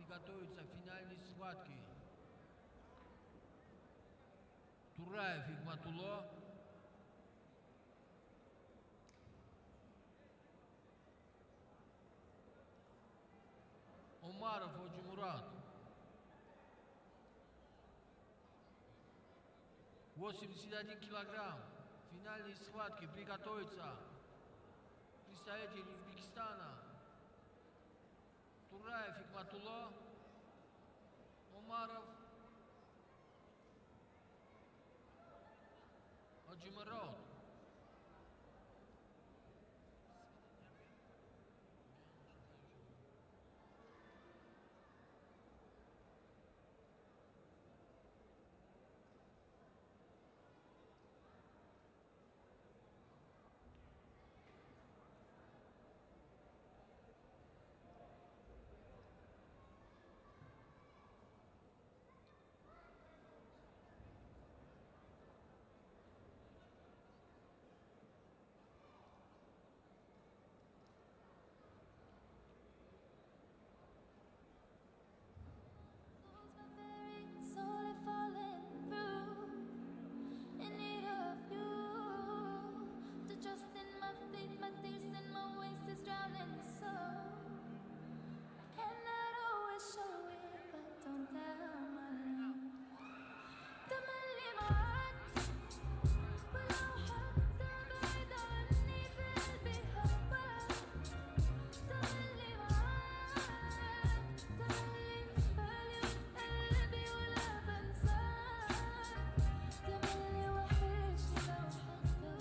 Готовятся финальные схватки. Тураев Игматулло Omarov Hoji Murad. 81 килограмм. Финальные схватки. Приготовиться. Представитель Узбекистана. Тураев Хикматулло. Омаров. Hoji Murad. Slowly falling through, in need of you. To trust in my feet, my tears in my waist is drowning. So I cannot always show it, but don't tell my name. تملي معاك ولو حتى بعيد عني في قلبي هواك. تملي معاك تملي في بالي وفي قلبي ولا بنساك. تملي وحشني لو حتى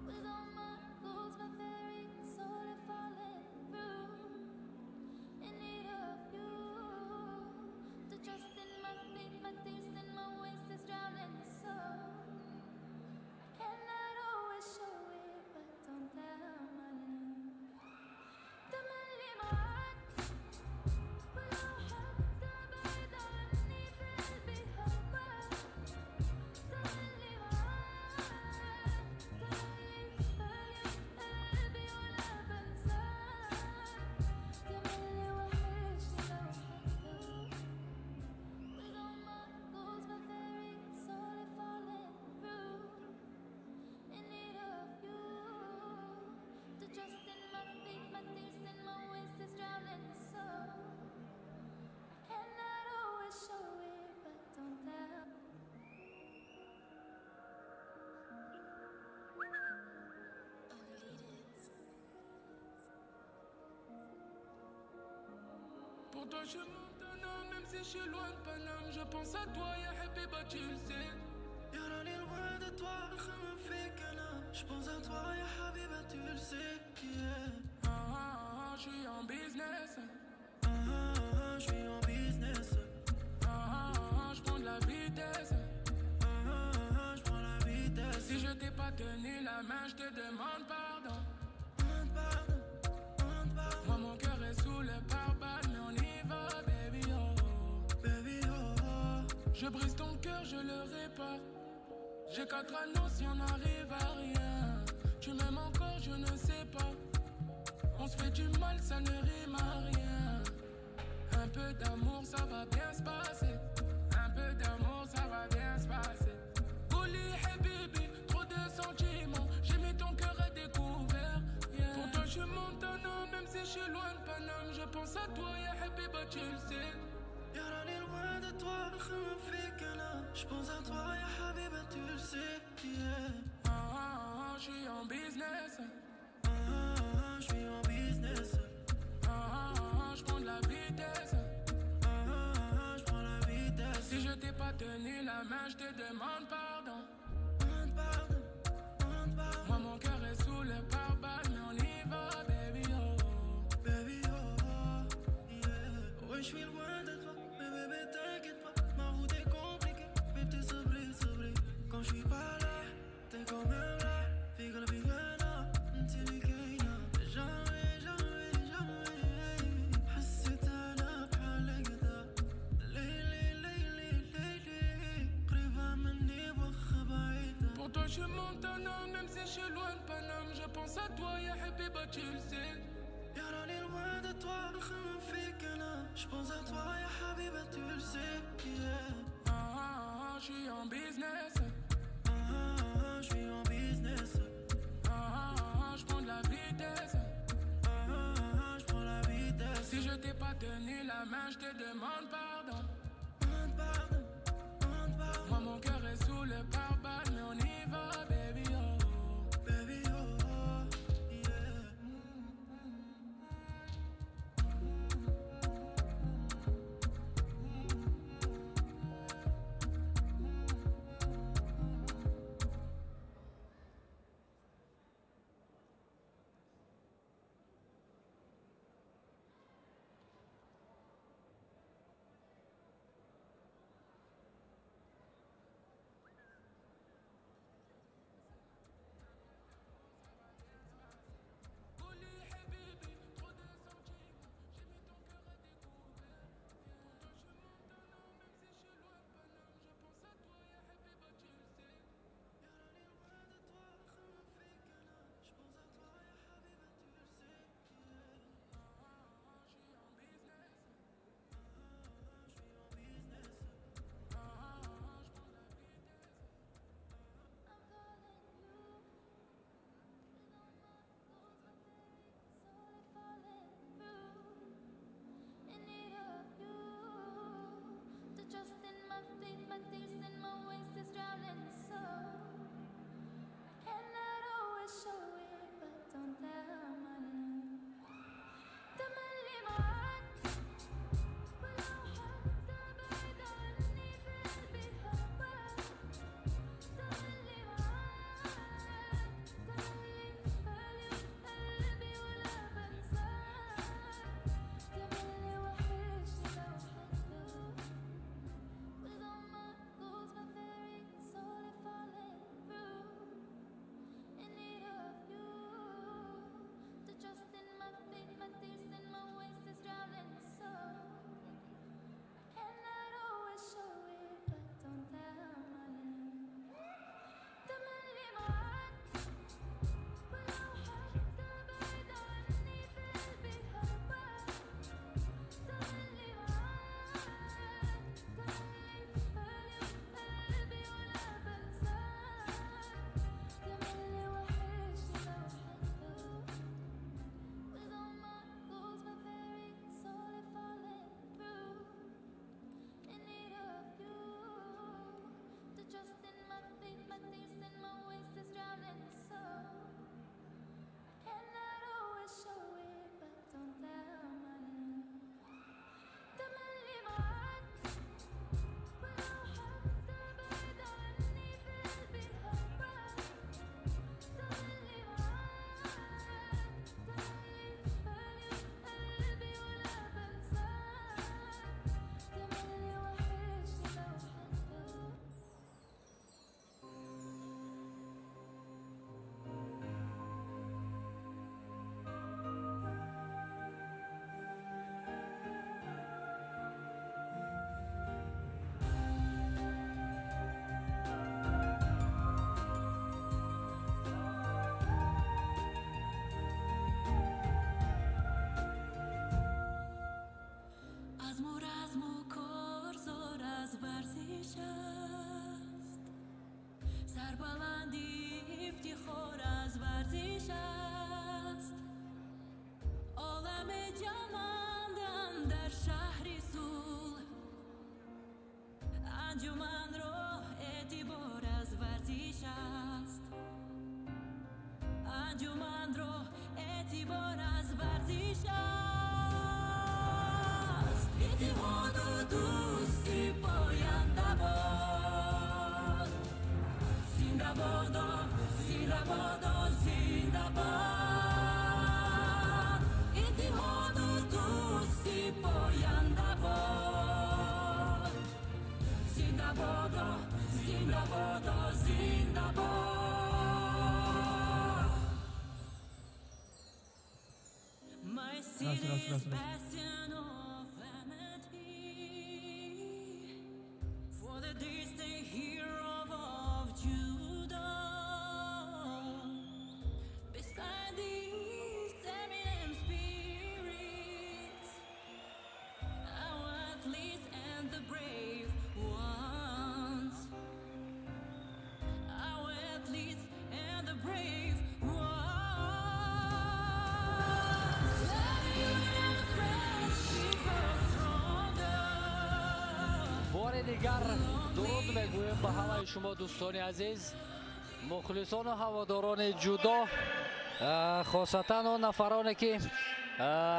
with all my goals, my very soul is falling through. In need of you, to trust in my feet, my tears in my waist is drowning. So I cannot always show it, but don't tell my name. تملي معاك ولو حتى بعيد عني في قلبي هواك. تملي معاك تملي في بالي وفي قلبي ولا بنساك. تملي وحشني لو حتى with all my goals, my very soul is falling through. In need of you, to trust in my feet, my tears in my waist is drowning. So I cannot always show it, but don't tell. Pour toi je monte un homme, même si je suis loin de Paname. Je pense à toi, ya Habiba, tu le sais. Yarani loin de toi, khama fik ana. Je pense à toi, ya Habiba, tu le sais. Yeah. Je suis en business. Je suis en business. Je prends de la vitesse. Je prends la vitesse. Si je t'ai pas tenu la main, je te demande pardon. Moi mon cœur est sous le pare-balles, mais on y va, baby oh. Baby oh. Je brise ton cœur, je le répare. J'ai 4 anneaux si on n'arrive à rien. Tu m'aimes encore, je ne sais pas. On se fait du mal, ça ne rime à rien. Un peu d'amour, ça va bien se passer. Un peu d'amour, ça va bien se passer. Bouli, habibi, trop de sentiments. J'ai mis ton cœur à découvert. Yeah. Pour toi, je monte un homme, même si je suis loin de Paname. Je pense à toi, ya habiba, tu le sais. Yarani loin de toi, khama fik ana. Je pense à toi, ya habiba, tu le sais. Yeah. Je suis en business. Je suis en business. Je prends de la vitesse. Je prends la vitesse. Si je t'ai pas tenu la main, je te demande pardon. Moi mon cœur est sous le pare-balles, mais on y va, baby oh. Baby oh. Yeah. Ouais, je suis loin de toi, mais bébé t'inquiète pas. Ma route est compliquée, mais t'es sabré. Quand je suis pas là, t'es quand même là. Figa la bigana, t'es jamais. حسيت أنا بحالك ذا. ليلي قريبة مني وخا بعيدة. Pour toi je monte un homme, même si je suis loin de Paname. Je pense à toi, ya habiba, tu le sais. Yarani loin de toi, khama fik ana. Je pense à toi, ya habiba, tu le sais. Yeah. Je suis en business. Je suis en business. Je prends de la vitesse. Je prends la vitesse. Si je t'ai pas tenu la main, je te demande pardon. Moi mon cœur est sous le pare-balles, mais on y va, baby oh, baby oh, yeah. انجمن رو اعتبار از ورزش است انجمن رو اعتبار از ورزش است اتحاد و دوستی پاینده باد زنده بادا زنده بادا زنده باد اتحاد و دوستی پاینده باد زنده بادا زنده بادا زنده باد My city's bastion of vanity for the distant hero of Judah beside these eminent spirits our athletes and the brave ones our athletes and the brave ones. Let the union of friends دیگر درود میگویم به همه شما دوستان عزیز، مخلصان و هواداران جودو، خاصتا اون نفرانی که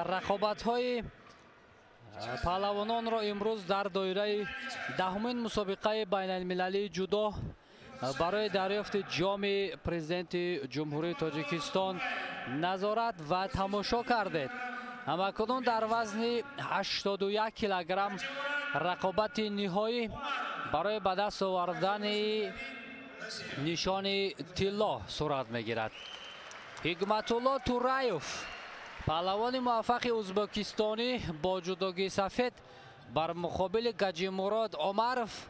رقابت های پهلوانان را امروز در دایره دهمین مسابقه بین المللی جودو برای دریافت جام پرزیدنت جمهوری تاجیکستان نظارت و تماشا کردید. همکنون در وزن 81 کیلوگرم رقابت نهایی برای به دست آوردن نشان طلا صورت میگیرد. حکمتالله تورایف، پهلوان موفق ازبکستانی با جودوگی سفید بر مقابل گاجیموراد عمرف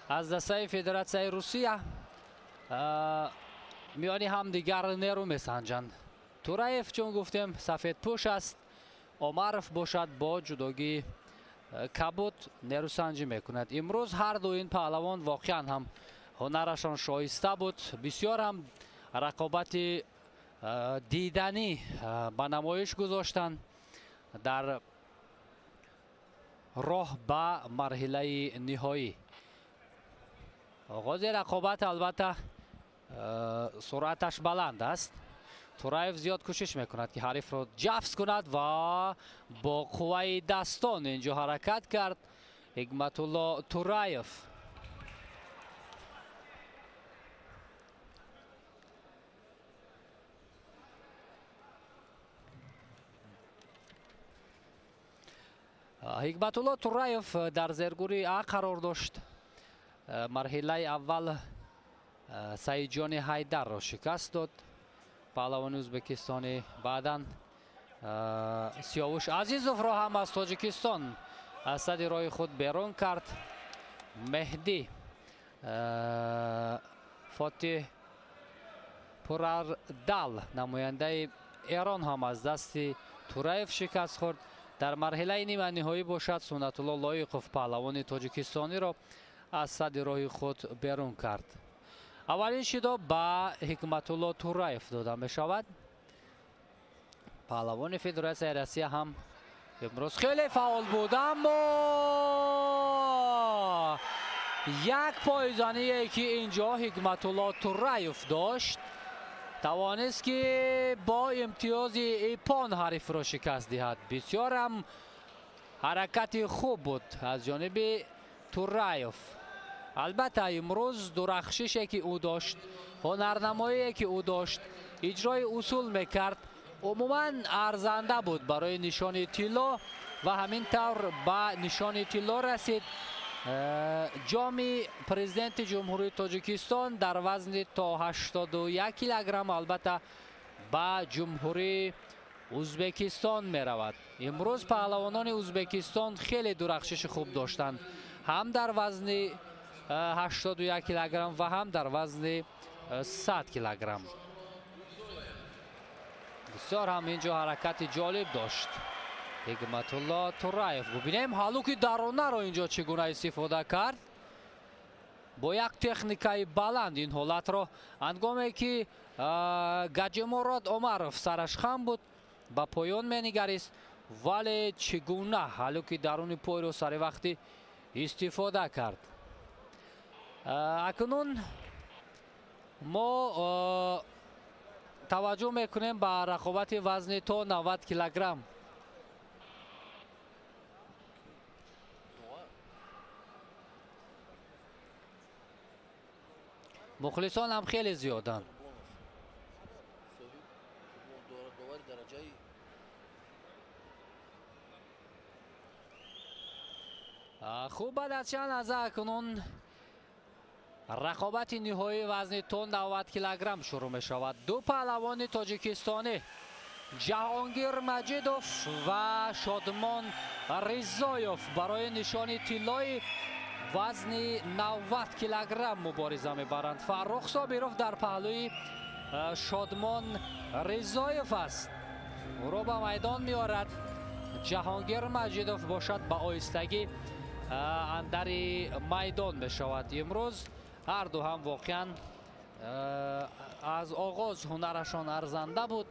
از دسته فدراسیون روسیه میانی هم دیگر نیرو میسنجند. تورایف چون گفتیم سفید پوش است، عمرف باشد با جودوگی کبود نیرو سنجی میکند. امروز هر دو این پهلوان واقعا هم هنرشان شایسته بود، بسیار هم رقابت دیدنی به نمایش گذاشتند در راه به مرحله نهایی. آغاز رقابت البته سرعتش بلند است. تورایف زیاد کوشش میکند که حریف را جفت کند و با قوه دستان اینجا حرکت کرد حکمتالله تورایف. حکمتالله تورایف در زیرگوری ا قرار داشت. مرحله اول سعیدجان حیدر را شکست داد، پهلوان ازبکستانی. بعدا سیاوش عزیزوف را هم از تاجیکستان از صد راه خود بیرون کرد. مهدی فاتح پوراردال نماینده ایران هم از دست تورایف شکست خورد. در مرحله نیمه نهایی باشد سنتالله لایقوف پهلوان تاجیکستانی را از صد راه خود بیرون کرد. اولین شیدا به حکمتالله تورایف داده می شود. پهلوان فدراسیون روسیه هم امروز خیلی فعال بود، اما یک پایزنی که اینجا حکمتالله تورایف داشت توانست که با امتیاز ایپان حریف را شکست دهد. بسیار هم حرکت خوب بود از جانب تورایف. البته امروز درخششی که او داشت، هنرنمایی که او داشت، اجرای اصول میکرد، عموما ارزنده بود برای نشان طلا و همینطور به نشان طلا رسید. جام پرزیدنت جمهوری تاجیکستان در وزن تا 81 کیلوگرم البته به جمهوری ازبکستان می رود. امروز پهلوانان ازبکستان خیلی درخشش خوب داشتند، هم در وزن 81 کیلوگرم و هم در وزن 100 کیلوگرم. بسیار هم اینجا حرکت جالب داشت حکمتالله تورایف. ببینیم حلوک درونه رو اینجا چگونه استفاده کرد با یک تکنیکای بلند. این حالت رو هنگامی که گاجیموراد عمرف سرش خم بود با پایان مینگریست، ولی چگونه حلوک درون پای رو سر وقتی استفاده کرد. اکنون ما توجه میکنیم به رقابت وزن تا 90 کیلوگرم. مخلصان هم خیلی زیادن. خوب بعد از چند لحظه اکنون رقابت نهایی وزن تا 90 کیلوگرم شروع می شود. دو پهلوان تاجیکستانی جهانگیر مجیدوف و شادمان ریزایوف برای نشان طلای وزن 90 کیلوگرم مبارزه میبرند. فرخ صابیروف در پهلوی شادمان ریزایوف است، او را به میدان میارد. جهانگیر مجیدوف باشد به آهستگی اندر میدان میشود. امروز هر دو هم واقعا از آغاز هنرشان ارزنده بود.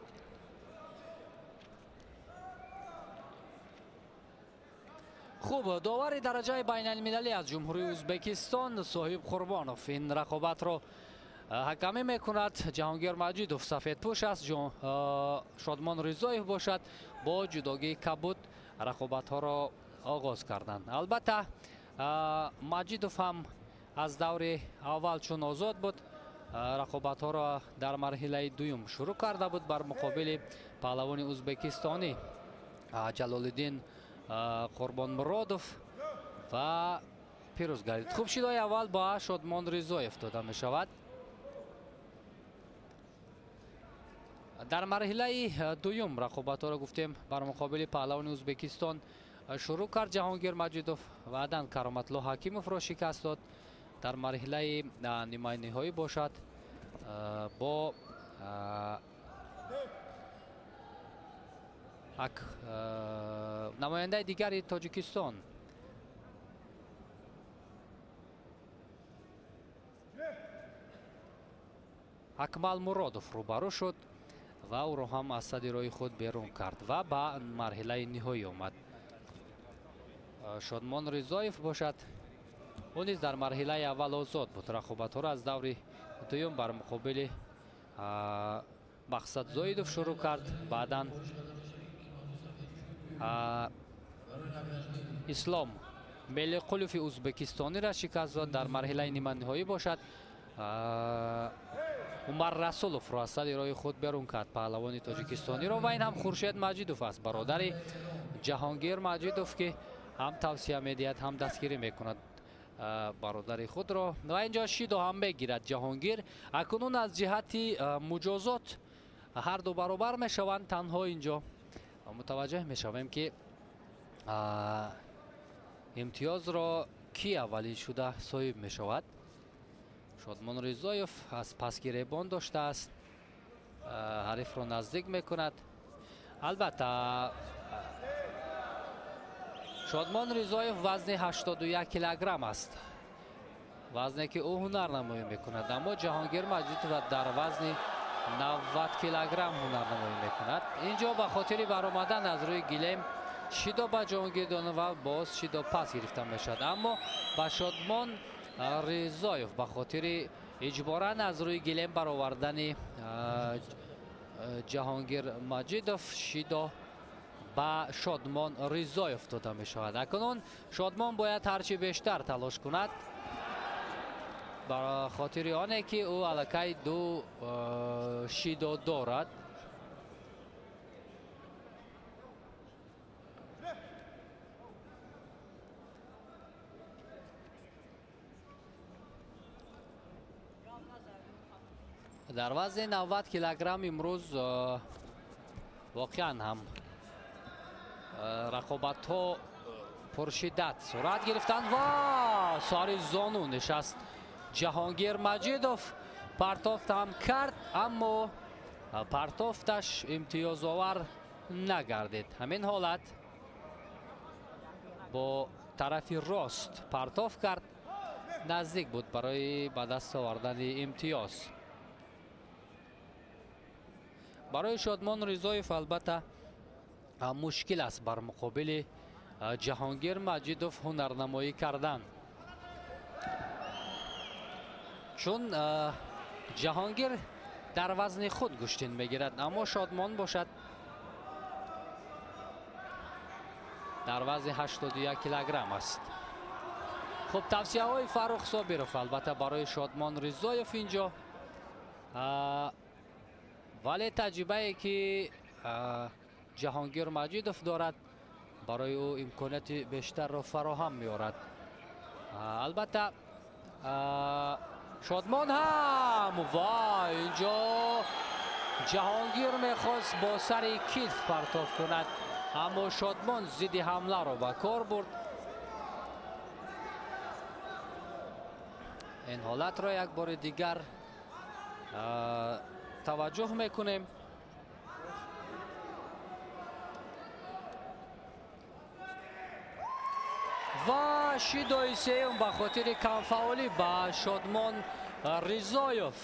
хуб, довари дараҷаи байналмилалӣ аз ҷумҳурии ӯзбекистон соҳиб қурбонов ин рақобатро ҳакамӣ мекунад. ҷаҳонгир маҷидов сафедпӯш аст, шодмон ризоев бошад. Бо ҷудогии кабуд рақобатҳоро оғоз карданд. албатта маҷидов ҳам аз даври аввал чун озод буд, рақобатҳоро дар марҳилаи дуюм шурӯъ карда буд бар муқобили паҳлавони ӯзбекистонӣ ҷалолиддин қурбонмуродов ва пирӯз гардид. хубшидои аввал ба шодмон ризоев дода мешавад. дар марҳилаи дуюм рақобатҳоро гуфтем бар муқобили паҳлавони ӯзбекистон шурӯъ кард ҷаҳонгир маҷидов. баъдан кароматло ҳакимовро шикаст дод. дар марҳилаи нимаи ниҳоӣ бошад бо намояндаи дигари тоҷикистон акмал муродов рӯбарӯ шуд ва ӯро ҳам аз садди роҳи худ берун кард ва ба марҳилаи ниҳоӣ омад. шодмон ризоев бошад, ӯ низ дар марҳилаи аввал озод буд. рақобатҳоро аз даври дуюм бар муқобили мақсад зоидов шурӯъ кард. баъдан ислом мелиқулови ӯзбекистониро шикаст дод. дар марҳилаи ниманиҳоӣ бошад, умар расуловро аз садди роҳи худ берун кард, паҳлавони тоҷикистониро. ва ин ҳам хуршед маҷидов аст, бародари ҷаҳонгир маҷидов, ки ҳам тавсия медиҳад, ҳам дастгирӣ мекунад бародари худро. ва инҷо шидо ҳам мегирад ҷаҳонгир. акнун аз ҷиҳати муҷозот ҳарду баробар мешаванд. танҳо инҷо мутаваҷҷеҳ мешавем, ки имтиёзро ки аввалин шуда соҳиб мешавад. шодмон ризоев аз пас гиребон доштааст, ҳарифро наздик мекунад. албатта шодмон ризоев вазни 81 килограмм аст, вазне ки ӯ ҳунар намоӣ мекунад. аммо ҷаҳонгир маҷидов дар вазни 90 килограмм ҳунар намоӣ мекунад. инҷо ба хотири баромадан аз рӯи гилем шидо ба ҷаҳонгир дона ва боз шидо пас гирифта мешавад. аммо ба шодмон ризоев ба хотири иҷборан аз рӯи гилем баровардани ҷаҳонгир маҷидов шидо ба шодмон ризоев дода мешавад. акнун шодмон бояд ҳарчи бештар талош кунад, ба хотири оне ки ӯ аллакай ду шидо дорад. дар вазни 90 килограмм имрӯз воқеан ҳам рақобатҳо пуршиддат сурат гирифтанд ва сари зону нишаст ҷаҳонгир маҷидов. партофт ҳам кард, аммо партофташ имтиёзовар нагардид. ҳамин ҳолат бо тарафи рост партоф кард, наздик буд барои ба даст овардани имтиёз. барои шодмон ризоев албатта мушкил аст бар муқобили ҷаҳонгир маҷидов ҳунарнамоӣ кардан, чун ҷаҳонгир дар вазни худ гӯштин мегирад, аммо шодмон бошад дар вазни 81 килограмм аст. хуб, тавсияҳои Фарух Собиров албатта барои шодмон ризоев инҷо, вале таҷрибае ки ҷаҳонгир маҷидов дорад барои ӯ имконияти бештарро фароҳам меорад. албатта шодмон ҳам ва инҷо ҷаҳонгир мехост бо сари килф партоф кунад, аммо шодмон зидди ҳамларо ба кор бурд. ин ҳолатро як бори дигар таваҷҷӯҳ мекунем. ва шидои сеюм ба хотири камфаъолӣ ба шодмон ризоев.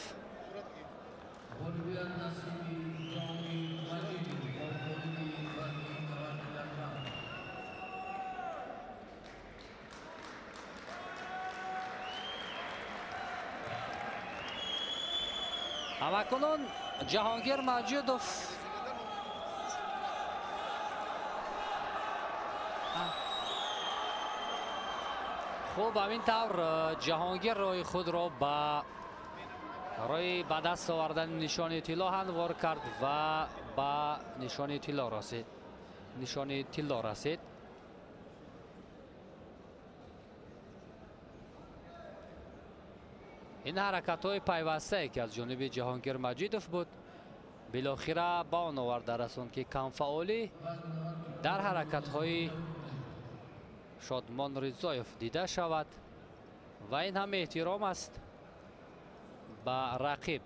ҳамакунун ҷаҳонгир маҷидов хуб ҳамин тавр ҷаҳонгир роҳи худро ба роҳи ба даст овардани нишони тилло ҳамвор кард ва ба нишони тилло расид. ин ҳаракатҳои пайвастае ки аз ҷониби ҷаҳонгир маҷидов буд билохира ба он оварда расонд ки камфаъолӣ дар ҳаракатҳои шодмон ризоев дида шавад ва ин ҳам эҳтиром аст ба рақиб.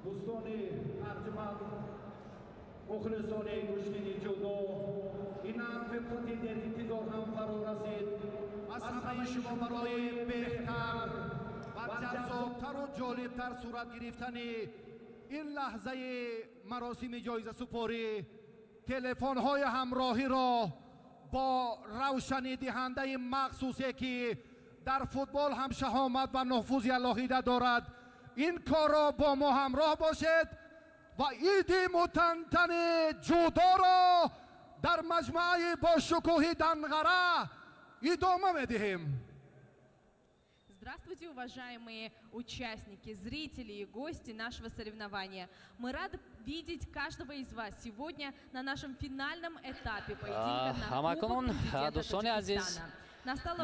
دوستان ارجمند مخلصان کشتی جودو اینند فرصتی در انتظار هم فرا رسید. از همه شما برای بهتر و جذابتر و جالبتر صورت گرفتن این لحظه مراسم جایزه سپاری تلفن های همراهی را با روشنی دهنده مخصوصی که در فوتبال هم شهامت و نفوذی علاهیده دارد این کار را با ما همراه باشد و عید متنتن جودو را در مجمع با شکوه دنغره ادامه می‌دهیم. Здравствуйте, уважаемые участники, зрители и гости нашего соревнования. Мы рады видеть каждого из вас сегодня на нашем финальном этапе поединка на Кубок президента Таджикистана.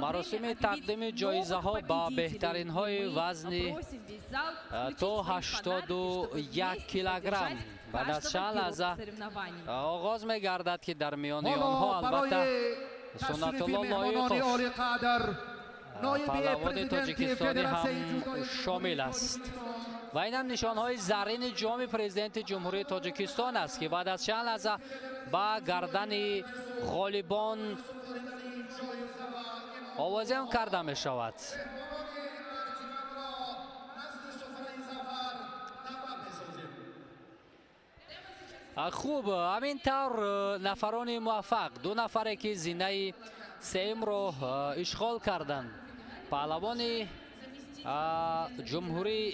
маросими тақдими ҷоизаҳо ба беҳтаринҳои вазни то 81 килограмм ба дастчанд лаҳза оғоз мегардад ки дар миёни онҳо албатта Сунатулло Лоиқов паҳлавони тоҷикистони ҳам шомил аст ва инам нишонҳои заррини ҷоми президенти ҷумҳурии тоҷикистон аст ки баъд аз чанд лаҳза ба гардани ғолибон овозем карда мешавад. хуб ҳамин тавр нафарони муваффақ ду нафаре ки зинаи сеюмро ишғол карданд паҳлавони ҷумҳурии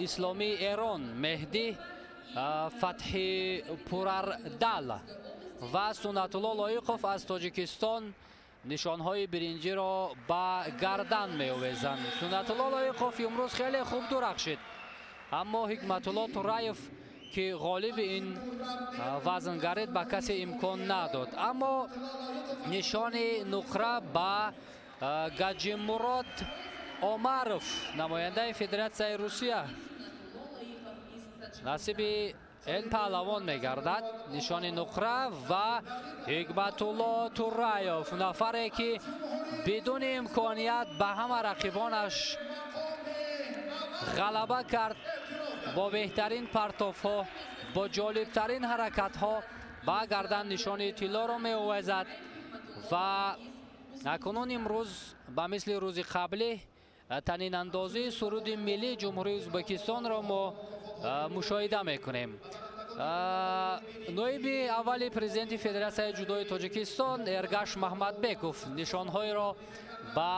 исломии Эрон Меҳди Фатҳи Пурардал ва Сунатулло Лоиқов аз Тоҷикистон нишонҳои биринҷиро ба гардан меовезанд. Сунатулло Лоиқов имрӯз хеле хуб дурахшид, аммо Ҳикматулло Тураев ки ғолиби ин вазн гарид ба касе имкон надод. Аммо нишони нуқра ба Гаджимурод Омаров, намояндаи Федератсияи Русия, насиби ин паҳлавон мегардад. Нишони нуқра ва Ҳикматулло Тураев, нафаре ки бидуни имконият ба ҳама рақибонаш ғалаба кард, бо беҳтарин партовҳо, бо ҷолибтарин ҳаракатҳо ба гардан нишони тиллоро меовезад ва акунун имрӯз ба мисли рӯзи қаблӣ танинандозии суруди миллии ҷумҳурии Ӯзбекистонро мо мушоҳида мекунем. ноиби аввали президенти Федератсияи ҷудои Тоҷикистон Эргаш Маҳмадбеков нишонҳоеро ба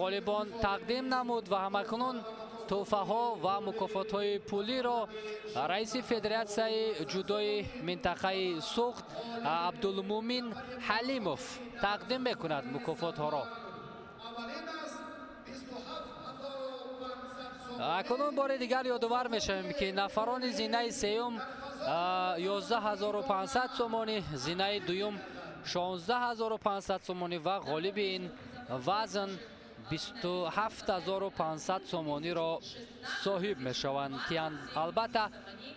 ғолибон тақдим намуд ва ҳамакунун тӯҳфаҳо ва мукофотҳои пулиро раиси Федератсияи ҷудои минтақаи Суғд Абдулмумин Ҳалимов тақдим мекунад мукофотҳоро. акунун бори дигар ёдовар мешавем ки нафарони зинаи сеюм 11500 сомонӣ, зинаи дуюм 16500 сомонӣ ва ғолиби ин вазн 27500 сомониро соҳиб мешаванд ки албатта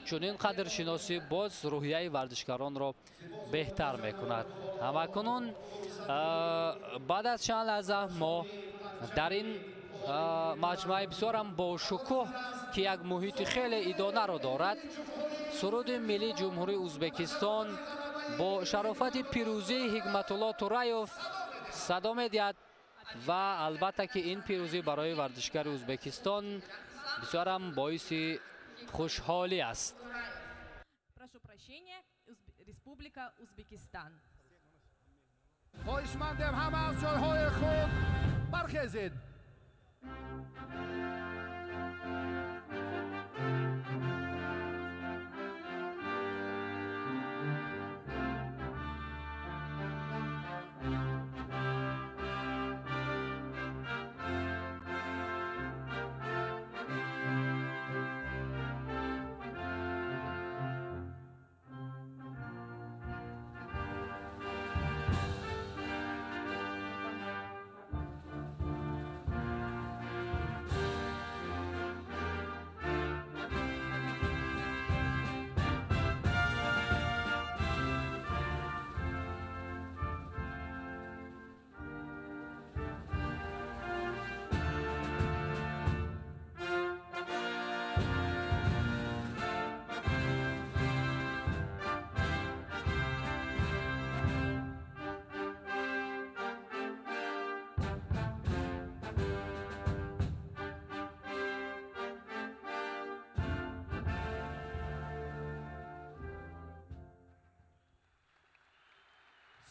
чунин қадршиносӣ боз рӯҳияи варзишгаронро беҳтар мекунад. ҳамакунун баъд аз чанд лаҳза мо дар ин маҷмӯаи бисёрам бошукӯҳ ки як муҳити хеле идонаро дорад. суруди миллии ҷумҳурии ӯзбекистон бо шарофати пирӯзии ҳикматулло тураев садо медиҳад ва албатта ки ин пирӯзӣ барои варзишгари ӯзбекистон бисёрам боиси хушҳолӣ аст. Прошу прощения, Республика Узбекистан. خواهشمندم همه از جایهای خود برخیزید.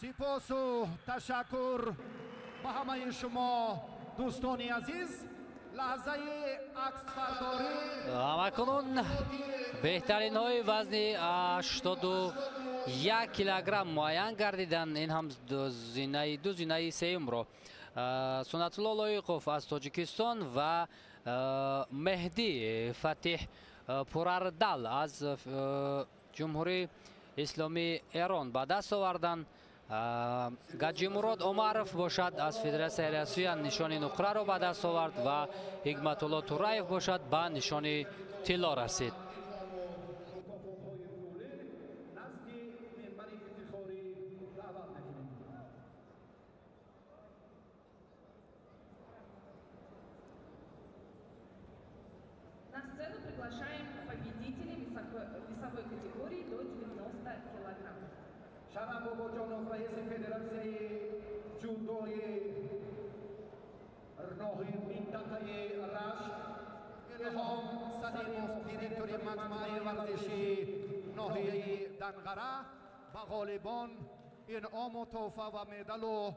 سپاس و تشکر به همه شما دوستان عزیز. لحظه عکس برداری همکنون بهترین های وزن 81 کیلوگرم معین گردیدن. این هم دو زینه سوم رو سنت‌الله لایقوف از تاجیکستان و مهدی فتح پوراردال از جمهوری اسلامی ایران به دست آوردن. гаджимурод омаров бошад аз федератсияи россия нишони нуқраро ба даст овард ва ҳикматулло тураев бошад ба нишони тилло расид. На сцену приглашаем победителей весовой категории до 90 килограмм. شرم باباجانов رئیس فدراسیون جودوی ناحیه منطقه رشت، الهام سلیموف دیرکتور مجموعه ورزشی ناحیه دنقره به غالبان انعام و تحفه و مدال و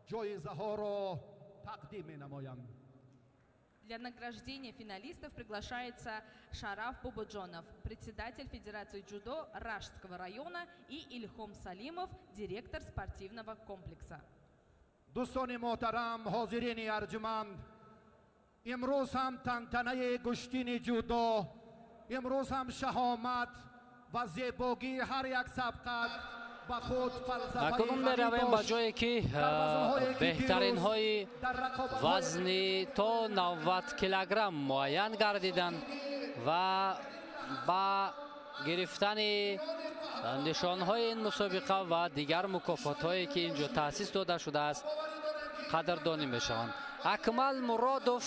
جایزه ها را تقدیم نمایم. Для награждения финалистов приглашается Шараф Бободжонов, председатель Федерации дзюдо Рашского района, и Ильхом Салимов, директор спортивного комплекса. دوستان محترم، حاضرین ارجمند، امروز هم تنتنه گشتین جودو، امروز هم شهامت و زیبایی هر یک سبقت акунун меравем ба ҷое ки беҳтаринҳои вазни то 90 килограмм муайян гардиданд ва ба гирифтани нишонҳои ин мусобиқа ва дигар мукофотҳое ки инҷо таъсис дода шудааст қадрдонӣ мешаванд. Акмал Муродов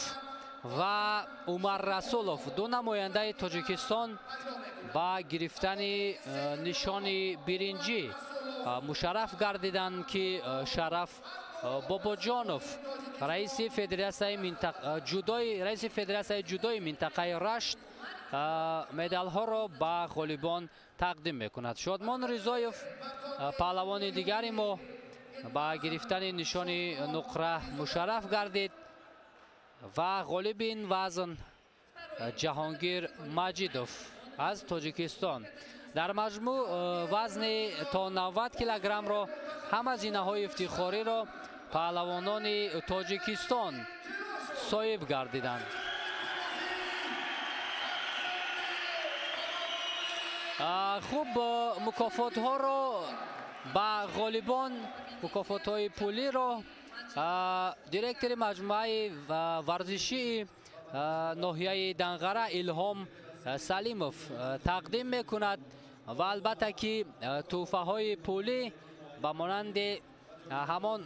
ва Умар Расулов, ду намояндаи Тоҷикистон, ба гирифтани нишони биринҷӣ мушарраф гардиданд ки Шараф Бобоҷонов, раиси федератсияи ҷудои минтақаи Рашт, медалҳоро ба ғолибон тақдим мекунад. Шодмон Ризоев, паҳлавони дигари мо, ба гирифтани нишони нуқра мушарраф гардид ва ғолиби ин вазн Ҷаҳонгир Маҷидов аз Тоҷикистон. дар маҷмӯъ вазни то 90 килограммро ҳама зинаҳои ифтихориро паҳлавонони Тоҷикистон соҳиб гардиданд. хуб, мукофотҳоро ба ғолибон, мукофотҳои пулиро директори маҷмӯаи варзишии ноҳияи Данғара Илҳом Салимов тақдим мекунад ва албатта ки тӯҳфаҳои пулӣ ба монанди ҳамон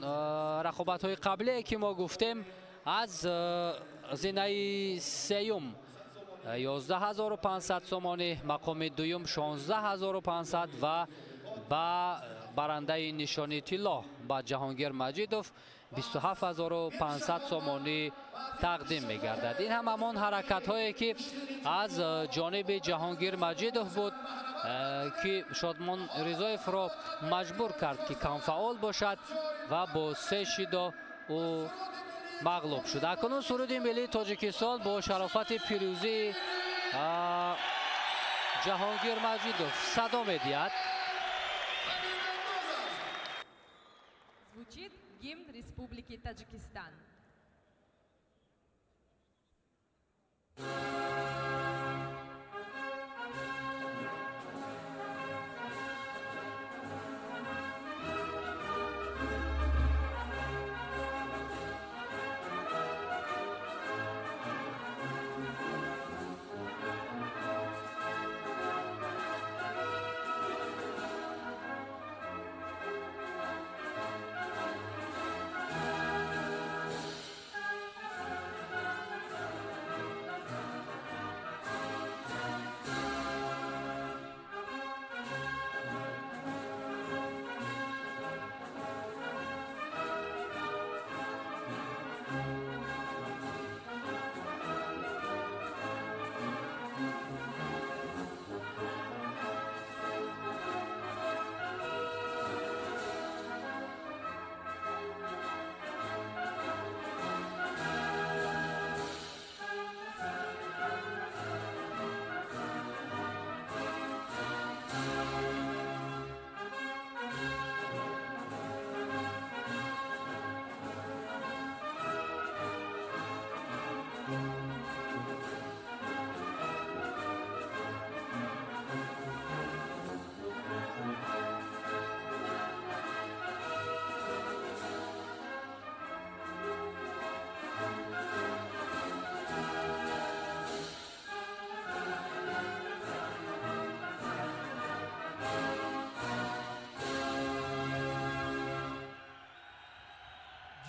рақобатҳои қаблие ки мо гуфтем аз зинаи сеюм 11500 сомонӣ, мақоми дуюм 16500 ва ба барандаи нишони тилло ба ҷаҳонгир маҷидов 27500 сомонӣ тақдим мегардад. ин ҳам ҳамон ҳаракатҳое ки аз ҷониби ҷаҳонгир маҷидов буд ки шодмон ризоевро маҷбур кард ки камфаъол бошад ва бо 3 шидо ӯ мағлуб шуд. акнун суруди миллии тоҷикистон бо шарофати пирӯзии ҷаҳонгир маҷидов садо медиҳад. Звучит гимн Республики Таджикистан.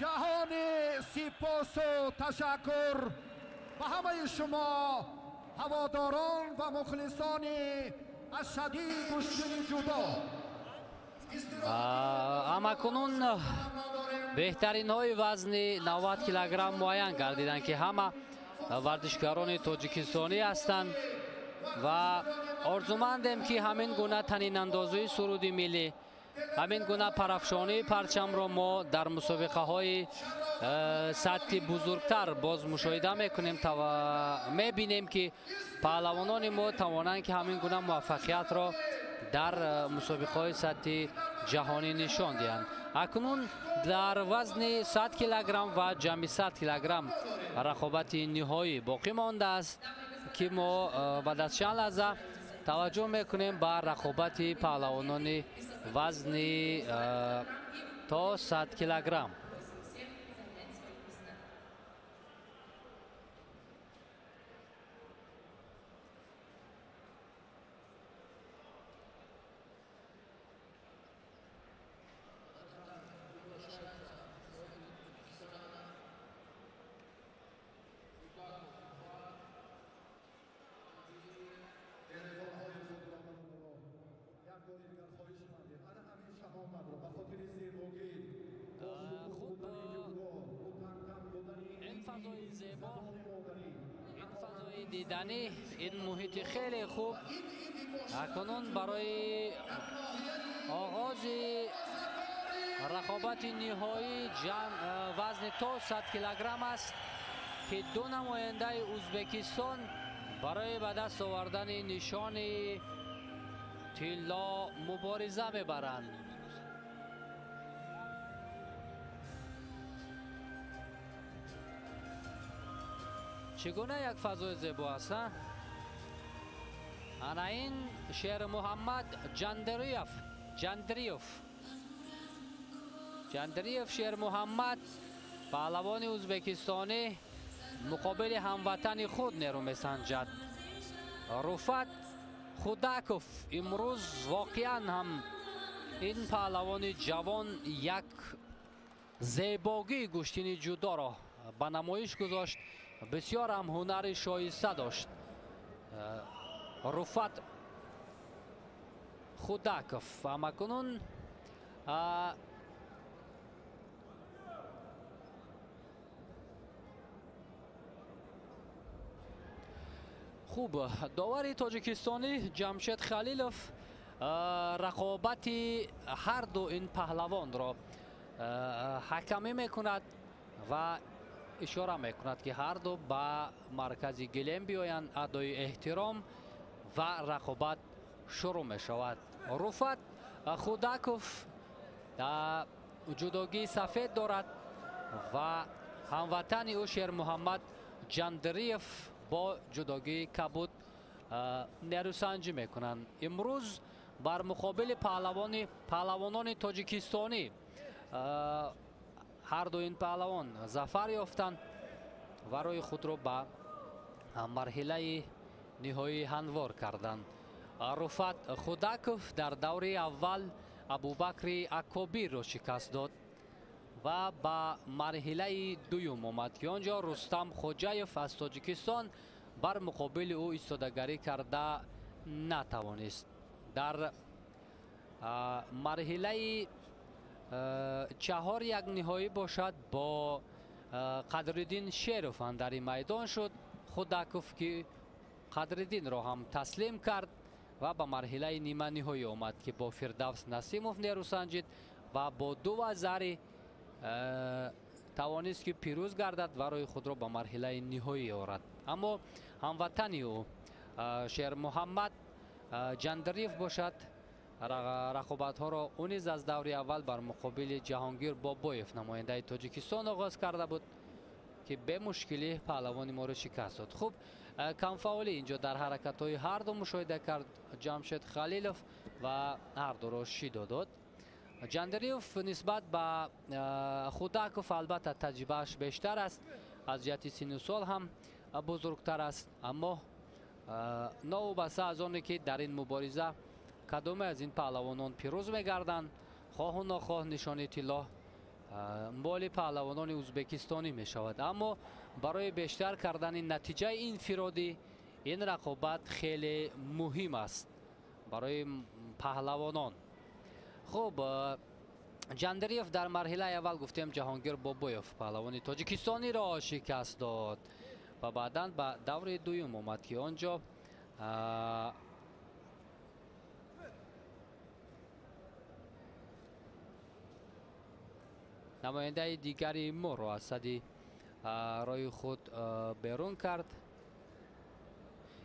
جهان سپاس و تشکر به همه شما هواداران و مخلصان از شدید گوشتنی جدا. амакунун беҳтаринҳои вазни 90 килограмм муайян гардиданд ки ҳама варзишгарони тоҷикистонӣ ҳастанд ва орзумандем ки ҳамин гуна танинандозии суруди миллӣ, ҳамин гуна парафшонии парчамро мо дар мусобиқаҳои сатҳи бузургтар боз мушоҳида мекунем ва мебинем ки паҳлавонони мо тавонанд ки ҳамин гуна муваффақиятро дар мусобиқаҳои сатҳи ҷаҳонӣ нишон диҳанд. акнун дар вазни 100 килограмм ва ҷамъи 100 килограмм рақобати ниҳоӣ боқӣ мондааст ки мо ба дастчанд лаҳза таваҷҷӯҳ мекунем ба рақобати паҳлавонони вазни то 100 килограмм. дидани ин муҳити хеле хуб акнун барои оғози рақобати ниҳоӣ вазни то 100 килограмм аст ки ду намояндаи ӯзбекистон барои ба даст овардани нишони тилло мубориза мебаранд. чигуна як фазои зебо аст. ана ин шермуҳаммад ҷандириев шермуҳаммад паҳлавони ӯзбекистонӣ муқобили ҳамватани худ нерӯ месанҷад. руфат худаков имрӯз воқеан ҳам ин паҳлавони ҷавон як зебогии гӯштини ҷудоро ба намоиш гузошт. Бисёр ҳам ҳунари шоиста дошт. Руфат Худаков ҳамакунун хуб, довари тоҷикистонӣ Ҷамшед Халилов рақобати ҳар ду ин паҳлавонро ҳакамӣ мекунад ва ишора мекунад ки ҳар ду ба маркази гилем биёянд, адои эҳтиром ва рақобат шурӯъ мешавад. Руфат Худаков ҷудогии сафед дорад ва ҳамватани ӯ Шермуҳаммад Ҷандириев бо ҷудогии кабуд нерӯсанҷӣ мекунанд. Имрӯз бар муқобили паҳлавонони тоҷикистонӣ ҳар ду ин паҳлавон зафар ёфтанд ва рӯи худро ба марҳилаи ниҳоӣ ҳамвор карданд. Руфат Худаков дар даври аввал Абубакри Акобирро шикаст дод ва ба марҳилаи дуюм омад ки он ҷо Рустам Хоҷаев аз Тоҷикистон бар муқобили ӯ истодагарӣ карда натавонист. Дар марҳилаи чаҳор як ниҳоӣ бошад бо Қадриддин Шеров андари майдон шуд. Худаков ки Қадриддинро ҳам таслим кард ва ба марҳилаи нима ниҳоӣ омад ки бо Фирдавс Насимов нерӯсанҷид ва бо 2-0 тавонист ки пирӯз гардад ва рӯи худро ба марҳилаи ниҳоӣ орад. Аммо ҳамватани ӯ Шермуҳаммад Ҷандириев бошад рақобатҳоро ӯ низ аз даври аввал бар муқобили Ҷаҳонгир Бобоев намояндаи Тоҷикистон оғоз карда буд ки бемушкилӣ паҳлавони моро шикаст дод. Хуб, камфаъолӣ инҷо дар ҳаракатҳои ҳарду мушоҳида кард Ҷамшед Халилов ва ҳардуро шидо дод. Ҷандириев нисбат ба Худаков албатта таҷрибааш бештар аст, аз ҷиҳати синну сол ҳам бузургтар аст, аммо новобаста аз оне ки дар ин мубориза кадоме аз ин паҳлавонон пирӯз мегарданд, хоҳу нохоҳ нишони тилло моли паҳлавонони ӯзбекистонӣ мешавад. Аммо барои бештар кардани натиҷаи инфиродӣ ин рақобат хеле муҳим аст барои паҳлавонон. хуб, Ҷандириев дар марҳилаи аввал гуфтем Ҷаҳонгир Бобоев паҳлавони тоҷикистониро шикаст дод ва баъдан ба даври дуюм омад ки он ҷо намояндаи дигари моро аз сади рӯи худ берун кард.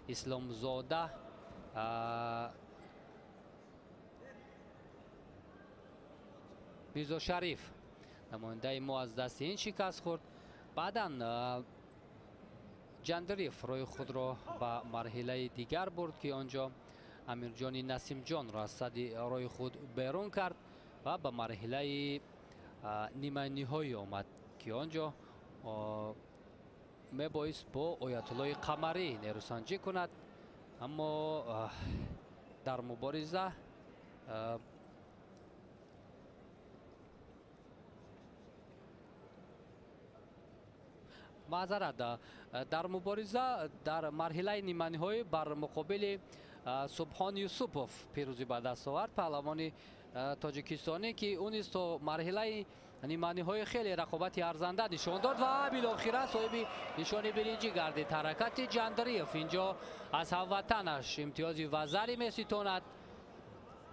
Исломзода Мирзо Шариф намояндаи мо аз дасти ин шикаст хӯрд. Баъдан Ҷандириев рӯи худро ба марҳилаи дигар бурд ки он ҷо Амирҷони Насимҷонро аз сади рӯи худ берун кард ва ба марҳилаи ниманиҳоӣ омад ки он ҷо мебоист бо Оятуллои Қамарӣ нерӯсанҷӣ кунад, аммо дар мубориза маъзарат дар мубориза дар марҳилаи ниманиҳоӣ бар муқобили Субҳон Юсупов пирӯзӣ ба даст овард, паҳлавони тоҷикистонӣ ки ӯ низ то марҳилаи ниманиҳоӣ хеле рақобати арзанда нишон дод ва билохира соҳиби нишони биринҷӣ гардид. ҳаракати Ҷандириев инҷо аз ҳамватанаш имтиёзи Вазари меситонад.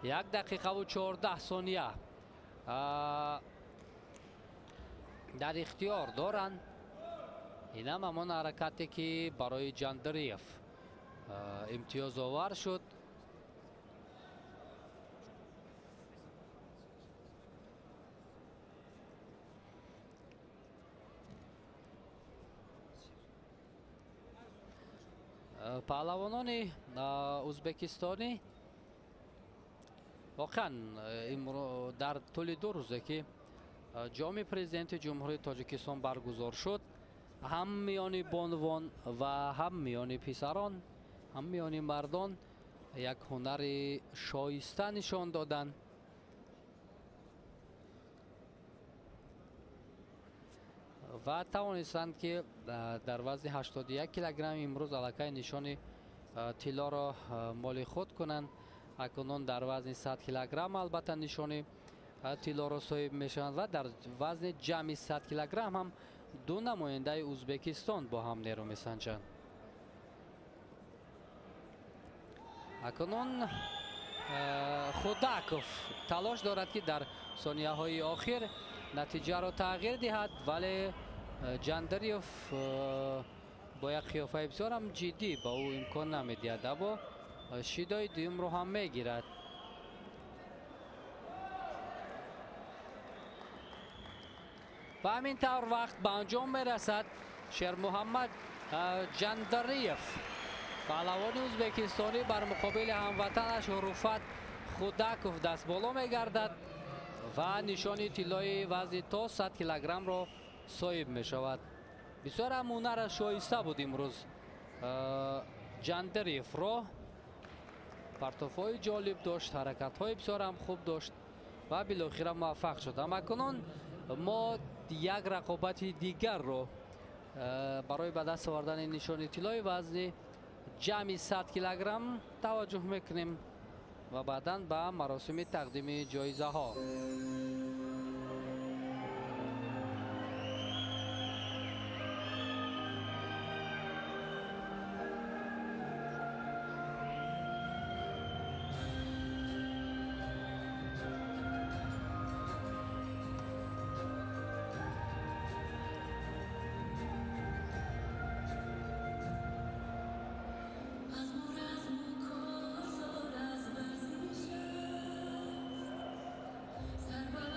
1 дақиқаву 14 сония дар ихтиёр доранд. инам ҳамон ҳаракате ки барои Ҷандириев имтиёзовар шуд. паҳлавонони ӯзбекистонӣ воқеан дар тӯли 2 рӯзе ки ҷоми президенти ҷумҳурии Тоҷикистон баргузор шуд, ҳам миёни бонвон ва ҳам миёни писарон, ҳам миёни мардон як ҳунари шоиста нишон доданд. ва тавонистанд ки дар вазни 81 килограмм имрӯз аллакай нишони тиллоро моли худ кунанд. акнун дар вазни 100 килограмм албатта нишони тиллоро соҳиб мешаванд ва дар вазни ҷамъи 100 килограмм ҳам ду намояндаи ӯзбекистон бо ҳам нерӯ месанҷанд. акнун худаков талош дорад ки дар сонияҳои охир натиҷаро тағйир диҳад, вале ҷандариев бо як қиёфаи бисёрам ҷиддӣ ба ӯ имкон намедиҳад, аммо шидои дуюмро ҳам мегирад. ба ҳамин тавр вақт ба анҷом мерасад шермуҳаммад ҷандариев, паҳлавони ӯзбекистонӣ бар муқобили ҳамватанаш Руфат Худаков дастболо мегардад ва нишони тиллои вазни то 100 килограммро соҳиб мешавад. бисёрам ҳунараш шоиста буд имрӯз ҷандариевро. партофҳои ҷолиб дошт, ҳаракатҳои бисёрам хуб дошт ва билохира муваффақ шуд. Амакунун мо як рақобати дигарро барои ба даст овардани нишони тиллои вазни ҷамъи 100 килограмм таваҷҷӯҳ мекунем ва баъдан ба маросими тақдими ҷоизаҳо. Sarva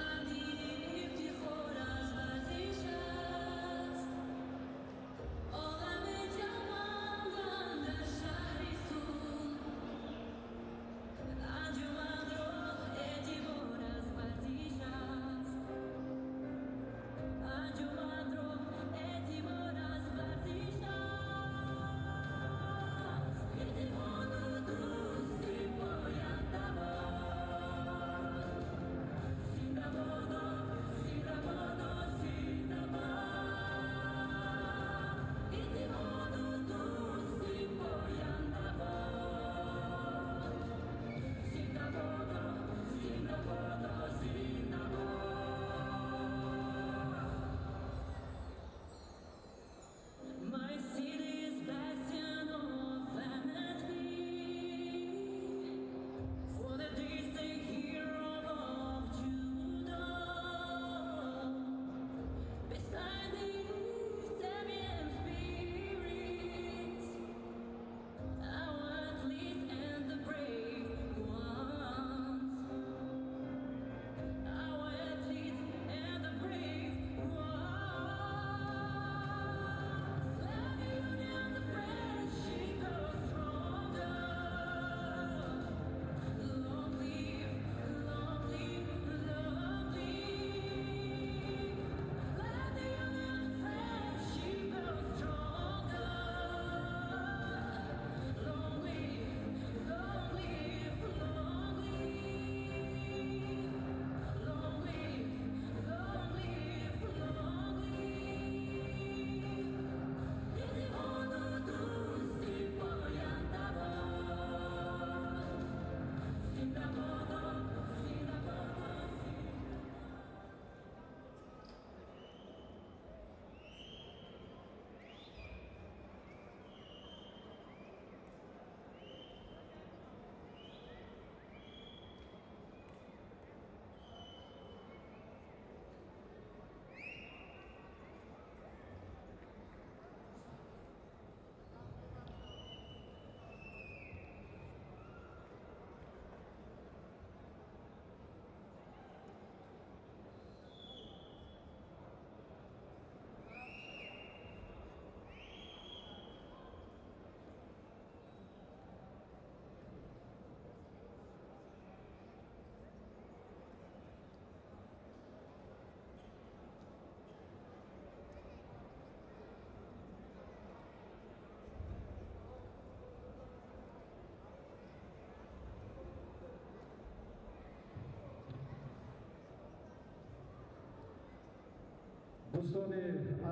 دوستان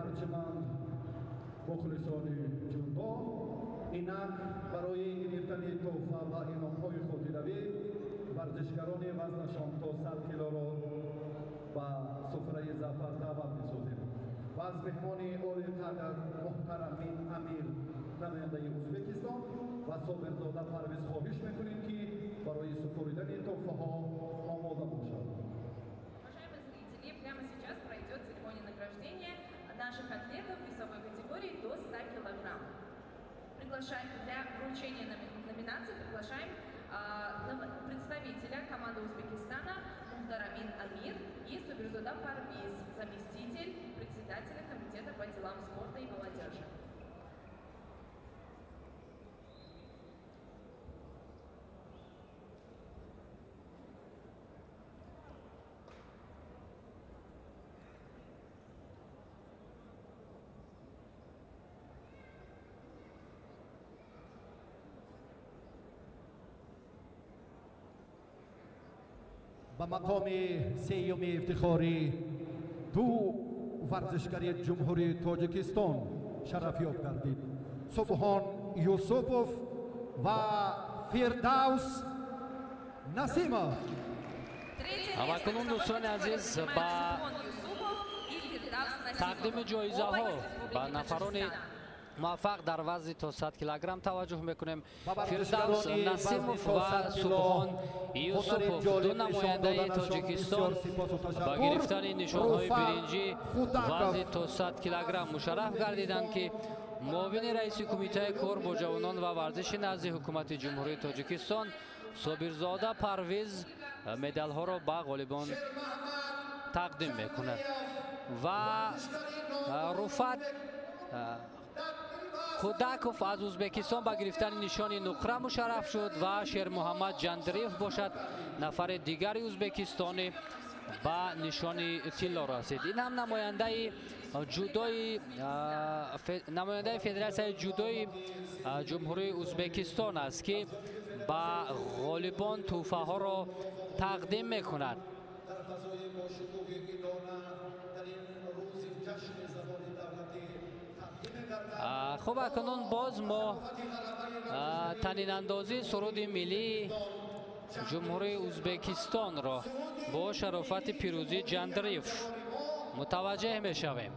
ارجمند مخلصان جوندو اینک برای گرفتن تحفه و انعام‌های خاطره‌ای ورزشکاران وزنشان تا 100 کیلو را به سفره ظفر دعوت می‌سازیم و از مهمان عالی قدر محترم امیر نماینده ازبکستان و صابرزاده پرویز خواهش می‌کنیم که برای سپردن تحفه‌ها آماده باشند. Прямо сейчас пройдет церемония награждения наших атлетов весовой категории до 100 килограмм. Приглашаем для вручения номинаций, приглашаем представителя команды Узбекистана Мухтарамин Амир и Субирзода Парвиз, заместитель председателя комитета по делам спорта и молодежи. با مقام سیوم افتخاری دو ورزشکاری جمهوری تاجیکستان شرف یاب گردید. سبحان یوسفوف و فردوس نسیمов. اما کنون دوستان عزیز با تقدیم جایزه ها با نفران موفق در وزن تا 100 کیلوگرم توجه میکنیم. فردوس نسیموف و سبحان یوسفوف دو نماینده تاجیکستان با گرفتن نشانهای برنجی وزن تا 100 کیلوگرم مشرف گردیدند که معاون رئیس کمیته کار با جوانان و ورزش نزد حکومت جمهوری تاجیکستان صابرزاده پرویز مدال ها را به غالبان تقدیم میکند و رفعت خوداکوف از ازبکستان با گرفتن نشان نقره مشرف شد و شیر محمد جندریف باشد نفر دیگر ازبکستانی با نشان طلا رسید. این هم نماینده جودوی نماینده فدراسیون جودوی جمهوری ازبکستان است که با غالبان تحفه ها را تقدیم میکند. خب اکنون باز ما تنین اندازی سرود ملی جمهوری ازبکستان را با شرافت پیروزی جندریف متوجه می شویم.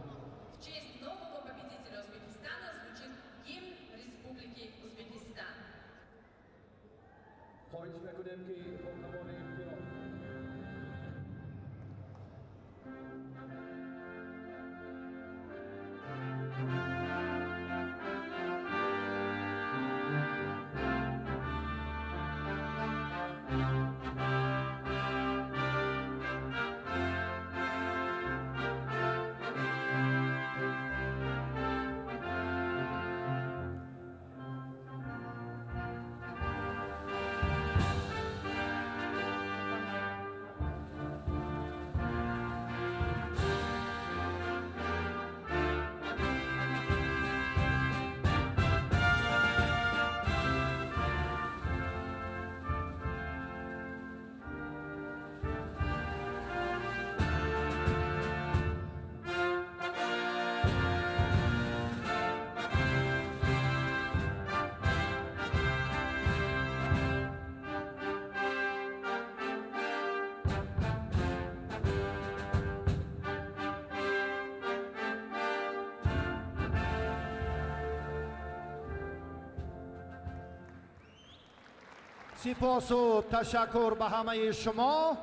سپاس و تشکر به همه شما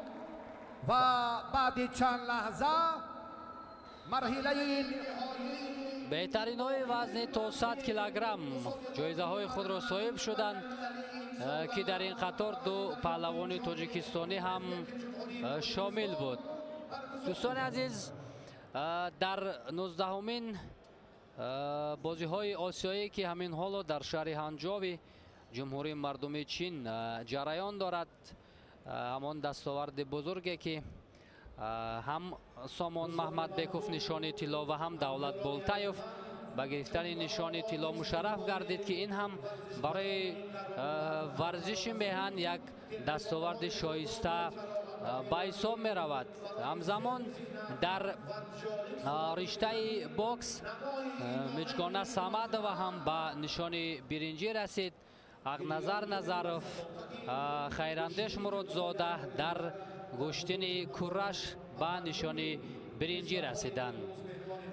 و بعد چند لحظه مرحله بهترین های وزن تا 100 کیلوگرم جایزه های خود را صاحب شدند که در این قطار دو پهلوان تاجیکستانی هم شامل بود. دوستان عزیز در 19مین بازی های آسیایی که همین حالا در شهر هنجاوی جمهوری مردمی چین جریان دارد، همان دستاورد بزرگی که هم سامان محمد بیکوف نشان طلا و هم دولت بولتایوف با گرفتن نشان طلا مشرف گردید که این هم برای ورزش میهن یک دستاورد شایسته به حساب می رود. همزمان در риштаи бокс Мичгона Самадова ҳам ба нишони биринҷӣ расид. Ақназар Назаров, Хайрандеш Муродзода дар гӯштини кураш ба нишони биринҷӣ расиданд.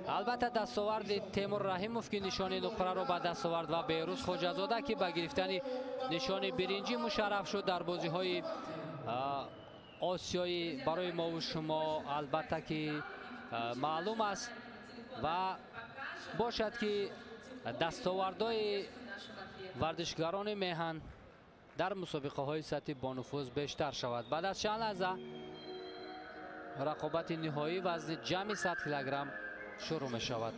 албатта дастоварди Темур Раҳимов ки нишони нуқраро ба даст овард ва Беҳрӯз Хоҷазода ки ба гирифтани нишони биринҷӣ мушарраф шуд дар бозиҳои осиёӣ барои мову шумо албатта ки маълум аст ва бошад ки дастовардҳои варзишгарони меҳан дар мусобиқаҳои сатҳи бонуфуз бештар шавад. баъд аз чанд лаҳза рақобати ниҳоӣ вазни ҷамъи 100 килограмм шурӯъ мешавад.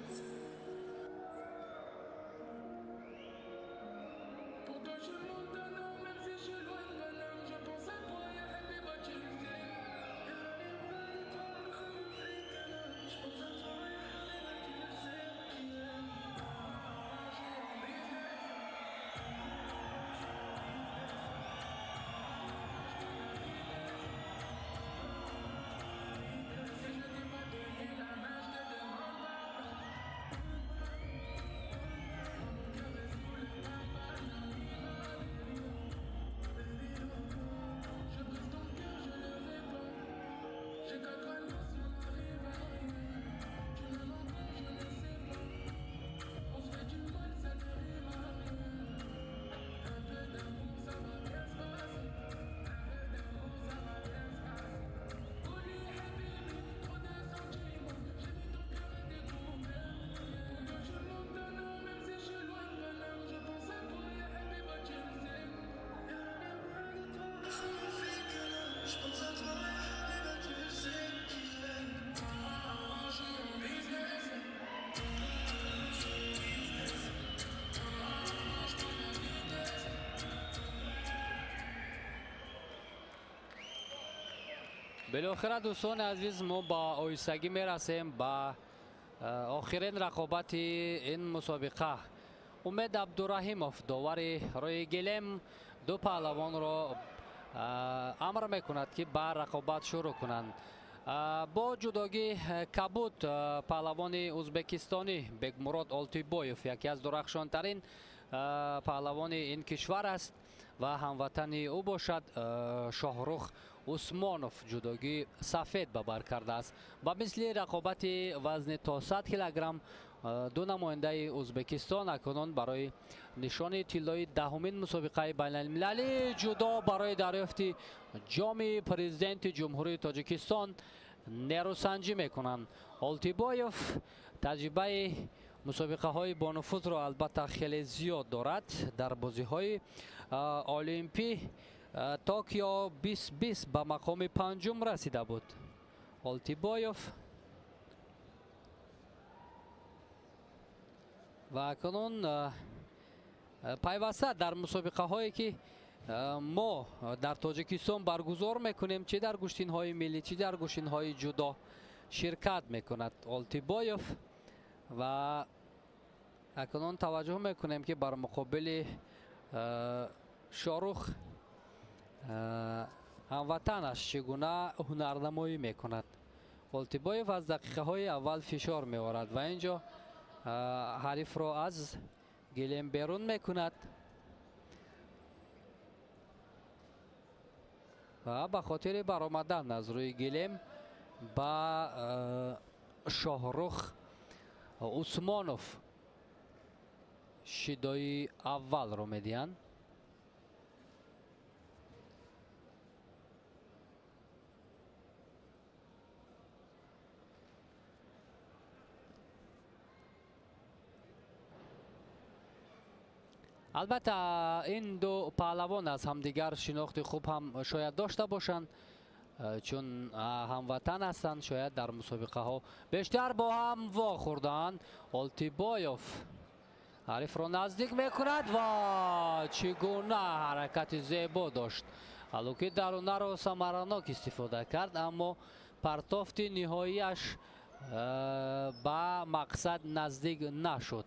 بالاخره دوستان عزیز ما با آیستگی میرسیم با آخرین رقابت این مسابقه. امید عبدالرحیمов داور روی گلم دو پهلوان را امر میکند که با رقابت شروع کنند. با جداگی کبود پهلوان ازبکستانی بگمراد آلتیبویف یکی از درخشانترین پهلوان این کشور است و هموطن او باشد شاهرخ عثمانوف جداگی سفید به بر کرده است. با مثل رقابت وزن تا 100 کیلوگرم دو نماینده ازبکستان اکنون برای نشان طلای دهمین مسابقه بین المللی جدا برای دریافت جام پرزیدنت جمهوری تاجیکستان نیروسنجی میکنند. آلتیبویف تجربه مسابقه های بانفوذ را البته خیلی زیاد دارد. در بازی های المپی توکیو 2020 به مقام پنجم رسیده بود. آلتیبویف و اکنون پیوسته در مسابقه هایی که ما در تاجیکستان برگزار میکنیم چه در گشتین های ملی چه در گشتین های جدا شرکت میکند آلتیبویف و اکنون توجه میکنیم که بر مقابل شاروخ هموطنش چگونه هنرنمایی میکند. آلتیبویف از دقیقه های اول فشار میآورد و اینجا حریف را از گلیم بیرون میکند و به خاطر برآمدن از روی گلیم با شاهرخ عثمانوف شیدای اول رو میدین. البته این دو پهلوان از همدیگر شناخت خوب هم شاید داشته باشند چون هموطن هستند. شاید در مسابقه ها بیشتر با هم واخوردند. آلتیبویف حریف را نزدیک میکند و چگونه حرکت زیبا داشت. حالا درونه را ثمرناک استفاده کرد اما پرتافت نهاییش به مقصد نزدیک نشد.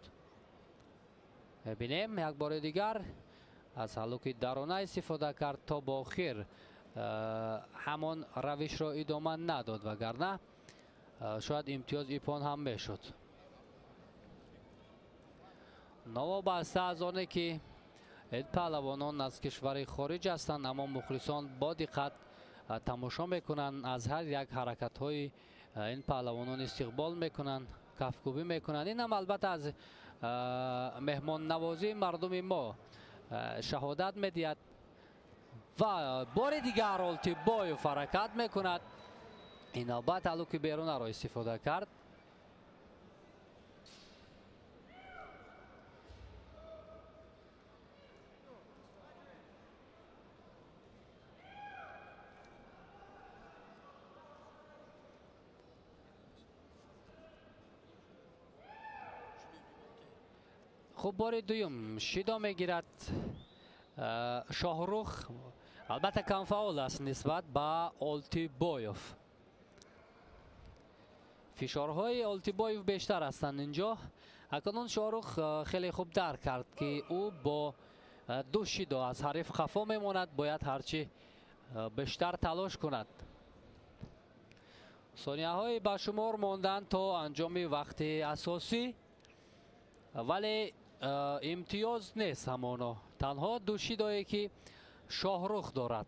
ببینیم یک بار دیگر از حلوک درونه استفاده کرد تا با آخر همان روش را ادامه نداد وگرنه شاید امتیاز ایپون هم میشد. نوابسته از آنه که این پهلوانان از کشور خارج هستند، اما مخلصان با دقت تماشا میکنن، از هر یک حرکت های این پهلوانان استقبال میکنن، کفکوبی میکنن. این هم البته از مهمان نوازی مردم ما شهادت میدهد. و بار دیگر آلتیبایوف حرکت میکند. این نوبت الوک بیرون را استفاده کرد. خب بار دویم شیدا میگیرد شاهروخ. البته کم فاول است نسبت به آلتیبایوف. فشارهای آلتیبایوف بیشتر هستند اینجا. اکنون شاهروخ خیلی خوب درک کرد که او با دو شیدا از حریف خفا میماند، باید هرچی بیشتر تلاش کند. ثانیه های به شمار ماندن تا انجام وقت اساسی، ولی امتیاز نیست همانا، تنها دو شیدایی که شاهروخ دارد.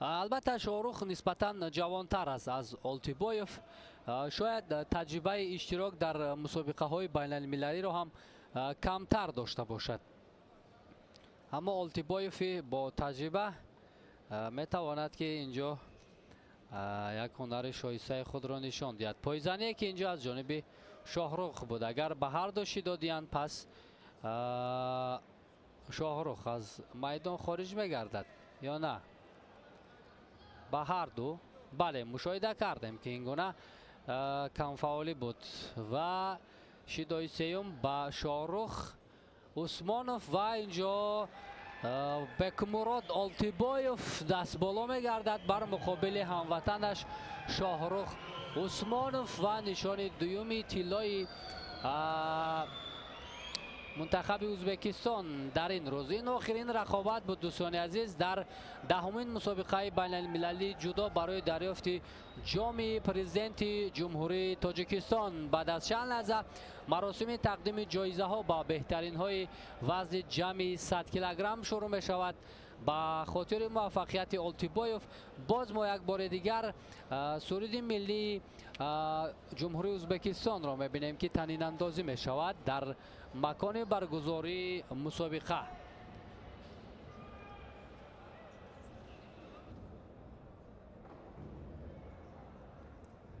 البته شاهروخ نسبتا جوانتر است از آلتیبایوف. شاید تجربه اشتراک در مسابقه های بین المللی را هم کمتر داشته باشد، اما آلتیبایوف با تجربه میتواند که اینجا یک هنر شایسته خود را نشان دهد. پایزنی که اینجا از جانب شاهروخ بود، اگر به هر دو شیدا دادند پس شاهروخ از میدان خارج میگردد یا نه؟ به هر دو بله مشاهده کردیم که این گونه کم فعالی بود. و شیدای سیوم با شاهروخ عثمانوف و اینجا بکمراد آلتیبایوف دست بالا میگردد بر مقابل هموطنش شاهروخ عثمانوف و نشان دومی طلای منتخب ازبکستان در این روز. این آخرین رقابت بود دوستان عزیز در دهمین مسابقه بین المللی جودو برای دریافت جام پرزیدنت جمهوری تاجیکستان. بعد از چند لحظه مراسم تقدیم جایزه ها با بهترین های وزن جمعی 100 کیلوگرم شروع می شود. با خاطر موفقیت آلتیبایوف باز ما یک بار دیگر سرود ملی جمهوری ازبکستان را میبینیم که تنین اندازی می شود در مکان برگزاری مسابقه.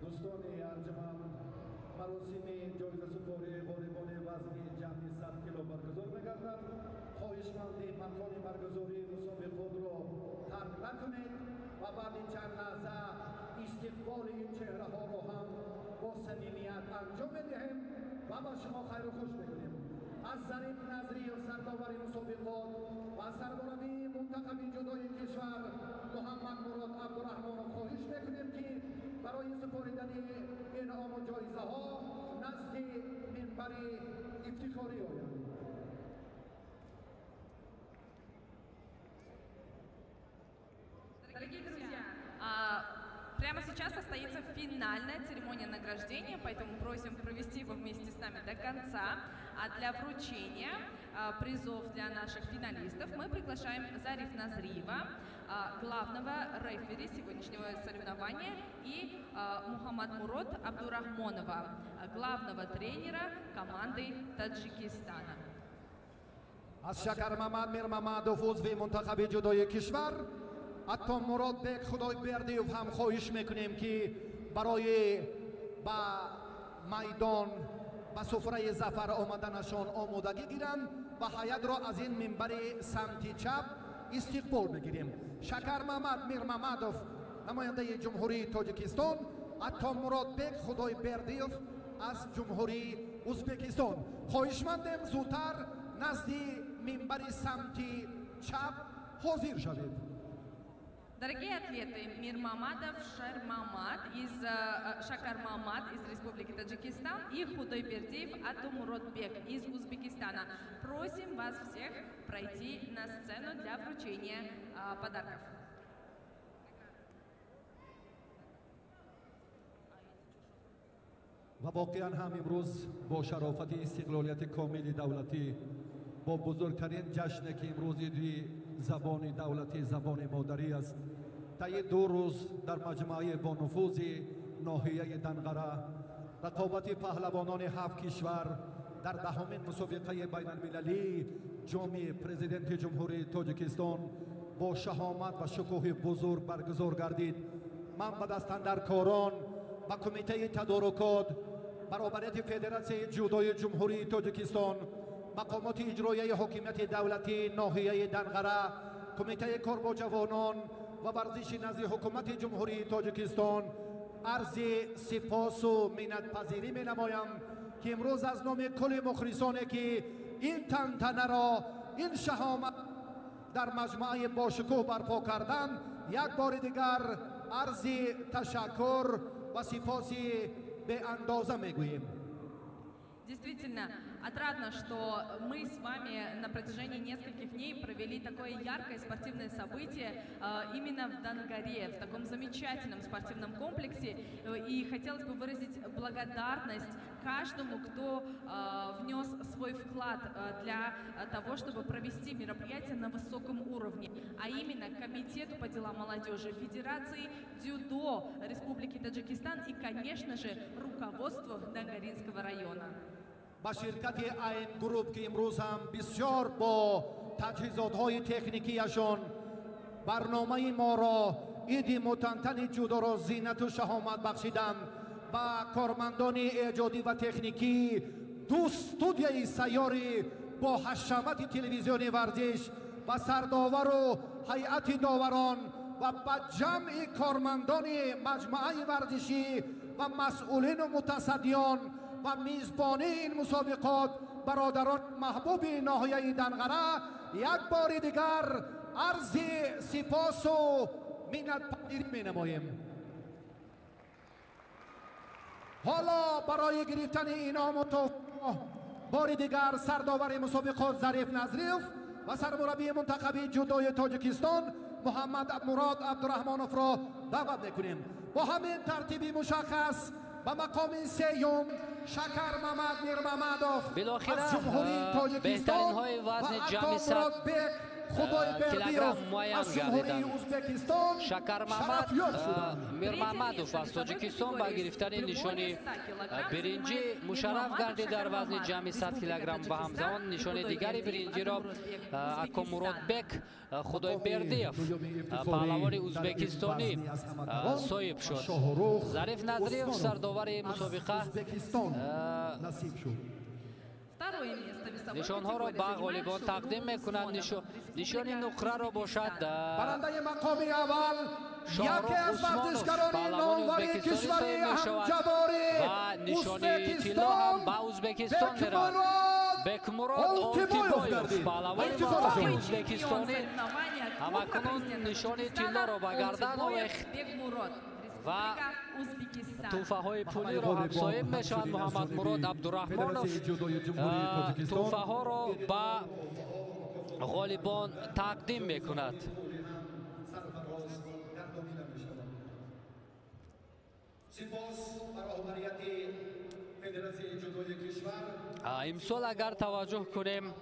دوستان ارجمند، مراسم جایزه سپاری غالبان وزن جمعی 100 کیلو برگزار می‌گردد. خواهشمندیم مکان برگزاری مسابقه خود را ترک نکنید و بعد چند لحظه استقبال این چهره‌ها را هم با صمیمیت انجام بدهیم و با شما خیر و خوش بگوییم. از ظریف نظری و سرداور مسابقات و سربرابی منتخب جودوی کشور محمد مراد عبدالرحمن خواهش میکنیم که برای سپاریدن انعام و جایزه ها نزد منبر افتخاری آید. Дорогие друзья, прямо сейчас состоится финальная церемония награждения, поэтому просим провести его вместе с нами до конца. А для вручения призов для наших финалистов мы приглашаем Зариф Назриева, главного рефери сегодняшнего соревнования, и Мухаммад Мурод Абдурахмонова, главного тренера команды Таджикистана. از شکر محمد میر محمدوف عضو منتخب جودوی کشور حتی مراد بک خدای بردیوف هم خواهش میکنیم که برای با میدان به سفره ظفر آمدنشان آمادگی گیرند و هیئت را از این منبر سمت چپ استقبال بگیریم. شکر محمد میر محمدوف نماینده جمهوری تاجیکستان، حتی مراد بک خدای بردیوف از جمهوری ازبکستان. خواهشمندیم زودتر نزد منبر سمت چپ حاضر شوید. Дорогие атлеты, Мир Мамадов, Шакар Мамад из Республики Таджикистан и Худойбердиев Атумуродбек из Узбекистана. Просим вас всех пройти на сцену для вручения подарков. و واقعا هم امروز با شرافت استقلالیت کامل دولتی با بزرگترین جشنی که امروز دی زبان دولتی زبان مادری است طی 2 روز در مجمع با نفوذ ناحیه دنقره رقابت پهلوانان 7 کشور در 10مین مسابقه بین المللی جام پرزیدنت جمهوری تاجیکستان با شهامت و شکوه بزرگ برگزار گردید. من به دستاندرکاران و کمیته تدارکات برابریت فدراسیون جودوی جمهوری تاجیکستان، مقامات اجرایی حکومت دولتی ناحیه دنقره، کمیته کار با جوانان و ورزش نزد حکومت جمهوری تاجیکستان عرض سپاس و منتپذیری می نمایم که امروز از نام کل مخلصانی که این تنتنه را این شهامت در مجمع باشکوه برپا کردن یک بار دیگر عرض تشکر و سپاس به اندازه میگوییم. Действительно, отрадно, что мы с вами на протяжении нескольких дней провели такое яркое спортивное событие именно в Дангаре, в таком замечательном спортивном комплексе. И хотелось бы выразить благодарность каждому, кто внес свой вклад для того, чтобы провести мероприятие на высоком уровне, а именно Комитету по делам молодежи, Федерации дзюдо Республики Таджикистан и, конечно же, руководству Дангаринского района. با شرکت این گروپ که امروز هم بسیار با تجهیزات‌های تکنیکیشان برنامه ما را عید متنتن جودو را زینت و شهامت بخشیدند. با کارمندان ایجادی و تکنیکی دو استودیوی سیاری با حشمت تلویزیون ورزش و سرداور و هیئت داوران و با جمع کارمندان مجموعه ورزشی و مسئولین و متصدیان و میزبانی این مسابقات برادران محبوب ناحیه دنقره یک بار دیگر عرض سپاس و منتپذیری می نماییم. حالا برای گرفتن انعام و بار دیگر سرداور مسابقات ظریف نظریف و سرمربی منتخب جودوی تاجیکستان محمد مراد عبدالرحمانوف را دعوت میکنیم. با همین ترتیبی مشخص با مقام سیوم شکر محمد میر محمدوف از جمهوری تاجیکستان و عطا مراد بک خدای بردیوف از جمهوری ازبکستان شرفیاب شدند. میر محمدوف از تاجیکستان با گرفتن نشان برنجی مشرف گردید در وزن جمعی 100 کیلوگرم و همزمان نشان دیگری برنجی را عطا مراد بک خدای بردیوف پهلوان ازبکستانی صاحب شد. ظریف نظریف سرداور مسابقه نشانها را به غالبان تقدیم میکنند. نشان نقره را باشد برنده مقام اول یکی از ورزشکاران نامور کشور همجواری ازبکستان بک مراد آلتیبایوف پهلوان ازبکستانی همکنون نشان طلا را به گردن آویخت و توفه های پولی را هم صاحب میشوند. محمد مراد عبدالرحمانوف توفه ها را به غالبان تقدیم میکند. امسال اگر توجه کنیم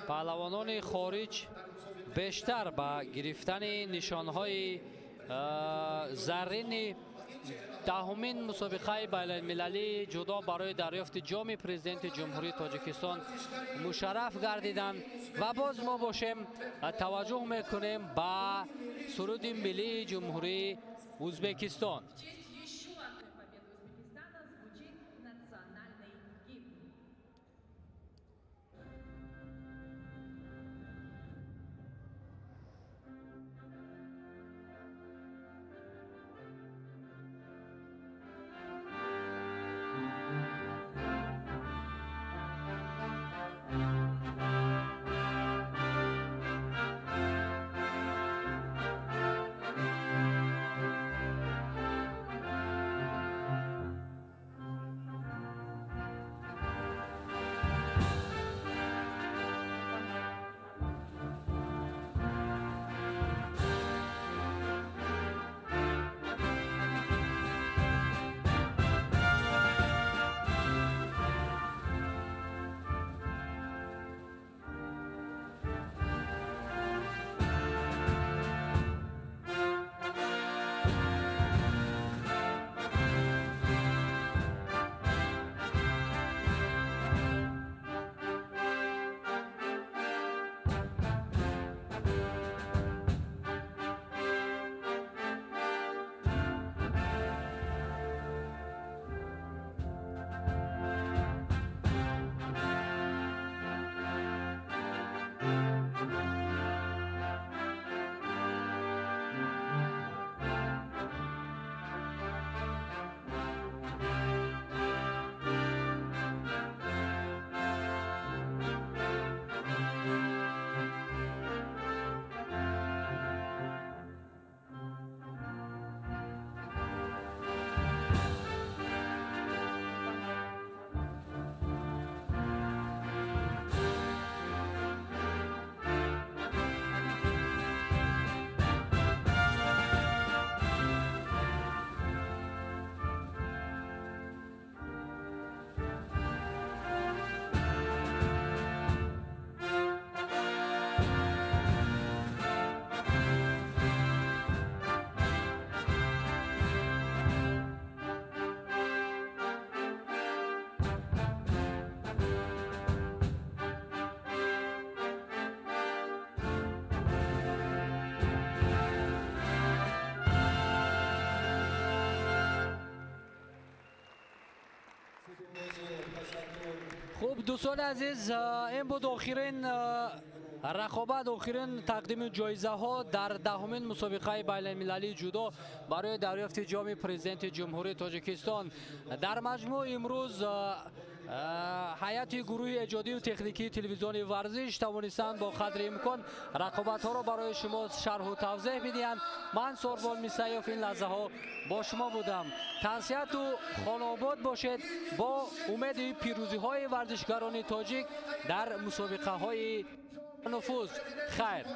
پهلوانان خارج بیشتر با گرفتن نشانهای زرین دهمین مسابقه بین المللی جودو برای دریافت جام پرزیدنت جمهوری تاجیکستان مشرف گردیدند و باز ما باشیم توجه میکنیم با سرود ملی جمهوری ازبکستان. خب دوستان عزیز این بود آخرین رقابت، آخرین تقدیم جایزه ها در دهمین مسابقه بین المللی جودو برای دریافت جام پرزیدنت جمهوری تاجیکستان. در مجموع امروز هیئت گروه ایجادی و تکنیکی تلویزیون ورزش توانستند با قدر امکان رقابت ها را برای شما شرح و توضیح بدهند. من ساربان میسیاف این لحظه ها با شما بودم. تنسیت و خانه باشید با امید پیروزی های ورزشکاران تاجیک در مسابقه های نفوذ. خیر.